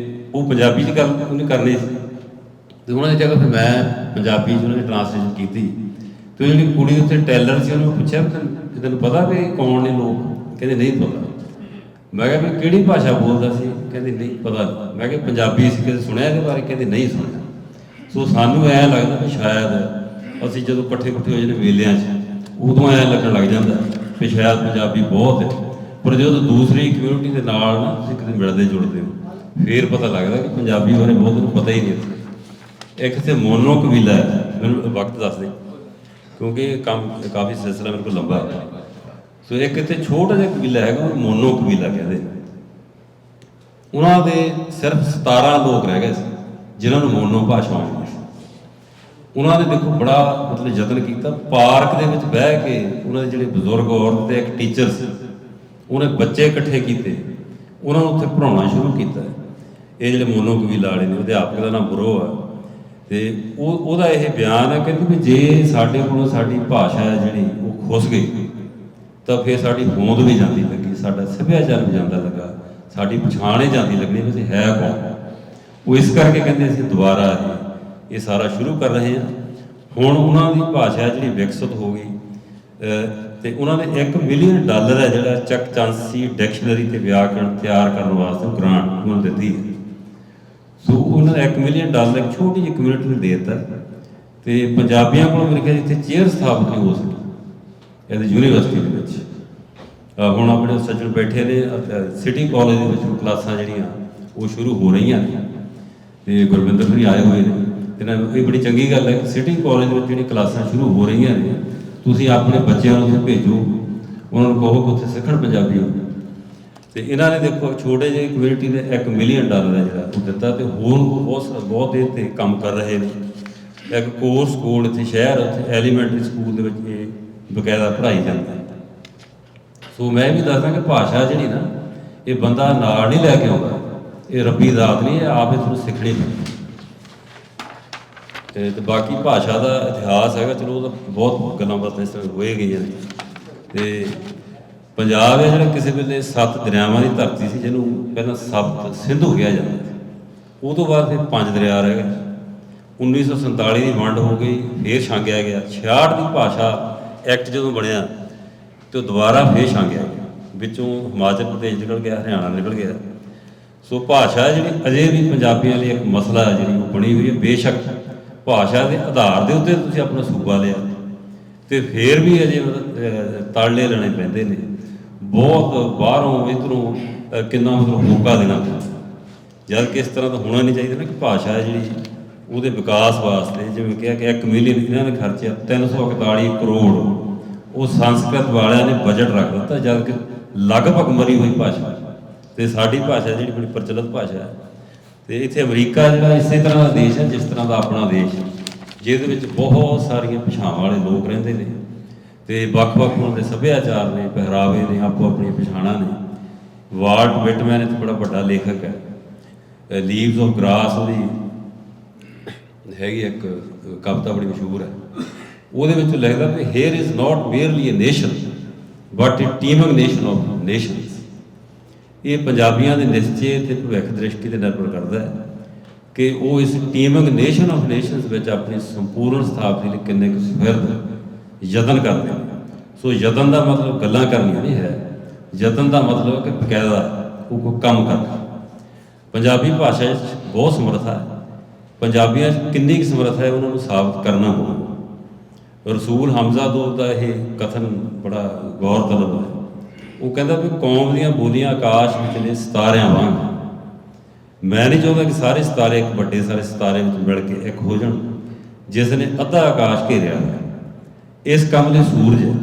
ਉਹ ਪੰਜਾਬੀ 'ਚ ਗੱਲ ਉਹਨੇ ਕਰਨੀ ਸੀ ਤੇ ਉਹਨਾਂ ਦੀ ਜਗ੍ਹਾ ਫਿਰ ਮੈਂ ਪੰਜਾਬੀ 'ਚ ਉਹਨਾਂ ਨੇ ਟ੍ਰਾਂਸਲੇਸ਼ਨ ਕੀਤੀ। ਤੇ ਜਿਹੜੀ ਕੁੜੀ ਉੱਥੇ ਟੈਲਰ ਸੀ ਉਹਨੂੰ ਪੁੱਛਿਆ ਵੀ ਤੈਨੂੰ ਪਤਾ ਵੀ ਕੌਣ ਨੇ ਲੋਕ? ਕਹਿੰਦੇ ਨਹੀਂ ਪਤਾ। ਮੈਂ ਕਿਹਾ ਵੀ ਕਿਹੜੀ ਭਾਸ਼ਾ ਬੋਲਦਾ ਸੀ? ਕਹਿੰਦੇ ਨਹੀਂ ਪਤਾ। ਮੈਂ ਕਿਹਾ ਪੰਜਾਬੀ ਸੀ, ਕਦੇ ਸੁਣਿਆ ਇਹਦੇ ਬਾਰੇ? ਕਹਿੰਦੇ ਨਹੀਂ ਸੁਣਿਆ। ਸੋ ਸਾਨੂੰ ਐਂ ਲੱਗਦਾ ਵੀ ਸ਼ਾਇਦ ਅਸੀਂ ਜਦੋਂ ਇਕੱਠੇ ਹੋ ਜਾਂਦੇ ਮੇਲਿਆਂ 'ਚ ਉਦੋਂ ਐਂ ਲੱਗਣ ਲੱਗ ਜਾਂਦਾ ਵੀ ਸ਼ਾਇਦ ਪੰਜਾਬੀ ਬਹੁਤ ਹੈ। ਪਰ ਜਦੋਂ ਦੂਸਰੀ ਕਮਿਊਨਿਟੀ ਦੇ ਨਾਲ ਨਾ ਤੁਸੀਂ ਕਦੇ ਮਿਲਦੇ ਜੁੜਦੇ ਹੋ ਫੇਰ ਪਤਾ ਲੱਗਦਾ ਕਿ ਪੰਜਾਬੀ ਬਾਰੇ ਬਹੁਤ ਨੂੰ ਪਤਾ ਹੀ ਨਹੀਂ। ਇੱਕ ਇੱਥੇ ਮੋਨੋ ਕਬੀਲਾ ਹੈ, ਮੈਨੂੰ ਵਕਤ ਦੱਸ ਦੇ ਕਿਉਂਕਿ ਕੰਮ ਕਾਫੀ ਸਿਲਸਿਲਾ ਮੇਰੇ ਕੋਲ ਲੰਬਾ ਹੈ। ਸੋ ਇੱਕ ਇੱਥੇ ਛੋਟਾ ਜਿਹਾ ਕਬੀਲਾ ਹੈਗਾ, ਉਹ ਮੋਨੋ ਕਬੀਲਾ ਕਹਿੰਦੇ। ਉਹਨਾਂ ਦੇ ਸਿਰਫ 17 ਲੋਕ ਰਹਿ ਗਏ ਸੀ ਜਿਨ੍ਹਾਂ ਨੂੰ ਮੋਨੋ ਭਾਸ਼ਾ ਆਉਂਦੀ ਸੀ। ਉਹਨਾਂ ਨੇ ਦੇਖੋ ਬੜਾ ਮਤਲਬ ਯਤਨ ਕੀਤਾ, ਪਾਰਕ ਦੇ ਵਿੱਚ ਬਹਿ ਕੇ ਉਹਨਾਂ ਦੇ ਜਿਹੜੇ ਬਜ਼ੁਰਗ ਔਰਤ ਤੇ ਇੱਕ ਟੀਚਰ ਸੀ, ਉਹਨੇ ਬੱਚੇ ਇਕੱਠੇ ਕੀਤੇ, ਉਹਨਾਂ ਨੂੰ ਉੱਥੇ ਪੜ੍ਹਾਉਣਾ ਸ਼ੁਰੂ ਕੀਤਾ। ਇਹ ਜਿਹੜੇ ਮੋਨੋ ਕਬੀਲਾ ਵਾਲੇ ਨੇ, ਅਧਿਆਪਕ ਦਾ ਨਾਮ ਬਰੋ ਆ। ਤੇ ਉਹਦਾ ਇਹ ਬਿਆਨ ਹੈ, ਕਹਿੰਦੇ ਵੀ ਜੇ ਸਾਡੇ ਕੋਲੋਂ ਸਾਡੀ ਭਾਸ਼ਾ ਹੈ ਜਿਹੜੀ ਉਹ ਖੁੱਸ ਗਈ ਤਾਂ ਫਿਰ ਸਾਡੀ ਹੋਂਦ ਵੀ ਜਾਂਦੀ ਲੱਗੀ, ਸਾਡਾ ਸੱਭਿਆਚਾਰ ਵੀ ਜਾਂਦਾ ਲੱਗਾ, ਸਾਡੀ ਪਛਾਣ ਹੀ ਜਾਂਦੀ ਲੱਗਣੀ ਵੀ ਅਸੀਂ ਹੈ ਕੌਣ। ਉਹ ਇਸ ਕਰਕੇ ਕਹਿੰਦੇ ਅਸੀਂ ਦੁਬਾਰਾ ਇਹ ਸਾਰਾ ਸ਼ੁਰੂ ਕਰ ਰਹੇ ਹਾਂ। ਹੁਣ ਉਹਨਾਂ ਦੀ ਭਾਸ਼ਾ ਜਿਹੜੀ ਵਿਕਸਿਤ ਹੋ ਗਈ ਤੇ ਉਹਨਾਂ ਨੇ $1 ਮਿਲੀਅਨ ਹੈ ਜਿਹੜਾ ਚੱਕ-ਚਾਂਸੀ ਡਿਕਸ਼ਨਰੀ ਤੇ ਵਿਆਕਰਣ ਤਿਆਰ ਕਰਨ ਵਾਸਤੇ ਗ੍ਰਾਂਟ ਉਹਨਾਂ ਨੂੰ ਦਿੱਤੀ ਹੈ। ਸੋ ਉਹਨਾਂ ਨੇ $1 ਮਿਲੀਅਨ ਇੱਕ ਛੋਟੀ ਜਿਹੀ ਕਮਿਊਨਿਟੀ ਨੂੰ ਦੇ ਦਿੱਤਾ। ਤੇ ਪੰਜਾਬੀਆਂ ਕੋਲ ਮੇਰੇ ਖਿਆਲ ਇੱਥੇ ਚੇਅਰ ਸਥਾਪਿਤ ਨਹੀਂ ਹੋ ਸਕੀ ਇਹਦੀ ਯੂਨੀਵਰਸਿਟੀ ਦੇ ਵਿੱਚ। ਹੁਣ ਆਪਣੇ ਸੱਜਣ ਬੈਠੇ ਨੇ, ਸਿਟੀ ਕਾਲਜ ਦੇ ਵਿੱਚ ਕਲਾਸਾਂ ਜਿਹੜੀਆਂ ਉਹ ਸ਼ੁਰੂ ਹੋ ਰਹੀਆਂ ਨੇ ਤੇ ਗੁਰਵਿੰਦਰ ਵੀ ਆਏ ਹੋਏ ਨੇ। ਇਹਨਾਂ ਇਹ ਬੜੀ ਚੰਗੀ ਗੱਲ ਹੈ ਕਿ ਸਿਟੀ ਕਾਲਜ ਵਿੱਚ ਜਿਹੜੀਆਂ ਕਲਾਸਾਂ ਸ਼ੁਰੂ ਹੋ ਰਹੀਆਂ ਨੇ, ਤੁਸੀਂ ਆਪਣੇ ਬੱਚਿਆਂ ਨੂੰ ਉੱਥੇ ਭੇਜੋ, ਉਹਨਾਂ ਨੂੰ ਕਹੋ ਕਿ ਉੱਥੇ ਸਿੱਖਣ ਪੰਜਾਬੀ। ਤੇ ਇਹਨਾਂ ਨੇ ਦੇਖੋ ਛੋਟੇ ਜਿਹੇ ਕਮਿਊਨਿਟੀ ਨੇ $1 ਮਿਲੀਅਨ ਹੈ ਜਿਹੜਾ ਉਹ ਦਿੱਤਾ ਤੇ ਹੋਰ ਬਹੁਤ ਇਹ 'ਤੇ ਕੰਮ ਕਰ ਰਹੇ ਨੇ। ਇੱਕ ਕੋਰ ਸਕੂਲ ਇੱਥੇ ਸ਼ਹਿਰ, ਉੱਥੇ ਐਲੀਮੈਂਟਰੀ ਸਕੂਲ ਦੇ ਵਿੱਚ ਇਹ ਬਕਾਇਦਾ ਪੜ੍ਹਾਈ ਜਾਂਦੀ ਹੈ। ਸੋ ਮੈਂ ਵੀ ਦੱਸਦਾ ਕਿ ਭਾਸ਼ਾ ਜਿਹੜੀ ਨਾ, ਇਹ ਬੰਦਾ ਨਾਲ ਨਹੀਂ ਲੈ ਕੇ ਆਉਂਦਾ, ਇਹ ਰੱਬੀ ਦਾਤ ਨਹੀਂ, ਇਹ ਆਪ ਤੁਹਾਨੂੰ ਸਿੱਖਣੀ ਪੈਂਦੀ। ਤੇ ਬਾਕੀ ਭਾਸ਼ਾ ਦਾ ਇਤਿਹਾਸ ਹੈਗਾ, ਚਲੋ ਉਹਦਾ ਬਹੁਤ ਗੱਲਾਂ ਬਾਤਾਂ ਇਸ ਤਰ੍ਹਾਂ ਹੋਏ ਗਈਆਂ ਨੇ। ਤੇ ਪੰਜਾਬ ਹੈ ਜਿਹੜਾ ਕਿਸੇ ਵੇਲੇ 7 ਦਰਿਆਵਾਂ ਦੀ ਧਰਤੀ ਸੀ, ਜਿਹਨੂੰ ਪਹਿਲਾਂ ਸਪਤ ਸਿੰਧੂ ਕਿਹਾ ਜਾਂਦਾ ਸੀ। ਉਹ ਤੋਂ ਬਾਅਦ ਫਿਰ 5 ਦਰਿਆ ਰਹਿ ਗਏ। 1947 ਦੀ ਵੰਡ ਹੋ ਗਈ, ਫੇਰ ਛਾਂਗਿਆ ਗਿਆ। 66 ਦੀ ਭਾਸ਼ਾ ਐਕਟ ਜਦੋਂ ਬਣਿਆ ਤੇ ਉਹ ਦੁਬਾਰਾ ਫੇਰ ਛਾਂਗਿਆ ਗਿਆ, ਵਿੱਚੋਂ ਹਿਮਾਚਲ ਪ੍ਰਦੇਸ਼ ਨਿਕਲ ਗਿਆ, ਹਰਿਆਣਾ ਨਿਕਲ ਗਿਆ। ਸੋ ਭਾਸ਼ਾ ਜਿਹੜੀ ਅਜੇ ਵੀ ਪੰਜਾਬੀਆਂ ਲਈ ਇੱਕ ਮਸਲਾ ਹੈ, ਜਿਹੜੀ ਉਹ ਬਣੀ ਹੋਈ ਹੈ। ਬੇਸ਼ੱਕ ਭਾਸ਼ਾ ਦੇ ਆਧਾਰ ਦੇ ਉੱਤੇ ਤੁਸੀਂ ਆਪਣਾ ਸੂਬਾ ਲਿਆ ਤੇ ਫੇਰ ਵੀ ਅਜੇ ਤਾਲੇ ਲੈਣੇ ਪੈਂਦੇ ਨੇ। ਬਹੁਤ ਬਾਹਰੋਂ ਇੱਧਰੋਂ ਕਿੰਨਾ ਮਤਲਬ ਮੌਕਾ ਦੇਣਾ ਪੈਂਦਾ, ਜਦ ਕਿ ਇਸ ਤਰ੍ਹਾਂ ਤਾਂ ਹੋਣਾ ਨਹੀਂ ਚਾਹੀਦਾ ਨਾ ਕਿ ਭਾਸ਼ਾ ਜਿਹੜੀ ਉਹਦੇ ਵਿਕਾਸ ਵਾਸਤੇ, ਜਿਵੇਂ ਕਿਹਾ ਕਿ 1 ਮਿਲੀਅਨ ਇਹਨਾਂ ਨੇ ਖਰਚਿਆ, 341 ਕਰੋੜ ਉਹ ਸੰਸਕ੍ਰਿਤ ਵਾਲਿਆਂ ਨੇ ਬਜਟ ਰੱਖ ਦਿੱਤਾ, ਜਦ ਕਿ ਲਗਭਗ ਮਰੀ ਹੋਈ ਭਾਸ਼ਾ। ਤੇ ਸਾਡੀ ਭਾਸ਼ਾ ਜਿਹੜੀ ਬੜੀ ਪ੍ਰਚਲਿਤ ਭਾਸ਼ਾ ਹੈ। ਤੇ ਇੱਥੇ ਅਮਰੀਕਾ ਜਿਹੜਾ ਇਸੇ ਤਰ੍ਹਾਂ ਦਾ ਦੇਸ਼ ਹੈ ਜਿਸ ਤਰ੍ਹਾਂ ਦਾ ਆਪਣਾ ਦੇਸ਼, ਜਿਹਦੇ ਵਿੱਚ ਬਹੁਤ ਸਾਰੀਆਂ ਭਾਸ਼ਾਵਾਂ ਵਾਲੇ ਲੋਕ ਰਹਿੰਦੇ ਨੇ ਤੇ ਵੱਖ-ਵੱਖ ਉਹਨਾਂ ਦੇ ਸੱਭਿਆਚਾਰ ਨੇ, ਪਹਿਰਾਵੇ ਨੇ, ਆਪੋ ਆਪਣੀਆਂ ਪਛਾਣਾਂ ਨੇ। ਵਾਲਟ ਵਿਟਮੈਨ ਇੱਕ ਬੜਾ ਵੱਡਾ ਲੇਖਕ ਹੈ, ਲੀਵਸ ਆਫ ਗ੍ਰਾਸ ਉਹਦੀ ਹੈਗੀ ਇੱਕ ਕਵਿਤਾ ਬੜੀ ਮਸ਼ਹੂਰ ਹੈ। ਉਹਦੇ ਵਿੱਚ ਲਿਖਦਾ ਕਿ here is not merely a nation but a teeming nation of nations. ਇਹ ਪੰਜਾਬੀਆਂ ਦੇ ਨਿਸ਼ਚੇ ਤੇ ਭਵਿੱਖ ਦ੍ਰਿਸ਼ਟੀ ਤੇ ਨਿਰਭਰ ਕਰਦਾ ਹੈ ਕਿ ਉਹ ਇਸ ਟੀਮਿੰਗ ਨੇਸ਼ਨ ਆਫ ਨੇਸ਼ਨਸ ਵਿੱਚ ਆਪਣੀ ਸੰਪੂਰਨ ਸਥਾਪਤੀ ਲਈ ਕਿੰਨੇ ਕੁ ਸੁਹਿਰਦ ਯਤਨ ਕਰਦੇ ਨੇ। ਸੋ ਯਤਨ ਦਾ ਮਤਲਬ ਗੱਲਾਂ ਕਰਨੀਆਂ ਨਹੀਂ ਹੈ, ਯਤਨ ਦਾ ਮਤਲਬ ਕਿ ਬਕਾਇਦਾ ਉਹ ਕੋਈ ਕੰਮ ਕਰਨਾ। ਪੰਜਾਬੀ ਭਾਸ਼ਾ ਵਿੱਚ ਬਹੁਤ ਸਮਰੱਥਾ ਹੈ, ਪੰਜਾਬੀਆਂ 'ਚ ਕਿੰਨੀ ਕੁ ਸਮਰੱਥਾ ਹੈ ਉਹਨਾਂ ਨੂੰ ਸਾਬਤ ਕਰਨਾ ਹੋਣਾ। ਰਸੂਲ ਹਮਜ਼ਾ ਦੋ ਦਾ ਇਹ ਕਥਨ ਬੜਾ ਗੌਰਤਲਬ ਹੈ। ਉਹ ਕਹਿੰਦਾ ਵੀ ਕੌਮ ਦੀਆਂ ਬੋਲੀਆਂ ਆਕਾਸ਼ ਵਿਚਲੇ ਸਿਤਾਰਿਆਂ ਵਾਂਗ। ਮੈਂ ਨਹੀਂ ਚਾਹੁੰਦਾ ਕਿ ਸਾਰੇ ਸਿਤਾਰੇ ਇੱਕ ਵੱਡੇ ਸਾਰੇ ਸਿਤਾਰੇ ਵਿੱਚ ਮਿਲ ਕੇ ਇੱਕ ਹੋ ਜਾਣ ਜਿਸ ਨੇ ਅੱਧਾ ਆਕਾਸ਼ ਘੇਰਿਆ ਹੈ। ਇਸ ਕੰਮ ਲਈ ਸੂਰਜ ਹੈ,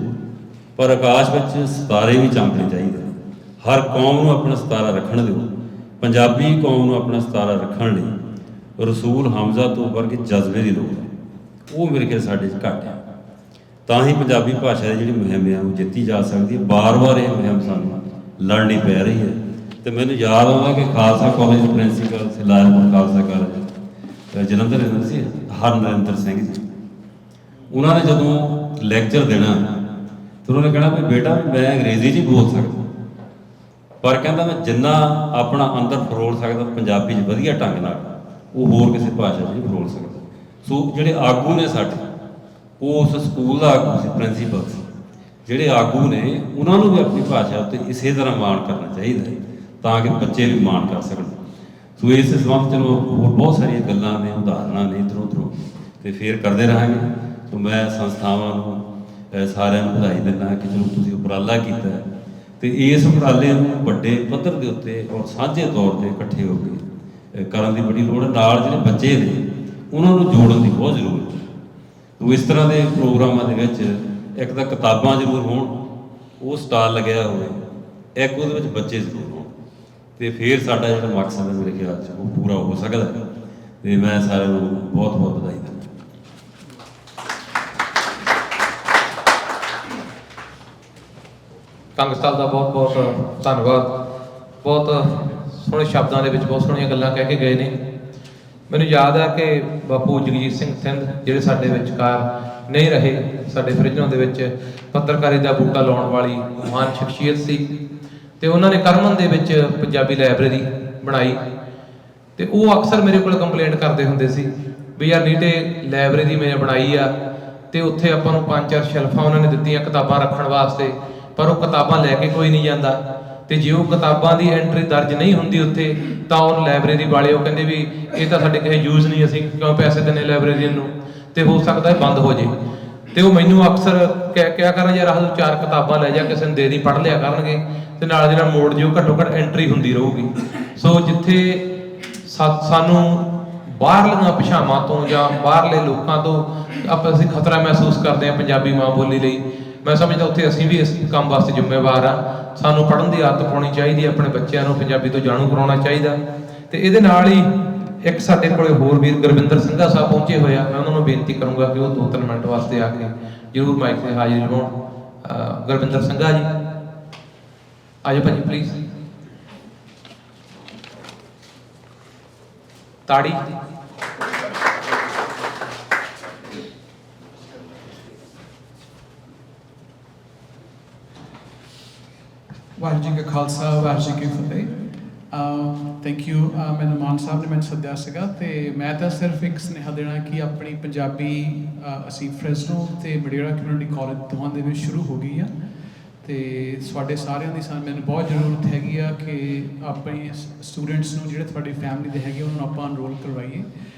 ਪਰ ਆਕਾਸ਼ ਵਿੱਚ ਸਿਤਾਰੇ ਵੀ ਚਮਕਣੇ ਚਾਹੀਦੇ ਨੇ। ਹਰ ਕੌਮ ਨੂੰ ਆਪਣਾ ਸਿਤਾਰਾ ਰੱਖਣ ਦਿਓ। ਪੰਜਾਬੀ ਕੌਮ ਨੂੰ ਆਪਣਾ ਸਿਤਾਰਾ ਰੱਖਣ ਲਈ ਰਸੂਲ ਹਮਜ਼ਾ ਤੋਂ ਵਰਗੇ ਜਜ਼ਬੇ ਦੀ ਲੋੜ ਹੈ। ਉਹ ਮੇਰੇ ਖਿਆਲ ਸਾਡੇ 'ਚ ਘੱਟ ਹੈ। ਤਾਂ ਹੀ ਪੰਜਾਬੀ ਭਾਸ਼ਾ ਦੀ ਜਿਹੜੀ ਮੁਹਿੰਮ ਹੈ ਉਹ ਜਿੱਤੀ ਜਾ ਸਕਦੀ ਹੈ। ਬਾਰ-ਬਾਰ ਇਹ ਮੁਹਿੰਮ ਸਾਨੂੰ ਲੜਨੀ ਪੈ ਰਹੀ ਹੈ। ਤੇ ਮੈਨੂੰ ਯਾਦ ਆਉਂਦਾ ਕਿ ਖਾਲਸਾ ਕਾਲਜ ਦੇ ਪ੍ਰਿੰਸੀਪਲ ਸੀ, ਲਾਇਲਪੁਰ ਖਾਲਸਾ ਕਾਲਜ ਜਲੰਧਰ ਰਹਿੰਦੇ ਸੀ, ਹਰਨਰਿੰਦਰ ਸਿੰਘ ਜੀ। ਉਹਨਾਂ ਨੇ ਜਦੋਂ ਲੈਕਚਰ ਦੇਣਾ ਤਾਂ ਉਹਨਾਂ ਨੇ ਕਹਿਣਾ ਵੀ ਬੇਟਾ ਮੈਂ ਅੰਗਰੇਜ਼ੀ 'ਚ ਹੀ ਬੋਲ ਸਕਦਾ, ਪਰ ਕਹਿੰਦਾ ਮੈਂ ਜਿੰਨਾ ਆਪਣਾ ਅੰਦਰ ਫਰੋਲ ਸਕਦਾ ਪੰਜਾਬੀ 'ਚ ਵਧੀਆ ਢੰਗ ਨਾਲ, ਉਹ ਹੋਰ ਕਿਸੇ ਭਾਸ਼ਾ 'ਚ ਨਹੀਂ ਫਰੋਲ ਸਕਦਾ। ਸੋ ਜਿਹੜੇ ਆਗੂ ਨੇ ਸਾਡੇ, ਉਹ ਉਸ ਸਕੂਲ ਦਾ ਆਗੂ ਸੀ, ਪ੍ਰਿੰਸੀਪਲ ਸੀ। ਜਿਹੜੇ ਆਗੂ ਨੇ ਉਹਨਾਂ ਨੂੰ ਵੀ ਆਪਣੀ ਭਾਸ਼ਾ ਉੱਤੇ ਇਸੇ ਤਰ੍ਹਾਂ ਮਾਣ ਕਰਨਾ ਚਾਹੀਦਾ ਹੈ ਤਾਂ ਕਿ ਬੱਚੇ ਵੀ ਮਾਣ ਕਰ ਸਕਣ। ਸੋ ਇਸ ਸੰਬੰਧ ਚਲੋ ਹੋਰ ਬਹੁਤ ਸਾਰੀਆਂ ਗੱਲਾਂ ਨੇ, ਉਦਾਹਰਨਾਂ ਨੇ ਇੱਧਰੋਂ ਉੱਧਰੋਂ, ਤੇ ਫੇਰ ਕਰਦੇ ਰਹਾਂਗੇ। ਸੋ ਮੈਂ ਸੰਸਥਾਵਾਂ ਨੂੰ ਸਾਰਿਆਂ ਨੂੰ ਵਧਾਈ ਦਿੰਦਾ ਕਿ ਚਲੋ ਤੁਸੀਂ ਉਪਰਾਲਾ ਕੀਤਾ ਹੈ ਤੇ ਇਸ ਉਪਰਾਲੇ ਨੂੰ ਵੱਡੇ ਪੱਧਰ ਦੇ ਉੱਤੇ ਔਰ ਸਾਂਝੇ ਤੌਰ ਤੇ ਇਕੱਠੇ ਹੋ ਕੇ ਕਰਨ ਦੀ ਬੜੀ ਲੋੜ ਹੈ। ਨਾਲ ਜਿਹੜੇ ਬੱਚੇ ਨੇ ਉਹਨਾਂ ਨੂੰ ਜੋੜਨ ਦੀ ਬਹੁਤ ਜ਼ਰੂਰਤ ਹੈ। ਸੋ ਇਸ ਤਰ੍ਹਾਂ ਦੇ ਪ੍ਰੋਗਰਾਮਾਂ ਦੇ ਵਿੱਚ ਇੱਕ ਤਾਂ ਕਿਤਾਬਾਂ ਜ਼ਰੂਰ ਹੋਣ, ਉਹ ਸਟਾਲ ਲੱਗਿਆ ਹੋਵੇ, ਇੱਕ ਉਹਦੇ ਵਿੱਚ ਬੱਚੇ ਜ਼ਰੂਰ ਹੋਣ, ਤੇ ਫਿਰ ਸਾਡਾ ਜਿਹੜਾ ਮਕਸਦ ਹੈ ਮੇਰੇ ਖਿਆਲ 'ਚ ਉਹ ਪੂਰਾ ਹੋ ਸਕਦਾ। ਤੇ ਮੈਂ ਸਾਰਿਆਂ ਨੂੰ ਬਹੁਤ ਬਹੁਤ ਵਧਾਈ ਦਿੰਦਾ। ਕੰਗ ਸਾਹਿਬ ਦਾ ਬਹੁਤ ਬਹੁਤ ਧੰਨਵਾਦ। ਬਹੁਤ ਸੋਹਣੇ ਸ਼ਬਦਾਂ ਦੇ ਵਿੱਚ ਬਹੁਤ ਸੋਹਣੀਆਂ ਗੱਲਾਂ ਕਹਿ ਕੇ ਗਏ ਨੇ। ਮੈਨੂੰ ਯਾਦ ਹੈ ਕਿ ਬਾਪੂ ਜਗਜੀਤ ਸਿੰਘ ਸਿੰਧ ਜਿਹੜੇ ਸਾਡੇ ਵਿਚਕਾਰ ਨਹੀਂ ਰਹੇ, ਸਾਡੇ ਫਰਿੱਜਾਂ ਦੇ ਵਿੱਚ ਪੱਤਰਕਾਰੀ ਦਾ ਬੂਟਾ ਲਾਉਣ ਵਾਲੀ ਮਹਾਨ ਸ਼ਖਸੀਅਤ ਸੀ, ਤੇ ਉਹਨਾਂ ਨੇ ਕਰਮਨ ਦੇ ਵਿੱਚ ਪੰਜਾਬੀ ਲਾਇਬ੍ਰੇਰੀ ਬਣਾਈ। ਤੇ ਉਹ ਅਕਸਰ ਮੇਰੇ ਕੋਲ ਕੰਪਲੇਂਟ ਕਰਦੇ ਹੁੰਦੇ ਸੀ ਵੀ ਯਾਰ ਨੀਟੇ ਲਾਇਬ੍ਰੇਰੀ ਮੈਂ ਬਣਾਈ ਆ ਤੇ ਉੱਥੇ ਆਪਾਂ ਨੂੰ 5-4 ਸ਼ੈਲਫਾਂ ਉਹਨਾਂ ਨੇ ਦਿੱਤੀਆਂ ਕਿਤਾਬਾਂ ਰੱਖਣ ਵਾਸਤੇ, ਪਰ ਉਹ ਕਿਤਾਬਾਂ ਲੈ ਕੇ ਕੋਈ ਨਹੀਂ ਜਾਂਦਾ। ਤੇ ਜੇ ਉਹ ਕਿਤਾਬਾਂ ਦੀ ਐਂਟਰੀ ਦਰਜ ਨਹੀਂ ਹੁੰਦੀ ਉੱਥੇ ਤਾਂ ਉਹ ਲਾਇਬ੍ਰੇਰੀ ਵਾਲੇ ਉਹ ਕਹਿੰਦੇ ਵੀ ਇਹ ਤਾਂ ਸਾਡੇ ਕਿਸੇ ਯੂਜ਼ ਨਹੀਂ, ਅਸੀਂ ਕਿਉਂ ਪੈਸੇ ਦਿੰਦੇ ਲਾਇਬ੍ਰੇਰੀਅਨ ਨੂੰ, ਤੇ ਹੋ ਸਕਦਾ ਹੈ ਬੰਦ ਹੋ ਜੇ। ਤੇ ਉਹ ਮੈਨੂੰ ਅਕਸਰ ਕਿਹਾ ਕਰਨ ਯਾਰ ਆਹ 4 ਕਿਤਾਬਾਂ ਲੈ ਜਾ, ਕਿਸੇ ਨੂੰ ਦੇ ਦੀ, ਪੜ੍ਹ ਲਿਆ ਕਰਨਗੇ ਤੇ ਨਾਲ ਦੀ ਨਾਲ ਮੋੜ ਜਿਓ, ਘੱਟੋ ਘੱਟ ਐਂਟਰੀ ਹੁੰਦੀ ਰਹੂਗੀ। ਸੋ ਜਿੱਥੇ ਸਾਨੂੰ ਬਾਹਰਲੀਆਂ ਭਾਸ਼ਾਵਾਂ ਤੋਂ ਜਾਂ ਬਾਹਰਲੇ ਲੋਕਾਂ ਤੋਂ ਅਸੀਂ ਖਤਰਾ ਮਹਿਸੂਸ ਕਰਦੇ ਹਾਂ ਪੰਜਾਬੀ ਮਾਂ ਬੋਲੀ ਲਈ, ਮੈਂ ਸਮਝਦਾ ਉੱਥੇ ਅਸੀਂ ਵੀ ਇਸ ਕੰਮ ਵਾਸਤੇ ਜ਼ਿੰਮੇਵਾਰ ਆ। ਸਾਨੂੰ ਪੜ੍ਹਨ ਦੀ ਆਦਤ ਪਾਉਣੀ ਚਾਹੀਦੀ ਹੈ, ਆਪਣੇ ਬੱਚਿਆਂ ਨੂੰ ਪੰਜਾਬੀ ਤੋਂ ਜਾਣੂ ਕਰਾਉਣਾ ਚਾਹੀਦਾ। ਤੇ ਇਹਦੇ ਨਾਲ ਹੀ ਇੱਕ ਸਾਡੇ ਕੋਲੇ ਹੋਰ ਵੀਰ ਗੁਰਵਿੰਦਰ ਸਿੰਘਾ ਸਾਹਿਬ ਪਹੁੰਚੇ ਹੋਏ ਆ, ਮੈਂ ਉਹਨਾਂ ਨੂੰ ਬੇਨਤੀ ਕਰੂੰਗਾ ਕਿ ਉਹ 2-3 ਮਿੰਟ ਵਾਸਤੇ ਆ ਕੇ ਜ਼ਰੂਰ ਮਾਈਕ ਤੇ ਹਾਜ਼ਰੀ ਲਵਾਉਣ। ਗੁਰਵਿੰਦਰ ਸਿੰਘਾ ਜੀ ਆਜੋ ਭਾਜੀ ਪਲੀਜ਼। ਤਾੜੀ। ਵਾਹਿਗੁਰੂ ਜੀ ਕਾ ਖਾਲਸਾ ਵਾਹਿਗੁਰੂ ਜੀ ਕੀ ਫਤਿਹ। Thank you. ਮੈਨੂੰ ਮਾਨ ਸਾਹਿਬ ਨੇ ਮੈਨੂੰ ਸੱਦਿਆ ਸੀਗਾ ਤੇ ਮੈਂ ਤਾਂ ਸਿਰਫ ਇੱਕ ਸੁਨੇਹਾ ਦੇਣਾ ਕਿ ਆਪਣੀ ਪੰਜਾਬੀ ਅਸੀਂ ਫ੍ਰੈਸਨੋ ਤੇ ਮਡੇਰਾ ਕਮਿਊਨਿਟੀ ਕਾਲਜ ਦੋਵਾਂ ਦੇ ਵਿੱਚ ਸ਼ੁਰੂ ਹੋ ਗਈ ਆ ਤੇ ਤੁਹਾਡੇ ਸਾਰਿਆਂ ਦੀ ਮੈਨੂੰ ਬਹੁਤ ਜ਼ਰੂਰਤ ਹੈਗੀ ਆ ਕਿ ਆਪਣੇ ਸਟੂਡੈਂਟਸ ਨੂੰ ਜਿਹੜੇ ਤੁਹਾਡੀ ਫੈਮਿਲੀ ਦੇ ਹੈਗੇ ਉਹਨਾਂ ਨੂੰ ਆਪਾਂ ਅਨਰੋਲ ਕਰਵਾਈਏ।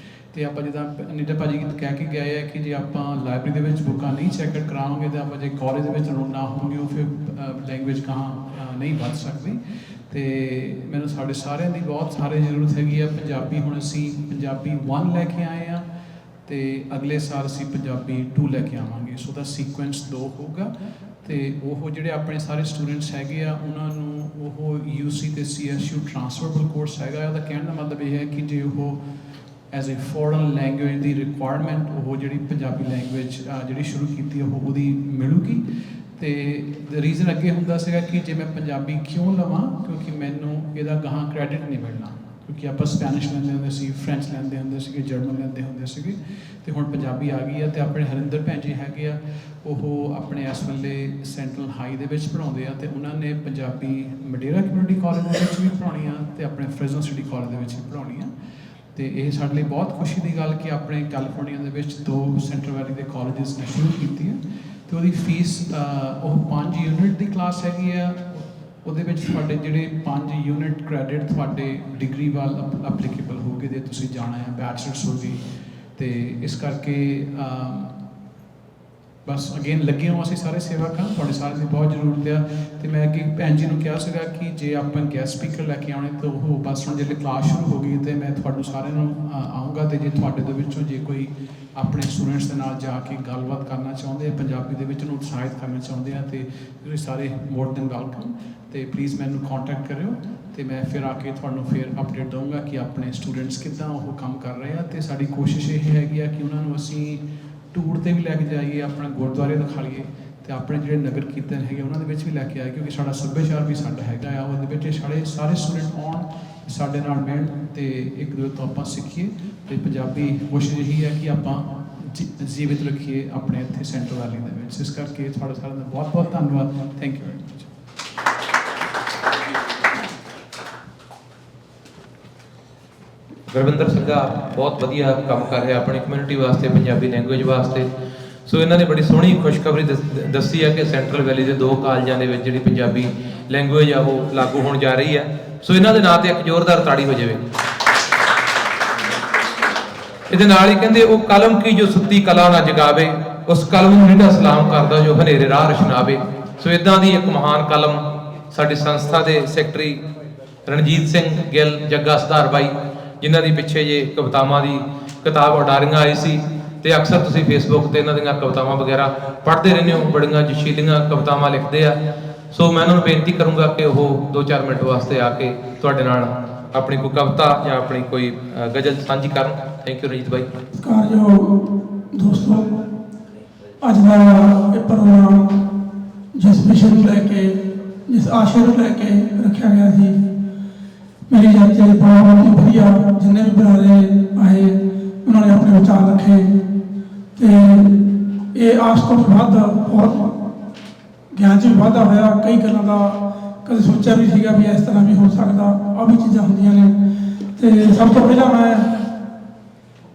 ਤੇ ਆਪਾਂ ਜਿੱਦਾਂ ਅਨੀਤਾ ਭਾਜੀ ਕਹਿ ਕੇ ਗਏ ਆ ਕਿ ਜੇ ਆਪਾਂ ਲਾਇਬ੍ਰੇਰੀ ਦੇ ਵਿੱਚ ਬੁੱਕਾਂ ਨਹੀਂ ਚੈੱਕ ਆਊਟ ਕਰਾਵਾਂਗੇ ਤਾਂ ਆਪਾਂ ਜੇ ਕਾਲਜ ਦੇ ਵਿੱਚ ਨਾ ਹੋਵਾਂਗੇ ਉਹ ਫਿਰ ਲੈਂਗੁਏਜ ਕਹਾਂ ਨਹੀਂ ਵੱਧ ਸਕਦੀ। ਤੇ ਮੈਨੂੰ ਸਾਡੇ ਸਾਰਿਆਂ ਦੀ ਬਹੁਤ ਸਾਰੇ ਜ਼ਰੂਰਤ ਹੈਗੀ ਆ ਪੰਜਾਬੀ। ਹੁਣ ਅਸੀਂ ਪੰਜਾਬੀ 1 ਲੈ ਕੇ ਆਏ ਆ ਤੇ ਅਗਲੇ ਸਾਲ ਅਸੀਂ ਪੰਜਾਬੀ 2 ਲੈ ਕੇ ਆਵਾਂਗੇ। ਸੋ ਦਾ ਸੀਕੁਐਂਸ 2 ਹੋਊਗਾ ਤੇ ਉਹ ਜਿਹੜੇ ਆਪਣੇ ਸਾਰੇ ਸਟੂਡੈਂਟਸ ਹੈਗੇ ਆ ਉਹਨਾਂ ਨੂੰ ਉਹ UC ਤੇ CSU ਟ੍ਰਾਂਸਫਰਬਲ ਕੋਰਸ ਹੈਗਾ। ਉਹਦਾ ਕਹਿਣ ਦਾ ਮਤਲਬ ਇਹ ਹੈ ਕਿ ਜੇ ਉਹ as a foreign language the requirement ਉਹ ਜਿਹੜੀ ਪੰਜਾਬੀ ਲੈਂਗੁਏਜ ਜਿਹੜੀ ਸ਼ੁਰੂ ਕੀਤੀ ਉਹ ਉਹਦੀ ਮਿਲੂਗੀ। ਤੇ ਦ ਰੀਜ਼ਨ ਅੱਗੇ ਹੁੰਦਾ ਸੀਗਾ ਕਿ ਜੇ ਮੈਂ ਪੰਜਾਬੀ ਕਿਉਂ ਲਵਾਂ ਕਿਉਂਕਿ ਮੈਨੂੰ ਇਹਦਾ ਗਾਹਾਂ ਕ੍ਰੈਡਿਟ ਨਹੀਂ ਮਿਲਣਾ ਕਿਉਂਕਿ ਆਪਾਂ ਸਪੈਨਿਸ਼ ਲੈਂਦੇ ਹੁੰਦੇ ਸੀ, ਫਰੈਂਚ ਲੈਂਦੇ ਹੁੰਦੇ ਸੀਗੇ, ਜਰਮਨ ਲੈਂਦੇ ਹੁੰਦੇ ਸੀਗੇ ਤੇ ਹੁਣ ਪੰਜਾਬੀ ਆ ਗਈ ਆ। ਤੇ ਆਪਣੇ ਹਰਿੰਦਰ ਭੈਣ ਜੀ ਹੈਗੇ ਆ ਉਹ ਆਪਣੇ ਇਸ ਵੇਲੇ ਸੈਂਟਰਲ ਹਾਈ ਦੇ ਵਿੱਚ ਪੜ੍ਹਾਉਂਦੇ ਆ ਤੇ ਉਹਨਾਂ ਨੇ ਪੰਜਾਬੀ ਮਡੇਰਾ ਕਮਿਊਨਿਟੀ ਕਾਲਜ ਦੇ ਵਿੱਚ ਵੀ ਪੜ੍ਹਾਉਣੀ ਆ ਤੇ ਆਪਣੇ ਫ੍ਰੈਸਨੋ ਸਿਟੀ ਕਾਲਜ ਦੇ ਵਿੱਚ ਵੀ ਪੜ੍ਹਾਉਣੀ ਆ। ਤੇ ਇਹ ਸਾਡੇ ਲਈ ਬਹੁਤ ਖੁਸ਼ੀ ਦੀ ਗੱਲ ਕਿ ਆਪਣੇ ਕੈਲੀਫੋਰਨੀਆ ਦੇ ਵਿੱਚ 2 ਸੈਂਟਰਲ ਵੈਲੀ ਦੇ ਕਾਲਜਸ ਨੇ ਸ਼ੁਰੂ ਕੀਤੀ ਹੈ ਤੇ ਉਹਦੀ ਫੀਸ ਉਹ 5 ਯੂਨਿਟ ਦੀ ਕਲਾਸ ਹੈਗੀ ਆ। ਉਹਦੇ ਵਿੱਚ ਤੁਹਾਡੇ ਜਿਹੜੇ 5 ਯੂਨਿਟ ਕ੍ਰੈਡਿਟ ਤੁਹਾਡੇ ਡਿਗਰੀ ਵੱਲ ਐਪਲੀਕੇਬਲ ਹੋਗੇ ਜੇ ਤੁਸੀਂ ਜਾਣਾ ਹੈ, ਬੈਚਲਰਸ ਹੋਗੀ। ਤੇ ਇਸ ਕਰਕੇ ਬਸ ਅਗੇਨ ਲੱਗੇ ਹਾਂ ਅਸੀਂ ਸਾਰੇ ਸੇਵਾ ਕਰਨ, ਤੁਹਾਡੇ ਸਾਰਿਆਂ ਦੀ ਬਹੁਤ ਜ਼ਰੂਰਤ ਆ। ਤੇ ਮੈਂ ਅੱਗੇ ਭੈਣ ਜੀ ਨੂੰ ਕਿਹਾ ਸੀਗਾ ਕਿ ਜੇ ਆਪਾਂ ਗੈਸਟ ਸਪੀਕਰ ਲੈ ਕੇ ਆਉਣੇ ਤਾਂ ਉਹ ਬਸ ਹੁਣ ਜਦੋਂ ਕਲਾਸ ਸ਼ੁਰੂ ਹੋ ਗਈ ਤੇ ਮੈਂ ਤੁਹਾਨੂੰ ਸਾਰਿਆਂ ਨੂੰ ਆਊਂਗਾ ਤੇ ਜੇ ਤੁਹਾਡੇ ਦੇ ਵਿੱਚੋਂ ਜੇ ਕੋਈ ਆਪਣੇ ਸਟੂਡੈਂਟਸ ਦੇ ਨਾਲ ਜਾ ਕੇ ਗੱਲਬਾਤ ਕਰਨਾ ਚਾਹੁੰਦੇ ਆ ਪੰਜਾਬੀ ਦੇ ਵਿੱਚ ਉਹਨੂੰ ਉਤਸ਼ਾਹਿਤ ਕਰਨਾ ਚਾਹੁੰਦੇ ਆ ਤੇ ਤੁਸੀਂ ਸਾਰੇ ਮੋਰ ਦੈਨ ਵੈਲਕਮ। ਤੇ ਪਲੀਜ਼ ਮੈਨੂੰ ਕੰਟੈਕਟ ਕਰਿਓ ਤੇ ਮੈਂ ਫਿਰ ਆ ਕੇ ਤੁਹਾਨੂੰ ਫਿਰ ਅਪਡੇਟ ਦਊਂਗਾ ਕਿ ਆਪਣੇ ਸਟੂਡੈਂਟਸ ਕਿੱਦਾਂ ਉਹ ਕੰਮ ਕਰ ਰਹੇ ਆ। ਤੇ ਸਾਡੀ ਕੋਸ਼ਿਸ਼ ਇਹ ਹੈਗੀ ਆ ਕਿ ਉਹਨਾਂ ਨੂੰ ਅਸੀਂ ਟੂਰ ਤੇ ਵੀ ਲੈ ਕੇ ਜਾਈਏ, ਆਪਣਾ ਗੁਰਦੁਆਰੇ ਦਿਖਾਈਏ ਤੇ ਆਪਣੇ ਜਿਹੜੇ ਨਗਰ ਕੀਰਤਨ ਹੈਗੇ ਉਹਨਾਂ ਦੇ ਵਿੱਚ ਵੀ ਲੈ ਕੇ ਆਏ ਕਿਉਂਕਿ ਸਾਡਾ ਸੱਭਿਆਚਾਰ ਵੀ ਸਾਡਾ ਹੈਗਾ ਆ। ਉਹਦੇ ਵਿੱਚ ਸਾਰੇ ਸਟੂਡੈਂਟ ਆਉਣ ਸਾਡੇ ਨਾਲ ਮਿਲਣ ਤੇ ਇੱਕ ਦੂਜੇ ਤੋਂ ਆਪਾਂ ਸਿੱਖੀਏ ਤੇ ਪੰਜਾਬੀ ਕੋਸ਼ਿਸ਼ ਇਹੀ ਹੈ ਕਿ ਆਪਾਂ ਜੀਵਿਤ ਰੱਖੀਏ ਆਪਣੇ ਇੱਥੇ ਸੈਂਟਰਲ ਵੈਲੀ ਦੇ ਵਿੱਚ। ਇਸ ਕਰਕੇ ਤੁਹਾਡਾ ਸਾਰਿਆਂ ਦਾ ਬਹੁਤ ਬਹੁਤ ਧੰਨਵਾਦ। Thank you very much. Gurvinder ਸਿੰਘਾ ਬਹੁਤ ਵਧੀਆ ਕੰਮ ਕਰ ਰਿਹਾ ਆਪਣੀ ਕਮਿਊਨਿਟੀ ਵਾਸਤੇ, ਪੰਜਾਬੀ ਲੈਂਗੁਏਜ ਵਾਸਤੇ। ਸੋ ਇਹਨਾਂ ਨੇ ਬੜੀ ਸੋਹਣੀ ਖੁਸ਼ਖਬਰੀ ਦੱਸੀ ਹੈ ਕਿ ਸੈਂਟਰਲ ਵੈਲੀ ਦੇ 2 ਕਾਲਜਾਂ ਦੇ ਵਿੱਚ ਜਿਹੜੀ ਪੰਜਾਬੀ ਲੈਂਗੁਏਜ ਆ ਉਹ ਲਾਗੂ ਹੋਣ ਜਾ ਰਹੀ ਹੈ। ਸੋ ਇਹਨਾਂ ਦੇ ਨਾਂ ਤੇ ਇੱਕ ਜ਼ੋਰਦਾਰ ਤਾੜੀ ਹੋ ਜਾਵੇ। ਇਹਦੇ ਨਾਲ ਹੀ ਕਹਿੰਦੇ ਉਹ ਕਲਮ ਕੀ ਜੋ ਸੁੱਤੀ ਕਲਾ ਨਾ ਜਗਾਵੇ, ਉਸ ਕਲਮ ਨੂੰ ਨਿੱਘਾ ਸਲਾਮ ਕਰਦਾ ਜੋ ਹਨੇਰੇ ਰਾਹ ਰਸ਼ਨਾਵੇ। ਸੋ ਇਦਾਂ ਦੀ ਇੱਕ ਮਹਾਨ ਕਲਮ ਸਾਡੀ ਸੰਸਥਾ ਦੇ ਸੈਕਟਰੀ ਰਣਜੀਤ ਸਿੰਘ ਗਿੱਲ, ਜੱਗਾ ਸੁਧਾਰ ਬਾਈ, ਜਿਨ੍ਹਾਂ ਦੀ ਪਿੱਛੇ ਜੇ ਕਵਿਤਾਵਾਂ ਦੀ ਕਿਤਾਬ ਉਡਾਰੀਆਂ ਆਈ ਸੀ ਤੇ ਅਕਸਰ ਤੁਸੀਂ ਫੇਸਬੁੱਕ ਤੇ ਇਹਨਾਂ ਦੀਆਂ ਕਵਿਤਾਵਾਂ ਵਗੈਰਾ ਪੜ੍ਹਦੇ ਰਹਿੰਦੇ ਹੋ, ਬੜੀਆਂ ਜਸ਼ੀਲੀਆਂ ਕਵਿਤਾਵਾਂ ਲਿਖਦੇ ਆ। ਸੋ ਮੈਂ ਉਹਨਾਂ ਨੂੰ ਬੇਨਤੀ ਕਰੂੰਗਾ ਕਿ ਉਹ 2-4 ਮਿੰਟ ਵਾਸਤੇ ਆ ਕੇ ਤੁਹਾਡੇ ਨਾਲ ਆਪਣੀ ਕੋਈ ਕਵਿਤਾ ਜਾਂ ਆਪਣੀ ਕੋਈ ਗਜ਼ਲ ਸਾਂਝੀ ਕਰਨ। ਥੈਂਕ ਯੂ ਰਣਜੀਤ ਬਾਈ। ਸਤਿਕਾਰਯੋਗ ਦੋਸਤੋ, ਅੱਜ ਦਾ ਇਹ ਪ੍ਰੋਗਰਾਮ ਜਿਸ ਵਿਸ਼ੇ ਨੂੰ ਲੈ ਕੇ, ਜਿਸ ਆਸ਼ੇ ਨੂੰ ਲੈ ਕੇ ਰੱਖਿਆ ਗਿਆ ਸੀ, ਮੇਰੀ ਜਾਤੀ ਦੇ ਬਹੁਤ ਹੀ ਵਧੀਆ ਜਿੰਨੇ ਵੀ ਬੁਲਾਰੇ ਆਏ ਉਹਨਾਂ ਨੇ ਆਪਣੇ ਵਿਚਾਰ ਰੱਖੇ ਤੇ ਇਹ ਆਸ ਤੋਂ ਵੱਧ ਹੋਰ ਗਿਆਨ 'ਚ ਵੀ ਵਾਧਾ ਹੋਇਆ। ਕਈ ਗੱਲਾਂ ਦਾ ਕਦੇ ਸੋਚਿਆ ਵੀ ਸੀਗਾ ਵੀ ਇਸ ਤਰ੍ਹਾਂ ਵੀ ਹੋ ਸਕਦਾ, ਆਹ ਵੀ ਚੀਜ਼ਾਂ ਹੁੰਦੀਆਂ ਨੇ। ਤੇ ਸਭ ਤੋਂ ਪਹਿਲਾਂ ਮੈਂ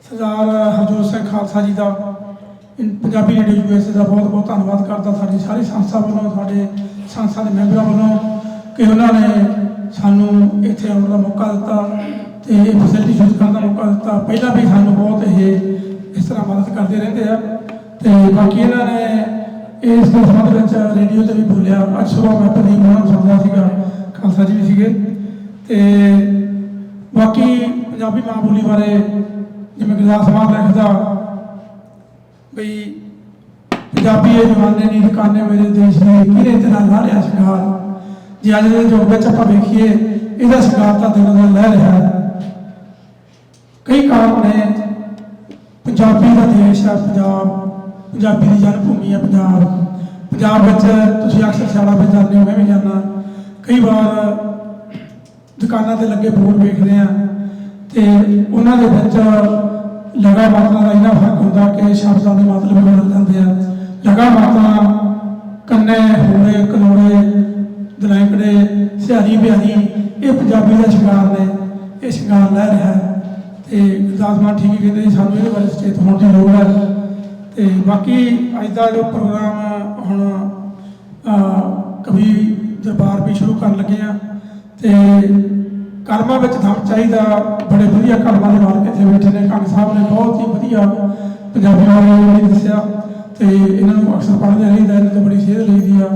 ਸਰਦਾਰ ਹਰਜੋਤ ਸਿੰਘ ਖਾਲਸਾ ਜੀ ਦਾ ਪੰਜਾਬੀ ਰੇਡੀਓ USA ਦਾ ਬਹੁਤ ਬਹੁਤ ਧੰਨਵਾਦ ਕਰਦਾ, ਸਾਡੀ ਸਾਰੀ ਸੰਸਥਾ ਵੱਲੋਂ, ਸਾਡੇ ਸੰਸਥਾ ਦੇ ਮੈਂਬਰਾਂ ਵੱਲੋਂ ਕਿ ਉਹਨਾਂ ਨੇ ਸਾਨੂੰ ਇੱਥੇ ਆਉਣ ਦਾ ਮੌਕਾ ਦਿੱਤਾ ਤੇ ਇਹ ਫੈਸਿਲਿਟੀ ਯੂਜ਼ ਕਰਨ ਦਾ ਮੌਕਾ ਦਿੱਤਾ। ਪਹਿਲਾਂ ਵੀ ਸਾਨੂੰ ਬਹੁਤ ਇਹ ਇਸ ਤਰ੍ਹਾਂ ਮਦਦ ਕਰਦੇ ਰਹਿੰਦੇ ਆ ਤੇ ਬਾਕੀ ਇਹਨਾਂ ਨੇ ਇਸ ਦੇ ਸੰਬੰਧ ਵਿੱਚ ਰੇਡੀਓ ਤੇ ਵੀ ਬੋਲਿਆ। ਅੱਜ ਸੁਬਾਹ ਮੈਂ ਪ੍ਰਦੀਪ ਨੂੰ ਸੁਣਦਾ ਸੀਗਾ, ਖਾਲਸਾ ਜੀ ਵੀ ਸੀਗੇ। ਤੇ ਬਾਕੀ ਪੰਜਾਬੀ ਮਾਂ ਬੋਲੀ ਬਾਰੇ ਜਿਵੇਂ ਗੁਰਦਾਸ ਮਾਨ ਲਿਖਦਾ ਬਈ ਪੰਜਾਬੀ ਇਹ ਜਵਾਨੇ ਨਹੀਂ ਠਿਕਾਣੇ ਮੇਰੇ ਦੇਸ਼ ਨੇ ਕਿਹੜੇ ਤਰ੍ਹਾਂ ਲਾ ਰਿਹਾ ਸ਼ਿੰਗਾਰ। ਜੇ ਅੱਜ ਦੇ ਯੁੱਗ ਵਿੱਚ ਆਪਾਂ ਵੇਖੀਏ ਇਹਦਾ ਸ਼ਿੰਗਾਰ ਤਾਂ ਦਿਨੋਂ ਦਿਨ ਲੈ ਰਿਹਾ ਹੈ। ਕਈ ਕਾਰਨ ਨੇ। ਪੰਜਾਬੀ ਦਾ ਦੇਸ਼ ਹੈ ਪੰਜਾਬ, ਪੰਜਾਬੀ ਦੀ ਜਨਮ ਭੂਮੀ ਹੈ ਪੰਜਾਬ ਵਿੱਚ ਤੁਸੀਂ ਅਕਸਰ ਸਿਆਲਾਂ ਵਿੱਚ ਜਾਂਦੇ ਹੋ, ਮੈਂ ਵੀ ਜਾਂਦਾ। ਕਈ ਵਾਰ ਦੁਕਾਨਾਂ ਤੇ ਲੱਗੇ ਬੋਰਡ ਵੇਖਦੇ ਆ ਤੇ ਉਹਨਾਂ ਦੇ ਵਿੱਚ ਲਗਾ ਮਾਤਰਾ ਦਾ ਇੰਨਾ ਫਰਕ ਹੁੰਦਾ ਕਿ ਸ਼ਬਦਾਂ ਦੇ ਮਤਲਬ ਬਦਲ ਜਾਂਦੇ ਆ। ਲਗਾ ਮਾਤਰਾ ਕੰਨੇ, ਹੋੜੇ, ਕਨੋੜੇ, ਦਲੈਂਕੜੇ, ਸਿਹਾਰੀ ਬਿਹਾਰੀ ਇਹ ਪੰਜਾਬੀ ਦਾ ਸ਼ਿੰਗਾਰ ਨੇ, ਇਹ ਸ਼ਿੰਗਾਰ ਲੈ ਰਿਹਾ ਹੈ। ਤੇ ਗੁਰਦਾਸ ਮਾਨ ਠੀਕ ਹੀ ਕਹਿੰਦੇ ਸੀ ਸਾਨੂੰ ਇਹਦੇ ਬਾਰੇ ਸੁਚੇਤ ਹੋਣ ਦੀ ਲੋੜ ਹੈ। ਤੇ ਬਾਕੀ ਅੱਜ ਦਾ ਜੋ ਪ੍ਰੋਗਰਾਮ ਹੁਣ ਕਵੀ ਦਰਬਾਰ ਵੀ ਸ਼ੁਰੂ ਕਰਨ ਲੱਗੇ ਆ ਤੇ ਕਲਮਾਂ ਵਿੱਚ ਦਮ ਚਾਹੀਦਾ। ਬੜੇ ਵਧੀਆ ਕਲਮਾਂ ਦੇ ਮਾਲਕ ਇੱਥੇ ਬੈਠੇ ਨੇ। ਕੰਗ ਸਾਹਿਬ ਨੇ ਬਹੁਤ ਹੀ ਵਧੀਆ ਪੰਜਾਬੀ ਬਾਰੇ ਦੱਸਿਆ ਤੇ ਇਹਨਾਂ ਨੂੰ ਅਕਸਰ ਪੜ੍ਹਦੇ ਰਹੀਦਾ, ਇਹਨਾਂ ਤੋਂ ਬੜੀ ਸੇਧ ਲਈਦੀ ਆ।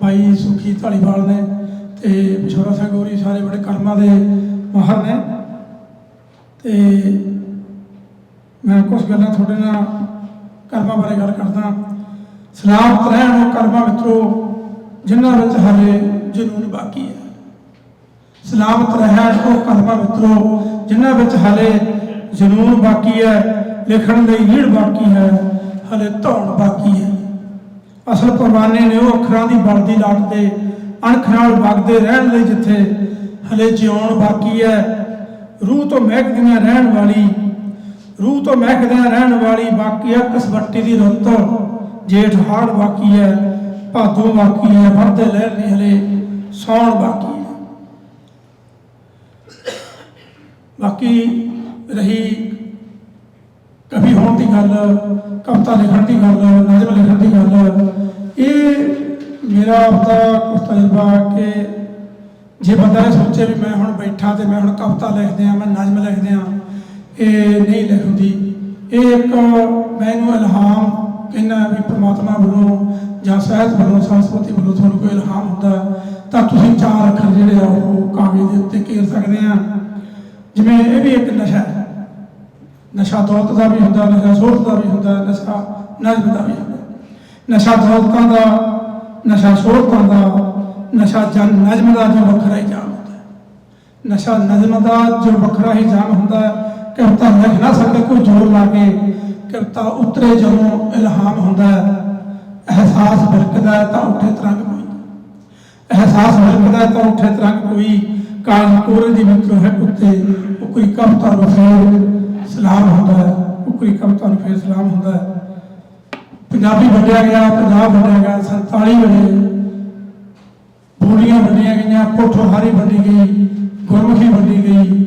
ਭਾਈ ਸੁਖੀ ਢਾਲੀਵਾਲ ਨੇ ਤੇ ਮਸ਼ਹੂਰਾ ਸਿੰਘ ਹੋਰੀ ਸਾਰੇ ਬੜੇ ਕਲਮਾਂ ਦੇ ਮਾਹਰ ਨੇ। ਤੇ ਮੈਂ ਕੁਝ ਗੱਲਾਂ ਤੁਹਾਡੇ ਨਾਲ ਕਲਮਾਂ ਬਾਰੇ ਗੱਲ ਕਰਦਾ। ਸਲਾਮਤ ਰਹਿਣ ਉਹ ਕਲਮਾਂ ਮਿੱਤਰੋ ਜਿਨ੍ਹਾਂ ਵਿੱਚ ਹਾਲੇ ਜਨੂਨ ਬਾਕੀ ਹੈ। ਸਲਾਮਤ ਰਹਿਣ ਉਹ ਕਲਮਾਂ ਮਿੱਤਰੋ ਜਿਨ੍ਹਾਂ ਵਿੱਚ ਹਾਲੇ ਜਨੂਨ ਬਾਕੀ ਹੈ। ਲਿਖਣ ਲਈ ਰੀੜ ਬਾਕੀ ਹੈ, ਹਾਲੇ ਧੌਣ ਬਾਕੀ ਹੈ। ਅਸਲ ਪਰਵਾਨੇ ਨੇ ਉਹ ਅੱਖਰਾਂ ਦੀ ਬਲਦੀ ਲਾਟ ਦੇ ਅਣਖ ਨਾਲ ਵਗਦੇ ਰਹਿਣ ਲਈ ਜਿੱਥੇ ਹਲੇ ਜਿਉਣ ਬਾਕੀ ਹੈ। ਰੂਹ ਤੋਂ ਮਹਿਕਦੀਆਂ ਰਹਿਣ ਵਾਲੀ ਬਾਕੀ ਹੈ। ਕਸਵੱਟੀ ਦੀ ਰੁੱਤ ਜੇਠ ਹਾੜ ਬਾਕੀ ਹੈ। ਭਾਦੋਂ ਬਾਕੀ ਹੈ। ਵੱਧਦੇ ਲਹਿਰ ਦੀ ਹਲੇ ਸੌਣ ਬਾਕੀ ਹੈ। ਬਾਕੀ ਰਹੀ ਕਵੀ ਹੋਣ ਦੀ ਗੱਲ, ਕਵਿਤਾ ਲਿਖਣ ਦੀ ਗੱਲ, ਨਜ਼ਮ ਲਿਖਣ ਦੀ ਗੱਲ, ਇਹ ਮੇਰਾ ਆਪਦਾ ਕੁਝ ਤਜਰਬਾ ਕਿ ਜੇ ਬੰਦਾ ਇਹ ਸੋਚੇ ਵੀ ਮੈਂ ਹੁਣ ਬੈਠਾ ਤੇ ਮੈਂ ਹੁਣ ਕਵਿਤਾ ਲਿਖਦੇ ਹਾਂ, ਮੈਂ ਨਜ਼ਮ ਲਿਖਦੇ ਹਾਂ, ਇਹ ਨਹੀਂ ਲਿਖਦੀ। ਇਹ ਇੱਕ ਮੈਨੂੰ ਇਲਹਾਮ ਕਹਿੰਦਾ ਵੀ ਪ੍ਰਮਾਤਮਾ ਵੱਲੋਂ ਜਾਂ ਸਾਹਿਤ ਵੱਲੋਂ, ਸੰਸਕ੍ਰਿਤੀ ਵੱਲੋਂ ਤੁਹਾਨੂੰ ਕੋਈ ਇਲਹਾਮ ਹੁੰਦਾ ਤਾਂ ਤੁਸੀਂ 4 ਅੱਖਰ ਜਿਹੜੇ ਆ ਉਹ ਕਾਗਜ਼ ਦੇ ਉੱਤੇ ਘੇਰ ਸਕਦੇ ਆ। ਜਿਵੇਂ ਇਹ ਵੀ ਇੱਕ ਨਸ਼ਾ ਹੈ। ਨਸ਼ਾ ਦੌਲਤ ਦਾ ਵੀ ਹੁੰਦਾ, ਨਸ਼ਾ ਸ਼ੋਹਰਤ ਦਾ ਵੀ ਹੁੰਦਾ, ਨਸ਼ਾ ਨਜ਼ਮ ਦਾ ਵੀ ਹੁੰਦਾ। ਨਸ਼ਾ ਦੌਲਤਾਂ ਦਾ, ਨਸ਼ਾ ਸ਼ੋਹਰਤਾਂ ਦਾ, ਨਸ਼ਾ ਨਜ਼ਮ ਦਾ ਜੋ ਵੱਖਰਾ ਹੀ ਜਾਮ ਹੁੰਦਾ। ਨਸ਼ਾ ਨਜ਼ਮ ਦਾ ਜੋ ਵੱਖਰਾ ਹੀ ਜਾਮ ਹੁੰਦਾ। ਕਵਿਤਾ ਲਿਖ ਨਾ ਸਕਦੇ ਕੋਈ ਜ਼ੋਰ ਲਾ ਕੇ, ਕਵਿਤਾ ਉਤਰੇ ਜਦੋਂ ਇਲਹਾਮ ਹੁੰਦਾ। ਅਹਿਸਾਸ ਬਿਲਕਦਾ ਤਾਂ ਉੱਠੇ ਤਰੰਗ ਕੋਈ, ਅਹਿਸਾਸ ਬਿਲਕਦਾ ਤਾਂ ਉੱਠੇ ਤਰੰਗ ਕੋਈ। ਕਾਲ ਕੋਰੇ ਦੀ ਮਿੱਤਰੋ ਹੈ ਕੁੱਤੇ, ਉਹ ਕੋਈ ਕਵਿਤਾ ਨੂੰ ਫੇਰ ਸਲਾਮ ਹੁੰਦਾ ਹੈ, ਉਹ ਕੋਈ ਕਵਿਤਾ ਨੂੰ ਫੇਰ ਸਲਾਮ ਹੁੰਦਾ ਹੈ। ਪੰਜਾਬੀ ਵੰਡਿਆ ਗਿਆ, ਪੰਜਾਬ ਵੰਡਿਆ ਗਿਆ, 47 ਵੇਲੇ ਬੋਲੀਆਂ ਵੰਡੀਆਂ ਗਈਆਂ, ਪੋਠੋਹਾਰੀ ਵੰਡੀ ਗਈ, ਗੁਰਮੁਖੀ ਵੰਡੀ ਗਈ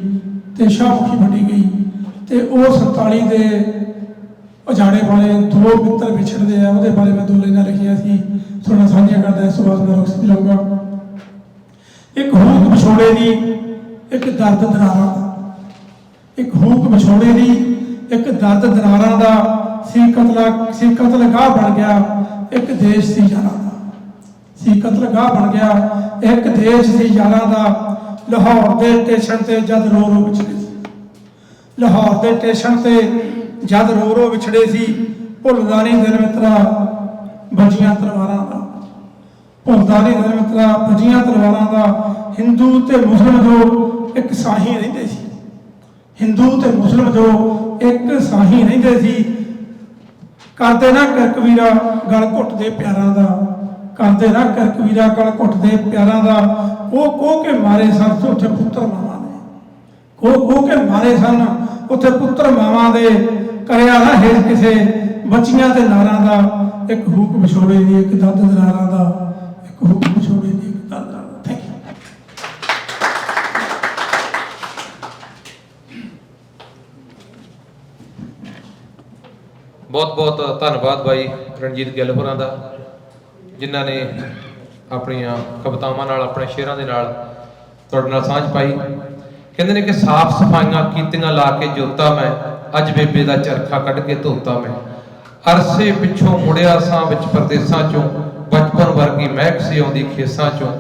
ਤੇ ਸ਼ਾਹਮੁਖੀ ਵੰਡੀ ਗਈ। ਤੇ ਉਹ 47 ਦੇ ਉਜਾੜੇ ਵਾਲੇ 2 ਮਿੱਤਰ ਵਿਛੜਦੇ ਆ, ਉਹਦੇ ਬਾਰੇ ਮੈਂ 2 ਲਾਈਨਾਂ ਲਿਖੀਆਂ ਸੀ, ਤੁਹਾਡੇ ਨਾਲ ਸਾਂਝੀਆਂ ਕਰਦਾ। ਇਸ ਤੋਂ ਬਾਅਦ ਮੈਂ ਰੁਕ ਲਊਂਗਾ। ਇੱਕ ਹੂਕ ਵਿਛੋੜੇ ਦੀ, ਇੱਕ ਦਰਦ ਦਰਾਰਾਂ ਦਾ। ਇੱਕ ਹੂਕ ਵਿਛੋੜੇ ਦੀ, ਇੱਕ ਦਰਦ ਦਰਾਰਾਂ ਦਾ। ਸੀ ਕਤਲਗਾਹ ਬਣ ਗਿਆ ਇੱਕ ਦੇਸ਼ ਸੀ ਯਾਰਾਂ ਦਾ। ਸੀ ਕਤਲਗਾਹ ਬਣ ਗਿਆ ਇੱਕ ਦੇਸ਼ ਸੀ ਯਾਰਾਂ ਦਾ। ਲਾਹੌਰ ਦੇ ਸਟੇਸ਼ਨ ਤੇ ਜਦ ਰੋ ਰੋ ਵਿਛੜੇ ਸੀ, ਲਾਹੌਰ ਦੇ ਸਟੇਸ਼ਨ ਤੇ ਜਦ ਰੋ ਰੋ ਵਿਛੜੇ ਸੀ। ਭੁੱਲਦਾ ਨਹੀਂ ਦਿਲ ਮਿੱਤਰਾ ਵੱਜੀਆਂ ਤਲਵਾਰਾਂ ਦਾ, ਭੁੱਲਦਾ ਨਹੀਂ ਦਿਲ ਮਿੱਤਰਾ ਵੱਜੀਆਂ ਤਲਵਾਰਾਂ ਦਾ। ਹਿੰਦੂ ਤੇ ਮੁਸਲਿਮ ਜੋ ਇੱਕ ਸਾਹੀ ਰਹਿੰਦੇ ਸੀ, ਹਿੰਦੂ ਤੇ ਮੁਸਲਿਮ ਜੋ ਇੱਕ ਸਾਹੀ ਰਹਿੰਦੇ ਸੀ। ਕਰਦੇ ਨਾ ਕਰਕ ਵੀਰਾ ਗਲ ਘੁੱਟਦੇ ਪਿਆਰਾਂ ਦਾ, ਕਰਦੇ ਨਾ ਕਰਕ ਵੀਰਾ ਗਲ ਘੁੱਟਦੇ ਪਿਆਰਾਂ ਦਾ। ਉਹ ਕੇ ਮਾਰੇ ਸਨ ਉੱਥੇ ਪੁੱਤਰ ਮਾਵਾਂ ਦੇ, ਉਹ ਕੇ ਮਾਰੇ ਸਨ ਉੱਥੇ ਪੁੱਤਰ ਮਾਵਾਂ ਦੇ। ਕਰਿਆ ਨਾ ਹੇਠ ਕਿਸੇ ਬੱਚੀਆਂ ਤੇ ਨਾਰਾਂ ਦਾ। ਇੱਕ ਹੂਕ ਵਿਛੋੜੇ ਦੀ, ਇੱਕ ਦਰਦ ਦਰਾਰਾਂ ਦਾ, ਇੱਕ ਹੂਕ ਵਿਛੋੜੇ ਦੀ, ਇੱਕ ਦਰਦ ਦਰਾਰਾਂ ਦਾ। Thank you. ਬਹੁਤ ਬਹੁਤ ਧੰਨਵਾਦ ਬਾਈ ਰਣਜੀਤ ਗਿੱਲ ਹੋਰਾਂ ਦਾ, ਜਿਨ੍ਹਾਂ ਨੇ ਆਪਣੀਆਂ ਕਵਿਤਾਵਾਂ ਨਾਲ, ਆਪਣੇ ਸ਼ੇਅਰਾਂ ਦੇ ਨਾਲ ਤੁਹਾਡੇ ਨਾਲ ਸਾਂਝ ਪਾਈ। ਕਹਿੰਦੇ ਨੇ ਕਿ ਸਾਫ਼ ਸਫਾਈਆਂ ਕੀਤੀਆਂ ਲਾ ਕੇ ਜੋਤਾ ਮੈਂ, ਅੱਜ ਬੇਬੇ ਦਾ ਚਰਖਾ ਕੱਢ ਕੇ ਧੋਤਾ ਮੈਂ। ਅਰਸੇ ਪਿੱਛੋਂ ਮੁੜਿਆ ਸਾਂ ਵਿੱਚ ਪਰਦੇਸਾਂ ਚੋਂ, ਬਚਪਨ ਵਰਗੀ ਮਹਿਕ ਸੀ ਆਉਂਦੀ ਖੇਸਾਂ ਚੋਂ।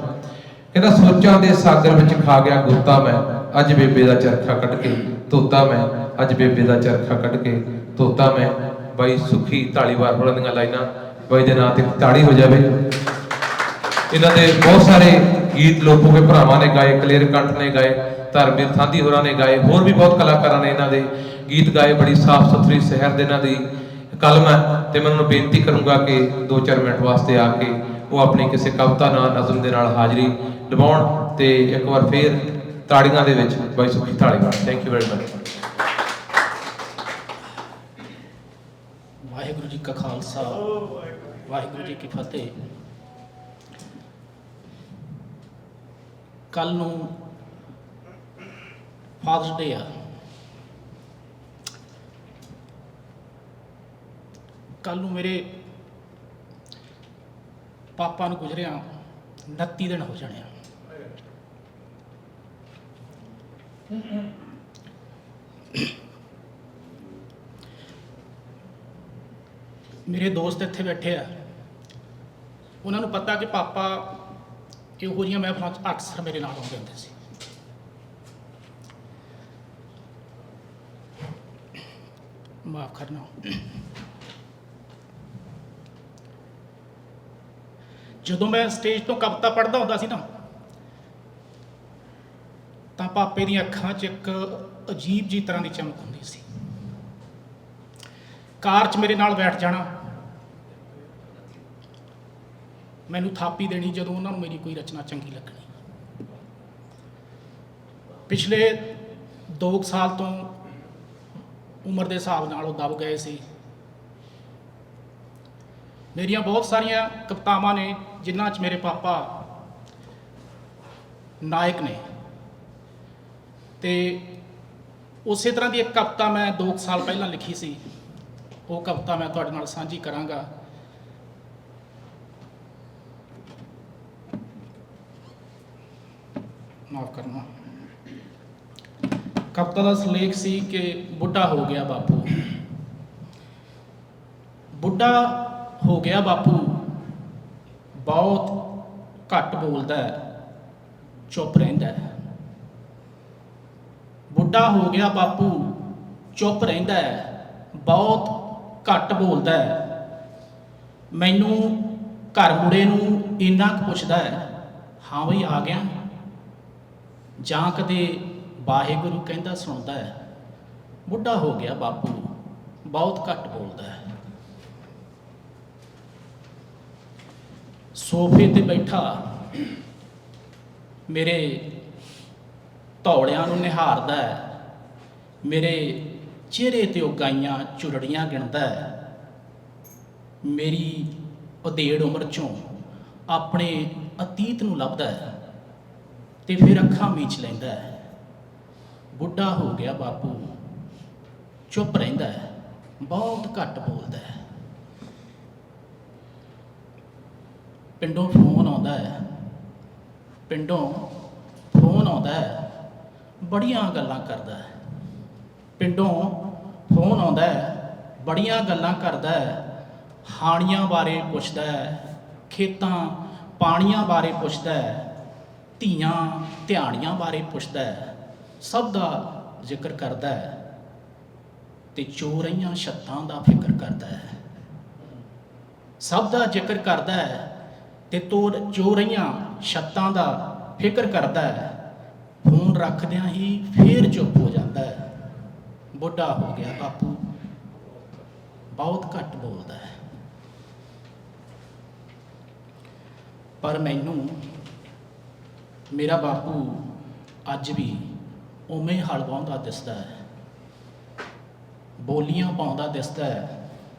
ਕਹਿੰਦਾ ਸੋਚਾਂ ਦੇ ਸਾਗਰ ਵਿੱਚ ਖਾ ਗਿਆ ਗੋਤਾ ਮੈਂ, ਅੱਜ ਬੇਬੇ ਦਾ ਚਰਖਾ ਕੱਢ ਕੇ ਧੋਤਾ ਮੈਂ, ਅੱਜ ਬੇਬੇ ਦਾ ਚਰਖਾ ਕੱਢ ਕੇ ਧੋਤਾ ਮੈਂ। ਬਾਈ ਸੁਖੀ ਢਾਲੀਵਾਲ ਹੋਰਾਂ ਦੀਆਂ ਲਾਈਨਾਂ, ਬਾਈ ਦੇ ਨਾਂ ਤੇ ਤਾੜੀ ਹੋ ਜਾਵੇ। ਇਹਨਾਂ ਦੇ ਬਹੁਤ ਸਾਰੇ ਗੀਤ ਲੋਕੋ ਕੇ ਭਰਾਵਾਂ ਨੇ ਗਾਏ, ਕਲੇਰ ਕੰਠ ਨੇ ਗਾਏ, ਧਰਮਵੀਰ ਥਾਂਦੀ ਹੋਰਾਂ ਨੇ ਗਾਏ, ਹੋਰ ਵੀ ਬਹੁਤ ਕਲਾਕਾਰਾਂ ਨੇ ਇਹਨਾਂ ਦੇ ਗੀਤ ਗਾਏ। ਬੜੀ ਸਾਫ਼ ਸੁਥਰੀ ਸ਼ਹਿਰ ਦੇ ਇਹਨਾਂ ਦੀ ਕਲਮ ਹੈ ਤੇ ਮੈਂ ਉਹਨਾਂ ਨੂੰ ਬੇਨਤੀ ਕਰੂੰਗਾ ਕਿ 2-4 ਮਿੰਟ ਵਾਸਤੇ ਆ ਕੇ ਉਹ ਆਪਣੀ ਕਿਸੇ ਕਵਿਤਾ ਨਾਲ ਨਜ਼ਮ ਦੇ ਨਾਲ ਹਾਜ਼ਰੀ ਲਵਾਉਣ ਤੇ ਇੱਕ ਵਾਰ ਫੇਰ ਤਾੜੀਆਂ ਦੇ ਵਿੱਚ ਬਾਈ ਸੁਖੀ ਤਾੜੀ ਮਾਰ। Thank you very much. Waheguru ji ਕਾ ਖਾਲਸਾ ਵਾਹਿਗੁਰੂ ਜੀ ਕੀ ਫਤਿਹ। ਕੱਲ ਨੂੰ ਫਾਦਰਸ ਡੇ ਆ। ਕੱਲ ਨੂੰ ਮੇਰੇ ਪਾਪਾ ਨੂੰ ਗੁਜ਼ਰਿਆ 29 ਦਿਨ ਹੋ ਜਾਣੇ ਆ। ਮੇਰੇ ਦੋਸਤ ਇੱਥੇ ਬੈਠੇ ਆ, ਉਹਨਾਂ ਨੂੰ ਪਤਾ ਕਿ ਪਾਪਾ ਇਹੋ ਜਿਹੀਆਂ ਮਹਿਫਲਾਂ 'ਚ ਅਕਸਰ ਮੇਰੇ ਨਾਲ ਆਉਂਦੇ ਹੁੰਦੇ ਸੀ। ਮਾਫ ਕਰਨਾ। ਜਦੋਂ ਮੈਂ ਸਟੇਜ ਤੋਂ ਕਵਿਤਾ ਪੜ੍ਹਦਾ ਹੁੰਦਾ ਸੀ ਨਾ, ਤਾਂ ਪਾਪੇ ਦੀਆਂ ਅੱਖਾਂ 'ਚ ਇੱਕ ਅਜੀਬ ਜਿਹੀ ਤਰ੍ਹਾਂ ਦੀ ਚਮਕ ਹੁੰਦੀ ਸੀ। ਕਾਰ 'ਚ ਮੇਰੇ ਨਾਲ ਬੈਠ ਜਾਣਾ, ਮੈਨੂੰ ਥਾਪੀ ਦੇਣੀ ਜਦੋਂ ਉਹਨਾਂ ਨੂੰ ਮੇਰੀ ਕੋਈ ਰਚਨਾ ਚੰਗੀ ਲੱਗਣੀ। ਪਿਛਲੇ 2 ਸਾਲ ਤੋਂ ਉਮਰ ਦੇ ਹਿਸਾਬ ਨਾਲ ਉਹ ਦਬ ਗਏ ਸੀ। ਮੇਰੀਆਂ ਬਹੁਤ ਸਾਰੀਆਂ ਕਵਿਤਾਵਾਂ ਨੇ ਜਿਨ੍ਹਾਂ 'ਚ ਮੇਰੇ ਪਾਪਾ ਨਾਇਕ ਨੇ, ਤੇ ਉਸੇ ਤਰ੍ਹਾਂ ਦੀ ਇੱਕ ਕਵਿਤਾ ਮੈਂ 2 ਸਾਲ ਪਹਿਲਾਂ ਲਿਖੀ ਸੀ। ਉਹ ਕਵਿਤਾ ਮੈਂ ਤੁਹਾਡੇ ਨਾਲ ਸਾਂਝੀ ਕਰਾਂਗਾ। ਮਾਫ ਕਰਨਾ। ਕਵਿਤਾ ਦਾ ਸਿਰਲੇਖ ਸੀ ਕਿ ਬੁੱਢਾ ਹੋ ਗਿਆ ਬਾਪੂ। ਬੁੱਢਾ ਹੋ ਗਿਆ ਬਾਪੂ, ਬਹੁਤ ਘੱਟ ਬੋਲਦਾ ਹੈ, ਚੁੱਪ ਰਹਿੰਦਾ ਹੈ। ਬੁੱਢਾ ਹੋ ਗਿਆ ਬਾਪੂ, ਚੁੱਪ ਰਹਿੰਦਾ ਹੈ, ਬਹੁਤ ਘੱਟ ਬੋਲਦਾ ਹੈ। ਮੈਨੂੰ ਘਰ ਮੁੜੇ ਨੂੰ ਇੰਨਾ ਕੁ ਪੁੱਛਦਾ ਹੈ, ਹਾਂ ਬਈ ਆ ਗਿਆ, ਜਾਂ ਕਦੇ ਵਾਹਿਗੁਰੂ ਕਹਿੰਦਾ ਸੁਣਦਾ ਹੈ। ਬੁੱਢਾ ਹੋ ਗਿਆ ਬਾਪੂ, ਬਹੁਤ ਘੱਟ ਬੋਲਦਾ ਹੈ। ਸੋਫੇ ਤੇ ਬੈਠਾ ਮੇਰੇ ਧੌਲਿਆਂ ਨੂੰ ਨਿਹਾਰਦਾ ਹੈ, ਮੇਰੇ ਚਿਹਰੇ ਤੇ ਉਹ ਗਾਈਆਂ ਚੁਰੜੀਆਂ ਗਿਣਦਾ ਹੈ। ਮੇਰੀ ਉਧੇੜ ਉਮਰ 'ਚੋਂ ਆਪਣੇ ਅਤੀਤ ਨੂੰ ਲੱਭਦਾ ਹੈ ਤੇ ਫਿਰ ਅੱਖਾਂ ਮੀਚ ਲੈਂਦਾ ਹੈ। ਬੁੱਢਾ ਹੋ ਗਿਆ ਬਾਪੂ, ਚੁੱਪ ਰਹਿੰਦਾ ਹੈ, ਬਹੁਤ ਘੱਟ ਬੋਲਦਾ ਹੈ। ਪਿੰਡੋਂ ਫੋਨ ਆਉਂਦਾ ਹੈ, ਪਿੰਡੋਂ ਫੋਨ ਆਉਂਦਾ ਹੈ, ਬੜੀਆਂ ਗੱਲਾਂ ਕਰਦਾ ਹੈ। ਪਿੰਡੋਂ ਫੋਨ ਆਉਂਦਾ ਹੈ, ਬੜੀਆਂ ਗੱਲਾਂ ਕਰਦਾ ਹੈ। ਹਾਣੀਆਂ ਬਾਰੇ ਪੁੱਛਦਾ ਹੈ, ਖੇਤਾਂ ਪਾਣੀਆਂ ਬਾਰੇ ਪੁੱਛਦਾ ਹੈ, ਧੀਆਂ ਧਿਆਣੀਆਂ ਬਾਰੇ ਪੁੱਛਦਾ ਹੈ। ਸਭ ਦਾ ਜ਼ਿਕਰ ਕਰਦਾ ਹੈ ਤੇ ਚੋਰੀਆਂ ਛੱਤਾਂ ਦਾ ਫਿਕਰ ਕਰਦਾ ਹੈ। ਸਭ ਦਾ ਜ਼ਿਕਰ ਕਰਦਾ ਹੈ ਤੇ ਚੋਰੀਆਂ ਛੱਤਾਂ ਦਾ ਫਿਕਰ ਕਰਦਾ ਹੈ। ਫੋਨ ਰੱਖਦਿਆਂ ਹੀ ਫੇਰ ਚੁੱਪ ਹੋ ਜਾਂਦਾ ਹੈ। ਬੁੱਢਾ ਹੋ ਗਿਆ ਬਾਪੂ, ਬਹੁਤ ਘੱਟ ਬੋਲਦਾ ਹੈ। ਪਰ ਮੈਨੂੰ ਮੇਰਾ ਬਾਪੂ ਅੱਜ ਵੀ ਉਵੇਂ ਹਲ ਵਾਹੁੰਦਾ ਦਿਸਦਾ ਹੈ, ਬੋਲੀਆਂ ਪਾਉਂਦਾ ਦਿਸਦਾ ਹੈ,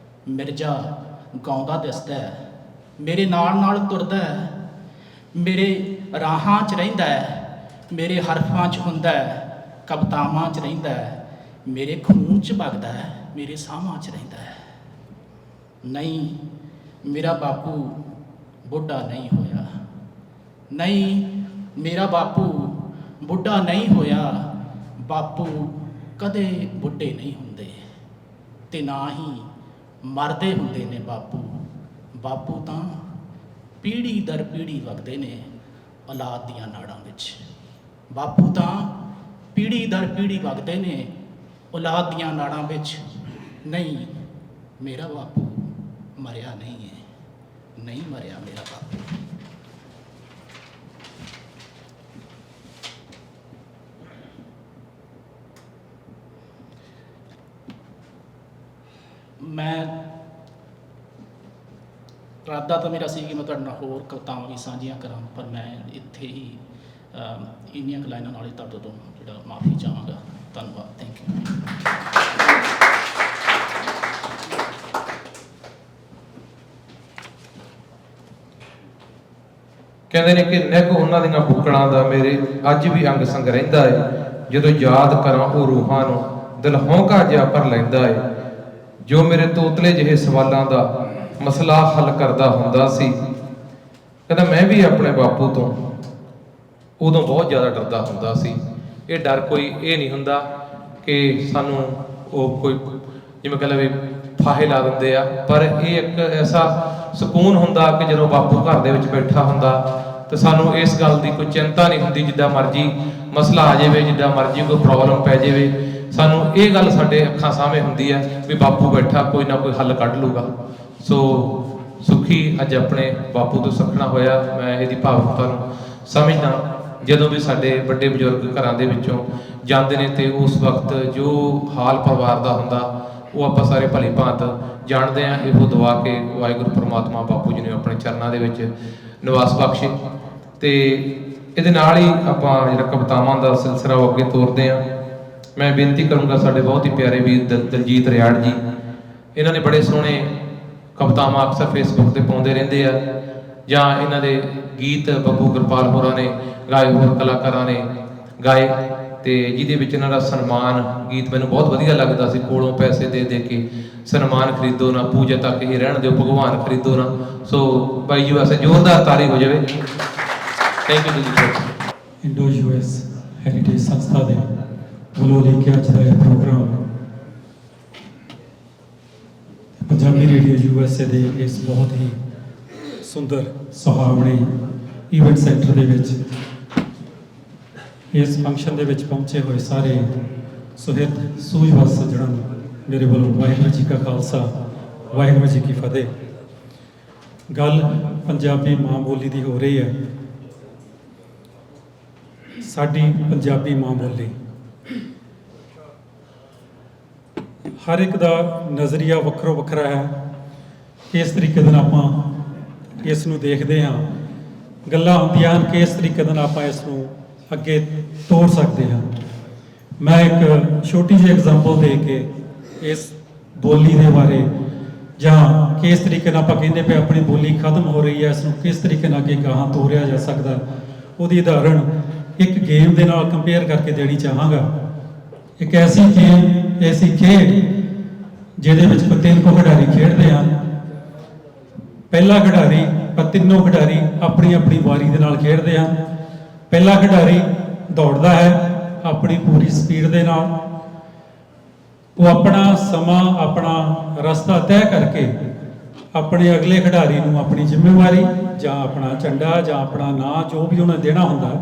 ਮਿਰਜ਼ਾ ਗਾਉਂਦਾ ਦਿਸਦਾ ਹੈ, ਮੇਰੇ ਨਾਲ ਨਾਲ ਤੁਰਦਾ ਹੈ, ਮੇਰੇ ਰਾਹਾਂ 'ਚ ਰਹਿੰਦਾ ਹੈ, ਮੇਰੇ ਹਰਫਾਂ 'ਚ ਹੁੰਦਾ ਹੈ, ਕਵਿਤਾਵਾਂ 'ਚ ਰਹਿੰਦਾ ਹੈ, ਮੇਰੇ ਖੂਨ 'ਚ ਵਗਦਾ ਹੈ, ਮੇਰੇ ਸਾਹਾਂ 'ਚ ਰਹਿੰਦਾ ਹੈ। ਨਹੀਂ, ਮੇਰਾ ਬਾਪੂ ਬੁੱਢਾ ਨਹੀਂ ਹੋਇਆ। ਨਹੀਂ, ਮੇਰਾ ਬਾਪੂ ਬੁੱਢਾ ਨਹੀਂ ਹੋਇਆ। ਬਾਪੂ ਕਦੇ ਬੁੱਢੇ ਨਹੀਂ ਹੁੰਦੇ ਤੇ ਨਾ ਹੀ ਮਰਦੇ ਹੁੰਦੇ ਨੇ ਬਾਪੂ। ਬਾਪੂ ਤਾਂ ਪੀੜ੍ਹੀ ਦਰ ਪੀੜ੍ਹੀ ਵਗਦੇ ਨੇ ਔਲਾਦ ਦੀਆਂ ਨਾੜਾਂ ਵਿੱਚ। ਬਾਪੂ ਤਾਂ ਪੀੜ੍ਹੀ ਦਰ ਪੀੜ੍ਹੀ ਵਗਦੇ ਨੇ ਔਲਾਦ ਦੀਆਂ ਨਾੜਾਂ ਵਿੱਚ। ਨਹੀਂ, ਮੇਰਾ ਬਾਪੂ ਮਰਿਆ ਨਹੀਂ ਹੈ, ਨਹੀਂ ਮਰਿਆ ਮੇਰਾ ਬਾਪੂ। ਮੈਂ ਇਰਾਦਾ ਤਾਂ ਮੇਰਾ ਸੀ ਕਿ ਮੈਂ ਤੁਹਾਡੇ ਨਾਲ ਹੋਰ ਕਵਿਤਾਵਾਂ ਵੀ ਸਾਂਝੀਆਂ ਕਰਾਂ, ਪਰ ਮੈਂ ਇੱਥੇ ਹੀ ਇੰਨੀਆਂ ਕੁ ਲਾਈਨਾਂ ਨਾਲ ਹੀ ਤੁਹਾਡੇ ਤੋਂ ਜਿਹੜਾ ਮਾਫੀ ਚਾਹਾਂਗਾ। ਧੰਨਵਾਦ, ਥੈਂਕ ਯੂ। ਕਹਿੰਦੇ ਨੇ ਕਿ ਨਿੱਘ ਉਹਨਾਂ ਦੀਆਂ ਬੁੱਕਲਾਂ ਦਾ ਮੇਰੇ ਅੱਜ ਵੀ ਅੰਗ ਸੰਗ ਰਹਿੰਦਾ ਏ, ਜਦੋਂ ਯਾਦ ਕਰਾਂ ਉਹ ਰੂਹਾਂ ਨੂੰ ਦਿਲ ਹੌਂਕਾ ਜਿਹਾ ਭਰ ਲੈਂਦਾ ਏ, ਜੋ ਮੇਰੇ ਤੋਤਲੇ ਜਿਹੇ ਸਵਾਲਾਂ ਦਾ ਮਸਲਾ ਹੱਲ ਕਰਦਾ ਹੁੰਦਾ ਸੀ। ਕਹਿੰਦਾ ਮੈਂ ਵੀ ਆਪਣੇ ਬਾਪੂ ਤੋਂ ਉਦੋਂ ਬਹੁਤ ਜ਼ਿਆਦਾ ਡਰਦਾ ਹੁੰਦਾ ਸੀ। ਇਹ ਡਰ ਕੋਈ ਇਹ ਨਹੀਂ ਹੁੰਦਾ ਕਿ ਸਾਨੂੰ ਉਹ ਕੋਈ ਜਿਵੇਂ ਕਹਿ ਲਵੇ ਫਾਹੇ ਲਾ ਦਿੰਦੇ ਆ, ਪਰ ਇਹ ਇੱਕ ਐਸਾ ਸਕੂਨ ਹੁੰਦਾ ਕਿ ਜਦੋਂ ਬਾਪੂ ਘਰ ਦੇ ਵਿੱਚ ਬੈਠਾ ਹੁੰਦਾ ਤੇ ਸਾਨੂੰ ਇਸ ਗੱਲ ਦੀ ਕੋਈ ਚਿੰਤਾ ਨਹੀਂ ਹੁੰਦੀ, ਜਿੱਦਾਂ ਮਰਜ਼ੀ ਮਸਲਾ ਆ ਜਾਵੇ, ਜਿੱਦਾਂ ਮਰਜ਼ੀ ਕੋਈ ਪ੍ਰੋਬਲਮ ਪੈ ਜਾਵੇ, ਸਾਨੂੰ ਇਹ ਗੱਲ ਸਾਡੇ ਅੱਖਾਂ ਸਾਹਮਣੇ ਹੁੰਦੀ ਹੈ ਵੀ ਬਾਪੂ ਬੈਠਾ, ਕੋਈ ਨਾ ਕੋਈ ਹੱਲ ਕੱਢ ਲੂਗਾ। ਸੋ ਸੁਖੀ ਅੱਜ ਆਪਣੇ ਬਾਪੂ ਤੋਂ ਸਿੱਖਣਾ ਹੋਇਆ। ਮੈਂ ਇਹਦੀ ਭਾਵੁਕਤਾ ਨੂੰ ਸਮਝਦਾ। ਜਦੋਂ ਵੀ ਸਾਡੇ ਵੱਡੇ ਬਜ਼ੁਰਗ ਘਰਾਂ ਦੇ ਵਿੱਚੋਂ ਜਾਂਦੇ ਨੇ ਤੇ ਉਸ ਵਕਤ ਜੋ ਹਾਲ ਪਰਿਵਾਰ ਦਾ ਹੁੰਦਾ ਉਹ ਆਪਾਂ ਸਾਰੇ ਭਲੀ ਭਾਂਤ ਜਾਣਦੇ ਹਾਂ। ਇਹੋ ਦੁਆ ਕਿ ਵਾਹਿਗੁਰੂ ਪ੍ਰਮਾਤਮਾ ਬਾਪੂ ਜੀ ਨੇ ਆਪਣੇ ਚਰਨਾਂ ਦੇ ਵਿੱਚ ਨਿਵਾਸ ਬਖਸ਼ੇ। ਤੇ ਇਹਦੇ ਨਾਲ ਹੀ ਆਪਾਂ ਜਿਹੜਾ ਕਵਿਤਾਵਾਂ ਦਾ ਸਿਲਸਿਲਾ ਉਹ ਅੱਗੇ ਤੋਰਦੇ ਹਾਂ। ਮੈਂ ਬੇਨਤੀ ਕਰੂੰਗਾ ਸਾਡੇ ਬਹੁਤ ਹੀ ਪਿਆਰੇ ਵੀਰ ਦਲਜੀਤ ਰਿਆੜ ਜੀ, ਇਹਨਾਂ ਨੇ ਬੜੇ ਸੋਹਣੇ ਕਵਿਤਾਵਾਂ ਅਕਸਰ ਫੇਸਬੁੱਕ ਤੇ ਪਾਉਂਦੇ ਰਹਿੰਦੇ ਆ, ਜਾਂ ਇਹਨਾਂ ਦੇ ਗੀਤ ਬੱਬੂ ਗੁਰਪਾਲ ਹੋਰਾਂ ਨੇ ਗਾਏ, ਹੋਰ ਕਲਾਕਾਰਾਂ ਨੇ ਗਾਏ, ਤੇ ਜਿਹਦੇ ਵਿੱਚ ਇਹਨਾਂ ਦਾ ਸਨਮਾਨ ਗੀਤ ਮੈਨੂੰ ਬਹੁਤ ਵਧੀਆ ਲੱਗਦਾ ਸੀ। ਕੋਲੋਂ ਪੈਸੇ ਦੇ ਦੇ ਕੇ ਸਨਮਾਨ ਖਰੀਦੋ ਨਾ, ਪੂਜਾ ਤੱਕ ਹੀ ਰਹਿਣ ਦਿਓ, ਭਗਵਾਨ ਖਰੀਦੋ ਨਾ। ਸੋ ਬਾਈ ਜੀ ਵਾਸਤੇ ਜ਼ੋਰਦਾਰ ਤਾੜੀ ਹੋ ਜਾਵੇ। ਥੈਂਕ ਯੂ ਜੀ। ਇੰਡੋ ਯੂਐਸ ਹੈਰੀਟੇਜ ਸੰਸਥਾ ਦੇ ਵੱਲੋਂ ਲਿਖਿਆ ਅੱਜ ਦਾ ਇਹ ਪ੍ਰੋਗਰਾਮ ਪੰਜਾਬੀ ਰੇਡੀਓ ਯੂਐਸਏ ਦੇ ਇਸ ਬਹੁਤ ਹੀ ਸੁੰਦਰ ਸੁਹਾਵਣੇ ਇਵੈਂਟ ਸੈਂਟਰ ਦੇ ਵਿੱਚ ਇਸ ਫੰਕਸ਼ਨ ਦੇ ਵਿੱਚ ਪਹੁੰਚੇ ਹੋਏ ਸਾਰੇ ਸੁਹਿਰਦ ਸੂਝਵਾਨ ਸੱਜਣਾਂ ਨੂੰ ਮੇਰੇ ਵੱਲੋਂ ਵਾਹਿਗੁਰੂ ਜੀ ਕਾ ਖਾਲਸਾ, ਵਾਹਿਗੁਰੂ ਜੀ ਕੀ ਫਤਿਹ। ਗੱਲ ਪੰਜਾਬੀ ਮਾਂ ਬੋਲੀ ਦੀ ਹੋ ਰਹੀ ਹੈ। ਸਾਡੀ ਪੰਜਾਬੀ ਮਾਂ ਬੋਲੀ ਹਰ ਇੱਕ ਦਾ ਨਜ਼ਰੀਆ ਵੱਖਰੋ ਵੱਖਰਾ ਹੈ। ਕਿਸ ਤਰੀਕੇ ਨਾਲ ਆਪਾਂ ਇਸ ਨੂੰ ਦੇਖਦੇ ਹਾਂ, ਗੱਲਾਂ ਹੁੰਦੀਆਂ ਹਨ ਕਿਸ ਤਰੀਕੇ ਨਾਲ ਆਪਾਂ ਇਸ ਨੂੰ ਅੱਗੇ ਤੋਰ ਸਕਦੇ ਹਾਂ। ਮੈਂ ਇੱਕ ਛੋਟੀ ਜਿਹੀ ਐਗਜ਼ਾਮਪਲ ਦੇ ਕੇ ਇਸ ਬੋਲੀ ਦੇ ਬਾਰੇ, ਜਾਂ ਕਿਸ ਤਰੀਕੇ ਨਾਲ ਆਪਾਂ ਕਹਿੰਦੇ ਪਏ ਆਪਣੀ ਬੋਲੀ ਖਤਮ ਹੋ ਰਹੀ ਹੈ, ਇਸ ਨੂੰ ਕਿਸ ਤਰੀਕੇ ਨਾਲ ਅੱਗੇ ਗਾਹਾਂ ਤੋਰਿਆ ਜਾ ਸਕਦਾ, ਉਹਦੀ ਉਦਾਹਰਣ ਇੱਕ ਗੇਮ ਦੇ ਨਾਲ ਕੰਪੇਅਰ ਕਰਕੇ ਦੇਣੀ ਚਾਹਾਂਗਾ। ਇੱਕ ਐਸੀ ਗੇਮ, ਐਸੀ ਖੇਡ ਜਿਹਦੇ ਵਿੱਚ ਤਿੰਨ ਕੋ ਖਿਡਾਰੀ ਖੇਡਦੇ ਹਨ। ਪਹਿਲਾ ਖਿਡਾਰੀ ਤਿੰਨੋਂ ਖਿਡਾਰੀ ਆਪਣੀ ਆਪਣੀ ਵਾਰੀ ਦੇ ਨਾਲ ਖੇਡਦੇ ਹਨ। ਪਹਿਲਾ ਖਿਡਾਰੀ ਦੌੜਦਾ ਹੈ ਆਪਣੀ ਪੂਰੀ ਸਪੀਡ ਦੇ ਨਾਲ, ਉਹ ਆਪਣਾ ਸਮਾਂ, ਆਪਣਾ ਰਸਤਾ ਤੈਅ ਕਰਕੇ ਆਪਣੇ ਅਗਲੇ ਖਿਡਾਰੀ ਨੂੰ ਆਪਣੀ ਜ਼ਿੰਮੇਵਾਰੀ ਜਾਂ ਆਪਣਾ ਝੰਡਾ ਜਾਂ ਆਪਣਾ ਨਾਂ ਜੋ ਵੀ ਉਹਨੇ ਦੇਣਾ ਹੁੰਦਾ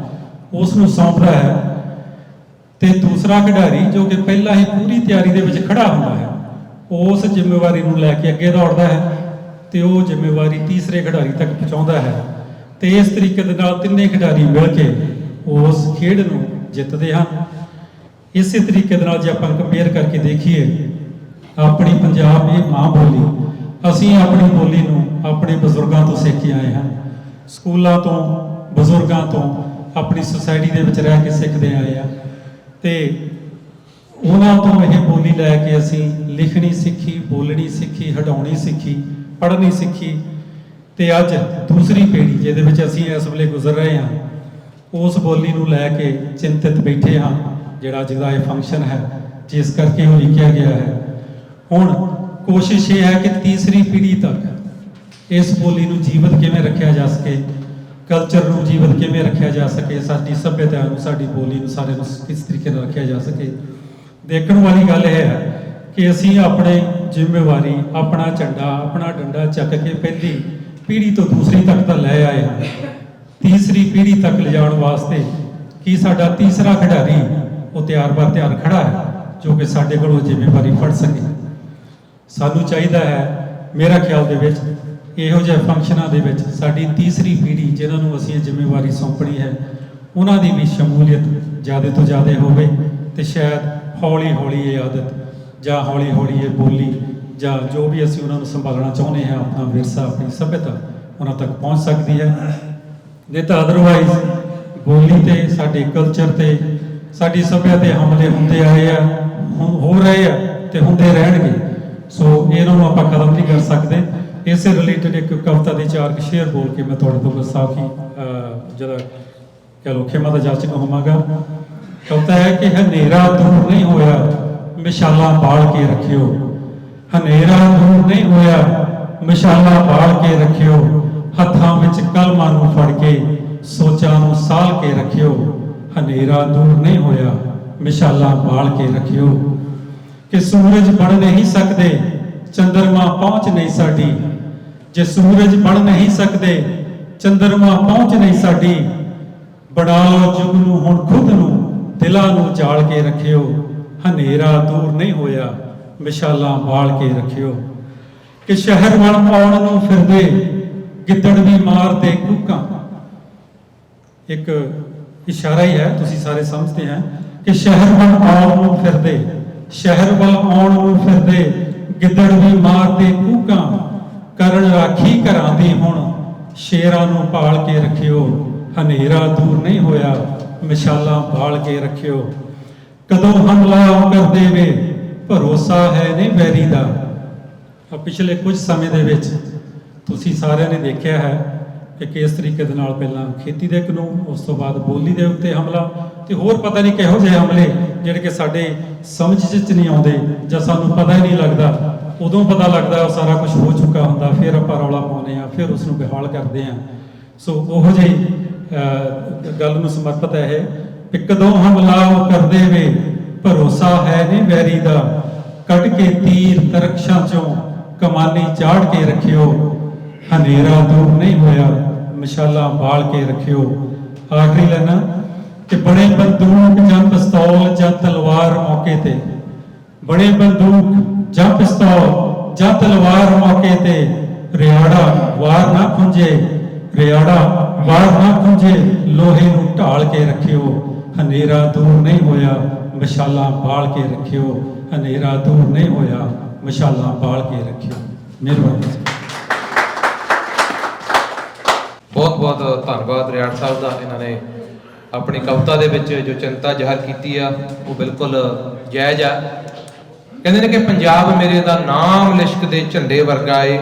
ਉਸ ਨੂੰ ਸੌਂਪਦਾ ਹੈ। ਤੇ ਦੂਸਰਾ ਖਿਡਾਰੀ ਜੋ ਕਿ ਪਹਿਲਾਂ ਹੀ ਪੂਰੀ ਤਿਆਰੀ ਦੇ ਵਿੱਚ ਖੜਾ ਹੁੰਦਾ ਹੈ, ਉਸ ਜ਼ਿੰਮੇਵਾਰੀ ਨੂੰ ਲੈ ਕੇ ਅੱਗੇ ਦੌੜਦਾ ਹੈ ਤੇ ਉਹ ਜ਼ਿੰਮੇਵਾਰੀ ਤੀਸਰੇ ਖਿਡਾਰੀ ਤੱਕ ਪਹੁੰਚਾਉਂਦਾ ਹੈ। ਤੇ ਇਸ ਤਰੀਕੇ ਦੇ ਨਾਲ ਤਿੰਨੇ ਖਿਡਾਰੀ ਮਿਲ ਕੇ ਉਸ ਖੇਡ ਨੂੰ ਜਿੱਤਦੇ ਹਨ। ਇਸੇ ਤਰੀਕੇ ਦੇ ਨਾਲ ਜੇ ਆਪਾਂ ਕੰਪੇਅਰ ਕਰਕੇ ਦੇਖੀਏ, ਆਪਣੀ ਪੰਜਾਬ ਦੀ ਮਾਂ ਬੋਲੀ, ਅਸੀਂ ਆਪਣੀ ਬੋਲੀ ਨੂੰ ਆਪਣੇ ਬਜ਼ੁਰਗਾਂ ਤੋਂ ਸਿੱਖ ਕੇ ਆਏ ਹਾਂ। ਸਕੂਲਾਂ ਤੋਂ, ਬਜ਼ੁਰਗਾਂ ਤੋਂ, ਆਪਣੀ ਸੁਸਾਇਟੀ ਦੇ ਵਿੱਚ ਰਹਿ ਕੇ ਸਿੱਖਦੇ ਆਏ ਆ, ਤੇ ਉਹਨਾਂ ਤੋਂ ਇਹ ਬੋਲੀ ਲੈ ਕੇ ਅਸੀਂ ਲਿਖਣੀ ਸਿੱਖੀ, ਬੋਲਣੀ ਸਿੱਖੀ, ਹਟਾਉਣੀ ਸਿੱਖੀ, ਪੜ੍ਹਨੀ ਸਿੱਖੀ। ਤੇ ਅੱਜ ਦੂਸਰੀ ਪੀੜ੍ਹੀ ਜਿਹਦੇ ਵਿੱਚ ਅਸੀਂ ਇਸ ਵੇਲੇ ਗੁਜ਼ਰ ਰਹੇ ਹਾਂ, ਉਸ ਬੋਲੀ ਨੂੰ ਲੈ ਕੇ ਚਿੰਤਿਤ ਬੈਠੇ ਹਾਂ। ਜਿਹੜਾ ਜਿਹਦਾ ਇਹ ਫੰਕਸ਼ਨ ਹੈ, ਜਿਸ ਕਰਕੇ ਉਹ ਲਿਖਿਆ ਗਿਆ ਹੈ, ਹੁਣ ਕੋਸ਼ਿਸ਼ ਇਹ ਹੈ ਕਿ ਤੀਸਰੀ ਪੀੜ੍ਹੀ ਤੱਕ ਇਸ ਬੋਲੀ ਨੂੰ ਜੀਵਤ ਕਿਵੇਂ ਰੱਖਿਆ ਜਾ ਸਕੇ, ਕਲਚਰ ਨੂੰ ਜੀਵਤ ਕਿਵੇਂ ਰੱਖਿਆ ਜਾ ਸਕੇ, ਸਾਡੀ ਸੱਭਿਅਤਾ ਨੂੰ, ਸਾਡੀ ਬੋਲੀ ਨੂੰ, ਸਾਰੇ ਨੂੰ ਕਿਸ ਤਰੀਕੇ ਨਾਲ ਰੱਖਿਆ ਜਾ ਸਕੇ। ਦੇਖਣ ਵਾਲੀ ਗੱਲ ਇਹ ਹੈ ਕਿ ਅਸੀਂ ਆਪਣੇ ਜ਼ਿੰਮੇਵਾਰੀ, ਆਪਣਾ ਝੰਡਾ, ਆਪਣਾ ਡੰਡਾ ਚੱਕ ਕੇ ਪਹਿਲੀ ਪੀੜ੍ਹੀ ਤੋਂ ਦੂਸਰੀ ਤੱਕ ਤਾਂ ਲੈ ਆਏ ਹਾਂ। ਤੀਸਰੀ ਪੀੜ੍ਹੀ ਤੱਕ ਲਿਜਾਣ ਵਾਸਤੇ ਕੀ ਸਾਡਾ ਤੀਸਰਾ ਖਿਡਾਰੀ ਉਹ ਤਿਆਰ ਖੜਾ ਹੈ ਜੋ ਕਿ ਸਾਡੇ ਕੋਲੋਂ ਜ਼ਿੰਮੇਵਾਰੀ ਫੜ ਸਕੇ। ਸਾਨੂੰ ਚਾਹੀਦਾ ਹੈ, ਮੇਰਾ ਖਿਆਲ ਦੇ ਵਿੱਚ, ਇਹੋ ਜਿਹੇ ਫੰਕਸ਼ਨਾਂ ਦੇ ਵਿੱਚ ਸਾਡੀ ਤੀਸਰੀ ਪੀੜ੍ਹੀ ਜਿਨ੍ਹਾਂ ਨੂੰ ਅਸੀਂ ਇਹ ਜ਼ਿੰਮੇਵਾਰੀ ਸੌਂਪਣੀ ਹੈ, ਉਹਨਾਂ ਦੀ ਵੀ ਸ਼ਮੂਲੀਅਤ ਜ਼ਿਆਦਾ ਤੋਂ ਜ਼ਿਆਦਾ ਹੋਵੇ, ਤੇ ਸ਼ਾਇਦ ਹੌਲੀ ਹੌਲੀ ਇਹ ਆਦਤ ਜਾਂ ਹੌਲੀ ਹੌਲੀ ਇਹ ਬੋਲੀ ਜਾਂ ਜੋ ਵੀ ਅਸੀਂ ਉਹਨਾਂ ਨੂੰ ਸੰਭਾਲਣਾ ਚਾਹੁੰਦੇ ਹਾਂ, ਆਪਣਾ ਵਿਰਸਾ, ਆਪਣੀ ਸੱਭਿਅਤਾ ਉਹਨਾਂ ਤੱਕ ਪਹੁੰਚ ਸਕਦੀ ਹੈ। ਨਹੀਂ ਤਾਂ ਅਦਰਵਾਈਜ਼ ਬੋਲੀ ਤੇ ਸਾਡੇ ਕਲਚਰ ਤੇ ਸਾਡੀ ਸੱਭਿਅਤਾ ਤੇ ਹਮਲੇ ਹੁੰਦੇ ਆਏ ਆ, ਹੋ ਰਹੇ ਆ ਤੇ ਹੁੰਦੇ ਰਹਿਣਗੇ। ਸੋ ਇਹਨਾਂ ਨੂੰ ਆਪਾਂ ਖਤਮ ਨਹੀਂ ਕਰ ਸਕਦੇ। ਇਸੇ ਰਿਲੇਟਡ ਇੱਕ ਕਵਿਤਾ ਦੇ 4 ਸ਼ੇਅਰ ਬੋਲ ਕੇ ਮੈਂ ਤੁਹਾਡੇ ਤੋਂ ਗੁਸਾਖੀ ਜਿਹੜਾ ਕਹਿ ਲਓ ਖਿਮਾ ਦਾ ਜਾਚਕ ਹੋਵਾਂਗਾ। ਕਵਿਤਾ ਹੈ ਕਿ ਹਨੇਰਾ ਦੂਰ ਨਹੀਂ ਹੋਇਆ, ਮਿਸਾਲਾਂ ਬਾਲ ਕੇ ਰੱਖਿਓ। ਹਨੇਰਾ ਦੂਰ ਨਹੀਂ ਹੋਇਆ, ਮਿਸਾਲਾਂ ਬਾਲ ਕੇ ਰੱਖਿਓ। ਹੱਥਾਂ ਵਿੱਚ ਕਲਮਾਂ ਨੂੰ ਫੜ ਕੇ ਸੋਚਾਂ ਨੂੰ ਸਾਲ ਕੇ ਰੱਖਿਓ। ਹਨੇਰਾ ਦੂਰ ਨਹੀਂ ਹੋਇਆ, ਮਿਸਾਲਾਂ ਬਾਲ ਕੇ ਰੱਖਿਓ। ਕਿ ਸੂਰਜ ਬਣ ਨਹੀਂ ਸਕਦੇ, ਚੰਦਰਮਾ ਪਹੁੰਚ ਨਹੀਂ ਸਾਡੀ। ਜੇ ਸੂਰਜ ਬਣ ਨਹੀਂ ਸਕਦੇ, ਚੰਦਰਮਾ ਪਹੁੰਚ ਨਹੀਂ ਸਾਡੀ। ਬਣਾ ਲਓ ਜੁਗ ਨੂੰ ਹੁਣ ਖੁਦ ਨੂੰ, ਦਿਲਾਂ ਨੂੰ ਜਾਲ ਕੇ ਰੱਖਿਓ। ਹਨੇਰਾ ਦੂਰ ਨਹੀਂ ਹੋਇਆ, ਮਿਸਾਲਾਂ ਬਾਲ ਕੇ ਰੱਖਿਓ। ਕਿ ਸ਼ਹਿਰ ਵੱਲ ਆਉਣ ਨੂੰ ਫਿਰਦੇ, ਗਿੱਦੜ ਵੀ ਮਾਰਦੇ ਕੂਕਾਂ। ਇੱਕ ਇਸ਼ਾਰਾ ਹੀ ਹੈ, ਤੁਸੀਂ ਸਾਰੇ ਸਮਝਦੇ ਹੈ ਕਿ ਸ਼ਹਿਰ ਵੱਲ ਆਉਣ ਨੂੰ ਫਿਰਦੇ, ਸ਼ਹਿਰ ਵੱਲ ਆਉਣ ਨੂੰ ਫਿਰਦੇ, ਗਿੱਦੜ ਵੀ ਮਾਰਦੇ ਕੂਕਾਂ। ਕਰਨ ਰਾਖੀ ਘਰਾਂ ਦੀ ਹੁਣ, ਸ਼ੇਰਾਂ ਨੂੰ ਪਾਲ ਕੇ ਰੱਖਿਓ। ਹਨੇਰਾ ਦੂਰ ਨਹੀਂ ਹੋਇਆ, ਮਿਸਾਲਾਂ ਬਾਲ ਕੇ ਰੱਖਿਓ। ਕਦੋਂ ਹਮਲਾ ਕਰ ਦੇਵੇ, ਭਰੋਸਾ ਹੈ ਨਹੀਂ ਵੈਰੀ ਦਾ। ਪਿਛਲੇ ਕੁਝ ਸਮੇਂ ਦੇ ਵਿੱਚ ਤੁਸੀਂ ਸਾਰਿਆਂ ਨੇ ਦੇਖਿਆ ਹੈ ਕਿ ਕਿਸ ਤਰੀਕੇ ਦੇ ਨਾਲ ਪਹਿਲਾਂ ਖੇਤੀ ਦੇ ਕਾਨੂੰਨ, ਉਸ ਤੋਂ ਬਾਅਦ ਬੋਲੀ ਦੇ ਉੱਤੇ ਹਮਲਾ, ਤੇ ਹੋਰ ਪਤਾ ਨਹੀਂ ਕਿਹੋ ਜਿਹੇ ਹਮਲੇ ਜਿਹੜੇ ਕਿ ਸਾਡੇ ਸਮਝ 'ਚ ਨਹੀਂ ਆਉਂਦੇ ਜਾਂ ਸਾਨੂੰ ਪਤਾ ਹੀ ਨਹੀਂ ਲੱਗਦਾ। ਉਦੋਂ ਪਤਾ ਲੱਗਦਾ ਉਹ ਸਾਰਾ ਕੁਝ ਹੋ ਚੁੱਕਾ ਹੁੰਦਾ, ਫਿਰ ਆਪਾਂ ਰੌਲਾ ਪਾਉਂਦੇ ਹਾਂ, ਫਿਰ ਉਸ ਨੂੰ ਬਹਾਲ ਕਰਦੇ ਹਾਂ। ਸੋ ਉਹੋ ਜਿਹੀ ਗੱਲ ਨੂੰ ਸਮਰਪਿਤ ਹੈ ਇਹ ਕਿ ਕਦੋਂ ਹਮਲਾ ਉਹ ਕਰ ਦੇਵੇ, ਭਰੋਸਾ ਹੈ ਨਹੀਂ ਵੈਰੀ ਦਾ। ਕੱਢ ਕੇ ਤੀਰ ਤਰਕਸ਼ਾਂ ਚੋਂ ਕਮਾਨੀ ਚਾੜ ਕੇ ਰੱਖਿਓ। ਹਨੇਰਾ ਦੂਰ ਨਹੀਂ ਹੋਇਆ, ਮਿਸਾਲਾਂ ਬਾਲ ਕੇ ਰੱਖਿਓ। ਆਖਰੀ ਲੈਣਾ ਕਿ ਬੜੇ ਬੰਦੂਕ ਜਾਂ ਪਿਸਤੌਲ ਜਾਂ ਤਲਵਾਰ ਮੌਕੇ ਤੇ, ਬੜੇ ਬੰਦੂਕ ਜਾਂ ਪਿਸਤੌਲ ਜਾਂ ਤਲਵਾਰ ਮੌਕੇ ਤੇ, ਰਿਆੜਾ ਵਾਰ ਨਾ ਖੁੰਝੇ, ਰਿਆੜਾ ਵਾਰ ਨਾ ਖੁੰਝੇ, ਲੋਹੇ ਨੂੰ ਢਾਲ ਕੇ ਰੱਖਿਓ। ਹਨੇਰਾ ਦੂਰ ਨਹੀਂ ਹੋਇਆ, ਮਿਸਾਲਾਂ ਬਾਲ ਕੇ ਰੱਖਿਓ। ਹਨੇਰਾ ਦੂਰ ਨਹੀਂ ਹੋਇਆ, ਮਿਸਾਲਾਂ ਬਾਲ ਕੇ ਰੱਖਿਓ। ਮਿਹਰਬਾਨੀ। ਬਹੁਤ ਬਹੁਤ ਧੰਨਵਾਦ ਰਿਆੜ ਸਾਹਿਬ ਦਾ। ਇਹਨਾਂ ਨੇ ਆਪਣੀ ਕਵਿਤਾ ਦੇ ਵਿੱਚ ਜੋ ਚਿੰਤਾ ਜ਼ਾਹਰ ਕੀਤੀ ਆ ਉਹ ਬਿਲਕੁਲ ਜਾਇਜ਼ ਆ। ਕਹਿੰਦੇ ਨੇ ਕਿ ਪੰਜਾਬ ਮੇਰੇ ਦਾ ਨਾਮ ਲਿਸ਼ਕ ਦੇ ਝੰਡੇ ਵਰਗਾ ਏ,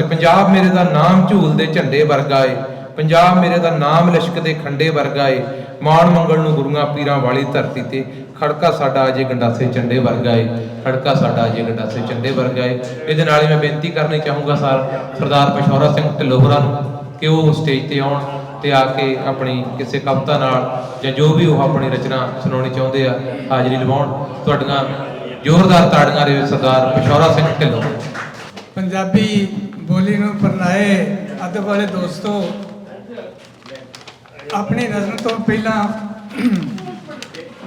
ਪੰਜਾਬ ਮੇਰੇ ਦਾ ਨਾਮ ਝੂਲ ਦੇ ਝੰਡੇ ਵਰਗਾ ਏ। ਪੰਜਾਬ ਮੇਰੇ ਦਾ ਨਾਮ ਲਿਸ਼ਕ ਦੇ ਖੰਡੇ ਵਰਗਾ ਏ। ਮਾਣ ਮੰਗਲ ਨੂੰ ਗੁਰੂਆਂ ਪੀਰਾਂ ਵਾਲੀ ਧਰਤੀ ਤੇ, ਖੜਕਾ ਸਾਡਾ ਅਜੇ ਗੰਡਾਸੇ ਝੰਡੇ ਵਰਗਾ ਏ। ਖੜਕਾ ਸਾਡਾ ਅਜੇ ਗੰਡਾਸੇ ਝੰਡੇ ਵਰਗਾ ਏ। ਇਹਦੇ ਨਾਲ ਹੀ ਮੈਂ ਬੇਨਤੀ ਕਰਨੀ ਚਾਹੂੰਗਾ ਸਰਦਾਰ ਪਿਸ਼ੌਰਾ ਸਿੰਘ ਢਿੱਲੋਂ ਹੋਰਾਂ ਨੂੰ ਕਿ ਉਹ ਸਟੇਜ ਤੇ ਆਉਣ ਤੇ ਆ ਕੇ ਆਪਣੀ ਕਿਸੇ ਕਵਿਤਾ ਨਾਲ ਜਾਂ ਜੋ ਵੀ ਉਹ ਆਪਣੀ ਰਚਨਾ ਸੁਣਾਉਣੀ ਚਾਹੁੰਦੇ ਆ ਹਾਜ਼ਰੀ ਲਵਾਉਣ। ਤੁਹਾਡੀਆਂ ਜ਼ੋਰਦਾਰ ਤਾੜੀਆਂ ਦੇ ਵਿੱਚ ਸਰਦਾਰ ਪਿਸ਼ੌਰਾ ਸਿੰਘ ਢਿੱਲੋਂ। ਪੰਜਾਬੀ ਬੋਲੀ ਨੂੰ ਪਰਨਾਏ ਅਦਬ ਵਾਲੇ ਦੋਸਤੋ, ਆਪਣੀ ਨਜ਼ਰ ਤੋਂ ਪਹਿਲਾਂ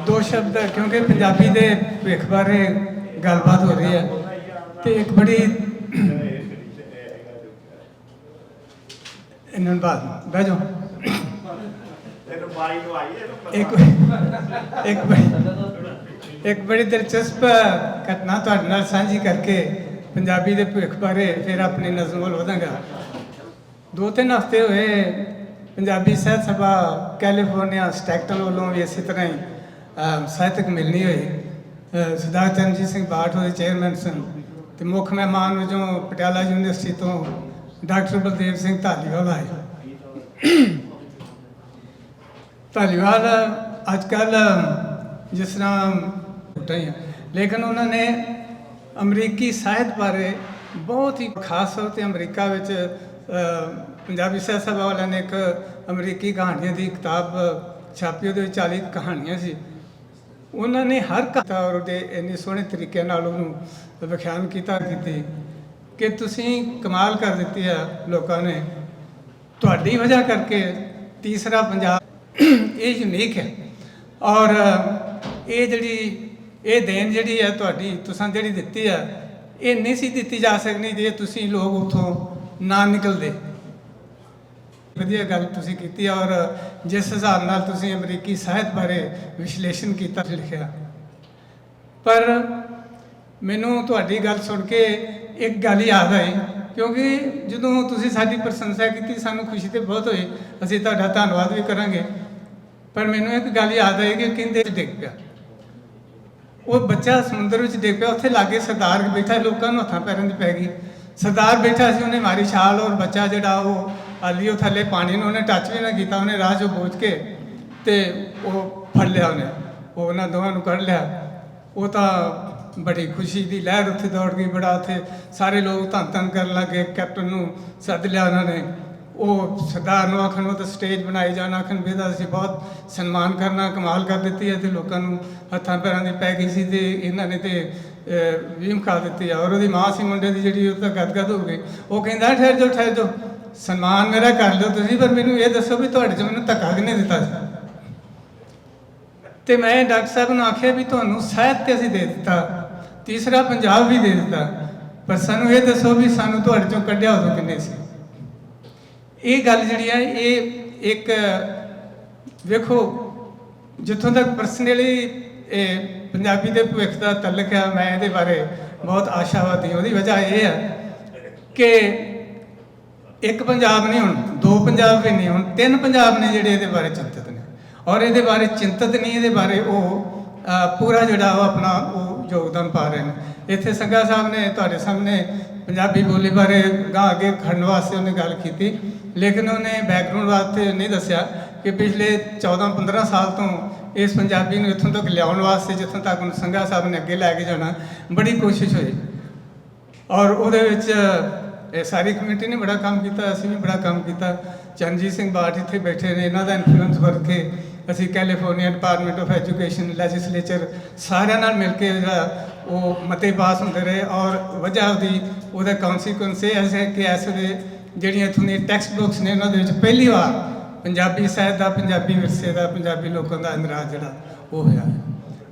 2 ਸ਼ਬਦ, ਕਿਉਂਕਿ ਪੰਜਾਬੀ ਦੇ ਭਵਿੱਖ ਬਾਰੇ ਗੱਲਬਾਤ ਹੋ ਰਹੀ ਹੈ ਤੇ ਇੱਕ ਬੜੀ ਇਹਨਾਂ ਬਾਤ ਬਹਿ ਜਾਓ। ਇੱਕ ਬੜੀ ਦਿਲਚਸਪ ਘਟਨਾ ਤੁਹਾਡੇ ਨਾਲ ਸਾਂਝੀ ਕਰਕੇ ਪੰਜਾਬੀ ਦੇ ਭਵਿੱਖ ਬਾਰੇ ਫਿਰ ਆਪਣੀ ਨਜ਼ਰ ਵੱਲ ਵਧਾਂਗਾ। 2-3 ਹਫ਼ਤੇ ਹੋਏ ਪੰਜਾਬੀ ਸਾਹਿਤ ਸਭਾ ਕੈਲੀਫੋਰਨੀਆ ਸਟੈਕਟਨ ਵੱਲੋਂ ਵੀ ਇਸੇ ਤਰ੍ਹਾਂ ਹੀ ਸਾਹਿਤਕ ਮਿਲਣੀ ਹੋਈ। ਸਰਦਾਰ ਚਰਨਜੀਤ ਸਿੰਘ ਬਾਠ ਉਹਦੇ ਚੇਅਰਮੈਨ ਸਨ ਤੇ ਮੁੱਖ ਮਹਿਮਾਨ ਵਜੋਂ ਪਟਿਆਲਾ ਯੂਨੀਵਰਸਿਟੀ ਤੋਂ ਡਾਕਟਰ ਬਲਦੇਵ ਸਿੰਘ ਧਾਲੀਵਾਲ ਆਏ। ਧਾਲੀਵਾਲ ਅੱਜ ਕੱਲ੍ਹ ਜਿਸ ਤਰ੍ਹਾਂ ਲੇਕਿਨ ਉਹਨਾਂ ਨੇ ਅਮਰੀਕੀ ਸਾਹਿਤ ਬਾਰੇ ਬਹੁਤ ਹੀ ਖਾਸ ਤੌਰ 'ਤੇ ਅਮਰੀਕਾ ਵਿੱਚ ਪੰਜਾਬੀ ਸਾਹਿਤ ਸਭਾ ਵਾਲਿਆਂ ਨੇ ਇੱਕ ਅਮਰੀਕੀ ਕਹਾਣੀਆਂ ਦੀ ਕਿਤਾਬ ਛਾਪੀ, ਉਹਦੇ ਵਿੱਚ 40 ਕਹਾਣੀਆਂ ਸੀ। ਉਹਨਾਂ ਨੇ ਹਰ ਕਹਾਣੀ ਉਹਦੇ ਇੰਨੇ ਸੋਹਣੇ ਤਰੀਕੇ ਨਾਲ ਉਹਨੂੰ ਵਿਖਿਆਨ ਕੀਤੀ ਕਿ ਤੁਸੀਂ ਕਮਾਲ ਕਰ ਦਿੱਤੀ ਆ ਲੋਕਾਂ ਨੇ। ਤੁਹਾਡੀ ਵਜ੍ਹਾ ਕਰਕੇ ਤੀਸਰਾ ਪੰਜਾਬ ਇਹ ਯੂਨੀਕ ਹੈ ਔਰ ਇਹ ਦੇਣ ਜਿਹੜੀ ਹੈ ਤੁਹਾਡੀ ਤੁਸੀਂ ਜਿਹੜੀ ਦਿੱਤੀ ਆ, ਇਹ ਨਹੀਂ ਸੀ ਦਿੱਤੀ ਜਾ ਸਕਦੀ ਜੇ ਤੁਸੀਂ ਲੋਕ ਉੱਥੋਂ ਨਾ ਨਿਕਲਦੇ। ਵਧੀਆ ਗੱਲ ਤੁਸੀਂ ਕੀਤੀ ਔਰ ਜਿਸ ਹਿਸਾਬ ਨਾਲ ਤੁਸੀਂ ਅਮਰੀਕੀ ਸਾਹਿਤ ਬਾਰੇ ਵਿਸ਼ਲੇਸ਼ਣ ਕੀਤਾ ਲਿਖਿਆ। ਪਰ ਮੈਨੂੰ ਤੁਹਾਡੀ ਗੱਲ ਸੁਣ ਕੇ ਇੱਕ ਗੱਲ ਯਾਦ ਆਈ, ਕਿਉਂਕਿ ਜਦੋਂ ਤੁਸੀਂ ਸਾਡੀ ਪ੍ਰਸ਼ੰਸਾ ਕੀਤੀ ਸਾਨੂੰ ਖੁਸ਼ੀ ਤੇ ਬਹੁਤ ਹੋਈ, ਅਸੀਂ ਤੁਹਾਡਾ ਧੰਨਵਾਦ ਵੀ ਕਰਾਂਗੇ। ਪਰ ਮੈਨੂੰ ਇੱਕ ਗੱਲ ਯਾਦ ਆਈ ਕਿ ਕਹਿੰਦੇ ਡਿੱਗ ਪਿਆ, ਉਹ ਬੱਚਾ ਸਮੁੰਦਰ ਵਿੱਚ ਡਿੱਗ ਪਿਆ, ਉੱਥੇ ਲਾਗੇ ਸਰਦਾਰ ਬੈਠਾ, ਲੋਕਾਂ ਨੂੰ ਹੱਥਾਂ ਪੈਰਾਂ ਦੀ ਪੈ ਗਈ। ਸਰਦਾਰ ਬੈਠਾ ਸੀ, ਉਹਨੇ ਮਾਰੀ ਛਾਲ, ਔਰ ਬੱਚਾ ਜਿਹੜਾ ਉਹ ਹਾਲੀ ਉਹ ਥੱਲੇ ਪਾਣੀ ਨੂੰ ਉਹਨੇ ਟੱਚ ਵੀ ਨਾ ਕੀਤਾ, ਉਹਨੇ ਰਾਹ 'ਚੋਂ ਬੋਝ ਕੇ ਤੇ ਉਹ ਫੜ ਲਿਆ, ਉਹਨੇ ਉਹ ਉਹਨਾਂ ਦੋਵਾਂ ਨੂੰ ਕੱਢ ਲਿਆ। ਉਹ ਤਾਂ ਬੜੀ ਖੁਸ਼ੀ ਦੀ ਲਹਿਰ ਉੱਥੇ ਦੌੜ ਗਈ, ਬੜਾ ਉੱਥੇ ਸਾਰੇ ਲੋਕ ਧੰਨ ਧੰਨ ਕਰਨ ਲੱਗੇ। ਕੈਪਟਨ ਨੂੰ ਸੱਦ ਲਿਆ ਉਹਨਾਂ ਨੇ, ਉਹ ਸਰਦਾਰ ਨੂੰ ਆਖਣ, ਉਹ ਤਾਂ ਸਟੇਜ ਬਣਾਈ ਜਾਣਾ, ਆਖਣ ਵੀ ਇਹਦਾ ਅਸੀਂ ਬਹੁਤ ਸਨਮਾਨ ਕਰਨਾ, ਕਮਾਲ ਕਰ ਦਿੱਤੀ ਹੈ। ਅਤੇ ਲੋਕਾਂ ਨੂੰ ਹੱਥਾਂ ਪੈਰਾਂ ਦੀ ਪੈ ਗਈ ਸੀ, ਅਤੇ ਇਹਨਾਂ ਨੇ ਤਾਂ ਵੀ ਮੁਕਾ ਦਿੱਤੀ ਆ। ਔਰ ਉਹਦੀ ਮਾਂ ਸੀ ਮੁੰਡੇ ਦੀ ਜਿਹੜੀ, ਉਹ ਤਾਂ ਗਦਗਦ ਹੋ ਗਈ। ਉਹ ਕਹਿੰਦਾ ਠਹਿਰ ਜਾਓ ਠਹਿਰ ਜਾਓ, ਸਨਮਾਨ ਮੇਰਾ ਕਰ ਲਿਓ ਤੁਸੀਂ, ਪਰ ਮੈਨੂੰ ਇਹ ਦੱਸੋ ਵੀ ਤੁਹਾਡੇ 'ਚ ਮੈਨੂੰ ਧੱਕਾ ਕਿਹਨੇ ਦਿੱਤਾ ਸੀ। ਅਤੇ ਮੈਂ ਡਾਕਟਰ ਸਾਹਿਬ ਨੂੰ ਆਖਿਆ ਵੀ ਤੁਹਾਨੂੰ ਸਾਹਿਤ ਤੇ ਅਸੀਂ ਦੇ ਦਿੱਤਾ, ਤੀਸਰਾ ਪੰਜਾਬ ਵੀ ਦੇ ਦਿੱਤਾ, ਪਰ ਸਾਨੂੰ ਇਹ ਦੱਸੋ ਵੀ ਸਾਨੂੰ ਤੁਹਾਡੇ 'ਚੋਂ ਕੱਢਿਆ ਉਦੋਂ ਕਿੰਨੇ ਸੀ। ਇਹ ਗੱਲ ਜਿਹੜੀ ਹੈ ਇਹ ਇੱਕ ਵੇਖੋ, ਜਿੱਥੋਂ ਤੱਕ ਪਰਸਨਲੀ ਪੰਜਾਬੀ ਦੇ ਭਵਿੱਖ ਦਾ ਤਲਕ ਹੈ, ਮੈਂ ਇਹਦੇ ਬਾਰੇ ਬਹੁਤ ਆਸ਼ਾਵਾਦੀ। ਉਹਦੀ ਵਜ੍ਹਾ ਇਹ ਹੈ ਕਿ ਇੱਕ ਪੰਜਾਬ ਨਹੀਂ, ਹੁਣ ਦੋ ਪੰਜਾਬ ਵੀ ਨਹੀਂ, ਹੁਣ ਤਿੰਨ ਪੰਜਾਬ ਨੇ ਜਿਹੜੇ ਇਹਦੇ ਬਾਰੇ ਚਿੰਤਤ ਨੇ, ਔਰ ਇਹਦੇ ਬਾਰੇ ਚਿੰਤਤ ਨਹੀਂ, ਇਹਦੇ ਬਾਰੇ ਉਹ ਪੂਰਾ ਜਿਹੜਾ ਉਹ ਆਪਣਾ ਉਹ ਯੋਗਦਾਨ ਪਾ ਰਹੇ ਨੇ। ਇੱਥੇ ਸੰਘਾ ਸਾਹਿਬ ਨੇ ਤੁਹਾਡੇ ਸਾਹਮਣੇ ਪੰਜਾਬੀ ਬੋਲੀ ਬਾਰੇ ਗਾਂ ਅੱਗੇ ਖੜਨ ਵਾਸਤੇ ਉਹਨੇ ਗੱਲ ਕੀਤੀ, ਲੇਕਿਨ ਉਹਨੇ ਬੈਕਗਰਾਊਂਡ ਵਾਸਤੇ ਨਹੀਂ ਦੱਸਿਆ ਕਿ ਪਿਛਲੇ 14-15 ਸਾਲ ਤੋਂ ਇਸ ਪੰਜਾਬੀ ਨੂੰ ਇੱਥੋਂ ਤੱਕ ਲਿਆਉਣ ਵਾਸਤੇ, ਜਿੱਥੋਂ ਤੱਕ ਹੁਣ ਸੰਘਾ ਸਾਹਿਬ ਨੇ ਅੱਗੇ ਲੈ ਕੇ ਜਾਣਾ, ਬੜੀ ਕੋਸ਼ਿਸ਼ ਹੋਈ। ਔਰ ਉਹਦੇ ਵਿੱਚ ਇਹ ਸਾਰੀ ਕਮੇਟੀ ਨੇ ਬੜਾ ਕੰਮ ਕੀਤਾ, ਅਸੀਂ ਵੀ ਬੜਾ ਕੰਮ ਕੀਤਾ। ਚਰਨਜੀਤ ਸਿੰਘ ਬਾਠ ਇੱਥੇ ਬੈਠੇ ਨੇ, ਇਹਨਾਂ ਦਾ ਇਨਫਲੂਐਂਸ ਵਰਤ ਕੇ ਅਸੀਂ California department of education, legislature ਸਾਰਿਆਂ ਨਾਲ ਮਿਲ ਕੇ ਜਿਹੜਾ ਉਹ ਮਤੇ ਪਾਸ ਹੁੰਦੇ ਰਹੇ। ਔਰ ਵਜ੍ਹਾ ਉਹਦਾ ਕੌਨਸੀਕੁਐਂਸ ਇਹ ਹੈ ਕਿ ਇਸ ਵੇਲੇ ਜਿਹੜੀਆਂ ਇੱਥੋਂ ਦੀਆਂ ਟੈਕਸਟ ਬੁੱਕਸ ਨੇ, ਉਹਨਾਂ ਦੇ ਵਿੱਚ ਪਹਿਲੀ ਵਾਰ ਪੰਜਾਬੀ ਸਾਹਿਤ ਦਾ, ਪੰਜਾਬੀ ਵਿਰਸੇ ਦਾ, ਪੰਜਾਬੀ ਲੋਕਾਂ ਦਾ ਇੰਦਰਾਜ ਜਿਹੜਾ ਉਹ ਹੋਇਆ,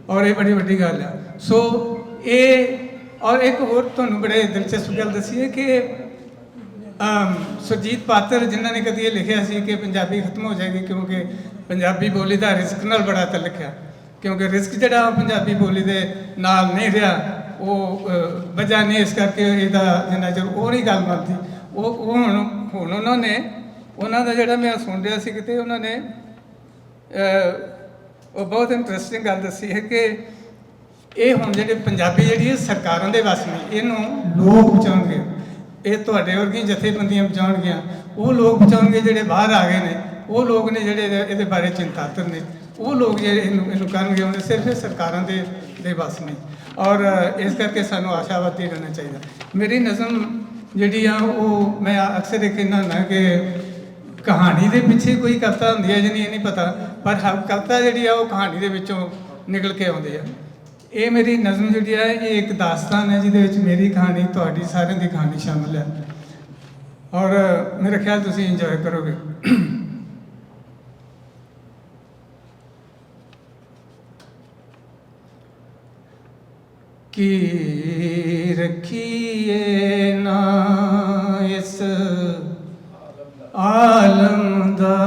ਔਰ ਇਹ ਬੜੀ ਵੱਡੀ ਗੱਲ ਹੈ। ਸੋ ਇਹ, ਔਰ ਇੱਕ ਹੋਰ ਤੁਹਾਨੂੰ ਬੜੇ ਦਿਲਚਸਪ ਗੱਲ ਦੱਸੀ ਹੈ ਕਿ ਸੁਰਜੀਤ ਪਾਤਰ ਜਿਨ੍ਹਾਂ ਨੇ ਕਦੀ ਇਹ ਲਿਖਿਆ ਸੀ ਕਿ ਪੰਜਾਬੀ ਖਤਮ ਹੋ ਜਾਏਗੀ, ਕਿਉਂਕਿ ਪੰਜਾਬੀ ਬੋਲੀ ਦਾ ਰਿਸਕ ਨਾਲ ਬੜਾ ਤਲਕ ਹੈ, ਕਿਉਂਕਿ ਰਿਸਕ ਜਿਹੜਾ ਪੰਜਾਬੀ ਬੋਲੀ ਦੇ ਨਾਲ ਨਹੀਂ ਰਿਹਾ, ਉਹ ਵਜ੍ਹਾ ਨਹੀਂ ਇਸ ਕਰਕੇ ਇਹਦਾ ਜਿੰਨਾ ਚਿਰ ਉਹ ਨਹੀਂ ਗੱਲ ਬਣਦੀ। ਉਹ ਹੁਣ ਉਹਨਾਂ ਦਾ ਜਿਹੜਾ ਮੈਂ ਸੁਣ ਰਿਹਾ ਸੀ ਕਿਤੇ, ਉਹਨਾਂ ਨੇ ਉਹ ਬਹੁਤ ਇੰਟਰਸਟਿੰਗ ਗੱਲ ਦੱਸੀ ਹੈ ਕਿ ਇਹ ਹੁਣ ਜਿਹੜੇ ਪੰਜਾਬੀ ਜਿਹੜੀ ਸਰਕਾਰਾਂ ਦੇ ਵੱਸ ਨਹੀਂ, ਇਹਨੂੰ ਲੋਕ ਬਚਾਉਣਗੇ, ਇਹ ਤੁਹਾਡੇ ਵਰਗੀਆਂ ਜਥੇਬੰਦੀਆਂ ਬਚਾਉਣਗੀਆਂ, ਉਹ ਲੋਕ ਬਚਾਉਣਗੇ ਜਿਹੜੇ ਬਾਹਰ ਆ ਗਏ ਨੇ, ਉਹ ਲੋਕ ਨੇ ਜਿਹੜੇ ਇਹਦੇ ਬਾਰੇ ਚਿੰਤਾਤਰ ਨੇ, ਉਹ ਲੋਕ ਜਿਹੜੇ ਇਹਨੂੰ ਕਰਨਗੇ। ਉਹਨੇ ਸਿਰਫ ਇਹ ਸਰਕਾਰਾਂ ਦੇ ਵੱਸ ਨਹੀਂ, ਔਰ ਇਸ ਕਰਕੇ ਸਾਨੂੰ ਆਸ਼ਾਵਾਦੀ ਰਹਿਣਾ ਚਾਹੀਦਾ। ਮੇਰੀ ਨਜ਼ਮ ਜਿਹੜੀ ਆ ਉਹ ਮੈਂ ਅਕਸਰ ਇਹ ਕਹਿੰਦਾ ਹੁੰਦਾ ਕਿ ਕਹਾਣੀ ਦੇ ਪਿੱਛੇ ਕੋਈ ਕਵਿਤਾ ਹੁੰਦੀ ਹੈ ਜਾਂ ਨਹੀਂ, ਇਹ ਨਹੀਂ ਪਤਾ, ਪਰ ਕਵਿਤਾ ਜਿਹੜੀ ਆ ਉਹ ਕਹਾਣੀ ਦੇ ਵਿੱਚੋਂ ਨਿਕਲ ਕੇ ਆਉਂਦੀ ਆ। ਇਹ ਮੇਰੀ ਨਜ਼ਮ ਜਿਹੜੀ ਹੈ ਇਹ ਇੱਕ ਦਾਸਤਾਨ ਹੈ, ਜਿਹਦੇ ਵਿੱਚ ਮੇਰੀ ਕਹਾਣੀ, ਤੁਹਾਡੀ ਸਾਰਿਆਂ ਦੀ ਕਹਾਣੀ ਸ਼ਾਮਿਲ ਹੈ, ਔਰ ਮੇਰਾ ਖਿਆਲ ਤੁਸੀਂ ਇੰਜੋਏ ਕਰੋਗੇ। ਕੀ ਰੱਖੀਏ ਨਾ ਇਸ ਆਲਮ ਦਾ,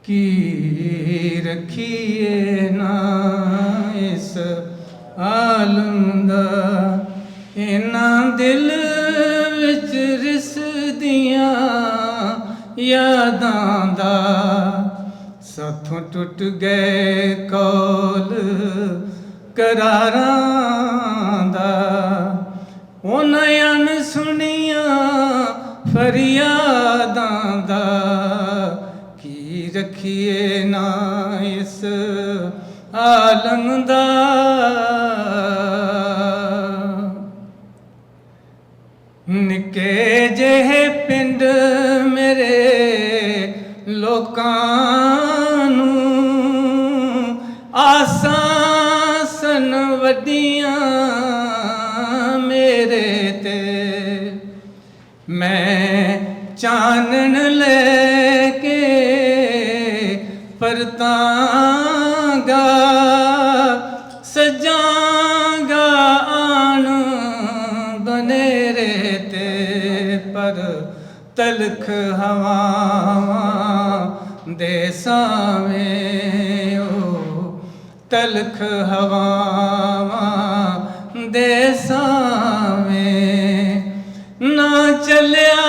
ਕੀ ਰੱਖੀਏ ਨਾ ਇਸ ਆਲਮ ਦਾ, ਇਹਨਾਂ ਦਿਲ ਵਿੱਚ ਰਿਸਦੀਆਂ ਯਾਦਾਂ ਦਾ, ਸਾਥੋਂ ਟੁੱਟ ਗਏ ਕੌਲ ਕਰਾਰਾਂ ਦਾ, ਉਹਨਾਂ ਅਣ ਸੁਣੀਆਂ ਫਰਿਆਦਾਂ ਦਾ, ਕੀ ਰੱਖੀਏ ਨਾ ਇਸ ਆਲਮ ਦਾ। ਨਿੱਕੇ ਜਿਹੇ ਪਿੰਡ ਮੇਰੇ ਲੋਕਾਂ ਨੂੰ ਆਸਾਂ ਸਨ ਵੱਡੀਆਂ ਮੇਰੇ ਤੇ, ਮੈਂ ਚਾਨਣ ਲੈ ਕੇ ਪਰਤਾਂਗਾ, ਸਜਾਂਗਾ ਆਣ ਬਨੇਰੇ ਤੇ, ਪਰ ਤਲਖ ਹਵਾਵਾਂ ਦੇ ਸਾਵੇਂ ਉਹ ਤਲਖ ਹਵਾਵਾਂ ਦੇ ਸਾਵੇਂ ਨਾ ਚੱਲਿਆ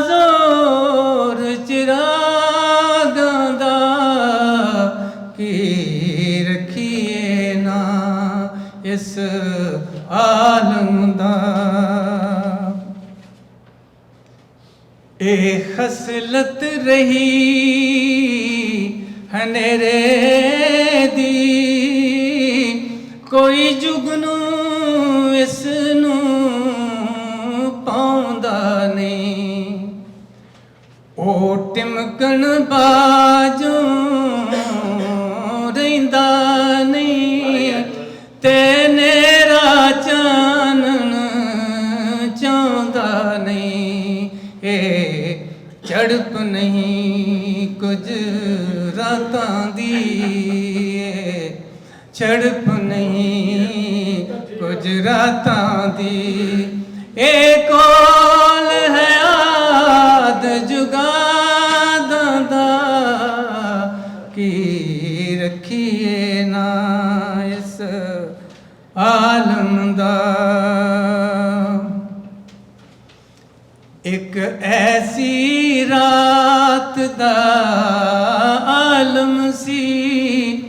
ਜ਼ੋਰ ਚਿਰਾਗਾਂ ਦਾ ਕੀ ਰੱਖੀਏ ਨਾ ਇਸ ਆਲਮ ਦਾ ਇਹ ਖਸਲਤ ਰਹੀ ਹਨੇਰੇ ਦੀ ਕੋਈ ਜੁਗਨੂ ਇਸ ਨੂੰ ਪਾਉਂਦਾ ਨਹੀਂ ਉਹ ਟਿਮਕਣ ਬਾਝੋਂ ਰਹਿੰਦਾ ਨਹੀਂ ਤੇ ਨੇਰਾ ਚਾਨਣ ਚਾਹੁੰਦਾ ਨਹੀਂ ਇਹ ਝੜਪ ਨਹੀਂ ਕੁਝ ਰਾਤਾਂ ਦੀ ਝੜਪ ਨਹੀਂ ਕੁਝ ਰਾਤਾਂ ਦੀ ਇਹ ਕੋਲ ਹੈ ਆਦ ਜੁਗਾਦਾਂ ਦਾ ਕੀ ਰੱਖੀਏ ਨਾ ਇਸ ਆਲਮ ਦਾ ਇੱਕ ਐਸੀ ਰਾਤ ਦਾ ਆਲਮ ਸੀ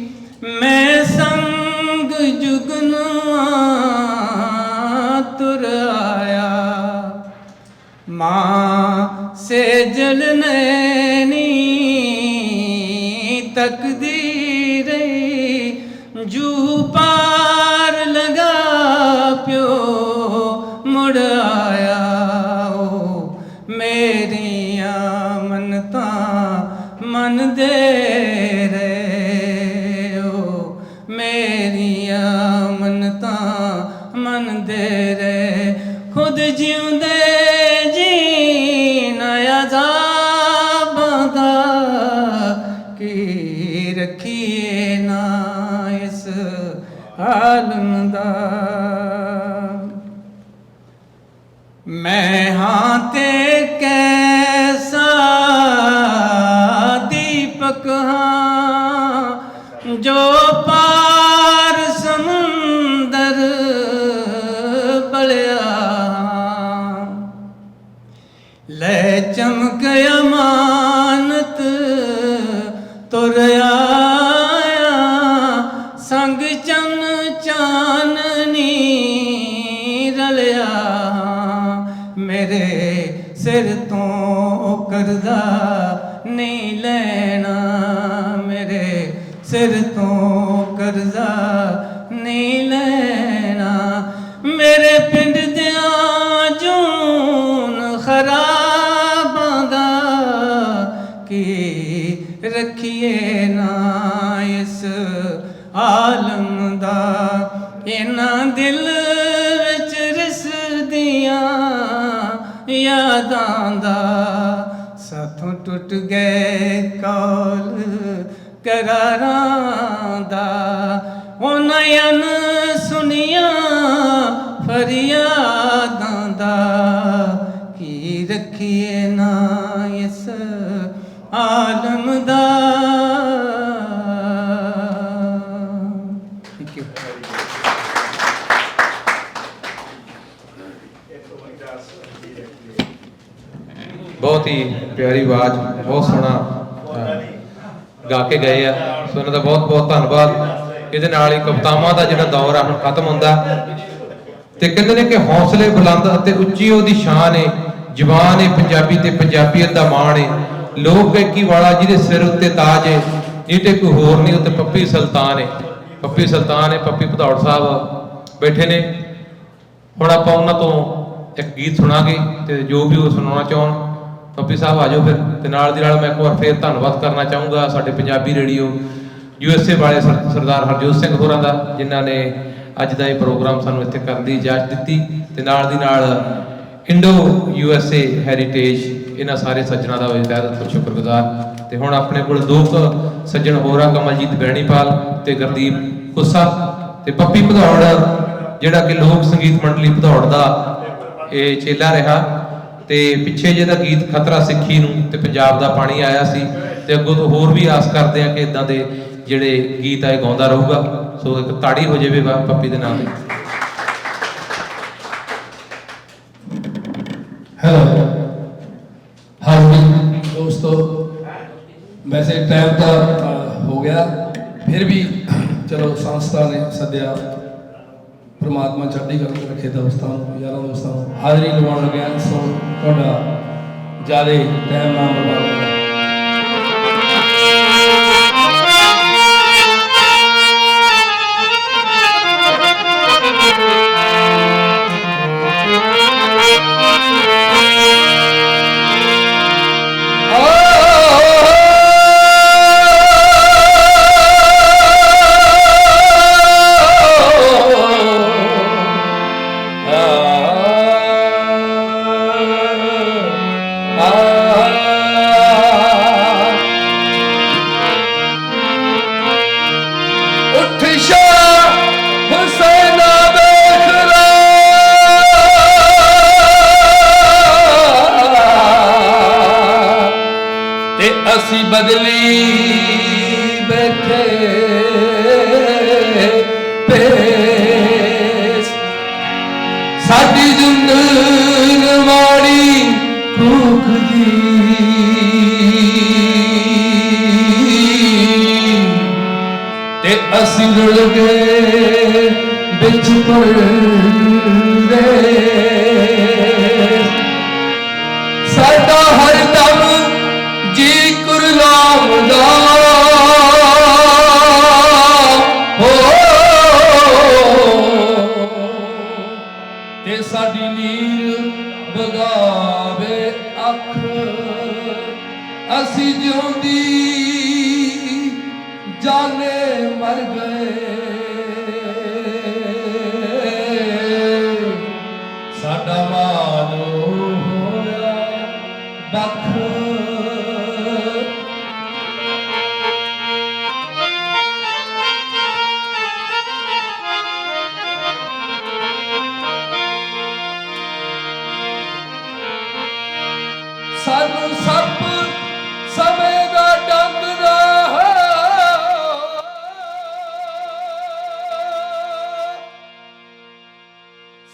ਮੈਂ ਸੰਗ ਜੁਗਨੂਆਂ ਤੁਰ ਆਇਆ ਮਾਂ ਸੇ ਜਲਨੈਨੀ ਤਕਦੀ ਰਹੀ ਜੂ ਪਾਰ ਲਗਾ ਪਿਓ ਮੁੜ ਆਇਆ ਮੇਰੀਆਂ ਮੰਨਤਾਂ ਮੰਨਦੇ ਰਹੇ ਓ ਮੇਰੀਆਂ ਮੰਨਤਾਂ ਮੰਨਦੇ ਰਹੇ ਖੁਦ ਜਿਉਂਦੇ ਜੀਣਾ ਅਜ਼ਾਬਾਂ ਦਾ ਕੀ ਰੱਖੀਏ ਨਾ ਇਸ ਆਲਮ ਦਾ ਮੈਂ ਹਾਂ ਤੇ ਕੈਸਾ ਦੀਪਕ ਹਾਂ ਜੋ ਪਾਰ ਸਮੁੰਦਰ ਬਲਿਆ ਲੈ ਚਮਕ ਅਮਾਨਤ ਤੁਰ ਆਇਆ ਸੰਗ ਚੰਨ ਚਾਨਣੀ ਰਲਿਆ ਮੇਰੇ ਸਿਰ ਤੋਂ ਕਰਜ਼ਾ ਨਹੀਂ ਲੈਣਾ ਮੇਰੇ ਸਿਰ ਤੋਂ ਕਰਜ਼ਾ ਨਹੀਂ ਲੈਣਾ ਮੇਰੇ ਪਿੰਡ ਦਿਆਂ ਜੂਨ ਖਰਾਬਾਂ ਦਾ ਕੀ ਰੱਖੀਏ ਨਾ ਇਸ ਆਲਮ ਦਾ ਇਹਨਾਂ ਦਿਲ ਵਿੱਚ ਰਿਸਦੀਆਂ ਯਾਦਾਂ ਦਾ ਸਾਥੋਂ ਟੁੱਟ ਗਏ ਕੌਲ ਕਰਾਰਾਂ ਦਾ ਉਹ ਨਯਨ ਸੁਨੀਆਂ ਫਰਿਆਦਾਂ ਦਾ ਕੀ ਰੱਖੀਏ ਨਾ ਇਸ ਆਲਮ ਦਾ ਬਹੁਤ ਹੀ ਪਿਆਰੀ ਆਵਾਜ਼ ਬਹੁਤ ਸੋਹਣਾ ਗਾ ਕੇ ਗਏ ਆ ਸੋ ਇਹਨਾਂ ਦਾ ਬਹੁਤ ਬਹੁਤ ਧੰਨਵਾਦ ਇਹਦੇ ਨਾਲ ਹੀ ਕਵਿਤਾਵਾਂ ਦਾ ਜਿਹੜਾ ਦੌਰ ਆ ਹੁਣ ਖਤਮ ਹੁੰਦਾ ਤੇ ਕਹਿੰਦੇ ਨੇ ਕਿ ਹੌਸਲੇ ਬੁਲੰਦ ਅਤੇ ਉੱਚੀ ਉਹਦੀ ਸ਼ਾਨ ਏ ਜਵਾਨ ਏ ਪੰਜਾਬੀ ਤੇ ਪੰਜਾਬੀਅਤ ਦਾ ਮਾਣ ਏ ਲੋਕ ਗਾਇਕੀ ਵਾਲਾ ਜਿਹਦੇ ਸਿਰ ਉੱਤੇ ਤਾਜ ਏ ਇਹ ਤੇ ਕੋਈ ਹੋਰ ਨਹੀਂ ਉੱਤੇ ਪੱਪੀ ਸੁਲਤਾਨ ਏ ਪੱਪੀ ਭਦੌੜ ਸਾਹਿਬ ਬੈਠੇ ਨੇ ਹੁਣ ਆਪਾਂ ਉਹਨਾਂ ਤੋਂ ਇੱਕ ਗੀਤ ਸੁਣਾਂਗੇ ਤੇ ਜੋ ਵੀ ਉਹ ਸੁਣਾਉਣਾ ਚਾਹਣ ਪੱਪੀ ਸਾਹਿਬ ਆ ਜਾਓ ਫਿਰ ਤੇ ਨਾਲ ਦੀ ਨਾਲ ਮੈਂ ਇੱਕ ਵਾਰ ਫੇਰ ਧੰਨਵਾਦ ਕਰਨਾ ਚਾਹੂੰਗਾ ਸਾਡੇ ਪੰਜਾਬੀ ਰੇਡੀਓ USA ਵਾਲੇ ਸਰਦਾਰ ਹਰਜੋਤ ਸਿੰਘ ਹੋਰਾਂ ਦਾ ਜਿਨ੍ਹਾਂ ਨੇ ਅੱਜ ਦਾ ਇਹ ਪ੍ਰੋਗਰਾਮ ਸਾਨੂੰ ਇੱਥੇ ਕਰਨ ਦੀ ਇਜਾਜ਼ਤ ਦਿੱਤੀ ਤੇ ਨਾਲ ਦੀ ਨਾਲ ਇੰਡੋ USA ਹੈਰੀਟੇਜ ਇਹਨਾਂ ਸਾਰੇ ਸੱਜਣਾ ਦਾ ਬਹੁਤ ਸ਼ੁਕਰਗੁਜ਼ਾਰ ਤੇ ਹੁਣ ਆਪਣੇ ਕੋਲ ਦੋ ਸੱਜਣ ਹੋਰ ਆ ਕਮਲਜੀਤ ਬੈਣੀਪਾਲ ਤੇ ਗੁਰਦੀਪ ਕੁੱਸਾ ਤੇ ਪੱਪੀ ਭਦੌੜ ਜਿਹੜਾ ਕਿ ਲੋਕ ਸੰਗੀਤ ਮੰਡਲੀ ਭਦੌੜ ਦਾ ਇਹ ਚੇਲਾ ਰਿਹਾ ਤੇ ਪਿੱਛੇ ਜਿਹਦਾ ਗੀਤ ਖਤਰਾ ਸਿੱਖੀ ਨੂੰ ਤੇ ਪੰਜਾਬ ਦਾ ਪਾਣੀ ਆਇਆ ਸੀ ਤੇ ਅੱਗੋਂ ਤੋਂ ਹੋਰ ਵੀ ਆਸ ਕਰਦੇ ਆ ਕਿ ਇਦਾਂ ਦੇ ਜਿਹੜੇ ਗੀਤ ਆਏ ਗਾਉਂਦਾ ਰਹੂਗਾ। ਸੋ ਇੱਕ ਤਾੜੀ ਹੋ ਜਾਵੇ ਪੱਪੀ ਦੇ ਨਾਮ ਤੇ। हेलो हाँ जी दोस्तों, वैसे टाइम तो हो गया, फिर भी चलो संस्था ने सद्या, परमात्मा चढ़ती कर रखे दोस्तों यारों दोस्तों हाज़री लवाउण लग्या। सो तुहाडा ज़्यादा टाइम ना बर्बाद होगा। ਅਸੀਂ ਬਦਲੀ ਬੈਠੇ ਪੇਸ ਸਾਡੀ ਜੁੰਦਨ ਮਾੜੀ ਕੂਕ ਦੀ ਤੇ ਅਸੀਂ ਰੁਲ ਗਏ ਵਿੱਚ ਪਰਦੇ ਸਾਡਾ ਹਰ ਦਮ जी कुरलाम दा हो ते साडी नीर बगावे अख असी जिउंदी जाने मर गए साडा माल होया बख ਸਾਨੂੰ ਸੱਪ ਸਮੇਂ ਦਾ ਡੰਗਦਾ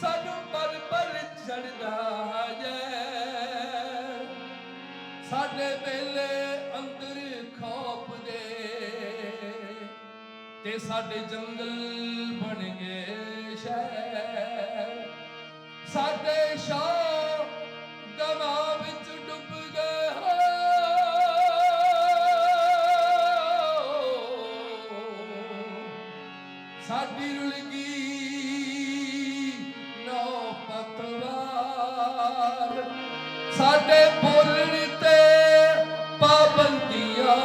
ਸਾਨੂੰ ਪਲ ਪਲ ਛੜਦਾ ਜੈ ਸਾਡੇ ਵੇਲੇ ਅੰਦਰ ਖੌਫ ਦੇ ਤੇ ਸਾਡੇ ਜੰਗਲ ਬਣ ਗਏ ਸ਼ਹਿਰ ਸਾਡੇ ਸ਼ਾਹ ਗਮਾਂ ਵਿੱਚ ਡੁੱਬ ਗਏ ਹੋ ਸਾਡੀ ਰੁਲ ਗਈ ਨੌ ਪਤਵਾਰ ਸਾਡੇ ਬੋਲਣ ਤੇ ਪਾਬੰਦੀਆਂ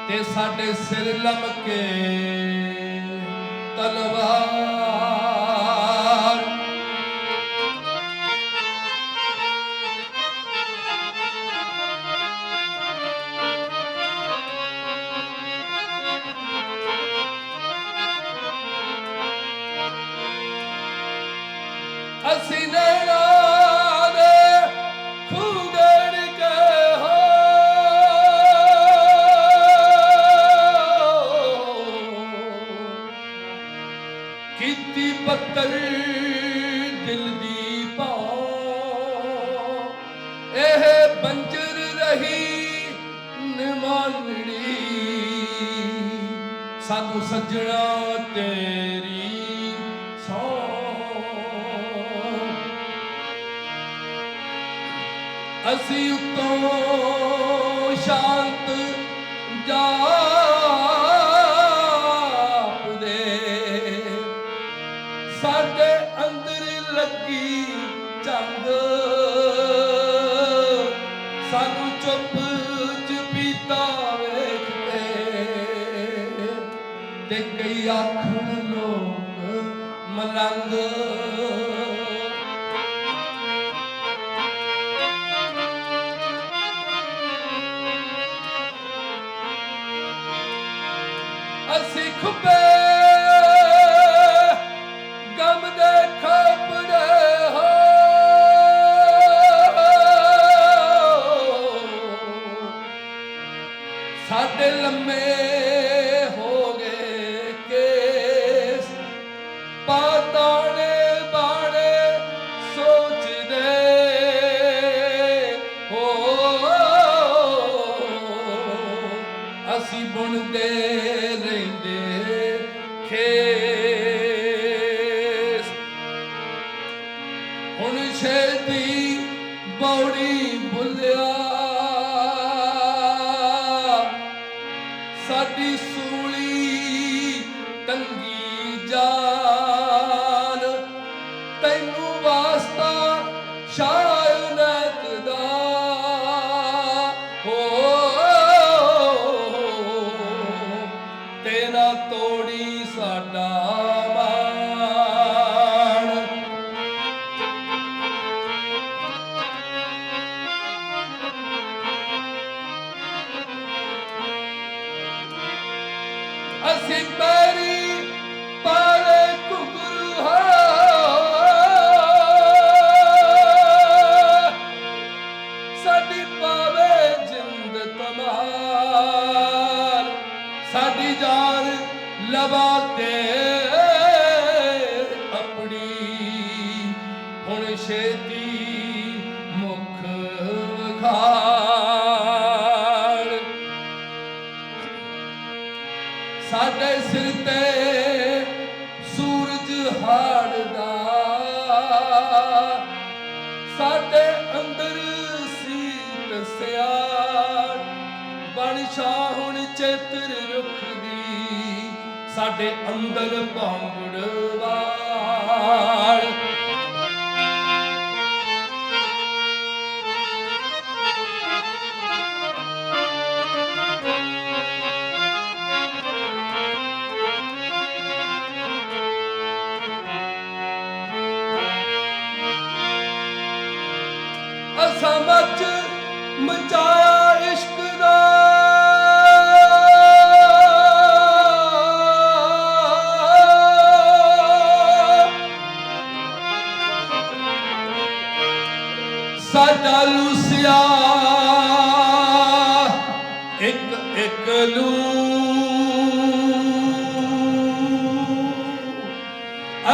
ਤੇ ਸਾਡੇ ਸਿਰ ਲਮਕੇ ਤਲਵਾਰ ਅਸੀਂ ਨੈਣਾ ਦੇ ਖੂਗੜ ਕੇ ਹੋ ਕੀਤੀ ਪੱਤਰ ਦਿਲ ਦੀ ਭਾਂ ਇਹ ਬੰਜਰ ਰਹੀ ਨਿਮਾਨੜੀ ਸਾਨੂੰ ਸੱਜਣਾ ਤੇਰੀ ਸੌ ਅਸੀਂ ਉਤੋਂ ਸ਼ਾਂਤ ਜਾਪਦੇ ਸਾਡੇ ਅੰਦਰ ਲੱਗੀ ਜੰਗ ਸਾਨੂੰ ਚੁੱਪ ਚਪੀਤਾ ਵੇਖਦੇ ਤੇ ਕਈ ਆਖਣ ਲੋਕ ਮਲੰਗ ਅਸੀਂ ਖੁੱਬੇ ਗਮ ਦੇ ਖਾਪੜੇ ਹੋ ਹੁਣ ਛੇਤੀ ਬੌੜੀ ਬੁੱਲਿਆ ਸਾਡੀ ਸੂਲੀ ਤੰਗੀ ਜਾਨ ਤੈਨੂੰ ਵਾਸਤਾ ਸ਼ਾਇਨਤ ਦਾ ਹੋ ਤੇ ਨਾ ਤੋੜੀ ਸਾਡਾ ਅਸੀਂ ਪੈਰੀ ਪਾਲੇ ਕੁਕਰ ਸਾਡੀ ਪਾਵੇ ਜਿੰਦ ਤਮਾਰ ਸਾਡੀ ਜਾਨ ਲਵਾ ਤੇ ਆਪਣੀ ਹੁਣ ਛੇਤੀ ਮੁਖ ਵਿਖਾੜ ਸਾਡੇ ਸਿਰ ਤੇ ਸੂਰਜ ਹਾੜਦਾ ਸਾਡੇ ਅੰਦਰ ਸੀ ਤਸਿਆੜ ਬਣ ਛਾਂ ਹੁਣ ਚੇਤਰ ਰੁੱਖ ਦੀ ਸਾਡੇ ਅੰਦਰ ਭਾਂਗੜ ਵਾੜ ਅਸਾਂ ਮੱਚ ਮਚਾਇਆ ਇਸ਼ਕ ਦਾ ਸਾਡਾ ਲੂਸਿਆ ਇੱਕ ਇੱਕ ਲੂ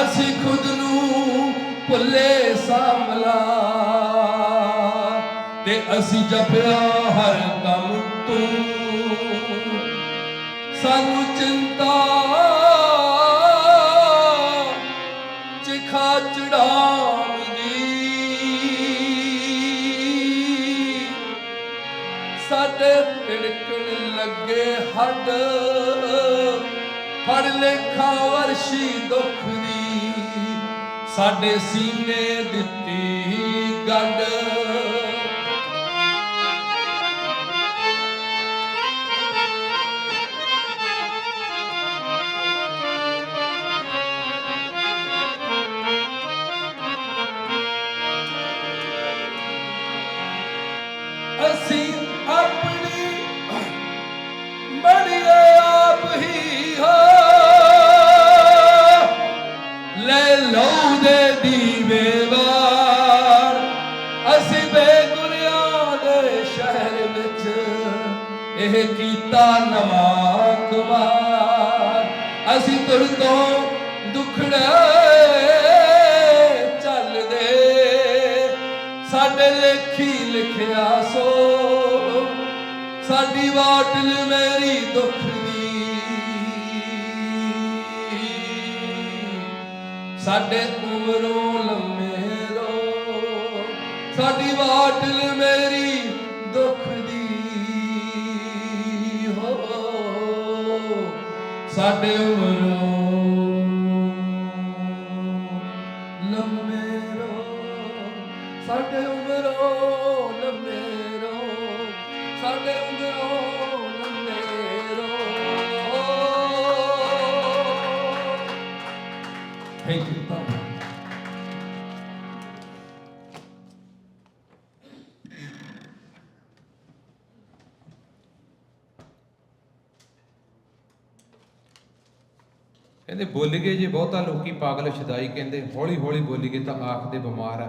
ਅਸੀਂ ਖੁਦ ਨੂੰ ਭੁੱਲੇ ਸਾਂਭਲਾ ਤੇ ਅਸੀਂ ਜਪਿਆ ਹਰ ਦਮ ਤੂੰ ਸਾਨੂੰ ਚਿੰਤਾ ਚਿਖਾ ਚੜਾਉਂਦੀ ਸਾਡੇ ਤਿੜਕਣ ਲੱਗੇ ਹੱਡ ਫੜ ਲੇਖਾ ਵਰਸ਼ੀ ਦੁੱਖ ਦੀ ਸਾਡੇ ਸੀਨੇ ਦਿੱਤੀ ਗੱਡ ਅਸੀਂ ਆਪਣੀ ਬਣੀਏ ਆਪ ਹੀ ਹੋ ਲੈ ਲਓ ਦੇ ਦੀਵੇ ਵਾਰ ਅਸੀਂ ਬੇਗੁਰਿਆਂ ਦੇ ਸ਼ਹਿਰ ਵਿੱਚ ਇਹ ਕੀਤਾ ਨਵਾਂ ਕੁਮਾਰ ਅਸੀਂ ਤੁਰ ਤੋਂ ਦੁਖੜੇ ਚੱਲਦੇ ਸਾਡੇ ਲੇਖੀ ਲਿਖਿਆ ਸੋ ਸਾਡੀ ਵਾਟਲ ਮੇਰੀ ਦੁੱਖ ਦੀ ਸਾਡੇ ਉਮਰੋਂ ਲੰਮੇ ਰੋ ਸਾਡੀ ਵਾਟਲ ਮੇਰੀ ਦੁੱਖ ਦੀ ਹੋ ਸਾਡੇ ਉਮਰੋਂ ਲੰਮੇ ਰੋ ਸਾਡੇ ਉਮਰੋਂ ਲੰਮੇ ਰੋ ਸਾਡੇ ਉਮਰੋਂ ਲੰਮੇ ਰੋ ਥੈਂਕ ਯੂ ਕਹਿੰਦੇ ਬੋਲ ਗਏ ਜੇ ਬਹੁਤਾ ਲੋਕੀ ਪਾਗਲ ਸ਼ਦਾਈ ਕਹਿੰਦੇ ਹੌਲੀ ਹੌਲੀ ਬੋਲੀਏ ਤਾਂ ਆਖਦੇ ਬਿਮਾਰ ਆ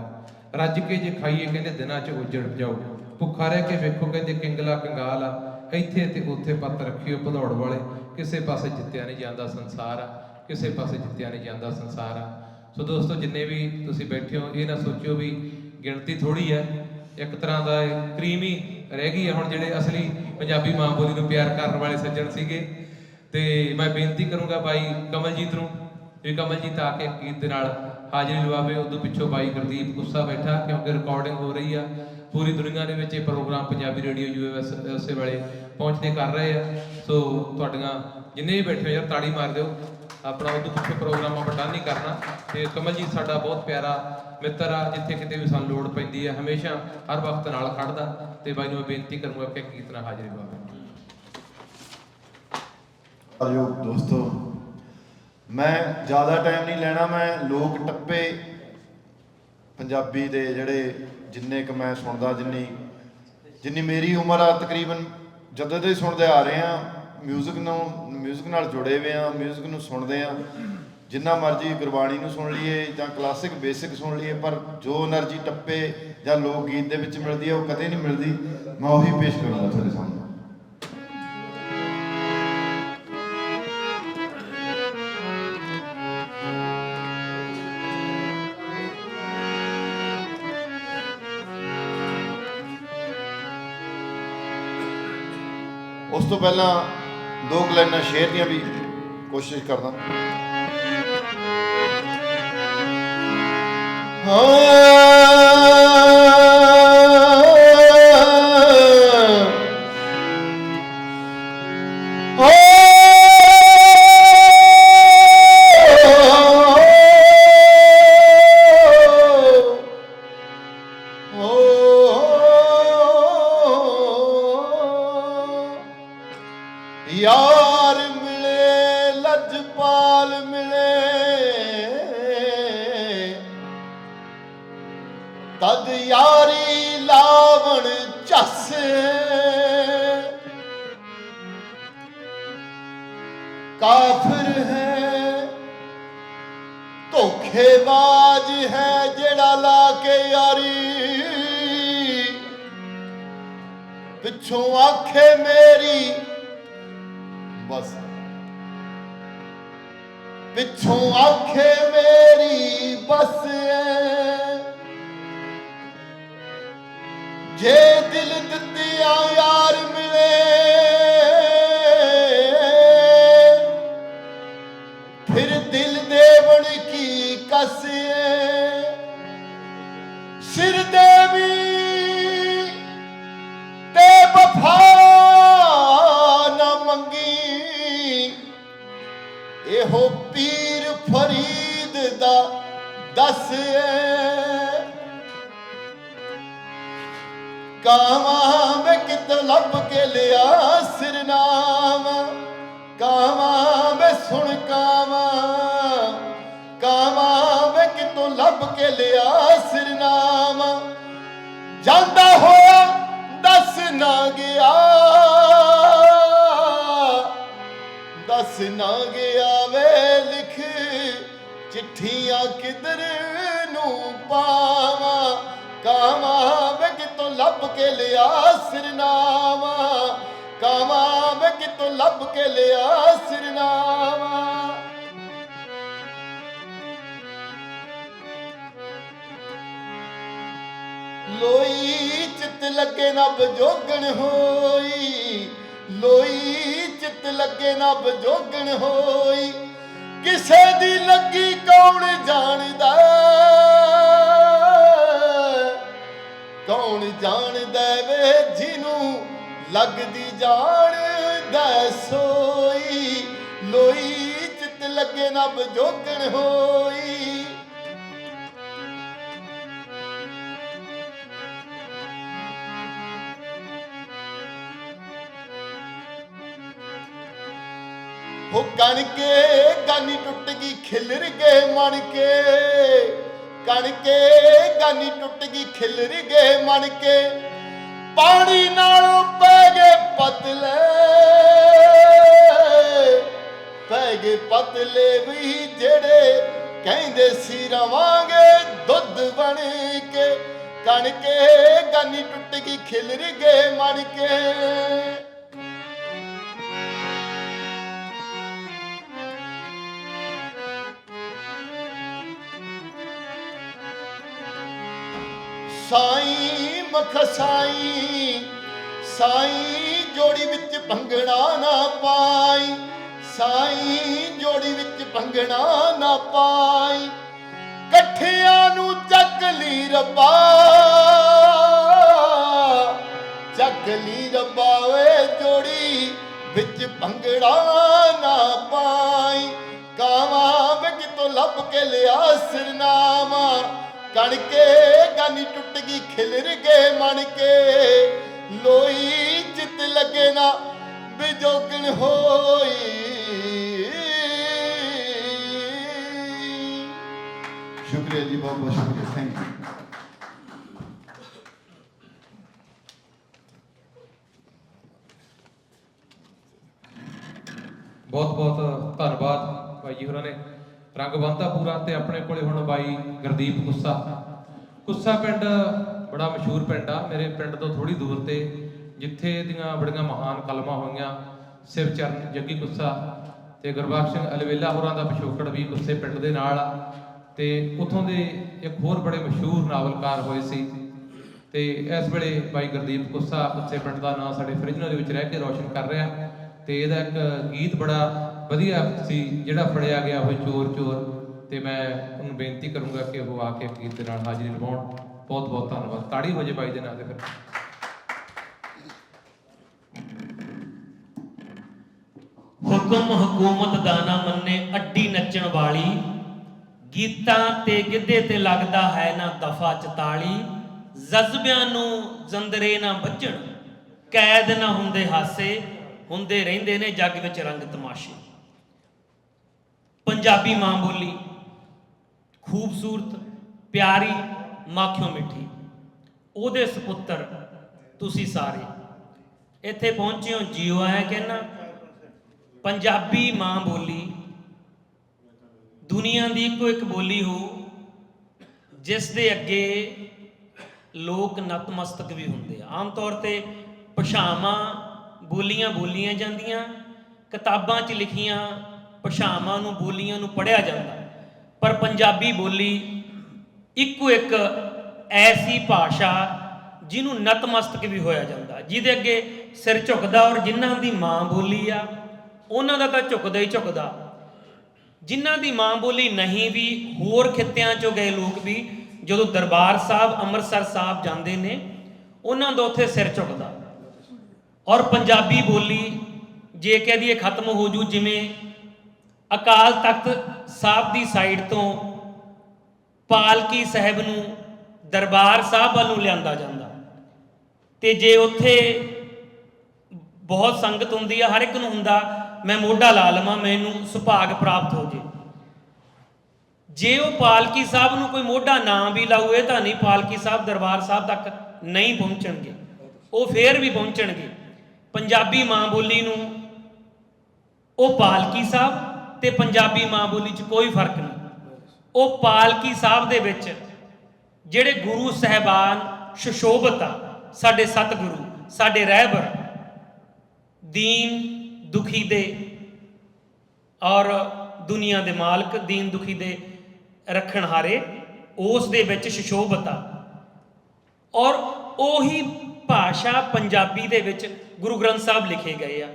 ਰੱਜ ਕੇ ਜੇ ਖਾਈਏ ਕਹਿੰਦੇ ਦਿਨਾਂ 'ਚ ਉਜੜ ਜਾਓ ਭੁੱਖਾ ਰਹਿ ਕੇ ਵੇਖੋ ਕਹਿੰਦੇ ਕਿੰਗਲਾ ਕੰਗਾਲ ਆ ਇੱਥੇ ਤੇ ਉੱਥੇ ਪੱਤ ਰੱਖਿਓ ਭਦੌੜ ਵਾਲੇ ਕਿਸੇ ਪਾਸੇ ਜਿੱਤਿਆ ਨਹੀਂ ਜਾਂਦਾ ਸੰਸਾਰ ਆ ਕਿਸੇ ਪਾਸੇ ਜਿੱਤਿਆ ਨਹੀਂ ਜਾਂਦਾ ਸੰਸਾਰ ਆ ਸੋ ਦੋਸਤੋ ਜਿੰਨੇ ਵੀ ਤੁਸੀਂ ਬੈਠੇ ਹੋ ਇਹ ਨਾ ਸੋਚਿਓ ਵੀ ਗਿਣਤੀ ਥੋੜੀ ਹੈ ਇੱਕ ਤਰ੍ਹਾਂ ਦਾ ਕਰੀਮ ਹੀ ਰਹਿ ਗਈ ਹੈ ਹੁਣ ਜਿਹੜੇ ਅਸਲੀ ਪੰਜਾਬੀ ਮਾਂ ਬੋਲੀ ਨੂੰ ਪਿਆਰ ਕਰਨ ਵਾਲੇ ਸੱਜਣ ਸੀਗੇ ਤੇ ਮੈਂ ਬੇਨਤੀ ਕਰੂੰਗਾ ਭਾਈ ਕਮਲਜੀਤ ਨੂੰ ਵੀ ਕਮਲਜੀਤ ਆ ਕੇ ਗੀਤ ਦੇ ਨਾਲ ਹਾਜ਼ਰੀ ਲਵਾਵੇ। ਉਦੋਂ ਪਿੱਛੋਂ ਬਾਈ ਗੁਰਦੀਪ ਗੁੱਸਾ ਬੈਠਾ ਕਿਉਂਕਿ ਰਿਕਾਰਡਿੰਗ ਹੋ ਰਹੀ ਆ ਪੂਰੀ ਦੁਨੀਆ ਦੇ ਵਿੱਚ। ਇਹ ਪ੍ਰੋਗਰਾਮ ਪੰਜਾਬੀ ਰੇਡੀਓ ਯੂਐਸ ਉਸੇ ਵੇਲੇ ਪਹੁੰਚਦੇ ਕਰ ਰਹੇ ਆ। ਸੋ ਤੁਹਾਡੀਆਂ ਜਿੰਨੇ ਵੀ ਬੈਠੇ ਹੋ ਯਾਰ ਤਾੜੀ ਮਾਰ ਦਿਓ। ਆਪਣਾ ਉਦੋਂ ਪਿੱਛੇ ਪ੍ਰੋਗਰਾਮ ਆਪਾਂ ਡਨ ਨਹੀਂ ਕਰਨਾ। ਤੇ ਕਮਲਜੀਤ ਸਾਡਾ ਬਹੁਤ ਪਿਆਰਾ ਮਿੱਤਰ ਆ, ਜਿੱਥੇ ਕਿਤੇ ਵੀ ਸਾਨੂੰ ਲੋੜ ਪੈਂਦੀ ਹੈ ਹਮੇਸ਼ਾ ਹਰ ਵਕਤ ਨਾਲ ਖੜਦਾ। ਤੇ ਬਾਈ ਨੂੰ ਮੈਂ ਬੇਨਤੀ ਕਰੂੰਗਾ ਕਿ ਗੀਤ ਨਾਲ ਹਾਜ਼ਰੀ ਲਵਾਵੇ। ਆਜੋ ਦੋਸਤੋ, ਮੈਂ ਜ਼ਿਆਦਾ ਟਾਈਮ ਨਹੀਂ ਲੈਣਾ। ਮੈਂ ਲੋਕ ਟੱਪੇ ਪੰਜਾਬੀ ਦੇ ਜਿਹੜੇ ਜਿੰਨੇ ਕੁ ਮੈਂ ਸੁਣਦਾ, ਜਿੰਨੀ ਮੇਰੀ ਉਮਰ ਆ ਤਕਰੀਬਨ ਜਦੋਂ ਦੇ ਸੁਣਦੇ ਆ ਰਹੇ ਆ, ਮਿਊਜ਼ਿਕ ਨਾਲ ਜੁੜੇ ਹੋਏ ਆ, ਮਿਊਜ਼ਿਕ ਨੂੰ ਸੁਣਦੇ ਆ। ਜਿੰਨਾ ਮਰਜ਼ੀ ਗੁਰਬਾਣੀ ਨੂੰ ਸੁਣ ਲਈਏ ਜਾਂ ਕਲਾਸਿਕ ਬੇਸਿਕ ਸੁਣ ਲਈਏ, ਪਰ ਜੋ એનર્ਜੀ ਟੱਪੇ ਜਾਂ ਲੋਕ ਗੀਤ ਦੇ ਵਿੱਚ ਮਿਲਦੀ ਹੈ ਉਹ ਕਦੇ ਨਹੀਂ ਮਿਲਦੀ। ਮੈਂ ਉਹੀ ਪੇਸ਼ ਕਰੂੰਗਾ ਤੁਹਾਡੇ ਸਾਹਮਣੇ। ਉਸ ਤੋਂ ਪਹਿਲਾਂ ਦੋ ਕੁ ਲਾਈਨਾਂ ਸ਼ੇਅਰ ਦੀਆਂ ਵੀ ਕੋਸ਼ਿਸ਼ ਕਰਦਾ। यार मिले लजपाल मिले तद यारी लावण झस काफिर है धोखेबाज है जेड़ा ला के यारी पिछों आखे मेरी बस पिछों आखे मेरी बस जे दिल दित्तिया यार मिले फिर दिल देवन की कस सिर देवी ते वफा न मंगी एहो पीर फरीद दा दस कावा मैं कित लब के लिया सिरनामा कावा मैं सुन कावा कावा मैं कितों लब के लिया सिरनामा जांदा होया दस ना गया दस ना गया वे लिख चिट्ठियां किधर नू पावा कावा वे कितों लब के लिया सिरनामा कावा वे कितों लब के लिया सिरनामा लोई चित लगे ना बजोगण होई लोई चित लगे ना बजोगण होई किसे दी लगी कौन जानदा कौन जानदा वे जिनू लगदी जान दा सोई लोई चित लगे ना बजोगण होई हो कण के गानी टुट गई खिलर गए मन के कण के गानी टुट गई खिलर गए मन के पानी नालों पै गए पतले भी जेड़े कहंदे सी रवांगे दुध बन के कण के गानी टुट गई खिलर गए मन के साई मख साई जोड़ी विच भंगड़ा ना पाई साई जोड़ी विच भंगड़ा ना पाई ਚੱਕਲੀ ਰੱਬਾ ਚੱਕਲੀ ਰੱਬਾ ਵੇ ਜੋੜੀ ਵਿੱਚ ਭੰਗੜਾ ਨਾ ਪਾਈ ਕਾਵਾਂ ਵੇ ਕਿਤੋਂ ਲੱਭ ਕੇ ਲਿਆ ਸਿਰਨਾਮਾ ਕਣ ਕੇ ਗਾਨੀ ਟੁੱਟ ਗਈ ਖਿਲਰ ਗਏ ਮਣ ਕੇ ਲੋਈ ਜਿੱਤ ਲੱਗੇ ਨਾ ਬਿਜੋਗਣ ਹੋਈ शुक्रिया जी बहुत बहुत शुक्रिया थैंक यू ਬਹੁਤ ਬਹੁਤ ਧੰਨਵਾਦ ਭਾਈ ਜੀ ਹੋਰਾਂ ਨੇ ਰੰਗ ਬੰਨ੍ਹਤਾ ਪੂਰਾ। ਤੇ ਆਪਣੇ ਕੋਲੇ ਹੁਣ ਬਾਈ ਗੁਰਦੀਪ ਕੁੱਸਾ ਪਿੰਡ ਬੜਾ ਮਸ਼ਹੂਰ ਪਿੰਡ ਆ ਮੇਰੇ ਪਿੰਡ ਤੋਂ ਥੋੜੀ ਦੂਰ ਤੇ ਜਿੱਥੇ ਦੀਆਂ ਬੜੀਆਂ ਮਹਾਨ ਕਲਮਾਂ ਹੋਈਆਂ ਸਿਵਚਰਨ ਜੱਗੀ ਕੁੱਸਾ ਤੇ ਗੁਰਬਖਸ਼ ਸਿੰਘ ਅਲਵੇਲਾ ਹੋਰਾਂ ਦਾ ਪਿਛੋਕੜ ਵੀ ਕੁੱਸੇ ਪਿੰਡ ਦੇ ਨਾਲ ਆ ਤੇ ਉਥੋਂ ਦੇ ਇੱਕ ਹੋਰ ਬੜੇ ਮਸ਼ਹੂਰ ਨਾਵਲਕਾਰ ਹੋਏ ਸੀ ਤੇ ਇਸ ਵੇਲੇ ਬਾਈ ਗੁਰਦੀਪ ਕੁੱਸਾ ਕੁੱਸੇ ਪਿੰਡ ਦਾ ਨਾਂ ਸਾਡੇ ਫਰਿੱਜਨਾਂ ਦੇ ਵਿੱਚ ਰਹਿ ਕੇ ਰੌਸ਼ਨ ਕਰ ਰਿਹਾ ਤੇ ਇਹਦਾ ਇੱਕ ਗੀਤ ਬੜਾ ਵਧੀਆ ਸੀ ਜਿਹੜਾ ਫੜਿਆ ਗਿਆ ਹੋਏ ਚੋਰ ਚੋਰ ਤੇ ਮੈਂ ਉਹਨੂੰ ਬੇਨਤੀ ਕਰੂੰਗਾ ਕਿ ਉਹ ਆ ਕੇ ਗੀਤ ਦੇ ਨਾਲ ਹਾਜ਼ਰੀ ਨਿਭਾਉਣ। ਬਹੁਤ ਬਹੁਤ ਧੰਨਵਾਦ। ਤਾੜੀ ਹੋ ਜੇ ਬਾਈ ਦੇ ਨਾਂ ਤੇ ਫਿਰ। ਹੁਕਮ ਹਕੂਮਤ ਦਾ ਨਾ ਮੰਨੇ ਅੱਡੀ ਨੱਚਣ ਵਾਲੀ ਗੀਤਾਂ ਤੇ ਗਿੱਧੇ ਤੇ ਲੱਗਦਾ ਹੈ ਨਾ ਦਫਾ 44 ਜਜ਼ਬਿਆਂ ਨੂੰ ਜੰਦਰੇ ਨਾ ਵੱਜਣ ਕੈਦ ਨਾ ਹੁੰਦੇ ਹਾਸੇ ਹੁੰਦੇ ਰਹਿੰਦੇ ਨੇ ਜੱਗ ਵਿੱਚ ਰੰਗ ਤਮਾਸ਼ੇ। ਪੰਜਾਬੀ ਮਾਂ ਬੋਲੀ ਖੂਬਸੂਰਤ ਪਿਆਰੀ ਮਾਖਿਓ ਮਿੱਠੀ ਉਹਦੇ ਸੁਪੁੱਤਰ ਤੁਸੀਂ ਸਾਰੇ ਇੱਥੇ ਪਹੁੰਚੇ ਹੋ ਜੀਓ ਆਇਆ ਕਹਿਣਾ। ਪੰਜਾਬੀ ਮਾਂ ਬੋਲੀ ਦੁਨੀਆ ਦੀ ਇੱਕੋ ਇੱਕ ਬੋਲੀ ਹੋ ਜਿਸ ਦੇ ਅੱਗੇ ਲੋਕ ਨਤਮਸਤਕ ਵੀ ਹੁੰਦੇ ਆ। ਆਮ ਤੌਰ ਤੇ ਭਾਸ਼ਾਵਾਂ ਬੋਲੀਆਂ ਜਾਂਦੀਆਂ ਕਿਤਾਬਾਂ 'ਚ ਲਿਖੀਆਂ ਭਾਸ਼ਾਵਾਂ ਨੂੰ ਬੋਲੀਆਂ ਨੂੰ ਪੜ੍ਹਿਆ ਜਾਂਦਾ ਪਰ ਪੰਜਾਬੀ ਬੋਲੀ ਇੱਕੋ ਇੱਕ ਐਸੀ ਭਾਸ਼ਾ ਜਿਹਨੂੰ ਨਤਮਸਤਕ ਵੀ ਹੋਇਆ ਜਾਂਦਾ ਜਿਹਦੇ ਅੱਗੇ ਸਿਰ ਝੁਕਦਾ ਔਰ ਜਿਨ੍ਹਾਂ ਦੀ ਮਾਂ ਬੋਲੀ ਆ ਉਹਨਾਂ ਦਾ ਤਾਂ ਝੁਕਦਾ ਹੀ ਝੁਕਦਾ। ਜਿਨ੍ਹਾਂ ਦੀ ਮਾਂ ਬੋਲੀ ਨਹੀਂ ਵੀ ਹੋਰ ਖਿੱਤਿਆਂ 'ਚੋਂ ਗਏ ਲੋਕ ਵੀ ਜਦੋਂ ਦਰਬਾਰ ਸਾਹਿਬ ਅੰਮ੍ਰਿਤਸਰ ਸਾਹਿਬ ਜਾਂਦੇ ਨੇ ਉਹਨਾਂ ਦਾ ਉੱਥੇ ਸਿਰ ਝੁਕਦਾ। ਔਰ ਪੰਜਾਬੀ ਬੋਲੀ ਜੇ ਕਹਿ ਦਈਏ ਖਤਮ ਹੋ ਜੂ ਜਿਵੇਂ ਅਕਾਲ ਤਖਤ ਸਾਹਿਬ ਦੀ ਸਾਈਡ ਤੋਂ ਪਾਲਕੀ ਸਾਹਿਬ ਨੂੰ ਦਰਬਾਰ ਸਾਹਿਬ ਵੱਲ ਨੂੰ ਲਿਆਂਦਾ ਜਾਂਦਾ ਤੇ ਜੇ ਉੱਥੇ ਬਹੁਤ ਸੰਗਤ ਹੁੰਦੀ ਆ ਹਰ ਇੱਕ ਨੂੰ ਹੁੰਦਾ ਮੈਂ ਮੋਢਾ ਲਾ ਲਵਾਂ ਮੈਨੂੰ ਸੁਭਾਗ ਪ੍ਰਾਪਤ ਹੋ ਜੇ ਉਹ ਪਾਲਕੀ ਸਾਹਿਬ ਨੂੰ ਕੋਈ ਮੋਢਾ ਨਾ ਵੀ ਲਾਊ ਇਹ ਤਾਂ ਨਹੀਂ ਪਾਲਕੀ ਸਾਹਿਬ ਦਰਬਾਰ ਸਾਹਿਬ ਤੱਕ ਨਹੀਂ ਪਹੁੰਚਣਗੇ ਉਹ ਫੇਰ ਵੀ ਪਹੁੰਚਣਗੇ। ਪੰਜਾਬੀ ਮਾਂ ਬੋਲੀ ਨੂੰ ਉਹ ਪਾਲਕੀ ਸਾਹਿਬ ਤੇ ਪੰਜਾਬੀ ਮਾਂ ਬੋਲੀ 'ਚ ਕੋਈ ਫਰਕ ਨਹੀਂ। ਉਹ ਪਾਲਕੀ ਸਾਹਿਬ ਦੇ ਵਿੱਚ ਜਿਹੜੇ ਗੁਰੂ ਸਾਹਿਬਾਨ ਸੁਸ਼ੋਭਤ ਆ ਸਾਡੇ ਸਤਿਗੁਰੂ ਸਾਡੇ ਰਹਿਬਰ ਦੀਨ ਦੁਖੀ ਦੇ ਔਰ ਦੁਨੀਆ ਦੇ ਮਾਲਕ ਦੀਨ ਦੁਖੀ ਦੇ ਰੱਖਣਹਾਰੇ ਉਸ ਦੇ ਵਿੱਚ ਸੁਸ਼ੋਭਤ ਆ ਔਰ ਉਹੀ ਭਾਸ਼ਾ ਪੰਜਾਬੀ ਦੇ ਵਿੱਚ ਗੁਰੂ ਗ੍ਰੰਥ ਸਾਹਿਬ ਲਿਖੇ ਗਏ ਆ।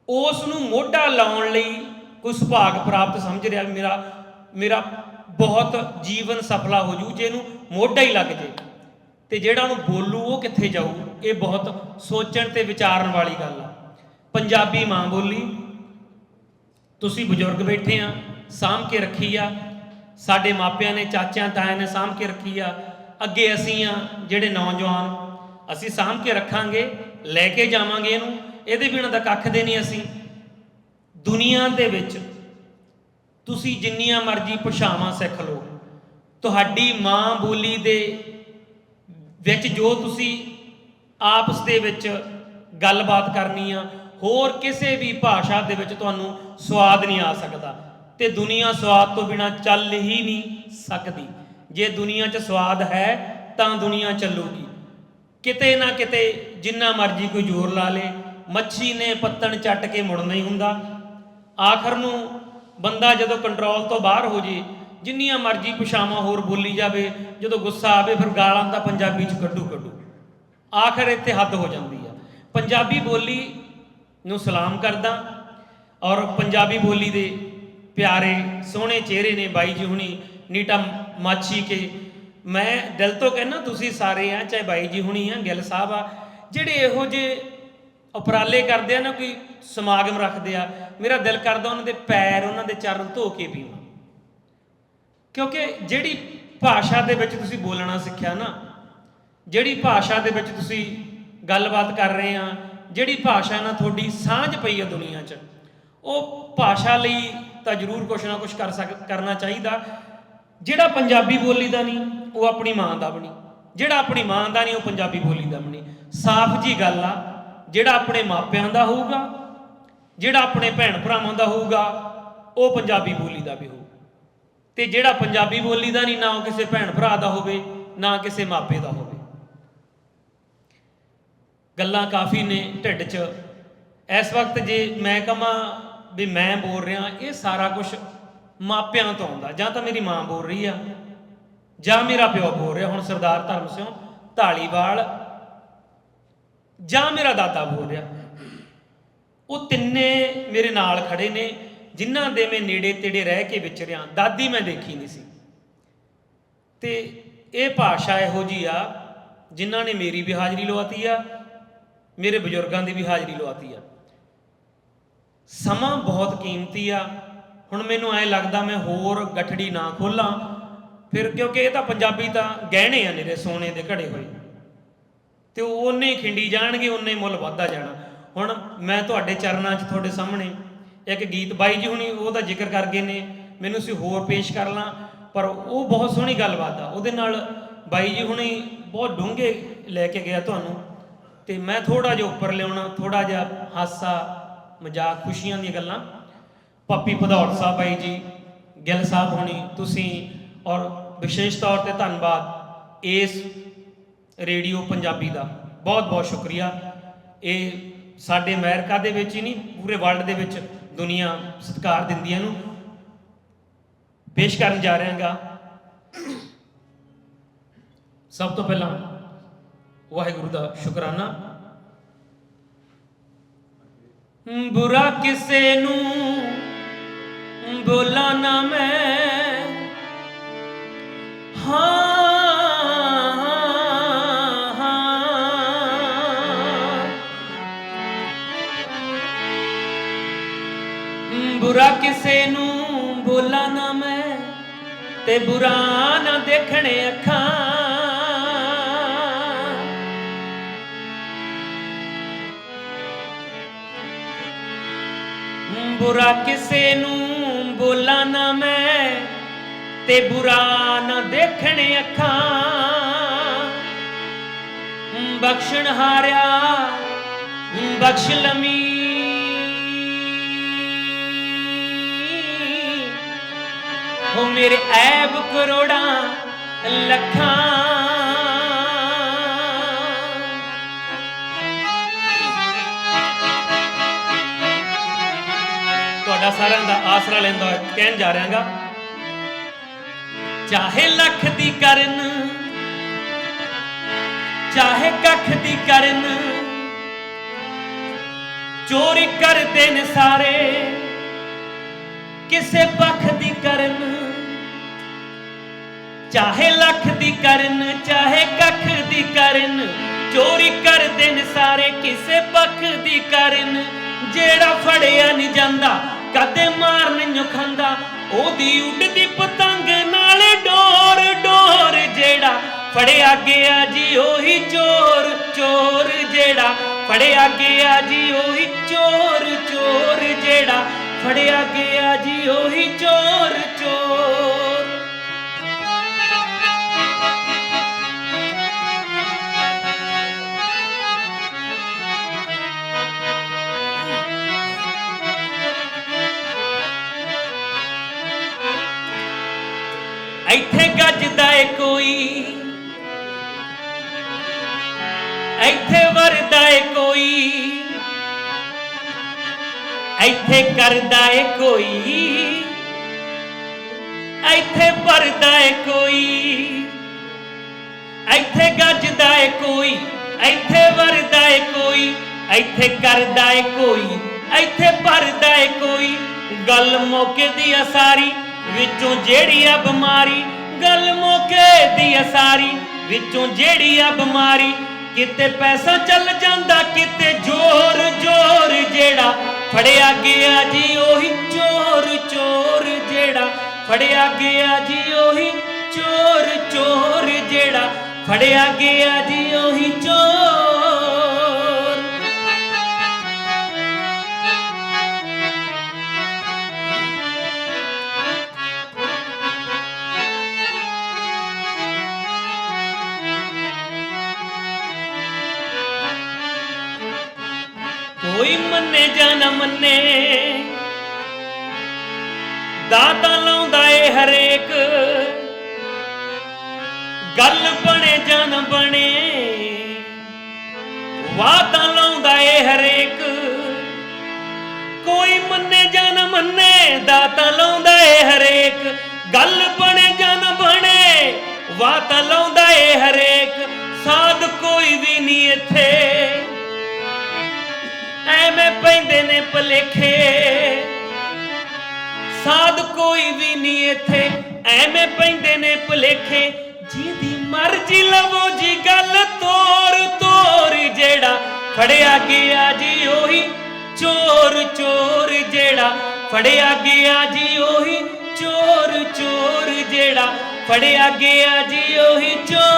ਉਸ ਨੂੰ ਮੋਢਾ ਲਾਉਣ ਲਈ ਕੋਈ ਸੁਭਾਗ ਪ੍ਰਾਪਤ ਸਮਝ ਰਿਹਾ ਮੇਰਾ ਬਹੁਤ ਜੀਵਨ ਸਫਲਾ ਹੋ ਜੂ ਜੇ ਇਹਨੂੰ ਮੋਢਾ ਹੀ ਲੱਗ ਜੇ ਤੇ ਜਿਹੜਾ ਉਹਨੂੰ ਬੋਲੂ ਉਹ ਕਿੱਥੇ ਜਾਊ। ਇਹ ਬਹੁਤ ਸੋਚਣ ਤੇ ਵਿਚਾਰਨ ਵਾਲੀ ਗੱਲ ਆ। ਪੰਜਾਬੀ ਮਾਂ ਬੋਲੀ ਤੁਸੀਂ ਬਜ਼ੁਰਗ ਬੈਠੇ ਆ ਸਾਂਭ ਕੇ ਰੱਖੀ ਆ ਸਾਡੇ ਮਾਪਿਆਂ ਨੇ ਚਾਚਿਆਂ ਤਾਇਆਂ ਨੇ ਸਾਂਭ ਕੇ ਰੱਖੀ ਆ ਅੱਗੇ ਅਸੀਂ ਆ ਜਿਹੜੇ ਨੌਜਵਾਨ ਅਸੀਂ ਸਾਂਭ ਕੇ ਰੱਖਾਂਗੇ ਲੈ ਕੇ ਜਾਵਾਂਗੇ ਇਹਨੂੰ ਇਹਦੇ ਬਿਨਾਂ ਤਾਂ ਕੱਖ ਦੇ ਨਹੀਂ। ਅਸੀਂ ਦੁਨੀਆ ਦੇ ਵਿੱਚ ਤੁਸੀਂ ਜਿੰਨੀਆਂ ਮਰਜ਼ੀ ਭਾਸ਼ਾਵਾਂ ਸਿੱਖ ਲਓ ਤੁਹਾਡੀ ਮਾਂ ਬੋਲੀ ਦੇ ਵਿੱਚ ਜੋ ਤੁਸੀਂ ਆਪਸ ਦੇ ਵਿੱਚ ਗੱਲਬਾਤ ਕਰਨੀ ਆ ਹੋਰ ਕਿਸੇ ਵੀ ਭਾਸ਼ਾ ਦੇ ਵਿੱਚ ਤੁਹਾਨੂੰ ਸਵਾਦ ਨਹੀਂ ਆ ਸਕਦਾ ਤੇ ਦੁਨੀਆ ਸਵਾਦ ਤੋਂ ਬਿਨਾਂ ਚੱਲ ਹੀ ਨਹੀਂ ਸਕਦੀ। ਜੇ ਦੁਨੀਆ 'ਚ ਸਵਾਦ ਹੈ ਤਾਂ ਦੁਨੀਆ ਚੱਲੂਗੀ। ਕਿਤੇ ਨਾ ਕਿਤੇ ਜਿੰਨਾ ਮਰਜ਼ੀ ਕੋਈ ਜ਼ੋਰ ਲਾ ਲੇ ਮੱਛੀ ਨੇ ਪੱਤਣ ਚੱਟ ਕੇ ਮੁੜਨਾ ਹੀ ਹੁੰਦਾ। ਆਖਰ ਨੂੰ ਬੰਦਾ ਜਦੋਂ ਕੰਟਰੋਲ ਤੋਂ ਬਾਹਰ ਹੋ ਜੇ ਜਿੰਨੀਆਂ ਮਰਜ਼ੀ ਭਾਸ਼ਾਵਾਂ ਹੋਰ ਬੋਲੀ ਜਾਵੇ ਜਦੋਂ ਗੁੱਸਾ ਆਵੇ ਫਿਰ ਗਾਲਾਂ ਤਾਂ ਪੰਜਾਬੀ 'ਚ ਕੱਢੂ ਆਖਰ ਇੱਥੇ ਹੱਦ ਹੋ ਜਾਂਦੀ ਆ। ਪੰਜਾਬੀ ਬੋਲੀ ਨੂੰ ਸਲਾਮ ਕਰਦਾ ਔਰ ਪੰਜਾਬੀ ਬੋਲੀ ਦੇ ਪਿਆਰੇ ਸੋਹਣੇ ਚਿਹਰੇ ਨੇ ਬਾਈ ਜੀ ਹੁਣੀ ਨੀਟਾ ਮਾਛੀ ਕੇ ਮੈਂ ਦਿਲ ਤੋਂ ਕਹਿੰਦਾ ਤੁਸੀਂ ਸਾਰੇ ਆ, ਚਾਹੇ ਬਾਈ ਜੀ ਹੁਣੀ ਆ, ਗਿੱਲ ਸਾਹਿਬ ਆ, ਜਿਹੜੇ ਇਹੋ ਜਿਹੇ ਉਪਰਾਲੇ ਕਰਦੇ ਆ ਨਾ, ਕੋਈ ਸਮਾਗਮ ਰੱਖਦੇ ਆ, ਮੇਰਾ ਦਿਲ ਕਰਦਾ ਉਹਨਾਂ ਦੇ ਪੈਰ, ਉਹਨਾਂ ਦੇ ਚਰਨ ਧੋ ਕੇ ਪੀਵਾਂ। ਕਿਉਂਕਿ ਜਿਹੜੀ ਭਾਸ਼ਾ ਦੇ ਵਿੱਚ ਤੁਸੀਂ ਬੋਲਣਾ ਸਿੱਖਿਆ ਨਾ, ਜਿਹੜੀ ਭਾਸ਼ਾ ਦੇ ਵਿੱਚ ਤੁਸੀਂ ਗੱਲਬਾਤ ਕਰ ਰਹੇ ਆ, ਜਿਹੜੀ ਭਾਸ਼ਾ ਨਾਲ ਤੁਹਾਡੀ ਸਾਂਝ ਪਈ ਆ ਦੁਨੀਆ 'ਚ, ਉਹ ਭਾਸ਼ਾ ਲਈ ਤਾਂ ਜ਼ਰੂਰ ਕੁਛ ਨਾ ਕੁਛ ਕਰਨਾ ਚਾਹੀਦਾ। ਜਿਹੜਾ ਪੰਜਾਬੀ ਬੋਲੀ ਦਾ ਨਹੀਂ, ਉਹ ਆਪਣੀ ਮਾਂ ਦਾ ਬਣੀ, ਜਿਹੜਾ ਆਪਣੀ ਮਾਂ ਦਾ ਨਹੀਂ, ਉਹ ਪੰਜਾਬੀ ਬੋਲੀ ਦਾ ਬਣੀ। ਸਾਫ਼ ਜੀ ਗੱਲ ਆ, ਜਿਹੜਾ ਆਪਣੇ ਮਾਪਿਆਂ ਦਾ ਹੋਊਗਾ, ਜਿਹੜਾ ਆਪਣੇ ਭੈਣ ਭਰਾਵਾਂ ਦਾ ਹੋਊਗਾ, ਉਹ ਪੰਜਾਬੀ ਬੋਲੀ ਦਾ ਵੀ ਹੋਊ। ਤੇ ਜਿਹੜਾ ਪੰਜਾਬੀ ਬੋਲੀ ਦਾ ਨਹੀਂ, ਨਾ ਉਹ ਕਿਸੇ ਭੈਣ ਭਰਾ ਦਾ ਹੋਵੇ, ਨਾ ਕਿਸੇ ਮਾਪੇ ਦਾ ਹੋਵੇ। ਗੱਲਾਂ ਕਾਫੀ ਨੇ ਢਿੱਡ 'ਚ ਇਸ ਵਕਤ। ਜੇ ਮੈਂ ਕਹਾਂ ਵੀ ਮੈਂ ਬੋਲ ਰਿਹਾ, ਇਹ ਸਾਰਾ ਕੁਝ ਮਾਪਿਆਂ ਤੋਂ ਆਉਂਦਾ। ਜਾਂ ਤਾਂ ਮੇਰੀ ਮਾਂ ਬੋਲ ਰਹੀ ਆ, ਜਾਂ ਮੇਰਾ ਪਿਓ ਬੋਲ ਰਿਹਾ, ਹੁਣ ਸਰਦਾਰ ਧਰਮ ਸਿੰਘ ਢਾਲੀਵਾਲ, ਜਾਂ ਮੇਰਾ ਦਾਦਾ ਬੋਲ ਰਿਹਾ। ਉਹ ਤਿੰਨੇ ਮੇਰੇ ਨਾਲ ਖੜੇ ਨੇ, ਜਿਨ੍ਹਾਂ ਦੇ ਮੈਂ ਨੇੜੇ ਤੇੜੇ ਰਹਿ ਕੇ ਵਿਚਰਿਆ। ਦਾਦੀ ਮੈਂ ਦੇਖੀ ਨਹੀਂ ਸੀ। ਤੇ ਇਹ ਭਾਸ਼ਾ ਇਹੋ ਜਿਹੀ ਆ, ਜਿਨ੍ਹਾਂ ਨੇ ਮੇਰੀ ਵੀ ਹਾਜ਼ਰੀ ਲਵਾਤੀ ਆ, ਮੇਰੇ ਬਜ਼ੁਰਗਾਂ ਦੀ ਵੀ ਹਾਜ਼ਰੀ ਲਵਾਤੀ ਆ। ਸਮਾਂ ਬਹੁਤ ਕੀਮਤੀ ਆ। ਹੁਣ ਮੈਨੂੰ ਐਂ ਲੱਗਦਾ ਮੈਂ ਹੋਰ ਗੱਠੜੀ ਨਾ ਖੋਲਾਂ ਫਿਰ, ਕਿਉਂਕਿ ਇਹ ਤਾਂ ਪੰਜਾਬੀ ਤਾਂ ਗਹਿਣੇ ਆ ਨਿਰੇ, ਸੋਨੇ ਦੇ ਘੜੇ ਹੋਏ, ਤੇ ਉਹ ਉਹਨੇ ਖਿੰਡੀ ਜਾਣਗੇ, ਉਹਨੇ ਮੁੱਲ ਵੱਧਦਾ ਜਾਣਾ। ਹੁਣ ਮੈਂ ਤੁਹਾਡੇ ਚਰਨਾਂ 'ਚ ਤੁਹਾਡੇ ਸਾਹਮਣੇ ਇੱਕ ਗੀਤ ਬਾਈ ਜੀ ਹੁਣੀ ਉਹਦਾ ਜ਼ਿਕਰ ਕਰ ਗਏ ਨੇ, ਮੈਨੂੰ ਸੀ ਹੋਰ ਪੇਸ਼ ਕਰ ਲਾਂ, ਪਰ ਉਹ ਬਹੁਤ ਸੋਹਣੀ ਗੱਲਬਾਤ ਆ। ਉਹਦੇ ਨਾਲ ਬਾਈ ਜੀ ਹੁਣੀ ਬਹੁਤ ਡੂੰਘੇ ਲੈ ਕੇ ਗਿਆ ਤੁਹਾਨੂੰ, ਤੇ ਮੈਂ ਥੋੜ੍ਹਾ ਜਿਹਾ ਉੱਪਰ ਲਿਆਉਣਾ, ਥੋੜ੍ਹਾ ਜਿਹਾ ਹਾਸਾ ਮਜ਼ਾਕ ਖੁਸ਼ੀਆਂ ਦੀਆਂ ਗੱਲਾਂ। ਪੱਪੀ ਭਦੌੜ ਸਾਹਿਬ ਬਾਈ ਜੀ, ਗਿੱਲ ਸਾਹਿਬ ਹੋਣੀ, ਤੁਸੀਂ, ਔਰ ਵਿਸ਼ੇਸ਼ ਤੌਰ 'ਤੇ ਧੰਨਵਾਦ ਇਸ ਰੇਡੀਓ ਪੰਜਾਬੀ ਦਾ, ਬਹੁਤ ਬਹੁਤ ਸ਼ੁਕਰੀਆ। ਇਹ ਸਾਡੇ ਅਮਰੀਕਾ ਦੇ ਵਿੱਚ ਹੀ ਨਹੀਂ, ਪੂਰੇ ਵਰਲਡ ਦੇ ਵਿੱਚ ਦੁਨੀਆ ਸਤਿਕਾਰ ਦਿੰਦੀ ਇਹਨੂੰ। ਪੇਸ਼ ਕਰਨ ਜਾ ਰਿਹਾ ਗਾ ਸਭ ਤੋਂ ਪਹਿਲਾਂ ਵਾਹਿਗੁਰੂ ਦਾ ਸ਼ੁਕਰਾਨਾ। ਬੁਰਾ ਕਿਸੇ ਨੂੰ ਬੋਲਾਂ ਨਾ ਮੈਂ, ਬੁਰਾ ਕਿਸੇ ਨੂੰ ਬੋਲਾਂ ਨਾ ਮੈਂ, ਤੇ ਬੁਰਾ ਨਾ ਦੇਖਣੇ ਅੱਖਾਂ। ਬੁਰਾ ਕਿਸੇ ਨੂੰ ਬੋਲਾਂ ਨਾ ਮੈਂ, ਤੇ ਬੁਰਾ ਨਾ ਦੇਖਣੇ ਅੱਖਾਂ। ਬਖਸ਼ਣ ਹਾਰਿਆ ਬਖਸ਼ ਲਮੀ, ਹੋ ਮੇਰੇ ਐਬ ਕਰੋੜਾਂ ਲੱਖਾਂ। ਤੁਹਾਡਾ ਸਾਰਿਆਂ ਦਾ ਆਸਰਾ ਲੈਂਦਾ ਕਹਿਣ ਜਾ ਰਿਹਾਗਾ, ਚਾਹੇ ਲੱਖ ਦੀ ਕਰਨ, ਚਾਹੇ ਕੱਖ ਦੀ ਕਰਨ, ਚੋਰੀ ਕਰਦੇ ਨੇ ਸਾਰੇ, ਕਿਸੇ ਪੱਖ ਦੀ ਕਰਨ। ਚਾਹੇ ਲੱਖ ਦੀ ਕਰਨ, ਚਾਹੇ ਕੱਖ ਦੀ ਕਰਨ, ਚੋਰੀ ਕਰਦੇ ਨੇ ਸਾਰੇ, ਕਿਸੇ ਪੱਖ ਦੀ ਕਰਨ। ਜਿਹੜਾ ਫੜਿਆ ਨਹੀਂ ਜਾਂਦਾ ਕਦੇ ਮਾਰ ਨਹੀਂ ਖਾਂਦਾ, ਉਹਦੀ ਉੱਡਦੀ ਪਤੰਗ ਨਾਲ ਡੋਰ ਡੋਰ। ਜਿਹੜਾ ਫੜਿਆ ਗਿਆ ਜੀ ਉਹੀ ਚੋਰ ਚੋਰ, ਜਿਹੜਾ ਫੜਿਆ ਗਿਆ ਜੀ ਉਹੀ ਚੋਰ ਚੋਰ, ਜਿਹੜਾ ਫੜਿਆ ਗਿਆ ਜੀ ਉਹੀ ਚੋਰ ਚੋਰ। ਇੱਥੇ ਗੱਜਦਾ ਏ ਕੋਈ, ਇੱਥੇ ਵਰਦਾ ਏ ਕੋਈ, ਇੱਥੇ ਕਰਦਾ ਏ ਕੋਈ, ਇੱਥੇ ਭਰਦਾ ਏ ਕੋਈ। ਇੱਥੇ ਗੱਜਦਾ ਏ ਕੋਈ, ਇੱਥੇ ਵਰਦਾ ਏ ਕੋਈ, ਇੱਥੇ ਕਰਦਾ ਏ ਕੋਈ, ਇੱਥੇ ਭਰਦਾ ਏ ਕੋਈ। ਗੱਲ ਮੌਕੇ ਦੀ ਆ ਸਾਰੀ, ਵਿੱਚੋਂ ਜਿਹੜੀ ਆ ਬਿਮਾਰੀ, ਗੱਲ ਮੌਕੇ ਦੀ ਆ ਸਾਰੀ ਵਿੱਚੋਂ ਜਿਹੜੀ ਆ ਬਿਮਾਰੀ ਕਿਤੇ ਪੈਸਾ ਚੱਲ ਜਾਂਦਾ ਕਿਤੇ ਜ਼ੋਰ ਜ਼ੋਰ ਜਿਹੜਾ ਫੜਿਆ ਗਿਆ ਜੀ ਉਹੀ ਚੋਰ ਚੋਰ ਜਿਹੜਾ ਫੜਿਆ ਗਿਆ ਜੀ ਉਹੀ ਚੋਰ ਚੋਰ ਜਿਹੜਾ ਫੜਿਆ ਗਿਆ ਜੀ ਉਹੀ ਚੋਰ। ਕੋਈ ਮੰਨੇ ਜਾਂ ਨਾ ਮੰਨੇ ਦਾਤਾ ਲਾਉਂਦਾ ਏ ਹਰੇਕ ਗੱਲ ਬਣੇ ਜਾਂ ਨਾ ਬਣੇ ਵਾਅਦਾ ਲਾਉਂਦਾ ਏ ਹਰੇਕ ਕੋਈ ਮੰਨੇ ਜਾਂ ਨਾ ਮੰਨੇ ਦਾਤਾ ਲਾਉਂਦਾ ਏ ਹਰੇਕ ਗੱਲ ਬਣੇ ਜਾਂ ਨਾ ਬਣੇ ਵਾਅਦਾ ਲਾਉਂਦਾ ਏ ਹਰੇਕ ਸਾਧ ਕੋਈ ਵੀ ਨਹੀਂ ਇੱਥੇ ਐਵੇਂ ਪੈਂਦੇ ਨੇ ਭਲੇਖੇ ਸਾਧ ਕੋਈ ਵੀ ਨਹੀਂ ਇੱਥੇ ਐਵੇਂ ਪੈਂਦੇ ਨੇ ਭਲੇਖੇ ਜਿਹਦੀ ਮਰਜ਼ੀ ਲਵੋ ਜੀ ਗੱਲ ਤੋਰ ਤੋਰ ਜਿਹੜਾ ਫੜਿਆ ਗਿਆ ਜੀ ਉਹੀ ਚੋਰ ਚੋਰ ਜਿਹੜਾ ਫੜਿਆ ਗਿਆ ਜੀ ਉਹੀ ਚੋਰ ਚੋਰ ਜਿਹੜਾ ਫੜਿਆ ਗਿਆ ਜੀ ਉਹੀ ਚੋਰ।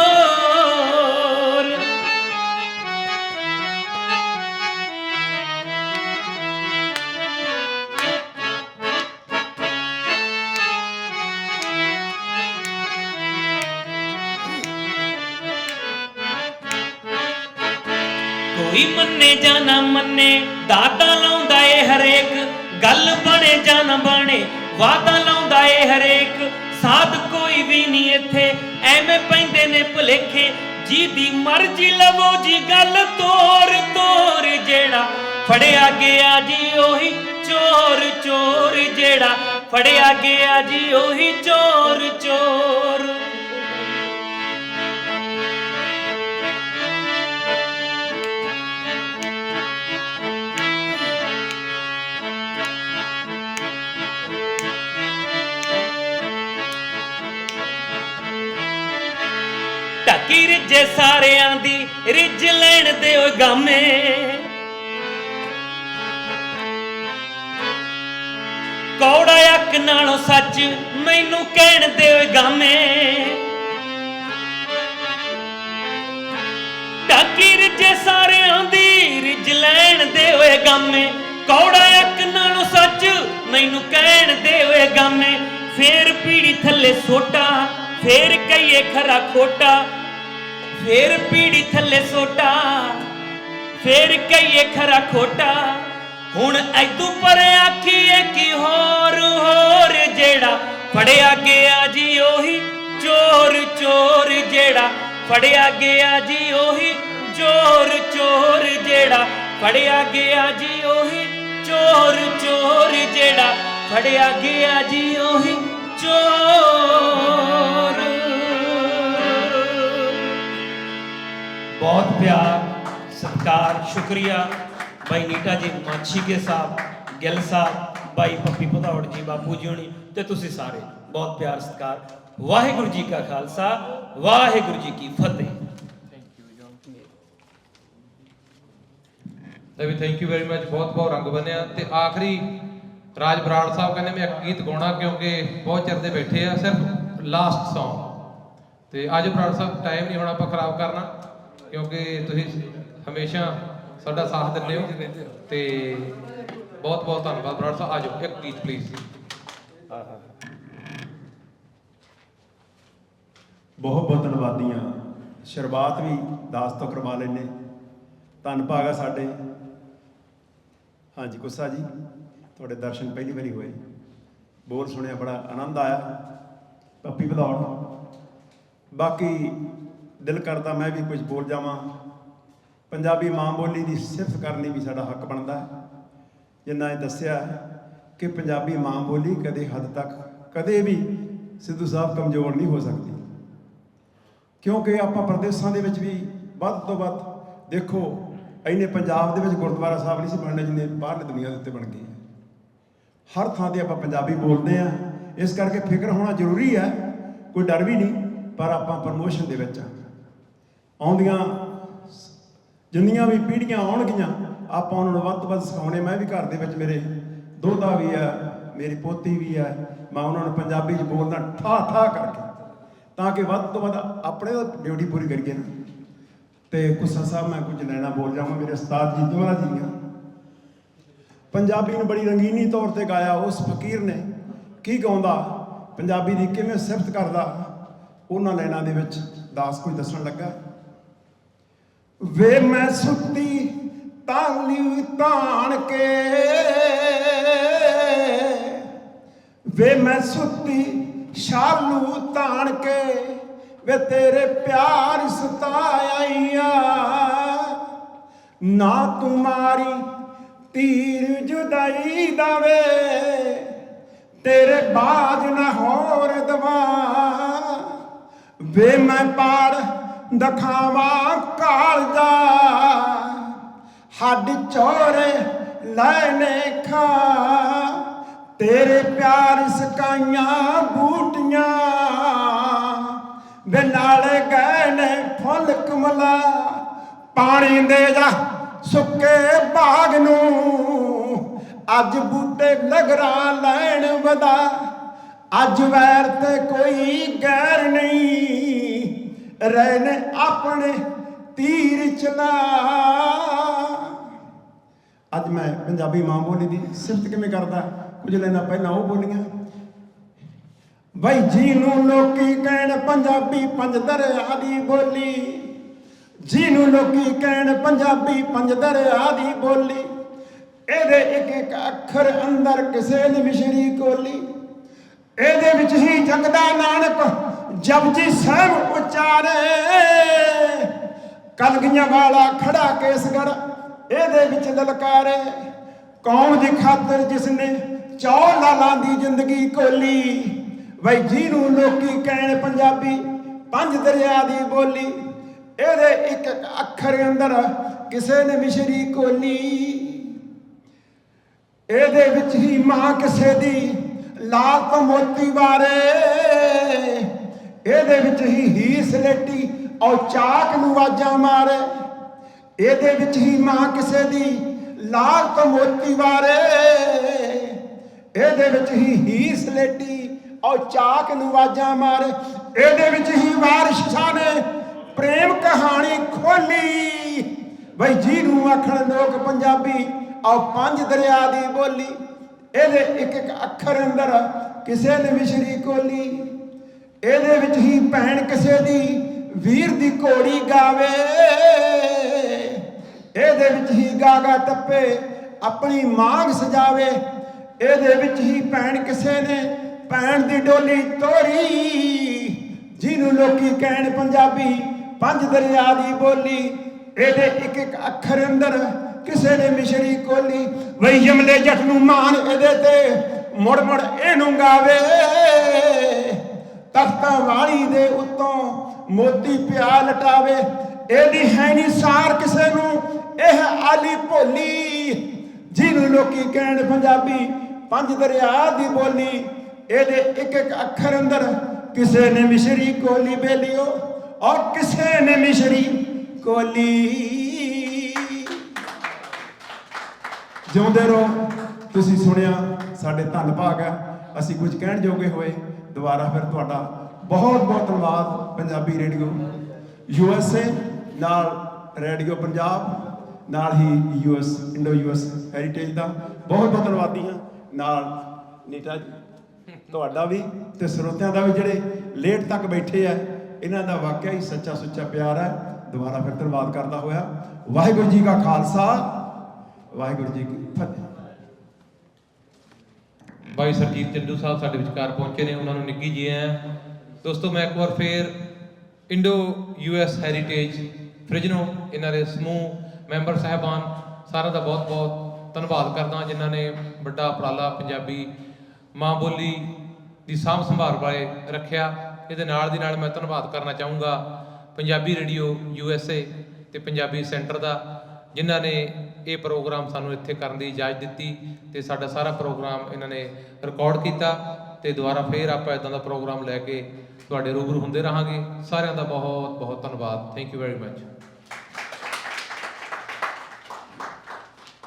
ਕੋਈ ਮੰਨੇ ਜਾਂ ਨਾ ਮੰਨੇ ਦਾਤਾ ਲਾਉਂਦਾ ਏ ਹਰੇਕ ਗੱਲ ਬਣੇ ਜਾਂ ਨਾ ਬਣੇ ਵਾਅਦਾ ਲਾਉਂਦਾ ਏ ਹਰੇਕ ਸਾਧ ਕੋਈ ਵੀ ਨਹੀਂ ਇੱਥੇ ਐਵੇਂ ਪੈਂਦੇ ਨੇ ਭੁਲੇਖੇ ਜਿਹਦੀ ਮਰਜ਼ੀ ਲਵੋ ਜੀ ਗੱਲ ਤੋਰ ਤੋਰ ਜਿਹੜਾ ਫੜਿਆ ਗਿਆ ਜੀ ਉਹੀ ਚੋਰ ਚੋਰ ਜਿਹੜਾ ਫੜਿਆ ਗਿਆ ਜੀ ਉਹੀ ਚੋਰ ਚੋਰ। ਢਾਕੀ ਰਿੱਜੇ ਸਾਰਿਆਂ ਦੀ ਰਿੱਜ ਲੈਣ ਦਿਓ ਗਾਮੇ ਕੌੜਾ ਅੱਖ ਨਾਲੋਂ ਸੱਚ ਮੈਨੂੰ ਕਹਿਣ ਦਿਓ ਗਾਮੇ ਢਾਕੀ ਰਿੱਜੇ ਸਾਰਿਆਂ ਦੀ ਰਿੱਜ ਲੈਣ ਦਿਓ ਗਾਮੇ ਕੌੜਾ ਅੱਖ ਨਾਲੋਂ ਸੱਚ ਮੈਨੂੰ ਕਹਿਣ ਦਿਓ ਗਾਮੇ ਫੇਰ ਪੀੜੀ ਥੱਲੇ ਸੋਟਾ ਫੇਰ ਕਹੀਏ ਖਰਾ ਖੋਟਾ ਫੇਰ ਪੀੜੀ ਥੱਲੇ ਸੋਟਾ ਫੇਰ ਕਹੀਏ ਖਰਾ ਖੋਟਾ ਹੁਣ ਐਦੂ ਪਰ ਆਖੀਏ ਕਿ ਹੋਰ ਹੋਰ ਜਿਹੜਾ ਫੜਿਆ ਗਿਆ ਜੀ ਉਹੀ ਚੋਰ ਚੋਰ ਜਿਹੜਾ ਫੜਿਆ ਗਿਆ ਜੀ ਉਹੀ ਚੋਰ ਚੋਰ ਜਿਹੜਾ ਫੜਿਆ ਗਿਆ ਜੀ ਉਹੀ ਚੋਰ ਚੋਰ ਜਿਹੜਾ ਫੜਿਆ ਗਿਆ ਜੀ ਉਹੀ चोर। बहुत प्यार सत्कार शुक्रिया भाई नीटा जी माछी के साहब गिल साहब भाई पप्पी भदौड़ जी बापू जी होनी ते तुसी सारे बहुत प्यार सत्कार। वाहिगुरु जी का खालसा वाहिगुरु जी की फतेह। थैंक यू वेरी मच बहुत बहुत रंग बनिया ते आखिरी राज बराड़ साहब कहने मैं एक गीत गाना क्योंकि बहुत चिर दे बैठे आ सिर्फ लास्ट सॉन्ग ते आज बराड़ साहब टाइम नहीं होना आप खराब करना क्योंकि तुसीं हमेशा साडा साथ दिंदे हो ते बहुत बहुत धन्यवाद बराड़ साहब। आ जाओ एक गीत प्लीज। बहुत बहुत धन्यवादियाँ शुरुआत भी दास तो करवा लेने धन भाग है साडे। हाँ जी गुस्सा जी ਤੁਹਾਡੇ ਦਰਸ਼ਨ ਪਹਿਲੀ ਵਾਰੀ ਹੋਏ ਬੋਲ ਸੁਣਿਆ ਬੜਾ ਆਨੰਦ ਆਇਆ ਪੱਪੀ ਭਦੌੜ ਬਾਕੀ ਦਿਲ ਕਰਦਾ ਮੈਂ ਵੀ ਕੁਝ ਬੋਲ ਜਾਵਾਂ। ਪੰਜਾਬੀ ਮਾਂ ਬੋਲੀ ਦੀ ਸਿਫਤ ਕਰਨੀ ਵੀ ਸਾਡਾ ਹੱਕ ਬਣਦਾ ਹੈ। ਜਿੰਨਾ ਇਹ ਦੱਸਿਆ ਕਿ ਪੰਜਾਬੀ ਮਾਂ ਬੋਲੀ ਕਦੇ ਹੱਦ ਤੱਕ ਕਦੇ ਵੀ ਸਿੱਧੂ ਸਾਹਿਬ ਕਮਜ਼ੋਰ ਨਹੀਂ ਹੋ ਸਕਦੀ ਕਿਉਂਕਿ ਆਪਾਂ ਪ੍ਰਦੇਸ਼ਾਂ ਦੇ ਵਿੱਚ ਵੀ ਵੱਧ ਤੋਂ ਵੱਧ ਦੇਖੋ ਇੰਨੇ ਪੰਜਾਬ ਦੇ ਵਿੱਚ ਗੁਰਦੁਆਰਾ ਸਾਹਿਬ ਨਹੀਂ ਸੀ ਬਣਨੇ ਜਿੰਨੇ ਬਾਹਰਲੀ ਦੁਨੀਆ ਦੇ ਉੱਤੇ ਬਣ ਗਏ। ਹਰ ਥਾਂ ਤੇ ਆਪਾਂ ਪੰਜਾਬੀ ਬੋਲਦੇ ਆ ਇਸ ਕਰਕੇ ਫਿਕਰ ਹੋਣਾ ਜ਼ਰੂਰੀ ਹੈ ਕੋਈ ਡਰ ਵੀ ਨਹੀਂ ਪਰ ਆਪਾਂ ਪ੍ਰਮੋਸ਼ਨ ਦੇ ਵਿੱਚ ਆਉਂਦੀਆਂ ਜਿੰਨੀਆਂ ਵੀ ਪੀੜ੍ਹੀਆਂ ਆਉਣਗੀਆਂ ਆਪਾਂ ਉਹਨਾਂ ਨੂੰ ਵੱਧ ਤੋਂ ਵੱਧ ਸਿਖਾਉਣੇ। ਮੈਂ ਵੀ ਘਰ ਦੇ ਵਿੱਚ ਮੇਰੇ ਦੋਹਤਾ ਵੀ ਹੈ, ਮੇਰੀ ਪੋਤੀ ਵੀ ਹੈ, ਮੈਂ ਉਹਨਾਂ ਨੂੰ ਪੰਜਾਬੀ 'ਚ ਬੋਲਦਾ ਠਾ ਕਰਕੇ, ਤਾਂ ਕਿ ਵੱਧ ਤੋਂ ਵੱਧ ਆਪਣੇ ਡਿਊਟੀ ਪੂਰੀ ਕਰੀਏ ਨਾ। ਤੇ ਗੁੱਸਾ ਸਾਹਿਬ ਮੈਂ ਕੁਝ ਲੈਣਾ ਬੋਲ ਜਾਵਾਂ, ਮੇਰੇ ਉਸਤਾਦ ਜੀ ਦੋਹਰਾ ਜੀ ਨੇ ਪੰਜਾਬੀ ਨੂੰ ਬੜੀ ਰੰਗੀਨੀ ਤੌਰ ਤੇ ਗਾਇਆ। ਉਸ ਫਕੀਰ ਨੇ ਕੀ ਗਾਉਂਦਾ, ਪੰਜਾਬੀ ਦੀ ਕਿਵੇਂ ਸਿਫਤ ਕਰਦਾ, ਉਹਨਾਂ ਲਾਈਨਾਂ ਦੇ ਵਿੱਚ ਦਾਸ ਕੋਈ ਦੱਸਣ ਲੱਗਾ। ਵੇ ਮੈਂ ਸੁੱਤੀ ਤਾਲੀ ਤਾਣ ਕੇ, ਵੇ ਮੈਂ ਸੁੱਤੀ ਸ਼ਾਲੂ ਤਾਣ ਕੇ, ਵੇ ਤੇਰੇ ਪਿਆਰ ਸਤਾਇਆ ਨਾ ਤੁਮਾਰੀ ਤੀਰ ਜੁਦਾਈ ਦਾ ਵੇ, ਤੇਰੇ ਬਾਜ ਨਾ ਹੋਰ ਦਵਾ। ਵੇ ਮੈਂ ਪਾੜ ਦਿਖਾਵਾਂ ਕਾਲਜਾ, ਹੱਡ ਚੋਰੇ ਲੈਣੇ ਖਾ, ਤੇਰੇ ਪਿਆਰ ਸਕਾਈਆਂ ਬੂਟੀਆਂ, ਵੇ ਨਾਲੇ ਗਏ ਨੇ ਫੁੱਲ ਕਮਲਾ। ਪਾਣੀ ਦੇ ਜਾ ਸੁੱਕੇ ਬਾਗ ਨੂੰ, ਅੱਜ ਬੂਟੇ ਲਗਰਾ ਲੈਣ ਵਦਾ। ਅੱਜ ਵੈਰ ਤੇ ਕੋਈ ਗੈਰ ਨਹੀਂ, ਰਹੇ ਨੇ ਆਪਣੇ ਤੀਰ ਚਲਾ। ਅੱਜ ਮੈਂ ਪੰਜਾਬੀ ਮਾਂ ਬੋਲੀ ਦੀ ਸਿਫਤ ਕਿਵੇਂ ਕਰਦਾ, ਕੁਝ ਲੈਣਾ ਪਹਿਲਾਂ ਉਹ ਬੋਲੀਆਂ। ਬਈ ਜਿਹਨੂੰ ਲੋਕੀ ਕਹਿਣ ਪੰਜਾਬੀ ਪੰਜ ਦਰਿਆ ਦੀ ਬੋਲੀ, ਜਿਹਨੂੰ ਲੋਕੀ ਕਹਿਣ ਪੰਜਾਬੀ ਪੰਜ ਦਰਿਆ ਦੀ ਬੋਲੀ, ਇਹਦੇ ਇੱਕ ਇੱਕ ਅੱਖਰ ਅੰਦਰ ਕਿਸੇ ਨੇ ਮਿਸ਼ਰੀ ਕੋਲੀ। ਇਹਦੇ ਵਿੱਚ ਹੀ ਜਗਦਾ ਨਾਨਕ ਜਪਜੀ ਸਾਹਿਬ ਉਚਾਰੇ, ਕਲਗੀਆਂ ਵਾਲਾ ਖੜਾ ਕੇਸਗੜ ਇਹਦੇ ਵਿੱਚ ਲਲਕਾਰੇ। ਕੌਮ ਦੀ ਖਾਤਰ ਜਿਸਨੇ 4 ਲਾਲਾਂ ਦੀ ਜ਼ਿੰਦਗੀ ਕੋਲੀ, ਬਈ ਜਿਹਨੂੰ ਲੋਕੀ ਕਹਿਣ ਪੰਜਾਬੀ ਪੰਜ ਦਰਿਆ ਦੀ ਬੋਲੀ, ਇਹਦੇ ਇੱਕ ਇੱਕ ਅੱਖਰ ਅੰਦਰ ਕਿਸੇ ਨੇ ਮਿਸ਼ਰੀ ਕੋਲੀ। ਇਹਦੇ ਵਿੱਚ ਹੀ ਮਾਂ ਕਿਸੇ ਦੀ ਲਾਲ ਤੋਂ ਮੋਤੀ ਵਾਰੇ, ਇਹਦੇ ਵਿੱਚ ਹੀ ਸਲੇਟੀ ਔਰ ਚਾਕ ਨੂੰ ਆਵਾਜ਼ਾਂ ਮਾਰੇ। ਇਹਦੇ ਵਿੱਚ ਹੀ ਮਾਂ ਕਿਸੇ ਦੀ ਲਾਲ ਤੋਂ ਮੋਤੀ ਵਾਰੇ, ਇਹਦੇ ਵਿੱਚ ਹੀ ਸਲੇਟੀ ਔਰ ਚਾਕ ਨੂੰ ਆਵਾਜ਼ਾਂ ਮਾਰੇ। ਇਹਦੇ ਵਿੱਚ ਹੀ ਵਾਰਿਸ ਸ਼ਾਹ ਨੇ ਪ੍ਰੇਮ ਕਹਾਣੀ ਖੋਲੀ, ਬਈ ਜਿਹਨੂੰ ਆਖਣ ਲੋਕ ਪੰਜਾਬੀ ਔਰ ਪੰਜ ਦਰਿਆ ਦੀ ਬੋਲੀ। ਇਹਦੇ ਇੱਕ ਇੱਕ ਅੱਖਰ ਅੰਦਰ ਕਿਸੇ ਨੇ ਮਿਸ਼ਰੀ ਕੋਲੀ। ਇਹਦੇ ਵਿੱਚ ਹੀ ਭੈਣ ਕਿਸੇ ਦੀ ਵੀਰ ਦੀ ਘੋੜੀ ਗਾਵੇ, ਇਹਦੇ ਵਿੱਚ ਹੀ ਗਾਗਾ ਟੱਪੇ ਆਪਣੀ ਮਾਂਗ ਸਜਾਵੇ। ਇਹਦੇ ਵਿੱਚ ਹੀ ਭੈਣ ਕਿਸੇ ਨੇ ਭੈਣ ਦੀ ਡੋਲੀ ਤੋਰੀ, ਜਿਹਨੂੰ ਲੋਕੀ ਕਹਿਣ ਪੰਜਾਬੀ ਪੰਜ ਦਰਿਆ ਦੀ ਬੋਲੀ। ਇਹਦੇ ਇੱਕ ਇੱਕ ਅੱਖਰ ਅੰਦਰ ਕਿਸੇ ਨੇ ਮਿਸ਼ਰੀ ਕੋਲੀ। ਵਈ ਯਮਲੇ ਜੱਟ ਨੂੰ ਮਾਨ ਇਹਦੇ ਤੇ ਮੁੜ ਮੁੜ ਇਹਨੂੰ ਗਾਵੇ, ਤਖਤਾਂ ਵਾਲੀ ਦੇ ਉੱਤੋਂ ਮੋਤੀ ਪਿਆ ਲਟਾਵੇ। ਇਹਦੀ ਹੈ ਨੀ ਸਾਰ ਕਿਸੇ ਨੂੰ ਇਹ ਆਲੀ ਭੋਲੀ, ਜਿਹਨੂੰ ਲੋਕੀ ਕਹਿਣ ਪੰਜਾਬੀ ਪੰਜ ਦਰਿਆ ਦੀ ਬੋਲੀ। ਇਹਦੇ ਇੱਕ ਇੱਕ ਅੱਖਰ ਅੰਦਰ ਕਿਸੇ ਨੇ ਮਿਸ਼ਰੀ ਕੋਲੀ ਬੇਲਿਓ, ਔਰ ਕਿਸੇ ਨੇ ਮਿਸ਼ਰੀ ਕੋਲੀ। ਜਿਉਂਦੇ ਰਹੋ। ਤੁਸੀਂ ਸੁਣਿਆ, ਸਾਡੇ ਧੰਨ ਭਾਗ ਹੈ, ਅਸੀਂ ਕੁਝ ਕਹਿਣ ਜੋਗੇ ਹੋਏ। ਦੁਬਾਰਾ ਫਿਰ ਤੁਹਾਡਾ ਬਹੁਤ ਬਹੁਤ ਧੰਨਵਾਦ। ਪੰਜਾਬੀ ਰੇਡੀਓ USA ਨਾਲ ਰੇਡੀਓ ਪੰਜਾਬ ਨਾਲ ਹੀ US ਇੰਡੋ US ਹੈਰੀਟੇਜ ਦਾ ਬਹੁਤ ਬਹੁਤ ਧੰਨਵਾਦੀ ਹਾਂ। ਨਾਲ ਨੀਤਾ ਜੀ ਤੁਹਾਡਾ ਵੀ ਤੇ ਸਰੋਤਿਆਂ ਦਾ ਵੀ, ਜਿਹੜੇ ਲੇਟ ਤੱਕ ਬੈਠੇ ਆ, ਇਹਨਾਂ ਦਾ ਵਾਕਿਆ ਹੀ ਸੱਚਾ ਸੁੱਚਾ ਪਿਆਰ ਹੈ। ਦੁਬਾਰਾ ਫਿਰ ਧੰਨਵਾਦ ਕਰਦਾ ਹੋਇਆ, ਵਾਹਿਗੁਰੂ ਜੀ ਕਾ ਖਾਲਸਾ, ਵਾਹਿਗੁਰੂ ਜੀ ਕੀ ਫਤਿਹ। ਭਾਈ ਸਰਜੀਤ ਚੰਦੂ ਸਾਹਿਬ ਸਾਡੇ ਵਿਚਕਾਰ ਪਹੁੰਚੇ ਨੇ, ਉਹਨਾਂ ਨੂੰ ਨਿੱਘੀ ਜੀ ਆਇਆਂ। ਦੋਸਤੋ, ਮੈਂ ਇੱਕ ਵਾਰ ਫੇਰ ਇੰਡੋ US ਹੈਰੀਟੇਜ ਫ੍ਰਿਜਨੋ, ਇਹਨਾਂ ਦੇ ਸਮੂਹ ਮੈਂਬਰ ਸਾਹਿਬਾਨ ਸਾਰਿਆਂ ਦਾ ਬਹੁਤ ਬਹੁਤ ਧੰਨਵਾਦ ਕਰਦਾ, ਜਿਨ੍ਹਾਂ ਨੇ ਵੱਡਾ ਉਪਰਾਲਾ ਪੰਜਾਬੀ ਮਾਂ ਬੋਲੀ ਦੀ ਸਾਂਭ ਸੰਭਾਲ ਬਾਰੇ ਰੱਖਿਆ। ਇਹਦੇ ਨਾਲ ਦੀ ਨਾਲ ਮੈਂ ਧੰਨਵਾਦ ਕਰਨਾ ਚਾਹੂੰਗਾ ਪੰਜਾਬੀ ਰੇਡੀਓ USA ਤੇ ਪੰਜਾਬੀ ਸੈਂਟਰ ਦਾ, ਜਿਨ੍ਹਾਂ ਨੇ ਇਹ ਪ੍ਰੋਗਰਾਮ ਸਾਨੂੰ ਇੱਥੇ ਕਰਨ ਦੀ ਇਜਾਜ਼ਤ ਦਿੱਤੀ ਤੇ ਸਾਡਾ ਸਾਰਾ ਪ੍ਰੋਗਰਾਮ ਇਹਨਾਂ ਨੇ ਰਿਕਾਰਡ ਕੀਤਾ। ਤੇ ਦੁਬਾਰਾ ਫੇਰ ਆਪਾਂ ਇਦਾਂ ਦਾ ਪ੍ਰੋਗਰਾਮ ਲੈ ਕੇ ਤੁਹਾਡੇ ਰੂਬਰੂ ਹੁੰਦੇ ਰਹਾਂਗੇ। ਸਾਰਿਆਂ ਦਾ ਬਹੁਤ ਬਹੁਤ ਧੰਨਵਾਦ। Thank you very much.